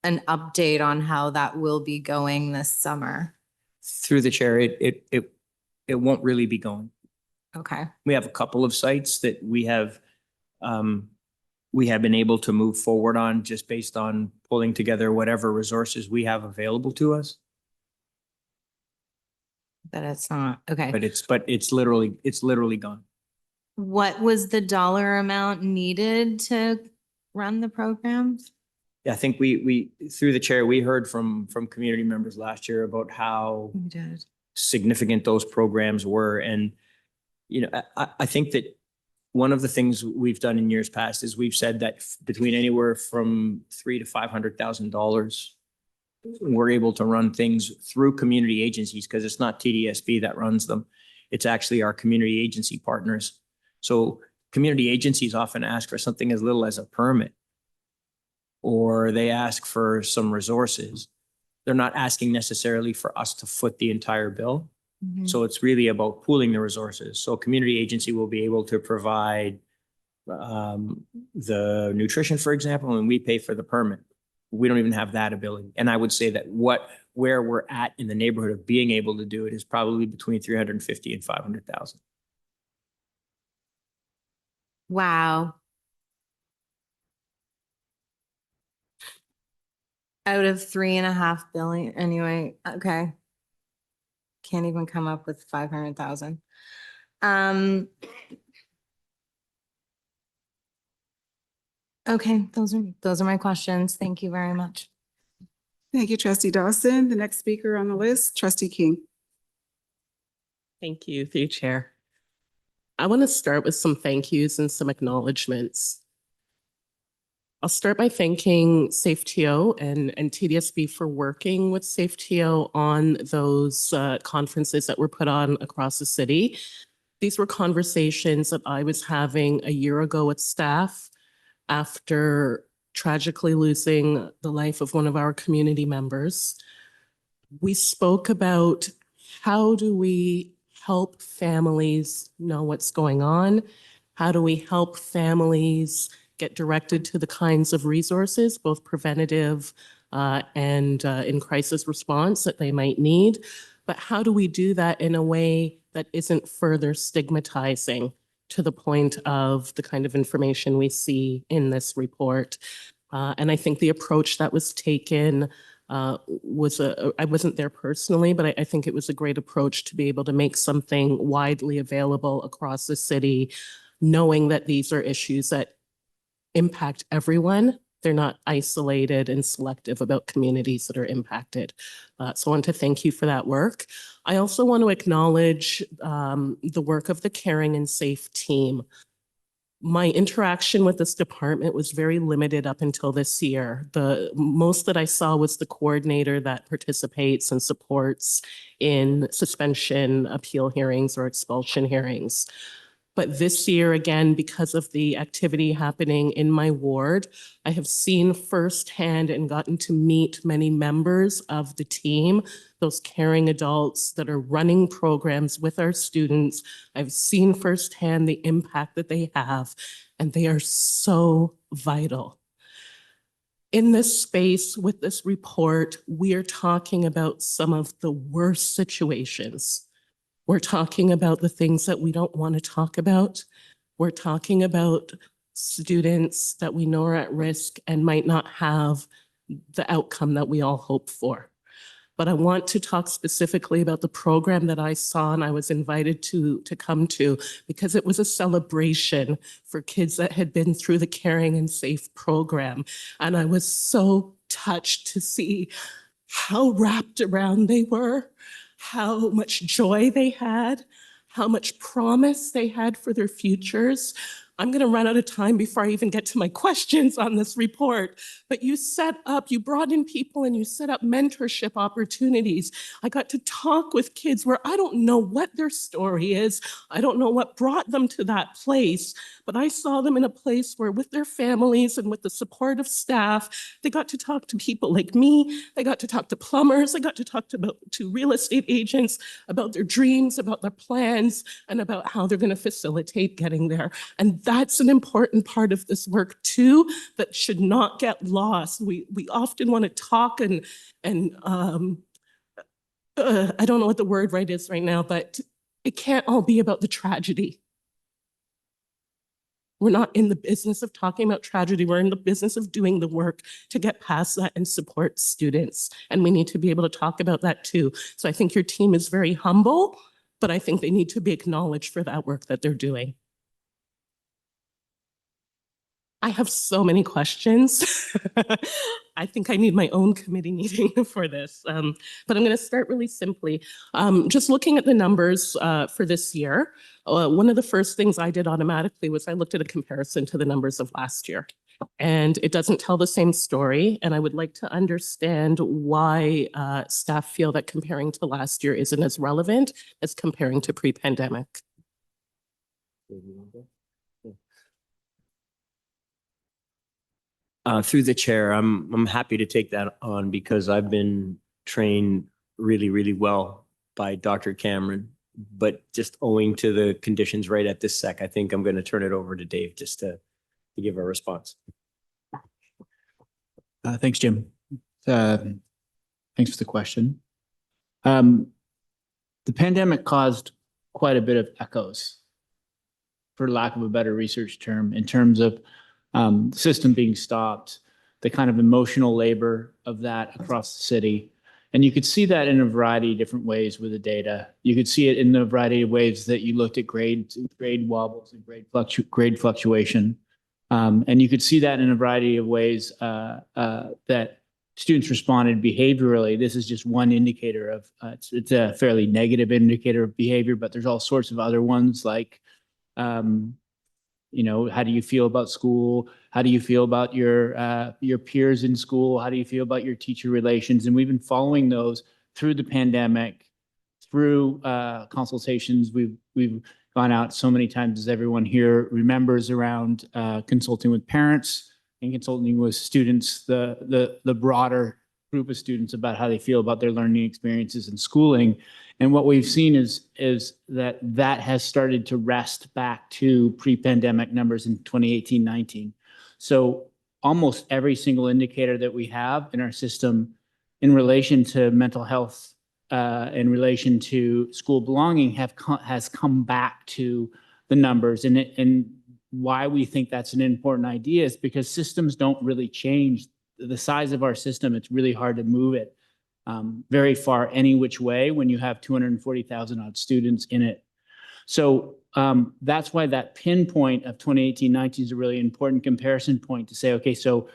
an update on how that will be going this summer. Through the chair, it won't really be going. Okay. We have a couple of sites that we have been able to move forward on just based on pulling together whatever resources we have available to us. But it's not, okay. But it's literally gone. What was the dollar amount needed to run the programs? Yeah, I think we through the chair, we heard from community members last year about how We did. significant those programs were. And, you know, I think that one of the things we've done in years past is we've said that between anywhere from $300,000 to $500,000, we're able to run things through community agencies because it's not TDSB that runs them. It's actually our community agency partners. So community agencies often ask for something as little as a permit, or they ask for some resources. They're not asking necessarily for us to foot the entire bill. Mhm. So it's really about pooling the resources. So a community agency will be able to provide the nutrition, for example, and we pay for the permit. We don't even have that ability. And I would say that where we're at in the neighborhood of being able to do it is probably between 350 and 500,000. Wow. Out of 3.5 billion, anyway, okay. Can't even come up with 500,000. Okay, those are my questions. Thank you very much. Thank you, Trustee Dawson. The next speaker on the list, Trustee King. Thank you, through you, Chair. I want to start with some thank yous and some acknowledgements. I'll start by thanking SafeTO and TDSB for working with SafeTO on those conferences that were put on across the city. These were conversations that I was having a year ago with staff after tragically losing the life of one of our community members. We spoke about how do we help families know what's going on? How do we help families get directed to the kinds of resources, both preventative and in crisis response that they might need. But how do we do that in a way that isn't further stigmatizing to the point of the kind of information we see in this report? And I think the approach that was taken I wasn't there personally, but I think it was a great approach to be able to make something widely available across the city, knowing that these are issues that impact everyone. They're not isolated and selective about communities that are impacted. So I want to thank you for that work. I also want to acknowledge the work of the Caring and Safe team. My interaction with this department was very limited up until this year. The most that I saw was the coordinator that participates and supports in suspension appeal hearings or expulsion hearings. But this year, again, because of the activity happening in my ward, I have seen firsthand and gotten to meet many members of the team, those caring adults that are running programs with our students. I've seen firsthand the impact that they have, and they are so vital. In this space with this report, we are talking about some of the worst situations. We're talking about the things that we don't want to talk about. We're talking about students that we know are at risk and might not have the outcome that we all hope for. But I want to talk specifically about the program that I saw and I was invited to come to, because it was a celebration for kids that had been through the Caring and Safe program. And I was so touched to see how wrapped around they were, how much joy they had, how much promise they had for their futures. I'm going to run out of time before I even get to my questions on this report. But you brought in people and you set up mentorship opportunities. I got to talk with kids where I don't know what their story is. I don't know what brought them to that place, but I saw them in a place where with their families and with the support of staff, they got to talk to people like me. They got to talk to plumbers. They got to talk to real estate agents about their dreams, about their plans, and about how they're going to facilitate getting there. And that's an important part of this work too, that should not get lost. We often want to talk and I don't know what the word right is right now, but it can't all be about the tragedy. We're not in the business of talking about tragedy. We're in the business of doing the work to get past that and support students. And we need to be able to talk about that too. So I think your team is very humble, but I think they need to be acknowledged for that work that they're doing. I have so many questions. I think I need my own committee meeting for this, but I'm going to start really simply. Just looking at the numbers for this year, one of the first things I did automatically was I looked at a comparison to the numbers of last year. And it doesn't tell the same story. And I would like to understand why staff feel that comparing to last year isn't as relevant as comparing to pre-pandemic. Through the chair, I'm happy to take that on because I've been trained really, really well by Dr. Cameron, but just owing to the conditions right at this sec, I think I'm going to turn it over to Dave just to give a response. Thanks, Jim. Thanks for the question. The pandemic caused quite a bit of echoes, for lack of a better research term, in terms of the system being stopped, the kind of emotional labor of that across the city. And you could see that in a variety of different ways with the data. You could see it in a variety of ways that you looked at grade wobbles and grade fluctuation. And you could see that in a variety of ways that students responded behaviorally. This is just one indicator of, it's a fairly negative indicator of behavior, but there's all sorts of other ones like, you know, how do you feel about school? How do you feel about your peers in school? How do you feel about your teacher relations? And we've been following those through the pandemic, through consultations. We've gone out so many times, as everyone here remembers, around consulting with parents and consulting with students, the broader group of students about how they feel about their learning experiences in schooling. And what we've seen is that has started to rest back to pre-pandemic numbers in 2018-19. So almost every single indicator that we have in our system in relation to mental health, in relation to school belonging has come back to the numbers. And why we think that's an important idea is because systems don't really change. The size of our system, it's really hard to move it very far any which way when you have 240,000 odd students in it. So that's why that pinpoint of 2018-19 is a really important comparison point to say, okay, so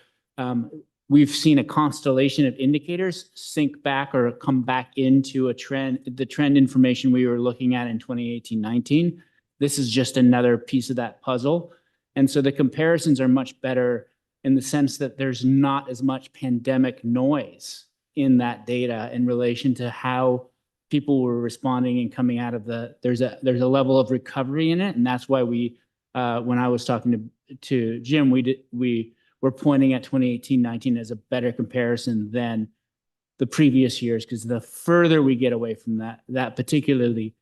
we've seen a constellation of indicators sync back or come back into a trend, the trend information we were looking at in 2018-19. This is just another piece of that puzzle. And so the comparisons are much better in the sense that there's not as much pandemic noise in that data in relation to how people were responding and coming out of there's a level of recovery in it. And that's why we, when I was talking to Jim, we were pointing at 2018-19 as a better comparison than the previous years, because the further we get away from that particularly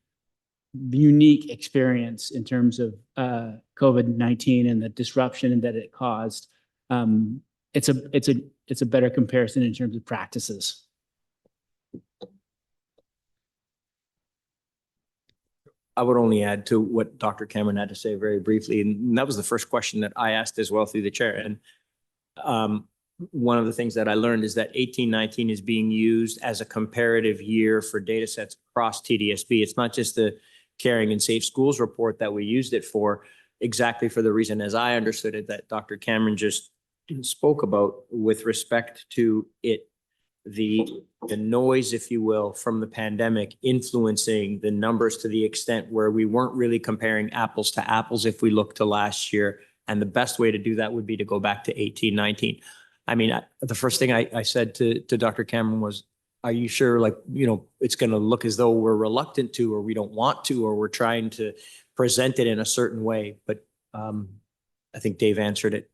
unique experience in terms of COVID-19 and the disruption that it caused, it's a better comparison in terms of practices. I would only add to what Dr. Cameron had to say very briefly, and that was the first question that I asked as well through the chair. And one of the things that I learned is that 18-19 is being used as a comparative year for data sets across TDSB. It's not just the Caring and Safe Schools report that we used it for, exactly for the reason, as I understood it, that Dr. Cameron just spoke about with respect to it, the noise, if you will, from the pandemic influencing the numbers to the extent where we weren't really comparing apples to apples if we look to last year. And the best way to do that would be to go back to 18-19. I mean, the first thing I said to Dr. Cameron was, are you sure, like, you know, it's going to look as though we're reluctant to, or we don't want to, or we're trying to present it in a certain way? But I think Dave answered it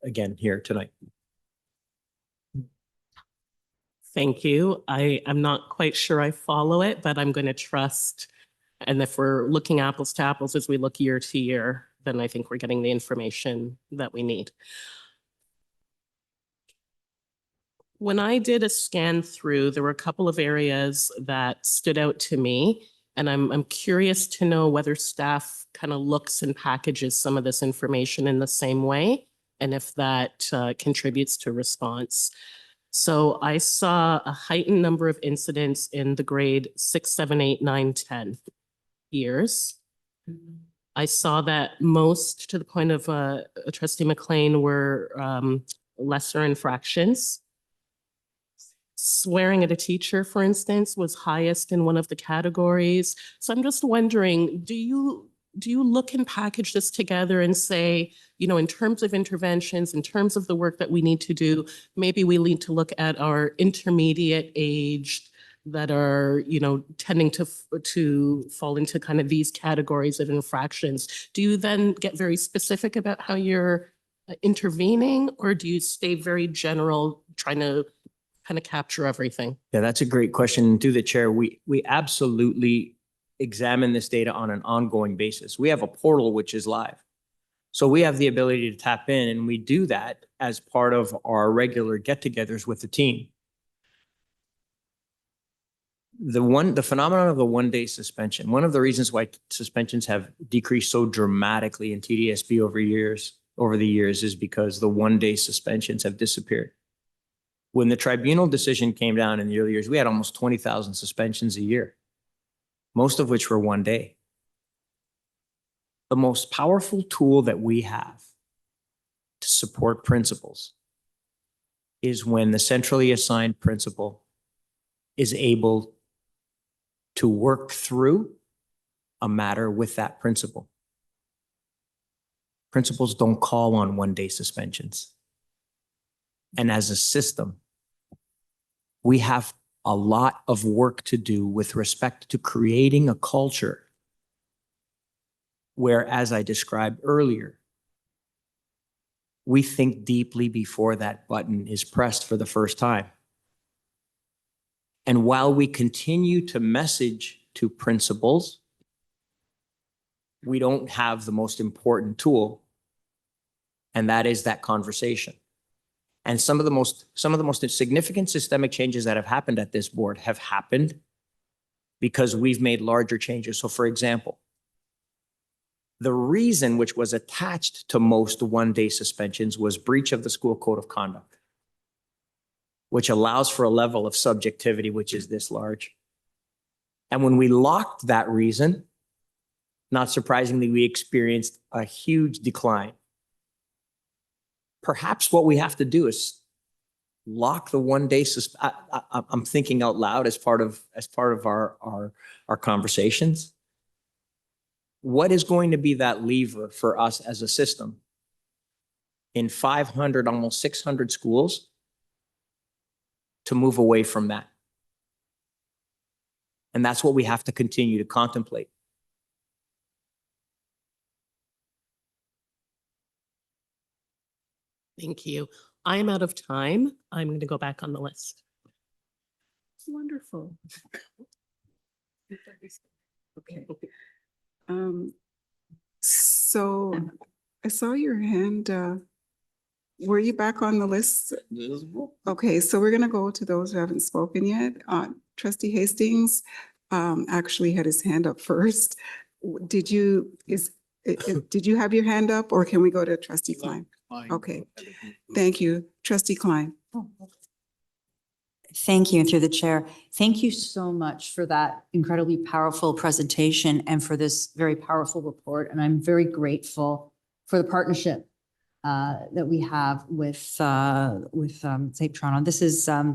again here tonight. Thank you. I'm not quite sure I follow it, but I'm going to trust. And if we're looking apples to apples as we look year to year, then I think we're getting the information that we need. When I did a scan through, there were a couple of areas that stood out to me, and I'm curious to know whether staff kind of looks and packages some of this information in the same way, and if that contributes to response. So I saw a heightened number of incidents in the grade 6, 7, 8, 9, 10 years. I saw that most, to the point of Trustee McLean, were lesser infractions. Swearing at a teacher, for instance, was highest in one of the categories. So I'm just wondering, do you look and package this together and say, you know, in terms of interventions, in terms of the work that we need to do, maybe we need to look at our intermediate age that are, you know, tending to fall into kind of these categories of infractions? Do you then get very specific about how you're intervening, or do you stay very general, trying to kind of capture everything? Yeah, that's a great question. Through the chair, we absolutely examine this data on an ongoing basis. We have a portal which is live. So we have the ability to tap in, and we do that as part of our regular get-togethers with the team. The phenomenon of the one-day suspension, one of the reasons why suspensions have decreased so dramatically in TDSB over the years is because the one-day suspensions have disappeared. When the tribunal decision came down in the early years, we had almost 20,000 suspensions a year, most of which were one day. The most powerful tool that we have to support principals is when the centrally assigned principal is able to work through a matter with that principal. Principals don't call on one-day suspensions. And as a system, we have a lot of work to do with respect to creating a culture where, as I described earlier, we think deeply before that button is pressed for the first time. And while we continue to message to principals, we don't have the most important tool, And that is that conversation. And some of the most significant systemic changes that have happened at this board have happened because we've made larger changes. So for example, the reason which was attached to most one-day suspensions was breach of the school code of conduct, which allows for a level of subjectivity which is this large. And when we locked that reason, not surprisingly, we experienced a huge decline. Perhaps what we have to do is lock the one-day I'm thinking out loud as part of our conversations. What is going to be that lever for us as a system in 500, almost 600 schools to move away from that? And that's what we have to continue to contemplate. Thank you. I am out of time. I'm going to go back on the list. Wonderful. Okay. So I saw your hand. Were you back on the list? Okay, so we're gonna go to those who haven't spoken yet. Trustee Hastings actually had his hand up first. Did you have your hand up, or can we go to Trustee Klein? Okay, thank you. Trustee Klein. Thank you, and through the chair, thank you so much for that incredibly powerful presentation and for this very powerful report. And I'm very grateful for the partnership that we have with Safe Toronto. This is a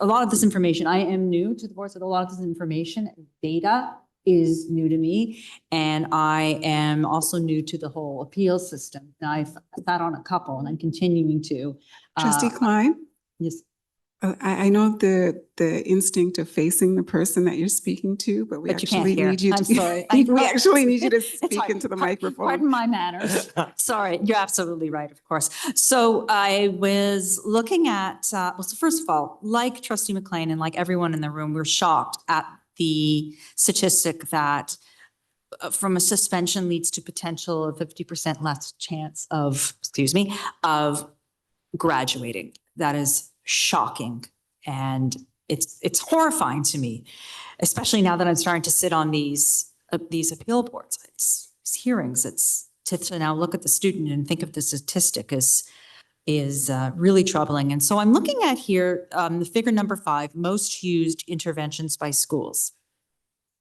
lot of this information. I am new to the board, so a lot of this information, data is new to me. And I am also new to the whole appeal system. Now I've sat on a couple and I'm continuing to. Trustee Klein? Yes. I know the instinct of facing the person that you're speaking to, but we But you can't actually hear. need you to. I'm sorry. We actually need you to It's speak hard. into the microphone. Pardon my manners. Sorry, you're absolutely right, of course. So I was looking at, well, so first of all, like Trustee McLean and like everyone in the room, we're shocked at the statistic that from a suspension leads to potential of 50% less chance of, of graduating. That is shocking. And it's horrifying to me, especially now that I'm starting to sit on these appeal boards. It's hearings. It's to now look at the student and think of the statistic is really troubling. And so I'm looking at here, the figure number 5, most used interventions by schools.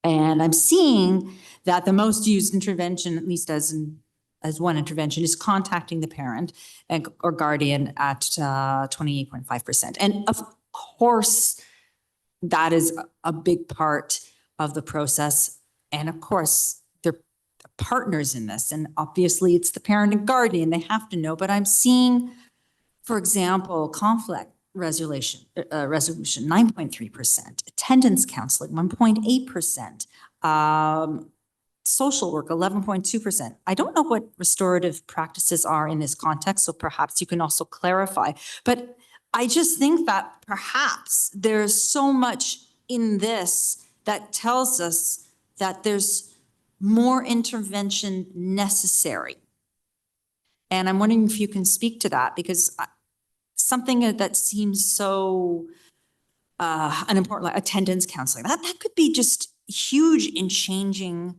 And I'm seeing that the most used intervention, at least as one intervention, is contacting the parent or guardian at 28.5%. And of course, that is a big part of the process. And of course, they're partners in this. And obviously, it's the parent and guardian. They have to know. But I'm seeing, for example, conflict resolution 9.3%, attendance counseling 1.8%, social work 11.2%. I don't know what restorative practices are in this context, so perhaps you can also clarify. But I just think that perhaps there's so much in this that tells us that there's more intervention necessary. And I'm wondering if you can speak to that, because something that seems so unimportant, like attendance counseling, that could be just huge in changing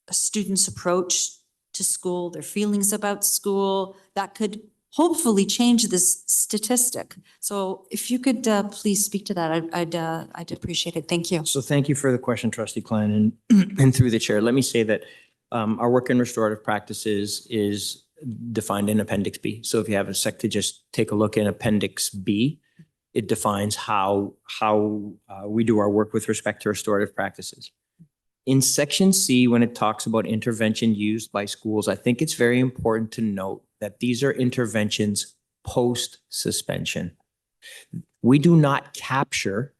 a student's approach to school, their feelings about school. That could hopefully change this statistic. So if you could please speak to that, I'd appreciate it. Thank you. So thank you for the question, Trustee Klein. And through the chair, let me say that our work in restorative practices is defined in Appendix B. So if you have a sec to just take a look in Appendix B, it defines how we do our work with respect to restorative practices. In Section C, when it talks about intervention used by schools, I think it's very important to note that these are interventions post-suspension. We do not capture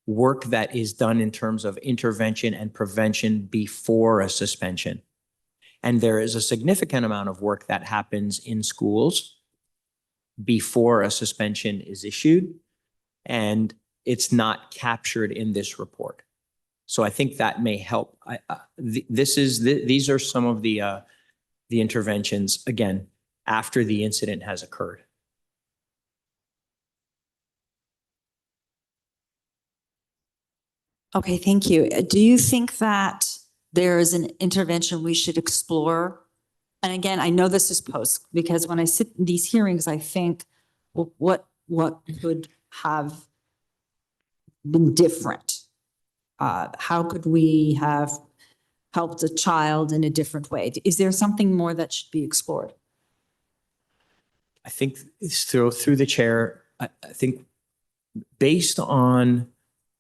work that is done in terms of intervention and prevention before a suspension. And there is a significant amount of work that happens in schools before a suspension is issued, and it's not captured in this report. So I think that may help. These are some of the interventions. Again, after the incident has occurred. Okay, thank you. Do you think that there is an intervention we should explore? And again, I know this is post, because when I sit in these hearings, I think, well, what could have been different? How could we have helped a child in a different way? Is there something more that should be explored? I think it's through the chair, I think based on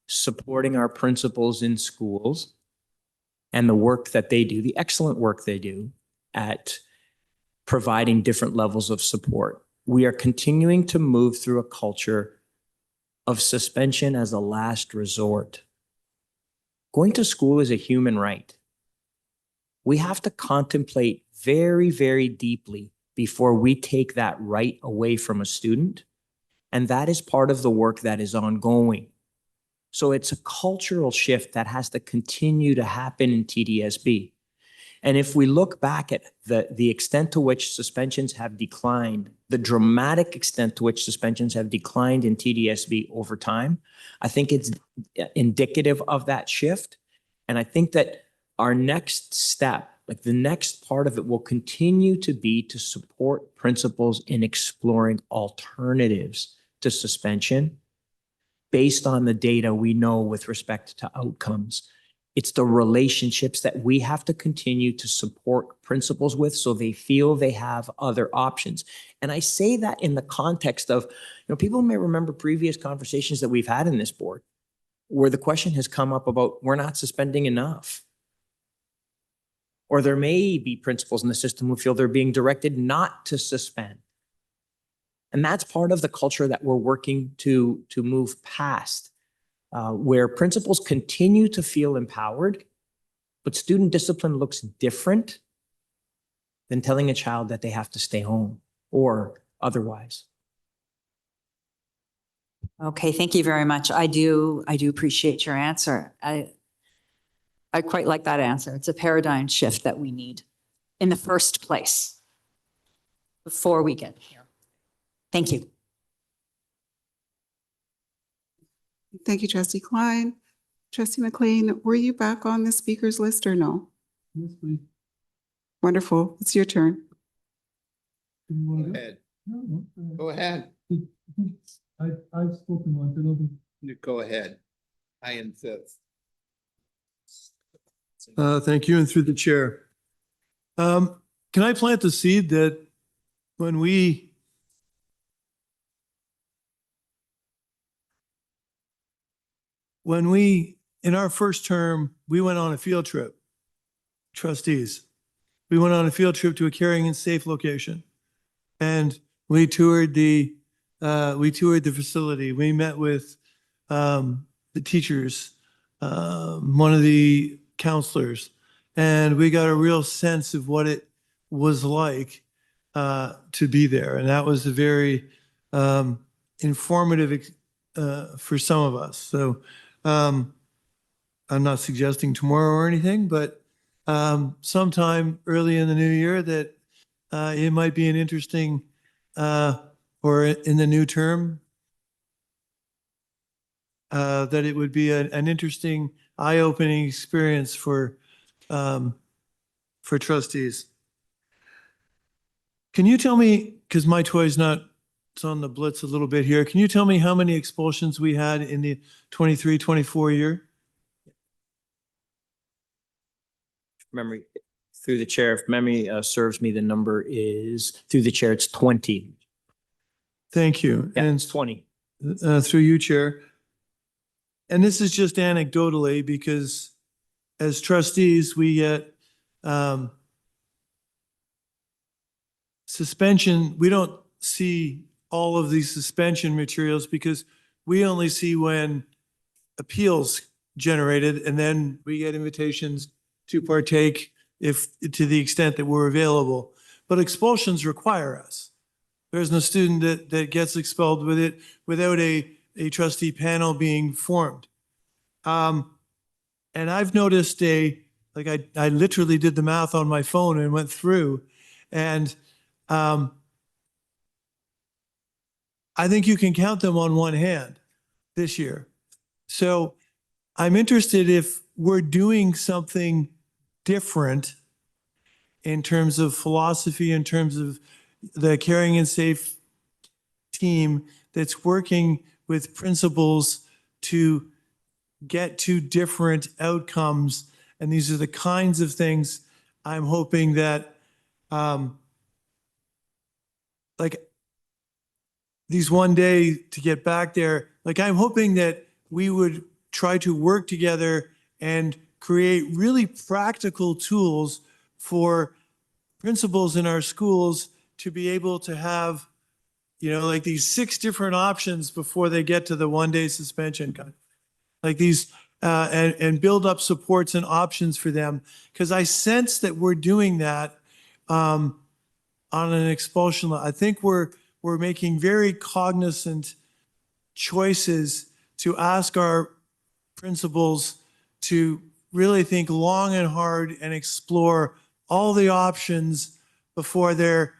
supporting our principals in schools and the work that they do, the excellent work they do at providing different levels of support, we are continuing to move through a culture of suspension as a last resort. Going to school is a human right. We have to contemplate very, very deeply before we take that right away from a student. And that is part of the work that is ongoing. So it's a cultural shift that has to continue to happen in TDSB. And if we look back at the extent to which suspensions have declined, the dramatic extent to which suspensions have declined in TDSB over time, I think it's indicative of that shift. And I think that our next step, like the next part of it, will continue to be to support principals in exploring alternatives to suspension based on the data we know with respect to outcomes. It's the relationships that we have to continue to support principals with so they feel they have other options. And I say that in the context of, people may remember previous conversations that we've had in this board where the question has come up about we're not suspending enough. Or there may be principals in the system who feel they're being directed not to suspend. And that's part of the culture that we're working to move past, where principals continue to feel empowered, but student discipline looks different than telling a child that they have to stay home or otherwise. Okay, thank you very much. I do appreciate your answer. I quite like that answer. It's a paradigm shift that we need in the first place before we get here. Thank you. Thank you, Trustee Klein. Trustee McLean, were you back on the speakers list or no? Yes, please. Wonderful. It's your turn. Go ahead. Go ahead. I've spoken once. You go ahead. I insist. Thank you, and through the chair. Can I plant the seed that when we in our first term, we went on a field trip, trustees. We went on a field trip to a caring and safe location. And we toured the facility. We met with the teachers, one of the counselors, and we got a real sense of what it was like to be there. And that was a very informative for some of us. So I'm not suggesting tomorrow or anything, but sometime early in the new year that it might be an interesting, or in the new term, that it would be an interesting, eye-opening experience for trustees. Can you tell me, because my toy's not, it's on the blitz a little bit here. Can you tell me how many expulsions we had in the 23-24 year? Memory, through the chair, if memory serves me, the number is, through the chair, it's 20. Thank you. Yeah, And it's 20. through you, Chair. And this is just anecdotally because as trustees, we get suspension. We don't see all of these suspension materials because we only see when appeals generated, and then we get invitations to partake if to the extent that we're available. But expulsions require us. There's no student that gets expelled with it without a trustee panel being formed. And I've noticed I literally did the math on my phone and went through, and I think you can count them on one hand this year. So I'm interested if we're doing something different in terms of philosophy, in terms of the Caring and Safe team that's working with principals to get to different outcomes. And these are the kinds of things I'm hoping that, like these one day to get back there, like I'm hoping that we would try to work together and create really practical tools for principals in our schools to be able to have, like these 6 different options before they get to the one-day suspension. Like these, and build up supports and options for them. Because I sense that we're doing that on an expulsion law. I think we're making very cognizant choices to ask our principals to really think long and hard and explore all the options before they're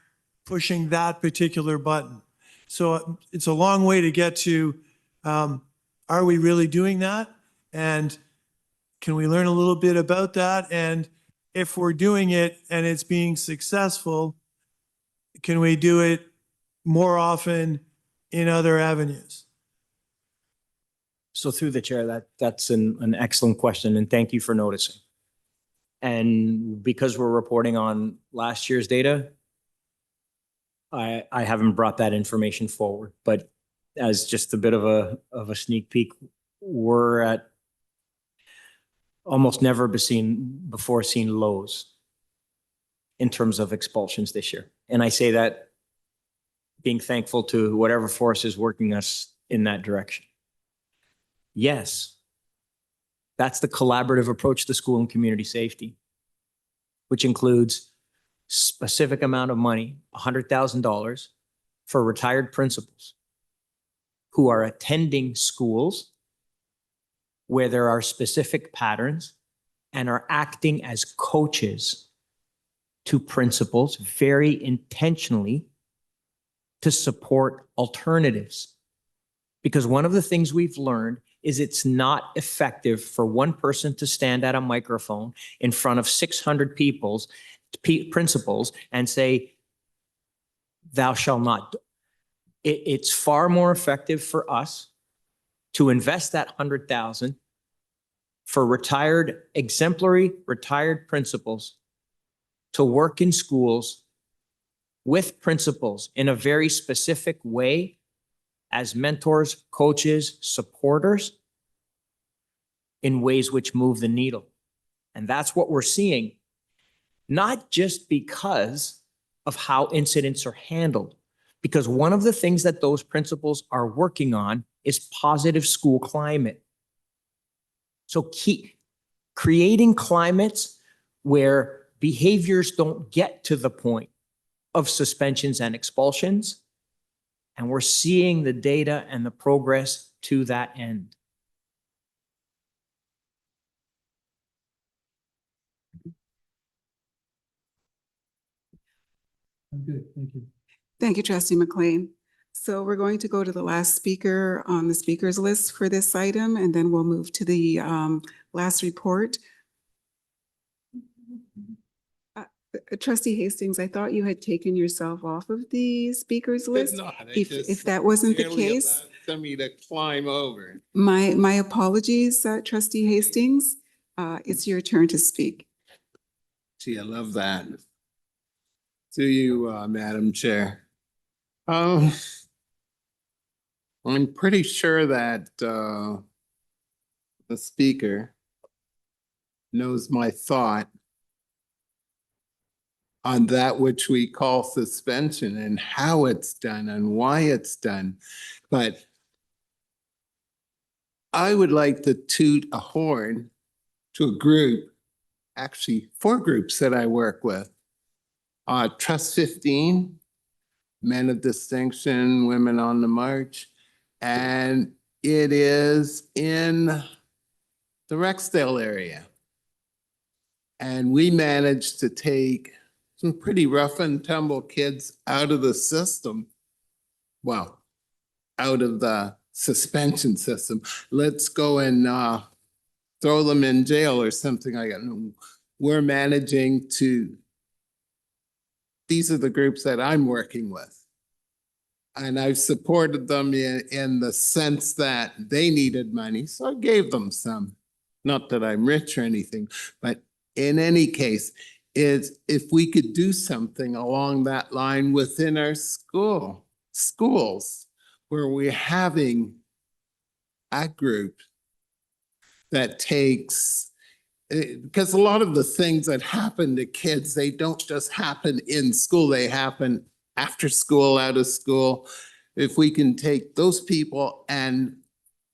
pushing that particular button. So it's a long way to get to, are we really doing that? And can we learn a little bit about that? And if we're doing it and it's being successful, can we do it more often in other avenues? So through the chair, that's an excellent question, and thank you for noticing. And because we're reporting on last year's data, I haven't brought that information forward, but as just a bit of a sneak peek, we're at almost never before seen lows in terms of expulsions this year. And I say that being thankful to whatever force is working us in that direction. Yes, that's the collaborative approach to school and community safety, which includes specific amount of money, $100,000 for retired principals who are attending schools where there are specific patterns and are acting as coaches to principals very intentionally to support alternatives. Because one of the things we've learned is it's not effective for one person to stand at a microphone in front of 600 principals and say, thou shalt not. It's far more effective for us to invest that 100,000 for exemplary retired principals to work in schools with principals in a very specific way as mentors, coaches, supporters in ways which move the needle. And that's what we're seeing, not just because of how incidents are handled, because one of the things that those principals are working on is positive school climate. So keep creating climates where behaviors don't get to the point of suspensions and expulsions. And we're seeing the data and the progress to that end. I'm good, thank you. Thank you, Trustee McLean. So we're going to go to the last speaker on the speakers list for this item, and then we'll move to the last report. Trustee Hastings, I thought you had taken yourself off of the speakers list. If that wasn't the case, Send me to climb over. my apologies, Trustee Hastings. It's your turn to speak. Gee, I love that. To you, Madam Chair. I'm pretty sure that the speaker knows my thought on that which we call suspension and how it's done and why it's done. But I would like to toot a horn to a group, actually 4 groups that I work with. Trust 15, Men of Distinction, Women on the March, and it is in the Rexdale area. And we managed to take some pretty rough and tumble kids out of the system. Well, out of the suspension system. Let's go and throw them in jail or something like that. No, we're managing to, these are the groups that I'm working with. And I've supported them in the sense that they needed money, so I gave them some. Not that I'm rich or anything, but in any case, is if we could do something along that line within our schools, where we're having a group that takes, because a lot of the things that happen to kids, they don't just happen in school, they happen after school, out of school. If we can take those people and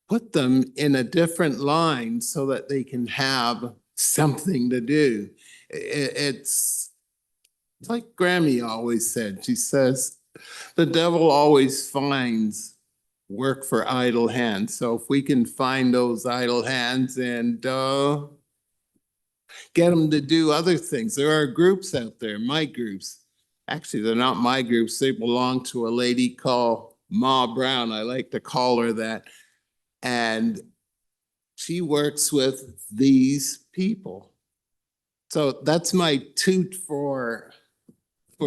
put them in a different line so that they can have something to do. It's like Grammy always said. She says, the devil always finds work for idle hands. So if we can find those idle hands and get them to do other things. There are groups out there, my groups. Actually, they're not my groups. They belong to a lady called Ma Brown. I like to call her that. And she works with these people. So that's my toot for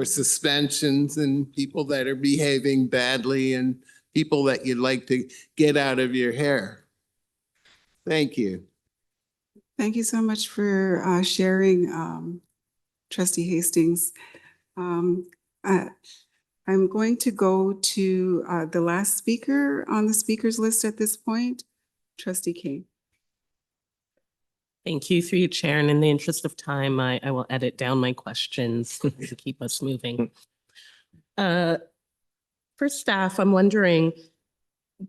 suspensions and people that are behaving badly and people that you'd like to get out of your hair. Thank you. Thank you so much for sharing, Trustee Hastings. I'm going to go to the last speaker on the speakers list at this point, Trustee King. Thank you, through you, Chair. And in the interest of time, I will edit down my questions to keep us moving. For staff, I'm wondering,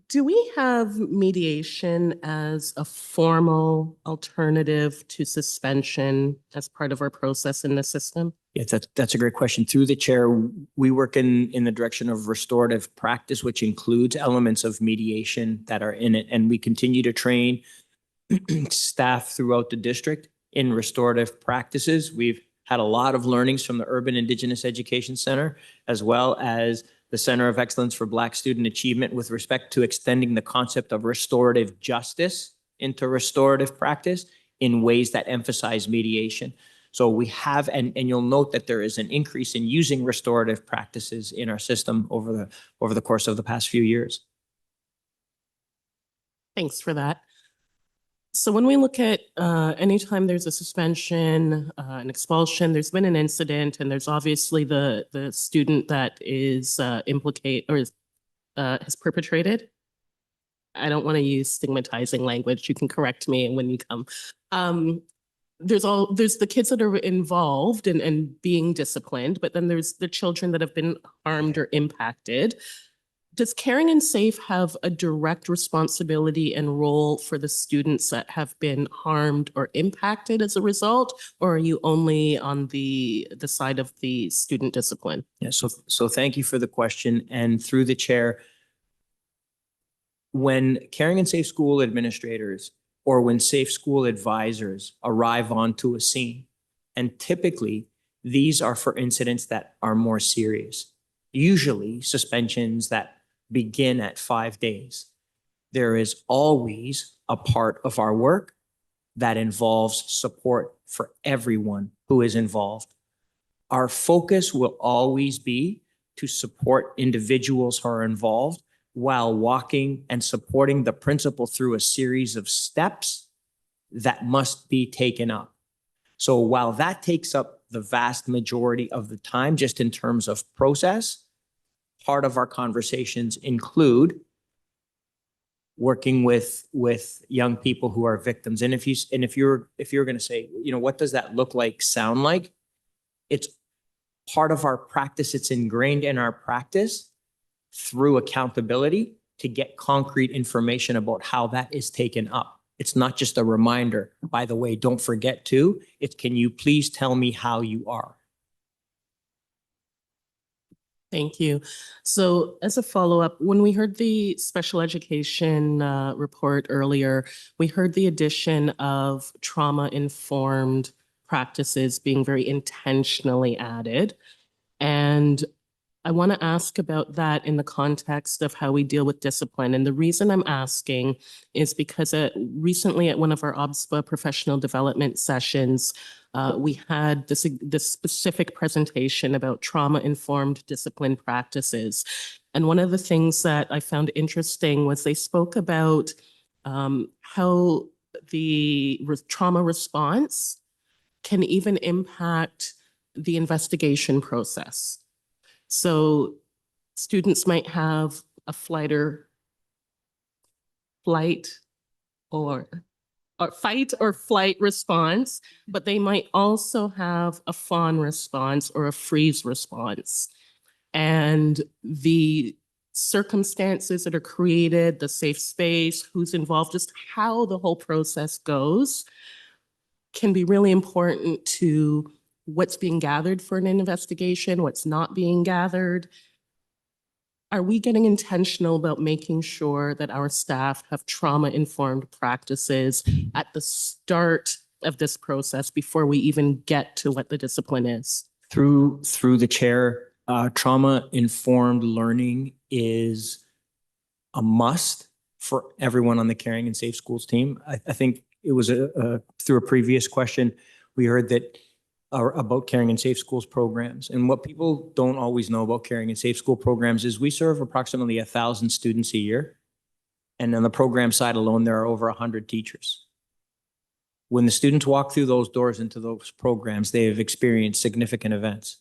do we have mediation as a formal alternative to suspension as part of our process in the system? Yeah, that's a great question. Through the chair, we work in the direction of restorative practice, which includes elements of mediation that are in it. And we continue to train staff throughout the district in restorative practices. We've had a lot of learnings from the Urban Indigenous Education Center, as well as the Center of Excellence for Black Student Achievement with respect to extending the concept of restorative justice into restorative practice in ways that emphasize mediation. So we have, and you'll note that there is an increase in using restorative practices in our system over the course of the past few years. Thanks for that. So when we look at anytime there's a suspension, an expulsion, there's been an incident, and there's obviously the student that is implicated or has perpetrated. I don't want to use stigmatizing language. You can correct me when you come. There's the kids that are involved and being disciplined, but then there's the children that have been harmed or impacted. Does Caring and Safe have a direct responsibility and role for the students that have been harmed or impacted as a result, or are you only on the side of the student discipline? Yeah, so thank you for the question. And through the chair, when Caring and Safe school administrators or when safe school advisors arrive onto a scene, and typically these are for incidents that are more serious, usually suspensions that begin at 5 days. There is always a part of our work that involves support for everyone who is involved. Our focus will always be to support individuals who are involved while walking and supporting the principal through a series of steps that must be taken up. So while that takes up the vast majority of the time, just in terms of process, part of our conversations include working with young people who are victims. And if you're going to say, what does that look like, sound like? It's part of our practice. It's ingrained in our practice through accountability to get concrete information about how that is taken up. It's not just a reminder, by the way, don't forget to, it's can you please tell me how you are? Thank you. So as a follow-up, when we heard the special education report earlier, we heard the addition of trauma-informed practices being very intentionally added. And I want to ask about that in the context of how we deal with discipline. And the reason I'm asking is because recently at one of our OBSPA professional development sessions, we had this specific presentation about trauma-informed discipline practices. And one of the things that I found interesting was they spoke about how the trauma response can even impact the investigation process. So students might have a fight or flight response, but they might also have a fawn response or a freeze response. And the circumstances that are created, the safe space, who's involved, just how the whole process goes can be really important to what's being gathered for an investigation, what's not being gathered. Are we getting intentional about making sure that our staff have trauma-informed practices at the start of this process before we even get to what the discipline is? Through the chair, trauma-informed learning is a must for everyone on the Caring and Safe Schools team. I think it was through a previous question, we heard that about Caring and Safe Schools programs. And what people don't always know about Caring and Safe School programs is we serve approximately 1,000 students a year. And on the program side alone, there are over 100 teachers. When the students walk through those doors into those programs, they have experienced significant events.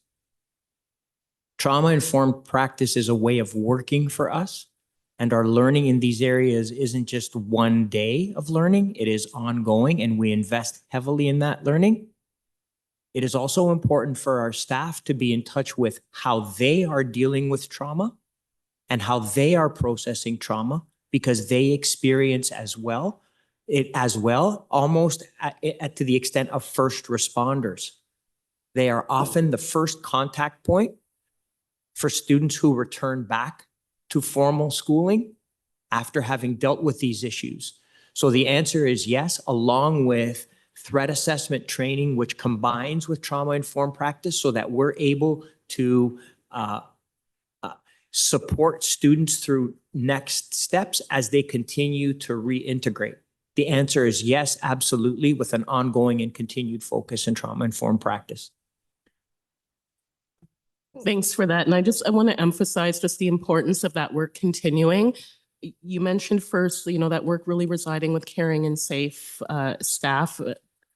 Trauma-informed practice is a way of working for us. And our learning in these areas isn't just one day of learning, it is ongoing, and we invest heavily in that learning. It is also important for our staff to be in touch with how they are dealing with trauma and how they are processing trauma, because they experience it as well, almost to the extent of first responders. They are often the first contact point for students who return back to formal schooling after having dealt with these issues. So the answer is yes, along with threat assessment training, which combines with trauma-informed practice so that we're able to support students through next steps as they continue to reintegrate. The answer is yes, absolutely, with an ongoing and continued focus in trauma-informed practice. Thanks for that. And I want to emphasize just the importance of that work continuing. You mentioned first, that work really residing with Caring and Safe staff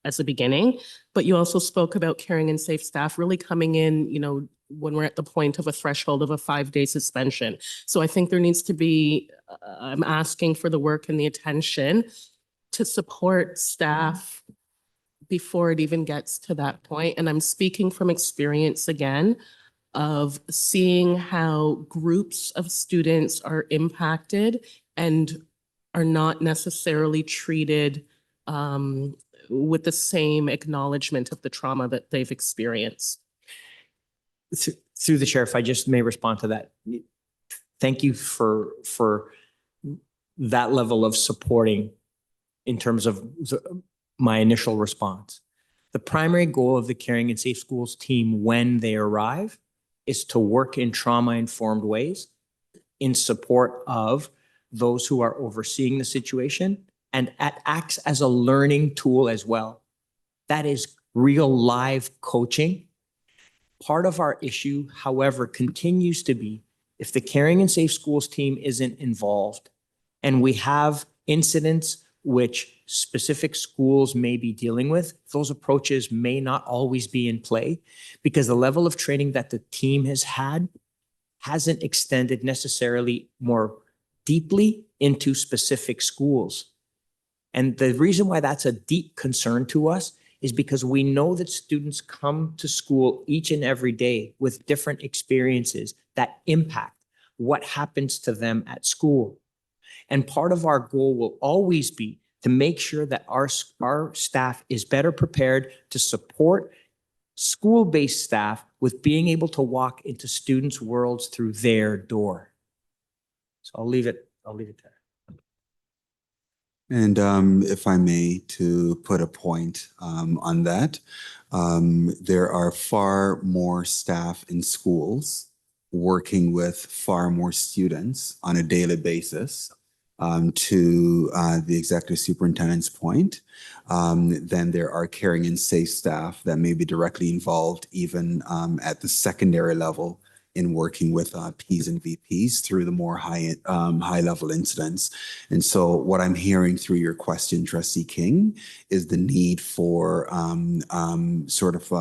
as a beginning, but you also spoke about Caring and Safe staff really coming in, when we're at the point of a threshold of a 5-day suspension. So I think there needs to be, I'm asking for the work and the attention to support staff before it even gets to that point. And I'm speaking from experience again of seeing how groups of students are impacted and are not necessarily treated with the same acknowledgement of the trauma that they've experienced. Through the chair, if I just may respond to that. Thank you for that level of supporting in terms of my initial response. The primary goal of the Caring and Safe Schools team when they arrive is to work in trauma-informed ways in support of those who are overseeing the situation, and acts as a learning tool as well. That is real live coaching. Part of our issue, however, continues to be if the Caring and Safe Schools team isn't involved and we have incidents which specific schools may be dealing with, those approaches may not always be in play because the level of training that the team has had hasn't extended necessarily more deeply into specific schools. And the reason why that's a deep concern to us is because we know that students come to school each and every day with different experiences that impact what happens to them at school. And part of our goal will always be to make sure that our staff is better prepared to support school-based staff with being able to walk into students' worlds through their door. So I'll leave it there. And if I may, to put a point on that, there are far more staff in schools working with far more students on a daily basis, to the executive superintendent's point, then there are caring and safe staff that may be directly involved even at the secondary level in working with Ps and VPs through the more high level incidents. And so what I'm hearing through your question, Trustee King, is the need for sort of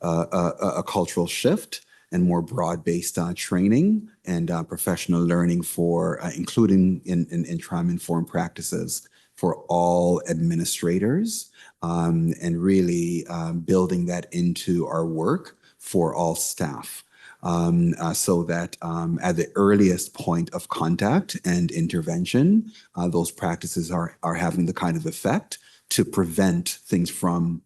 a cultural shift and more broad-based training and professional learning for including in trauma-informed practices for all administrators, and really building that into our work for all staff. So that at the earliest point of contact and intervention, those practices are having the kind of effect to prevent things from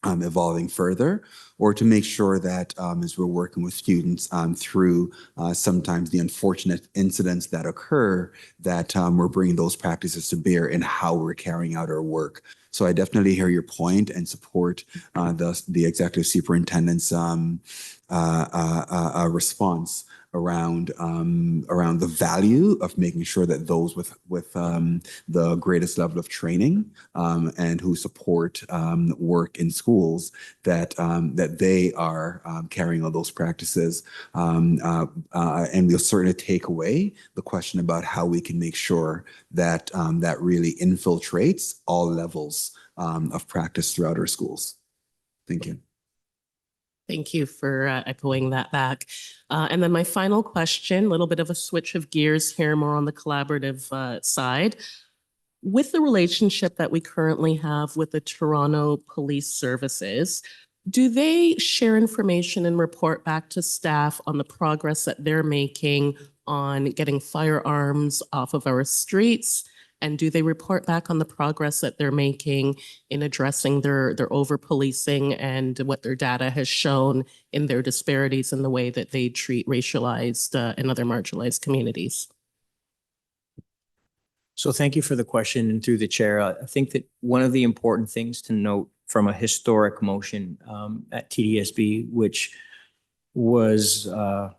evolving further, or to make sure that as we're working with students through sometimes the unfortunate incidents that occur, that we're bringing those practices to bear in how we're carrying out our work. So I definitely hear your point and support the executive superintendent's response around the value of making sure that those with the greatest level of training and who support work in schools, that they are carrying on those practices, and we'll certainly take away the question about how we can make sure that that really infiltrates all levels of practice throughout our schools. Thank you. Thank you for echoing that back. And then my final question, a little bit of a switch of gears here, more on the collaborative side. With the relationship that we currently have with the Toronto Police Services, do they share information and report back to staff on the progress that they're making on getting firearms off of our streets? And do they report back on the progress that they're making in addressing their over-policing and what their data has shown in their disparities in the way that they treat racialized and other marginalized communities? So thank you for the question, and through the chair, I think that one of the important things to note from a historic motion at TDSB, which was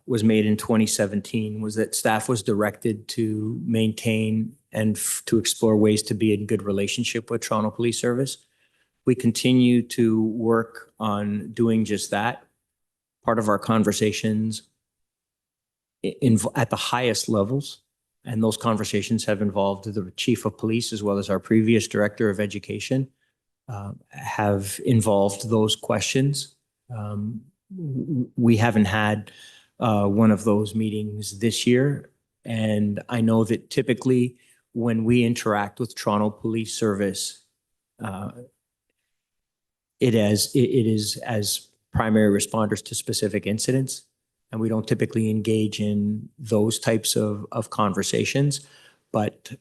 made in 2017, was that staff was directed to maintain and to explore ways to be in good relationship with Toronto Police Service. We continue to work on doing just that. Part of our conversations at the highest levels, and those conversations have involved the chief of police as well as our previous director of education, have involved those questions. We haven't had one of those meetings this year, and I know that typically when we interact with Toronto Police Service, it is as primary responders to specific incidents, and we don't typically engage in those types of conversations, but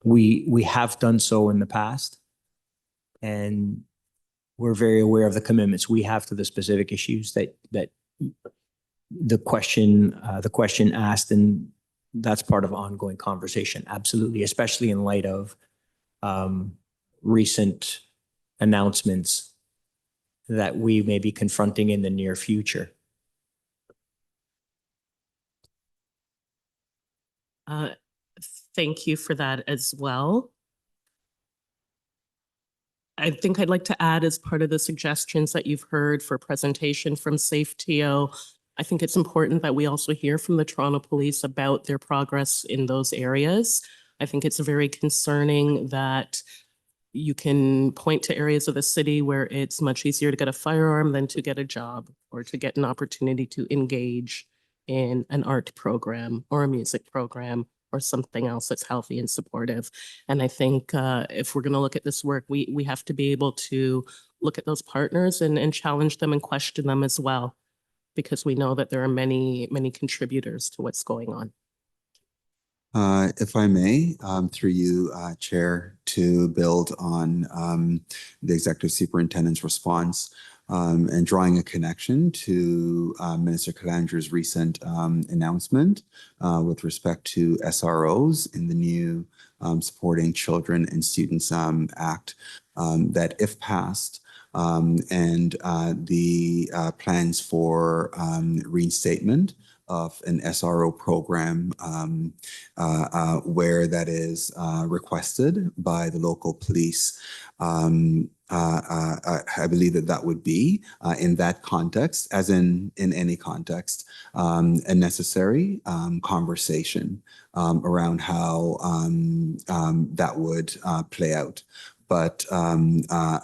we have done so in the past, and we're very aware of the commitments we have to the specific issues that the question asked, and that's part of ongoing conversation. Absolutely, especially in light of recent announcements that we may be confronting in the near future. Thank you for that as well. I think I'd like to add, as part of the suggestions that you've heard for presentation from SafeTO, I think it's important that we also hear from the Toronto Police about their progress in those areas. I think it's very concerning that you can point to areas of the city where it's much easier to get a firearm than to get a job or to get an opportunity to engage in an art program or a music program or something else that's healthy and supportive. And I think if we're going to look at this work, we have to be able to look at those partners and challenge them and question them as well, because we know that there are many, many contributors to what's going on. If I may, through you, Chair, to build on the Executive Superintendent's response and drawing a connection to Minister Calandra's recent announcement with respect to SROs in the new Supporting Children and Students Act, that if passed, and the plans for reinstatement of an SRO program where that is requested by the local police. I believe that that would be in that context, as in any context, a necessary conversation around how that would play out. But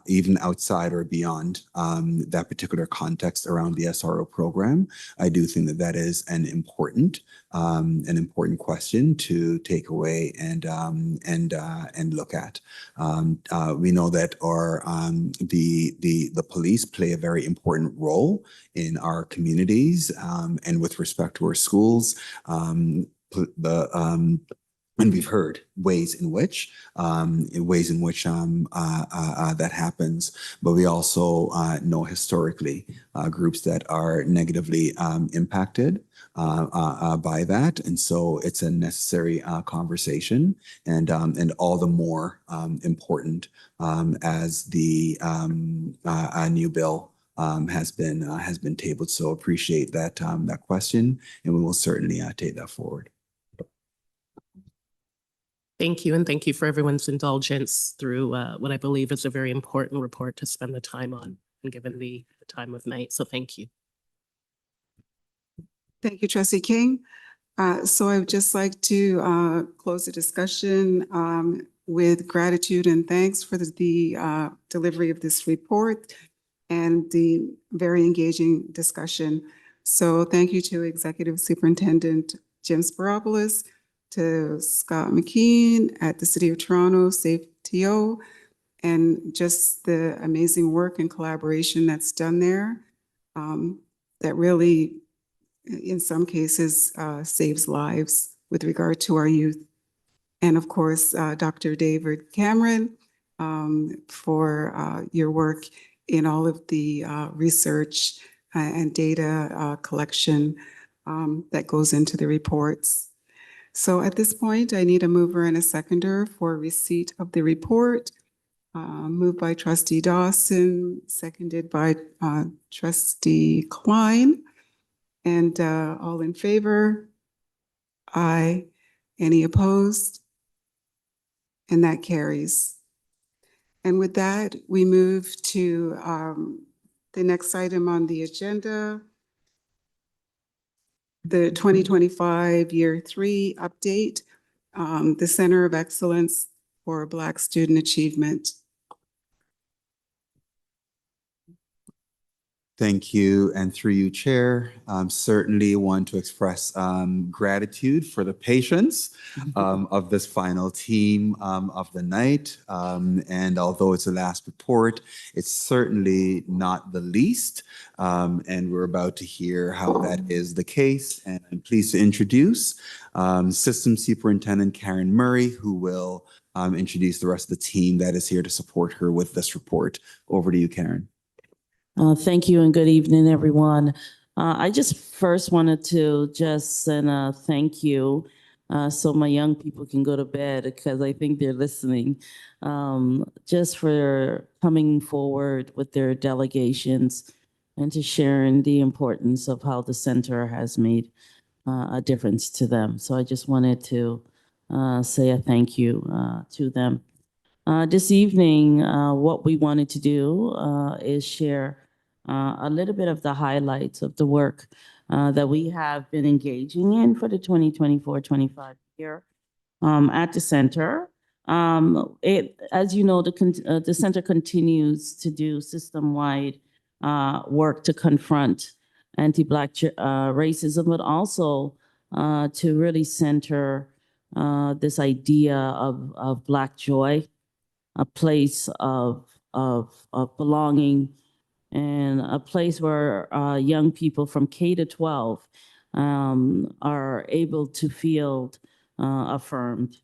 even outside or beyond that particular context around the SRO program, I do think that that is an important question to take away and look at. We know that the police play a very important role in our communities and with respect to our schools. And we've heard ways in which that happens, but we also know historically groups that are negatively impacted by that, and so it's a necessary conversation, and all the more important as the new bill has been tabled. So appreciate that that question, and we will certainly take that forward. Thank you, and thank you for everyone's indulgence through what I believe is a very important report to spend the time on, and given the time of night. So thank you. Thank you, Trustee King. So I would just like to close the discussion with gratitude and thanks for the delivery of this report and the very engaging discussion. So thank you to Executive Superintendent Jim Spiropoulos, to Scott McKean at the City of Toronto, SafeTO, and just the amazing work and collaboration that's done there that really, in some cases, saves lives with regard to our youth. And of course, Dr. David Cameron for your work in all of the research and data collection that goes into the reports. So at this point, I need a mover and a seconder for receipt of the report. Moved by Trustee Dawson, seconded by Trustee Klein. And all in favor? Aye. Any opposed? And that carries. And with that, we move to the next item on the agenda, the 2025 Year 3 update, the Center of Excellence for Black Student Achievement. Thank you, and through you, Chair, certainly want to express gratitude for the patience of this final team of the night. And although it's the last report, it's certainly not the least. And we're about to hear how that is the case. And I'm pleased to introduce Systems Superintendent Karen Murray, who will introduce the rest of the team that is here to support her with this report. Over to you, Karen. Thank you and good evening, everyone. I just first wanted to just send a thank you so my young people can go to bed, because I think they're listening, just for coming forward with their delegations and to sharing the importance of how the center has made a difference to them. So I just wanted to say a thank you to them. This evening, what we wanted to do is share a little bit of the highlights of the work that we have been engaging in for the 2024-25 year at the center. As you know, the center continues to do system-wide work to confront anti-Black racism, but also to really center this idea of Black joy, a place of belonging, and a place where young people from K to 12 are able to feel affirmed.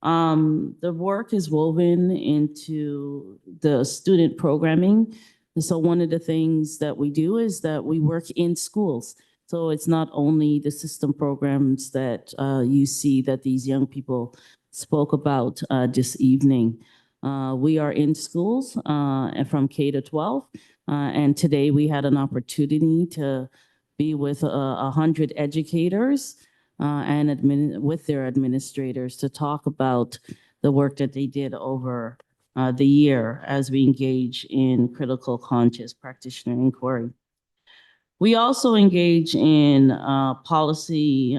The work is woven into the student programming. And so one of the things that we do is that we work in schools. So it's not only the system programs that you see that these young people spoke about this evening, We are in schools and from K to 12. And today we had an opportunity to be with 100 educators and with their administrators to talk about the work that they did over the year as we engage in critical conscious practitioner inquiry. We also engage in policy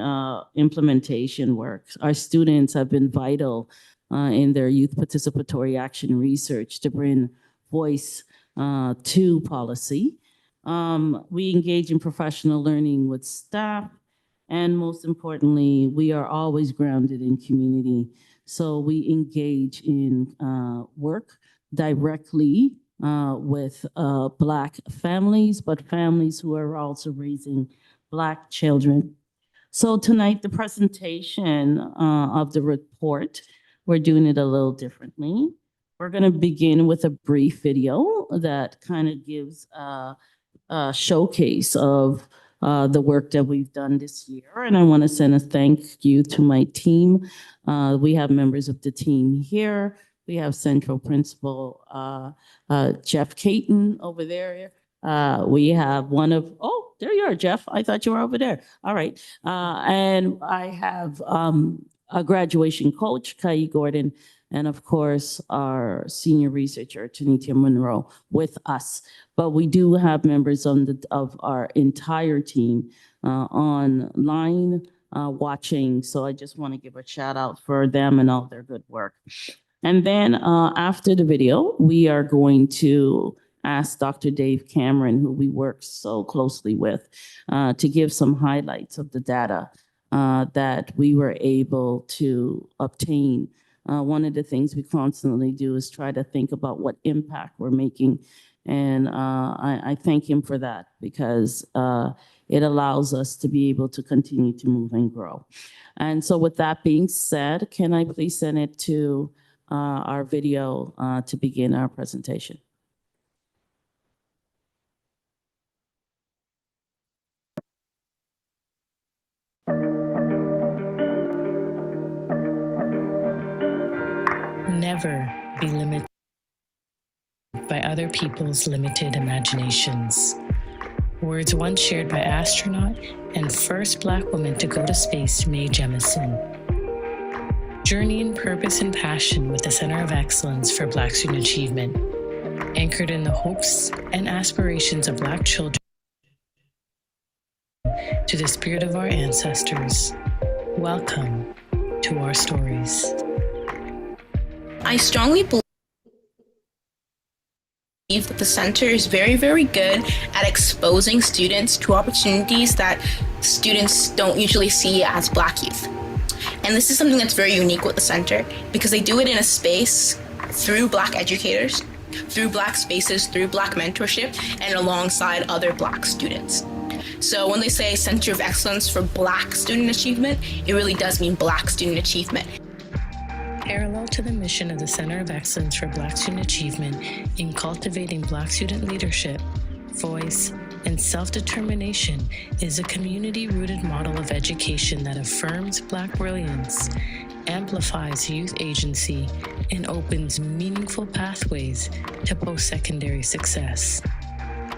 implementation work. Our students have been vital in their youth participatory action research to bring voice to policy. We engage in professional learning with staff, and most importantly, we are always grounded in community. So we engage in work directly with Black families, but families who are also raising Black children. So tonight, the presentation of the report, we're doing it a little differently. We're going to begin with a brief video that kind of gives a showcase of the work that we've done this year. And I want to send a thank you to my team. We have members of the team here. We have Central Principal Jeff Caton over there. We have oh, there you are, Jeff. I thought you were over there. All right. And I have a graduation coach, Kai Gordon, and of course, our senior researcher, Tanitia Monroe, with us. But we do have members of our entire team online watching. So I just want to give a shout out for them and all their good work. And then after the video, we are going to ask Dr. Dave Cameron, who we work so closely with, to give some highlights of the data that we were able to obtain. One of the things we constantly do is try to think about what impact we're making. And I thank him for that because it allows us to be able to continue to move and grow. And so with that being said, can I please send it to our video to begin our presentation? Never be limited by other people's limited imaginations. Words once shared by astronaut and first Black woman to go to space, Mae Jemison. Journey in purpose and passion with the Center of Excellence for Black Student Achievement, anchored in the hopes and aspirations of Black children to the spirit of our ancestors. Welcome to our stories. I strongly believe that the center is very, very good at exposing students to opportunities that students don't usually see as Black youth. And this is something that's very unique with the center because they do it in a space through Black educators, through Black spaces, through Black mentorship, and alongside other Black students. So when they say Center of Excellence for Black Student Achievement, it really does mean Black student achievement. Parallel to the mission of the Center of Excellence for Black Student Achievement in cultivating Black student leadership, voice, and self-determination is a community-rooted model of education that affirms Black brilliance, amplifies youth agency, and opens meaningful pathways to post-secondary success.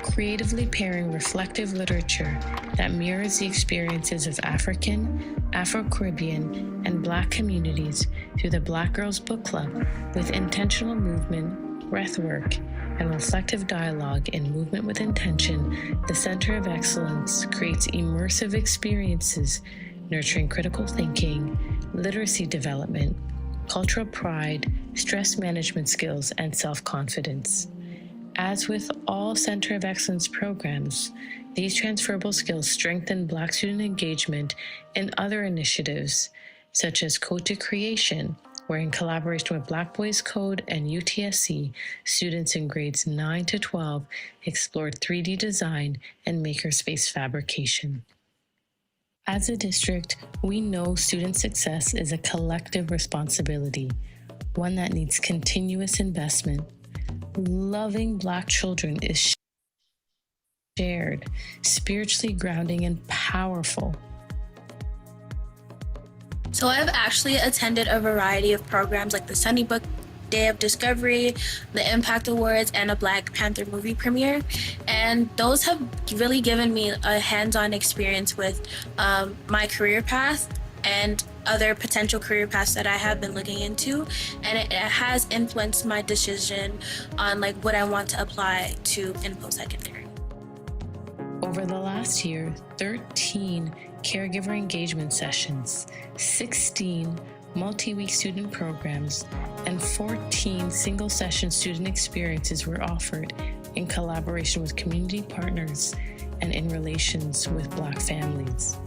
Creatively pairing reflective literature that mirrors the experiences of African, Afro-Caribbean, and Black communities through the Black Girls Book Club with intentional movement, breathwork, and reflective dialogue in Movement with Intention, the Center of Excellence creates immersive experiences nurturing critical thinking, literacy development, cultural pride, stress management skills, and self-confidence. As with all Center of Excellence programs, these transferable skills strengthen Black student engagement in other initiatives, such as Code to Creation, where in collaboration with Black Boys Code and UTSC, students in grades 9 to 12 explored 3D design and makerspace fabrication. As a district, we know student success is a collective responsibility, one that needs continuous investment. Loving Black children is shared, spiritually grounding, and powerful. So I've actually attended a variety of programs like the Sunny Book Day of Discovery, the Impact Awards, and a Black Panther movie premiere. And those have really given me a hands-on experience with my career path and other potential career paths that I have been looking into. And it has influenced my decision on like what I want to apply to in post-secondary. Over the last year, 13 caregiver engagement sessions, 16 multi-week student programs, and 14 single-session student experiences were offered in collaboration with community partners and in relations with Black families.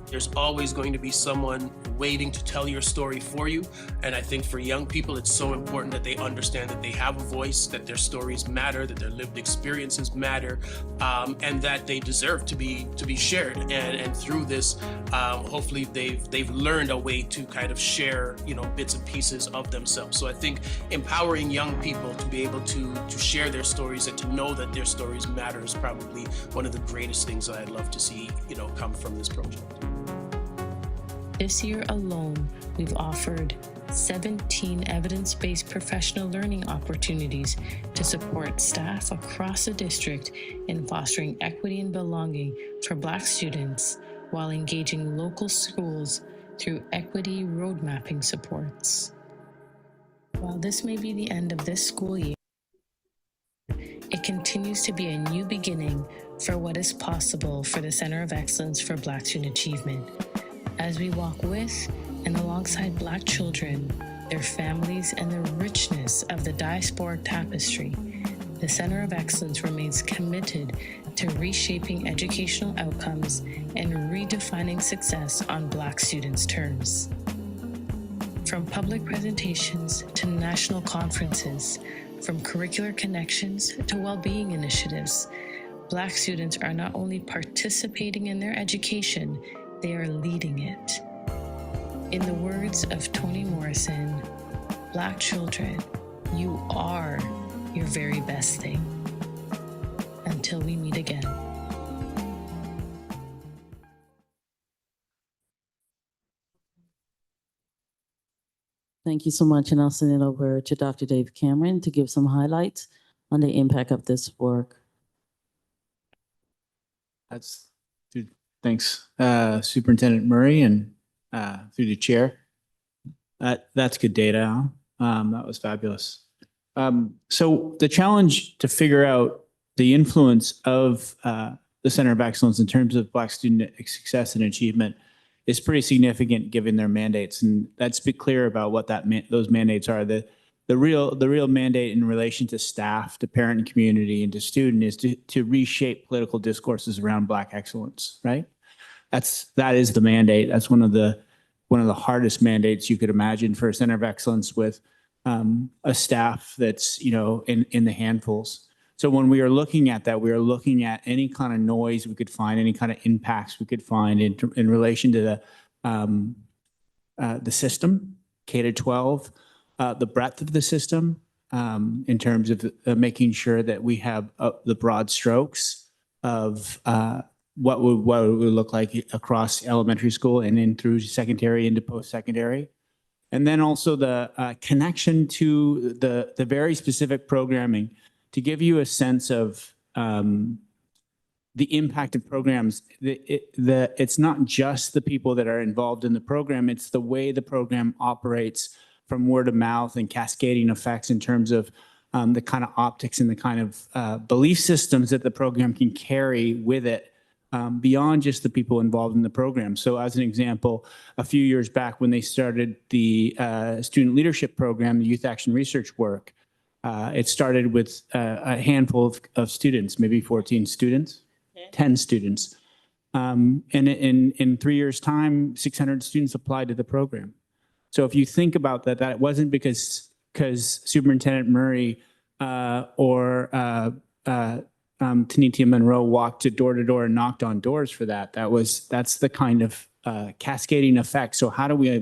There's always going to be someone waiting to tell your story for you. And I think for young people, it's so important that they understand that they have a voice, that their stories matter, that their lived experiences matter, and that they deserve to be shared. And through this, hopefully they've learned a way to kind of share, bits and pieces of themselves. So I think empowering young people to be able to share their stories and to know that their stories matter is probably one of the greatest things that I'd love to see, come from this project. This year alone, we've offered 17 evidence-based professional learning opportunities to support staff across the district in fostering equity and belonging for Black students while engaging local schools through equity road mapping supports. While this may be the end of this school year, it continues to be a new beginning for what is possible for the Center of Excellence for Black Student Achievement. As we walk with and alongside Black children, their families, and the richness of the diasporic tapestry, the Center of Excellence remains committed to reshaping educational outcomes and redefining success on Black students' terms. From public presentations to national conferences, from curricular connections to well-being initiatives, Black students are not only participating in their education, they are leading it. In the words of Toni Morrison, Black children, you are your very best thing. Until we meet again. Thank you so much, and I'll send it over to Dr. Dave Cameron to give some highlights on the impact of this work. Thanks, Superintendent Murray, and through the chair. That's good data. That was fabulous. So the challenge to figure out the influence of the Center of Excellence in terms of Black student success and achievement is pretty significant given their mandates. And let's be clear about what those mandates are. The real mandate in relation to staff, to parent and community, and to student is to reshape political discourses around Black excellence, right? That is the mandate. That's one of the hardest mandates you could imagine for a Center of Excellence with a staff that's in the handfuls. So when we are looking at that, we are looking at any kind of noise we could find, any kind of impacts we could find in relation to the system, K-12, the breadth of the system, in terms of making sure that we have the broad strokes of what would look like across elementary school and then through secondary into post-secondary. And then also the connection to the very specific programming to give you a sense of the impact of programs. It's not just the people that are involved in the program, it's the way the program operates from word of mouth and cascading effects in terms of the kind of optics and the kind of belief systems that the program can carry with it beyond just the people involved in the program. So as an example, a few years back when they started the student leadership program, the youth action research work, it started with a handful of students, maybe 14 students, 10 students. And in 3 years' time, 600 students applied to the program. So if you think about that, that wasn't because Superintendent Murray or Tanitia Monroe walked to door and knocked on doors for that. That's the kind of cascading effect. So how do we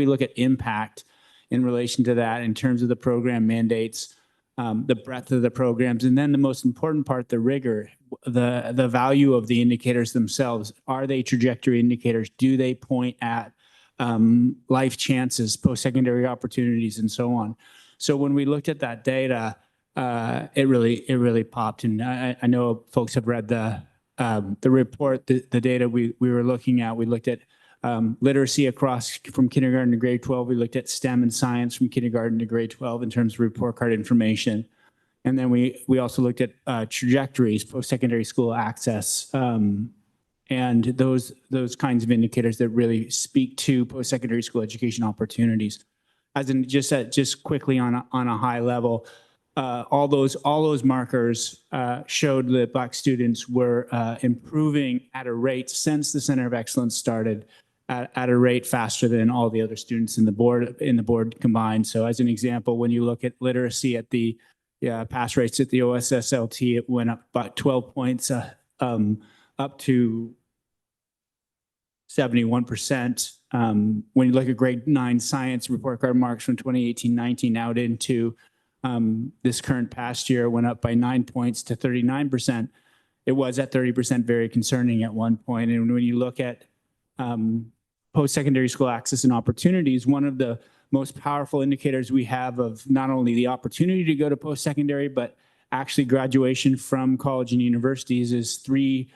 look at impact in relation to that in terms of the program mandates, the breadth of the programs, and then the most important part, the rigor, the value of the indicators themselves. Are they trajectory indicators? Do they point at life chances, post-secondary opportunities, and so on. So when we looked at that data, it really popped. And I know folks have read the report, the data we were looking at. We looked at literacy across from kindergarten to grade 12. We looked at STEM and science from kindergarten to grade 12 in terms of report card information. And then we also looked at trajectories, post-secondary school access, and those kinds of indicators that really speak to post-secondary school education opportunities. As in just quickly on a high level, all those markers showed that Black students were improving at a rate since the Center of Excellence started at a rate faster than all the other students in the board combined. So as an example, when you look at literacy at the pass rates at the OSSLT, it went up by 12 points up to 71%. When you look at grade 9 science report card marks from 2018-19 out into this current past year, went up by 9 points to 39%. It was at 30%, very concerning at one point. And when you look at post-secondary school access and opportunities, one of the most powerful indicators we have of not only the opportunity to go to post-secondary, but actually graduation from college and universities is 3+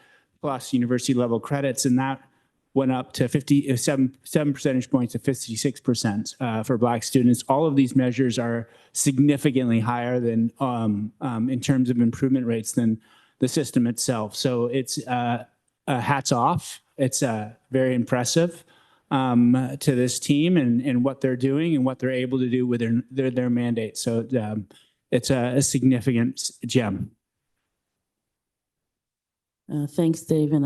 university level credits. And that went up to 7 percentage points to 56% for Black students. All of these measures are significantly higher than in terms of improvement rates than the system itself. So it's hats off. It's very impressive to this team and what they're doing and what they're able to do with their mandate. So it's a significant gem. Thanks, Dave, and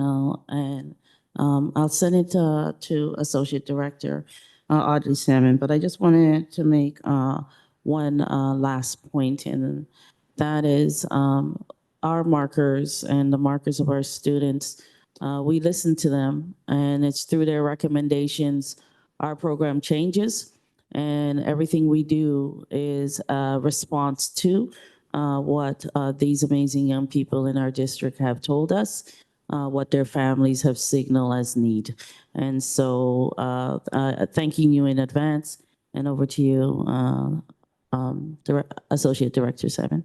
I'll send it to Associate Director Audrey Salmon, but I just wanted to make one last point, and that is our markers and the markers of our students. We listen to them, and it's through their recommendations our program changes, and everything we do is a response to what these amazing young people in our district have told us, what their families have signaled as need. And so thanking you in advance, and over to you, Associate Director Simon.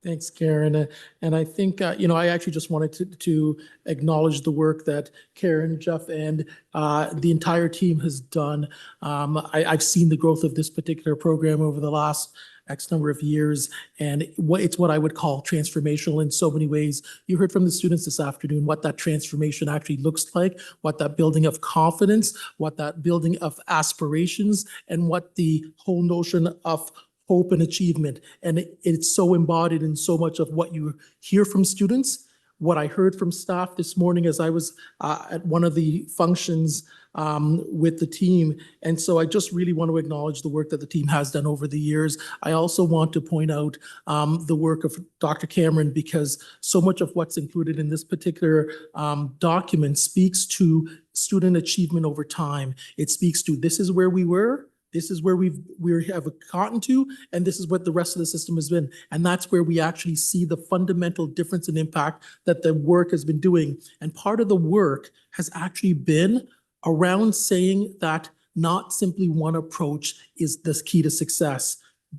Thanks, Karen. And I think, I actually just wanted to acknowledge the work that Karen, Jeff, and the entire team has done. I've seen the growth of this particular program over the last X number of years, and it's what I would call transformational in so many ways. You heard from the students this afternoon what that transformation actually looks like, what that building of confidence, what that building of aspirations, and what the whole notion of hope and achievement. And it's so embodied in so much of what you hear from students, what I heard from staff this morning as I was at one of the functions with the team. And so I just really want to acknowledge the work that the team has done over the years. I also want to point out the work of Dr. Cameron, because so much of what's included in this particular document speaks to student achievement over time. It speaks to this is where we were, this is where we have gotten to, and this is what the rest of the system has been. And that's where we actually see the fundamental difference and impact that the work has been doing. And part of the work has actually been around saying that not simply one approach is the key to success.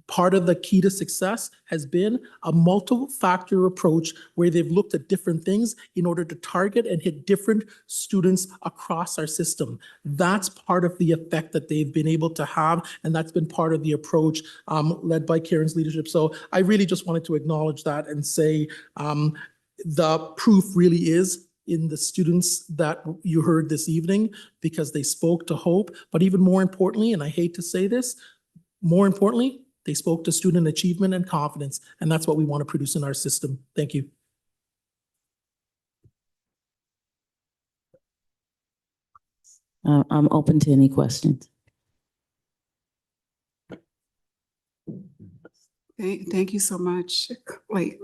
Part of the key to success has been a multiple factor approach where they've looked at different things in order to target and hit different students across our system. That's part of the effect that they've been able to have, and that's been part of the approach led by Karen's leadership. So I really just wanted to acknowledge that and say the proof really is in the students that you heard this evening, because they spoke to hope, but even more importantly, and I hate to say this, more importantly, they spoke to student achievement and confidence, and that's what we want to produce in our system. Thank you. I'm open to any questions. Thank you so much. Like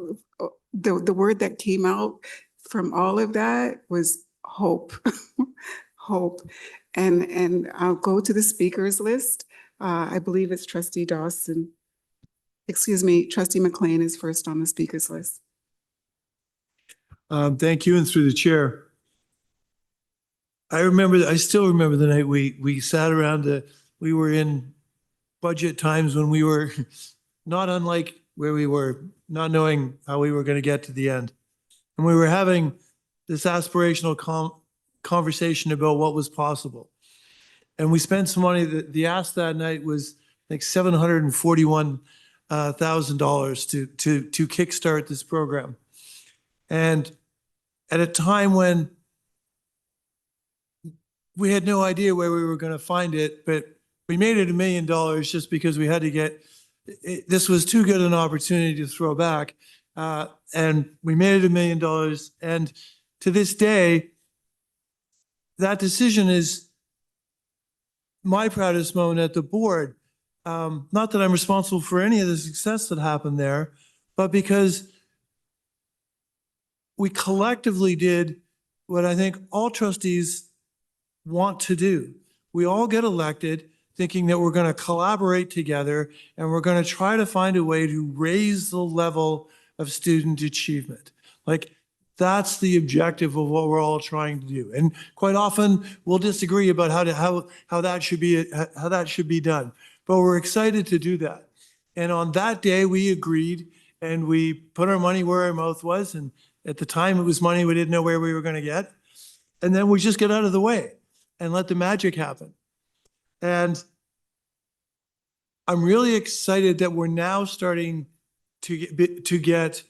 the word that came out from all of that was hope, hope. And I'll go to the speakers list. I believe it's Trustee Dawson. Excuse me, Trustee McLean is first on the speakers list. Thank you, and through the chair. I still remember the night we sat around, we were in budget times when we were not unlike where we were, not knowing how we were going to get to the end. And we were having this aspirational conversation about what was possible. And we spent some money. The ask that night was like $741,000 to kickstart this program. And at a time when we had no idea where we were going to find it, but we made it $1 million just because we had to get, this was too good an opportunity to throw back. And we made it $1 million. And to this day, that decision is my proudest moment at the board. Not that I'm responsible for any of the success that happened there, but because we collectively did what I think all trustees want to do. We all get elected thinking that we're going to collaborate together and we're going to try to find a way to raise the level of student achievement. Like, that's the objective of what we're all trying to do. And quite often we'll disagree about how that should be done. But we're excited to do that. And on that day we agreed and we put our money where our mouth was. And at the time it was money we didn't know where we were going to get. And then we just get out of the way and let the magic happen. And I'm really excited that we're now starting to get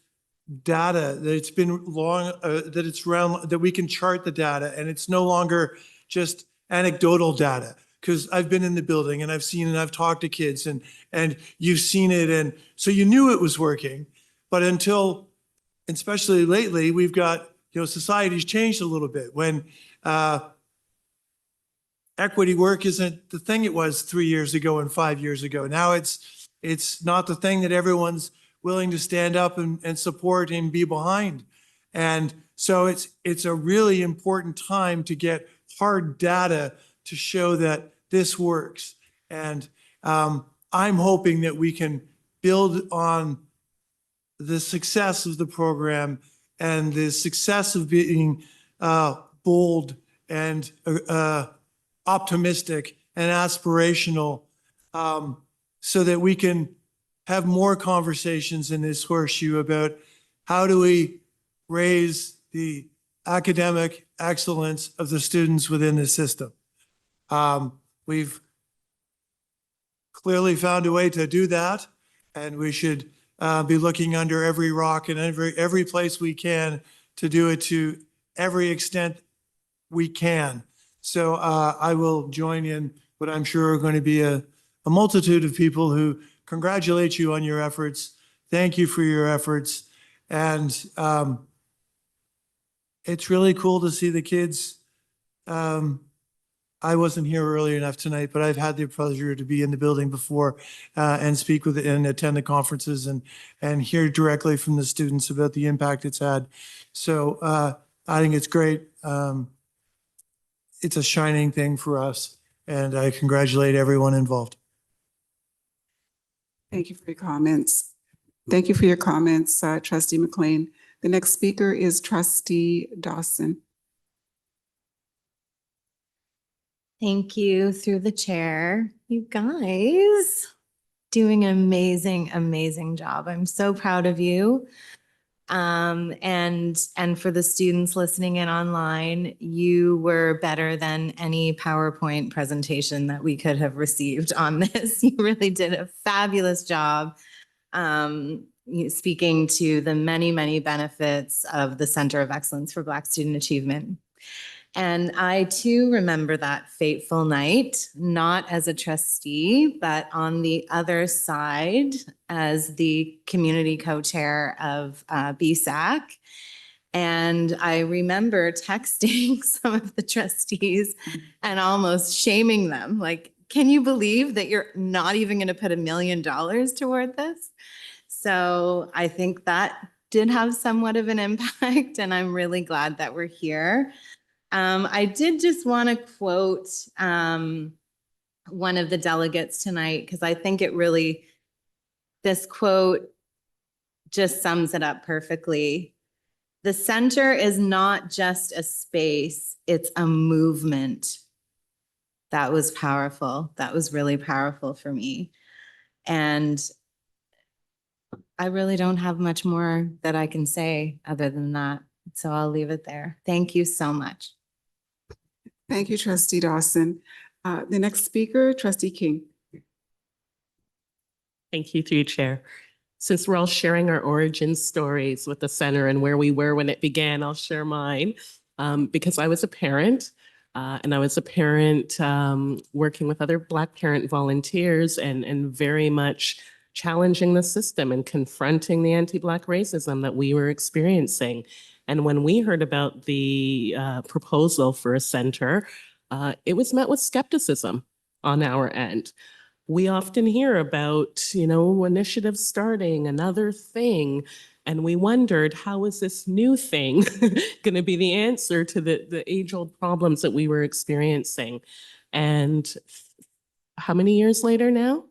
data, that it's been long, that it's around, that we can chart the data and it's no longer just anecdotal data. Because I've been in the building and I've seen and I've talked to kids and you've seen it. And so you knew it was working, but until, especially lately, we've got, society's changed a little bit when equity work isn't the thing it was 3 years ago and 5 years ago. Now it's not the thing that everyone's willing to stand up and support and be behind. And so it's a really important time to get hard data to show that this works. And I'm hoping that we can build on the success of the program and the success of being bold and optimistic and aspirational, so that we can have more conversations in this horseshoe about how do we raise the academic excellence of the students within the system. We've clearly found a way to do that, and we should be looking under every rock and every place we can to do it to every extent we can. So I will join in what I'm sure are going to be a multitude of people who congratulate you on your efforts. Thank you for your efforts. And it's really cool to see the kids. I wasn't here early enough tonight, but I've had the pleasure to be in the building before and speak with and attend the conferences and hear directly from the students about the impact it's had. So I think it's great. It's a shining thing for us, and I congratulate everyone involved. Thank you for your comments. Thank you for your comments, Trustee McLean. The next speaker is Trustee Dawson. Thank you through the chair. You guys doing an amazing, amazing job. I'm so proud of you. And for the students listening in online, you were better than any PowerPoint presentation that we could have received on this. You really did a fabulous job speaking to the many, many benefits of the Center of Excellence for Black Student Achievement. And I too remember that fateful night, not as a trustee, but on the other side as the community co-chair of BSAC. And I remember texting some of the trustees and almost shaming them. Like, can you believe that you're not even going to put $1 million toward this? So I think that did have somewhat of an impact, and I'm really glad that we're here. I did just want to quote one of the delegates tonight, because I think it really, this quote just sums it up perfectly. The center is not just a space, it's a movement. That was powerful. That was really powerful for me. And I really don't have much more that I can say other than that. So I'll leave it there. Thank you so much. Thank you, Trustee Dawson. The next speaker, Trustee King. Thank you, through you, Chair. Since we're all sharing our origin stories with the center and where we were when it began, I'll share mine. Because I was a parent, and I was a parent working with other Black parent volunteers and very much challenging the system and confronting the anti-Black racism that we were experiencing. And when we heard about the proposal for a center, it was met with skepticism on our end. We often hear about, initiatives starting, another thing, and we wondered, how is this new thing going to be the answer to the age-old problems that we were experiencing? And how many years later now?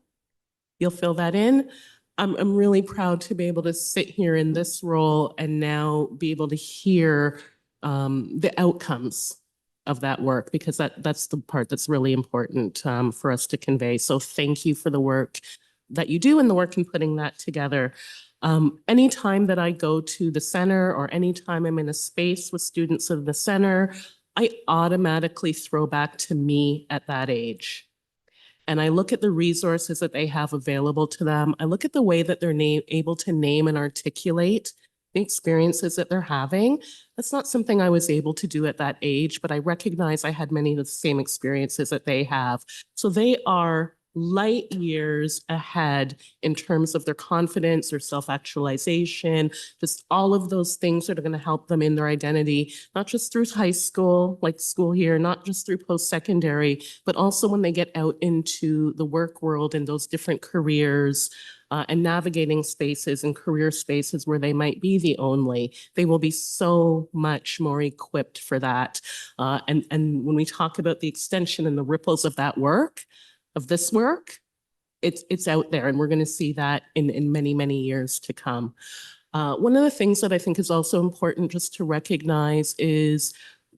You'll fill that in. I'm really proud to be able to sit here in this role and now be able to hear the outcomes of that work, because that's the part that's really important for us to convey. So thank you for the work that you do and the work in putting that together. Anytime that I go to the center or anytime I'm in a space with students of the center, I automatically throw back to me at that age. And I look at the resources that they have available to them. I look at the way that they're able to name and articulate the experiences that they're having. That's not something I was able to do at that age, but I recognize I had many of the same experiences that they have. So they are light years ahead in terms of their confidence, their self-actualization, just all of those things that are going to help them in their identity, not just through high school, like school here, not just through post-secondary, but also when they get out into the work world and those different careers and navigating spaces and career spaces where they might be the only. They will be so much more equipped for that. And when we talk about the extension and the ripples of that work, of this work, it's out there, and we're going to see that in many, many years to come. One of the things that I think is also important just to recognize is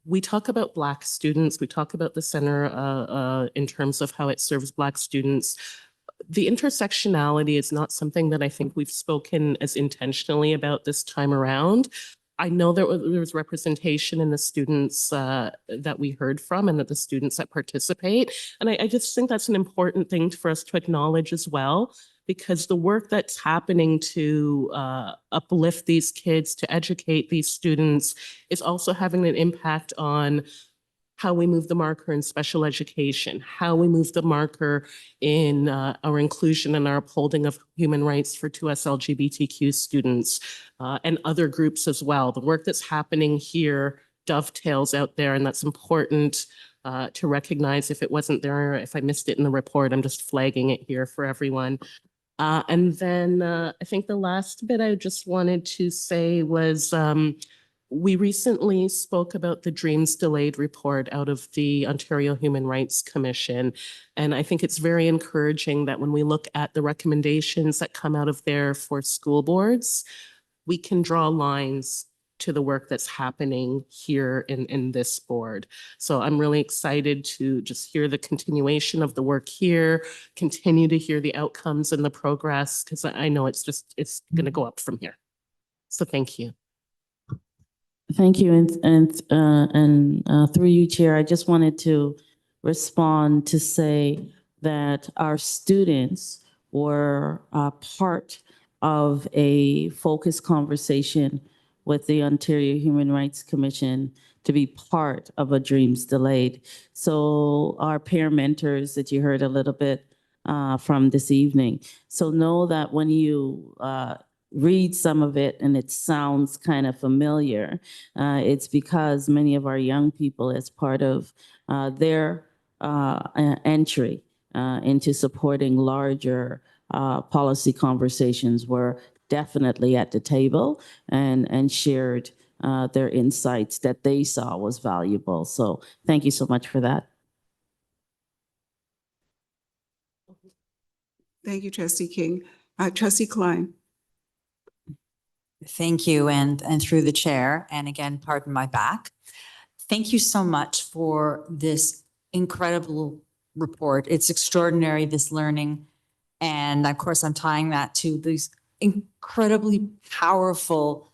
we talk about Black students, we talk about the center in terms of how it serves Black students. The intersectionality is not something that I think we've spoken as intentionally about this time around. I know there was representation in the students that we heard from and that the students that participate. And I just think that's an important thing for us to acknowledge as well, because the work that's happening to uplift these kids, to educate these students, is also having an impact on how we move the marker in special education, how we move the marker in our inclusion and our upholding of human rights for 2S LGBTQ students and other groups as well. The work that's happening here dovetails out there, and that's important to recognize. If it wasn't there, if I missed it in the report, I'm just flagging it here for everyone. And then I think the last bit I just wanted to say was we recently spoke about the Dreams Delayed report out of the Ontario Human Rights Commission. And I think it's very encouraging that when we look at the recommendations that come out of there for school boards, we can draw lines to the work that's happening here in this board. So I'm really excited to just hear the continuation of the work here, continue to hear the outcomes and the progress, because I know it's going to go up from here. So thank you. Thank you, and through you, Chair, I just wanted to respond to say that our students were part of a focused conversation with the Ontario Human Rights Commission to be part of a Dreams Delayed. So our peer mentors that you heard a little bit from this evening. So know that when you read some of it and it sounds kind of familiar, it's because many of our young people, as part of their entry into supporting larger policy conversations, were definitely at the table and shared their insights that they saw was valuable. So thank you so much for that. Thank you, Trustee King. Trustee Klein. Thank you, and through the chair, and again, pardon my back. Thank you so much for this incredible report. It's extraordinary, this learning. And of course, I'm tying that to these incredibly powerful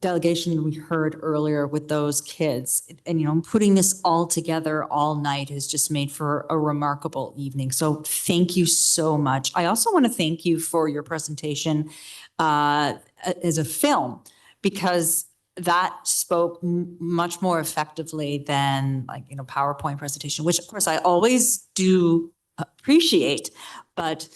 delegation we heard earlier with those kids. And, you know, putting this all together all night has just made for a remarkable evening. So thank you so much. I also want to thank you for your presentation as a film, because that spoke much more effectively than, like, you know, PowerPoint presentation, which of course I always do appreciate, but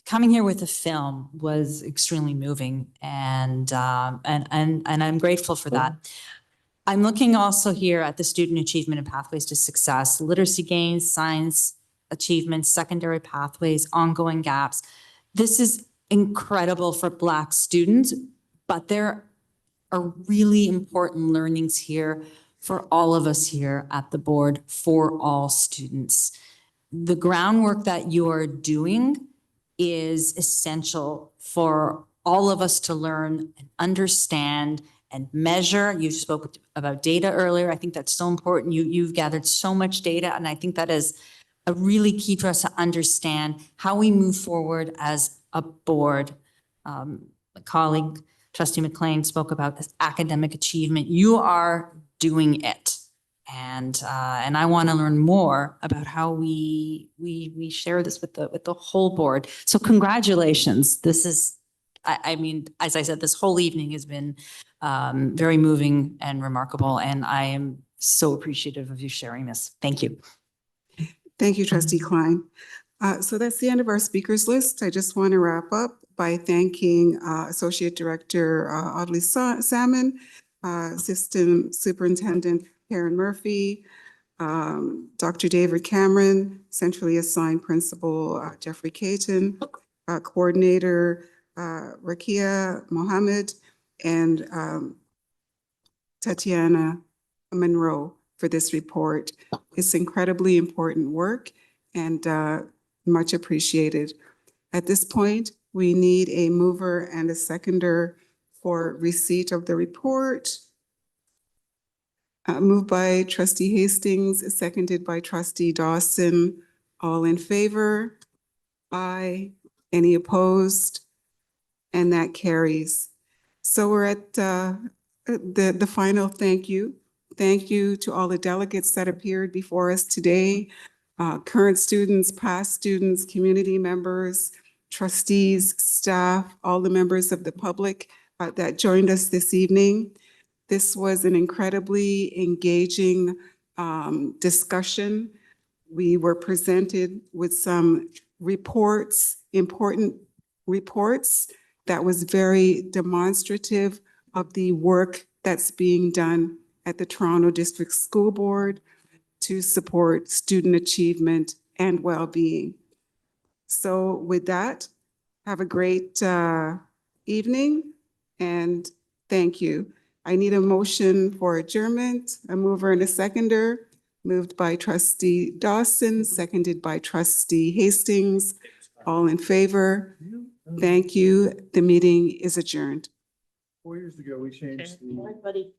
coming here with a film was extremely moving, and I'm grateful for that. I'm looking also here at the student achievement and pathways to success, literacy gains, science achievements, secondary pathways, ongoing gaps. This is incredible for Black students, but there are really important learnings here for all of us here at the board, for all students. The groundwork that you are doing is essential for all of us to learn and understand and measure. You spoke about data earlier. I think that's so important. You've gathered so much data, and I think that is a really key for us to understand how we move forward as a board. A colleague, Trustee McLean, spoke about this academic achievement. You are doing it. And I want to learn more about how we share this with the whole board. So congratulations. This is, I mean, as I said, this whole evening has been very moving and remarkable, and I am so appreciative of you sharing this. Thank you. Thank you, Trustee Klein. So that's the end of our speakers list. I just want to wrap up by thanking Associate Director Audley Salmon, Assistant Superintendent Karen Murphy, Dr. David Cameron, centrally assigned Principal Jeffrey Caton, Coordinator Rakia Mohammed, and Tatiana Monroe for this report. It's incredibly important work and much appreciated. At this point, we need a mover and a seconder for receipt of the report. Moved by Trustee Hastings, seconded by Trustee Dawson. All in favor? Aye. Any opposed? And that carries. So we're at the final thank you. Thank you to all the delegates that appeared before us today, current students, past students, community members, trustees, staff, all the members of the public that joined us this evening. This was an incredibly engaging discussion. We were presented with some reports, important reports, that was very demonstrative of the work that's being done at the Toronto District School Board to support student achievement and well-being. So with that, have a great evening, and thank you. I need a motion for adjournment, a mover and a seconder, moved by Trustee Dawson, seconded by Trustee Hastings. All in favor? Thank you. The meeting is adjourned. 4 years ago, we changed the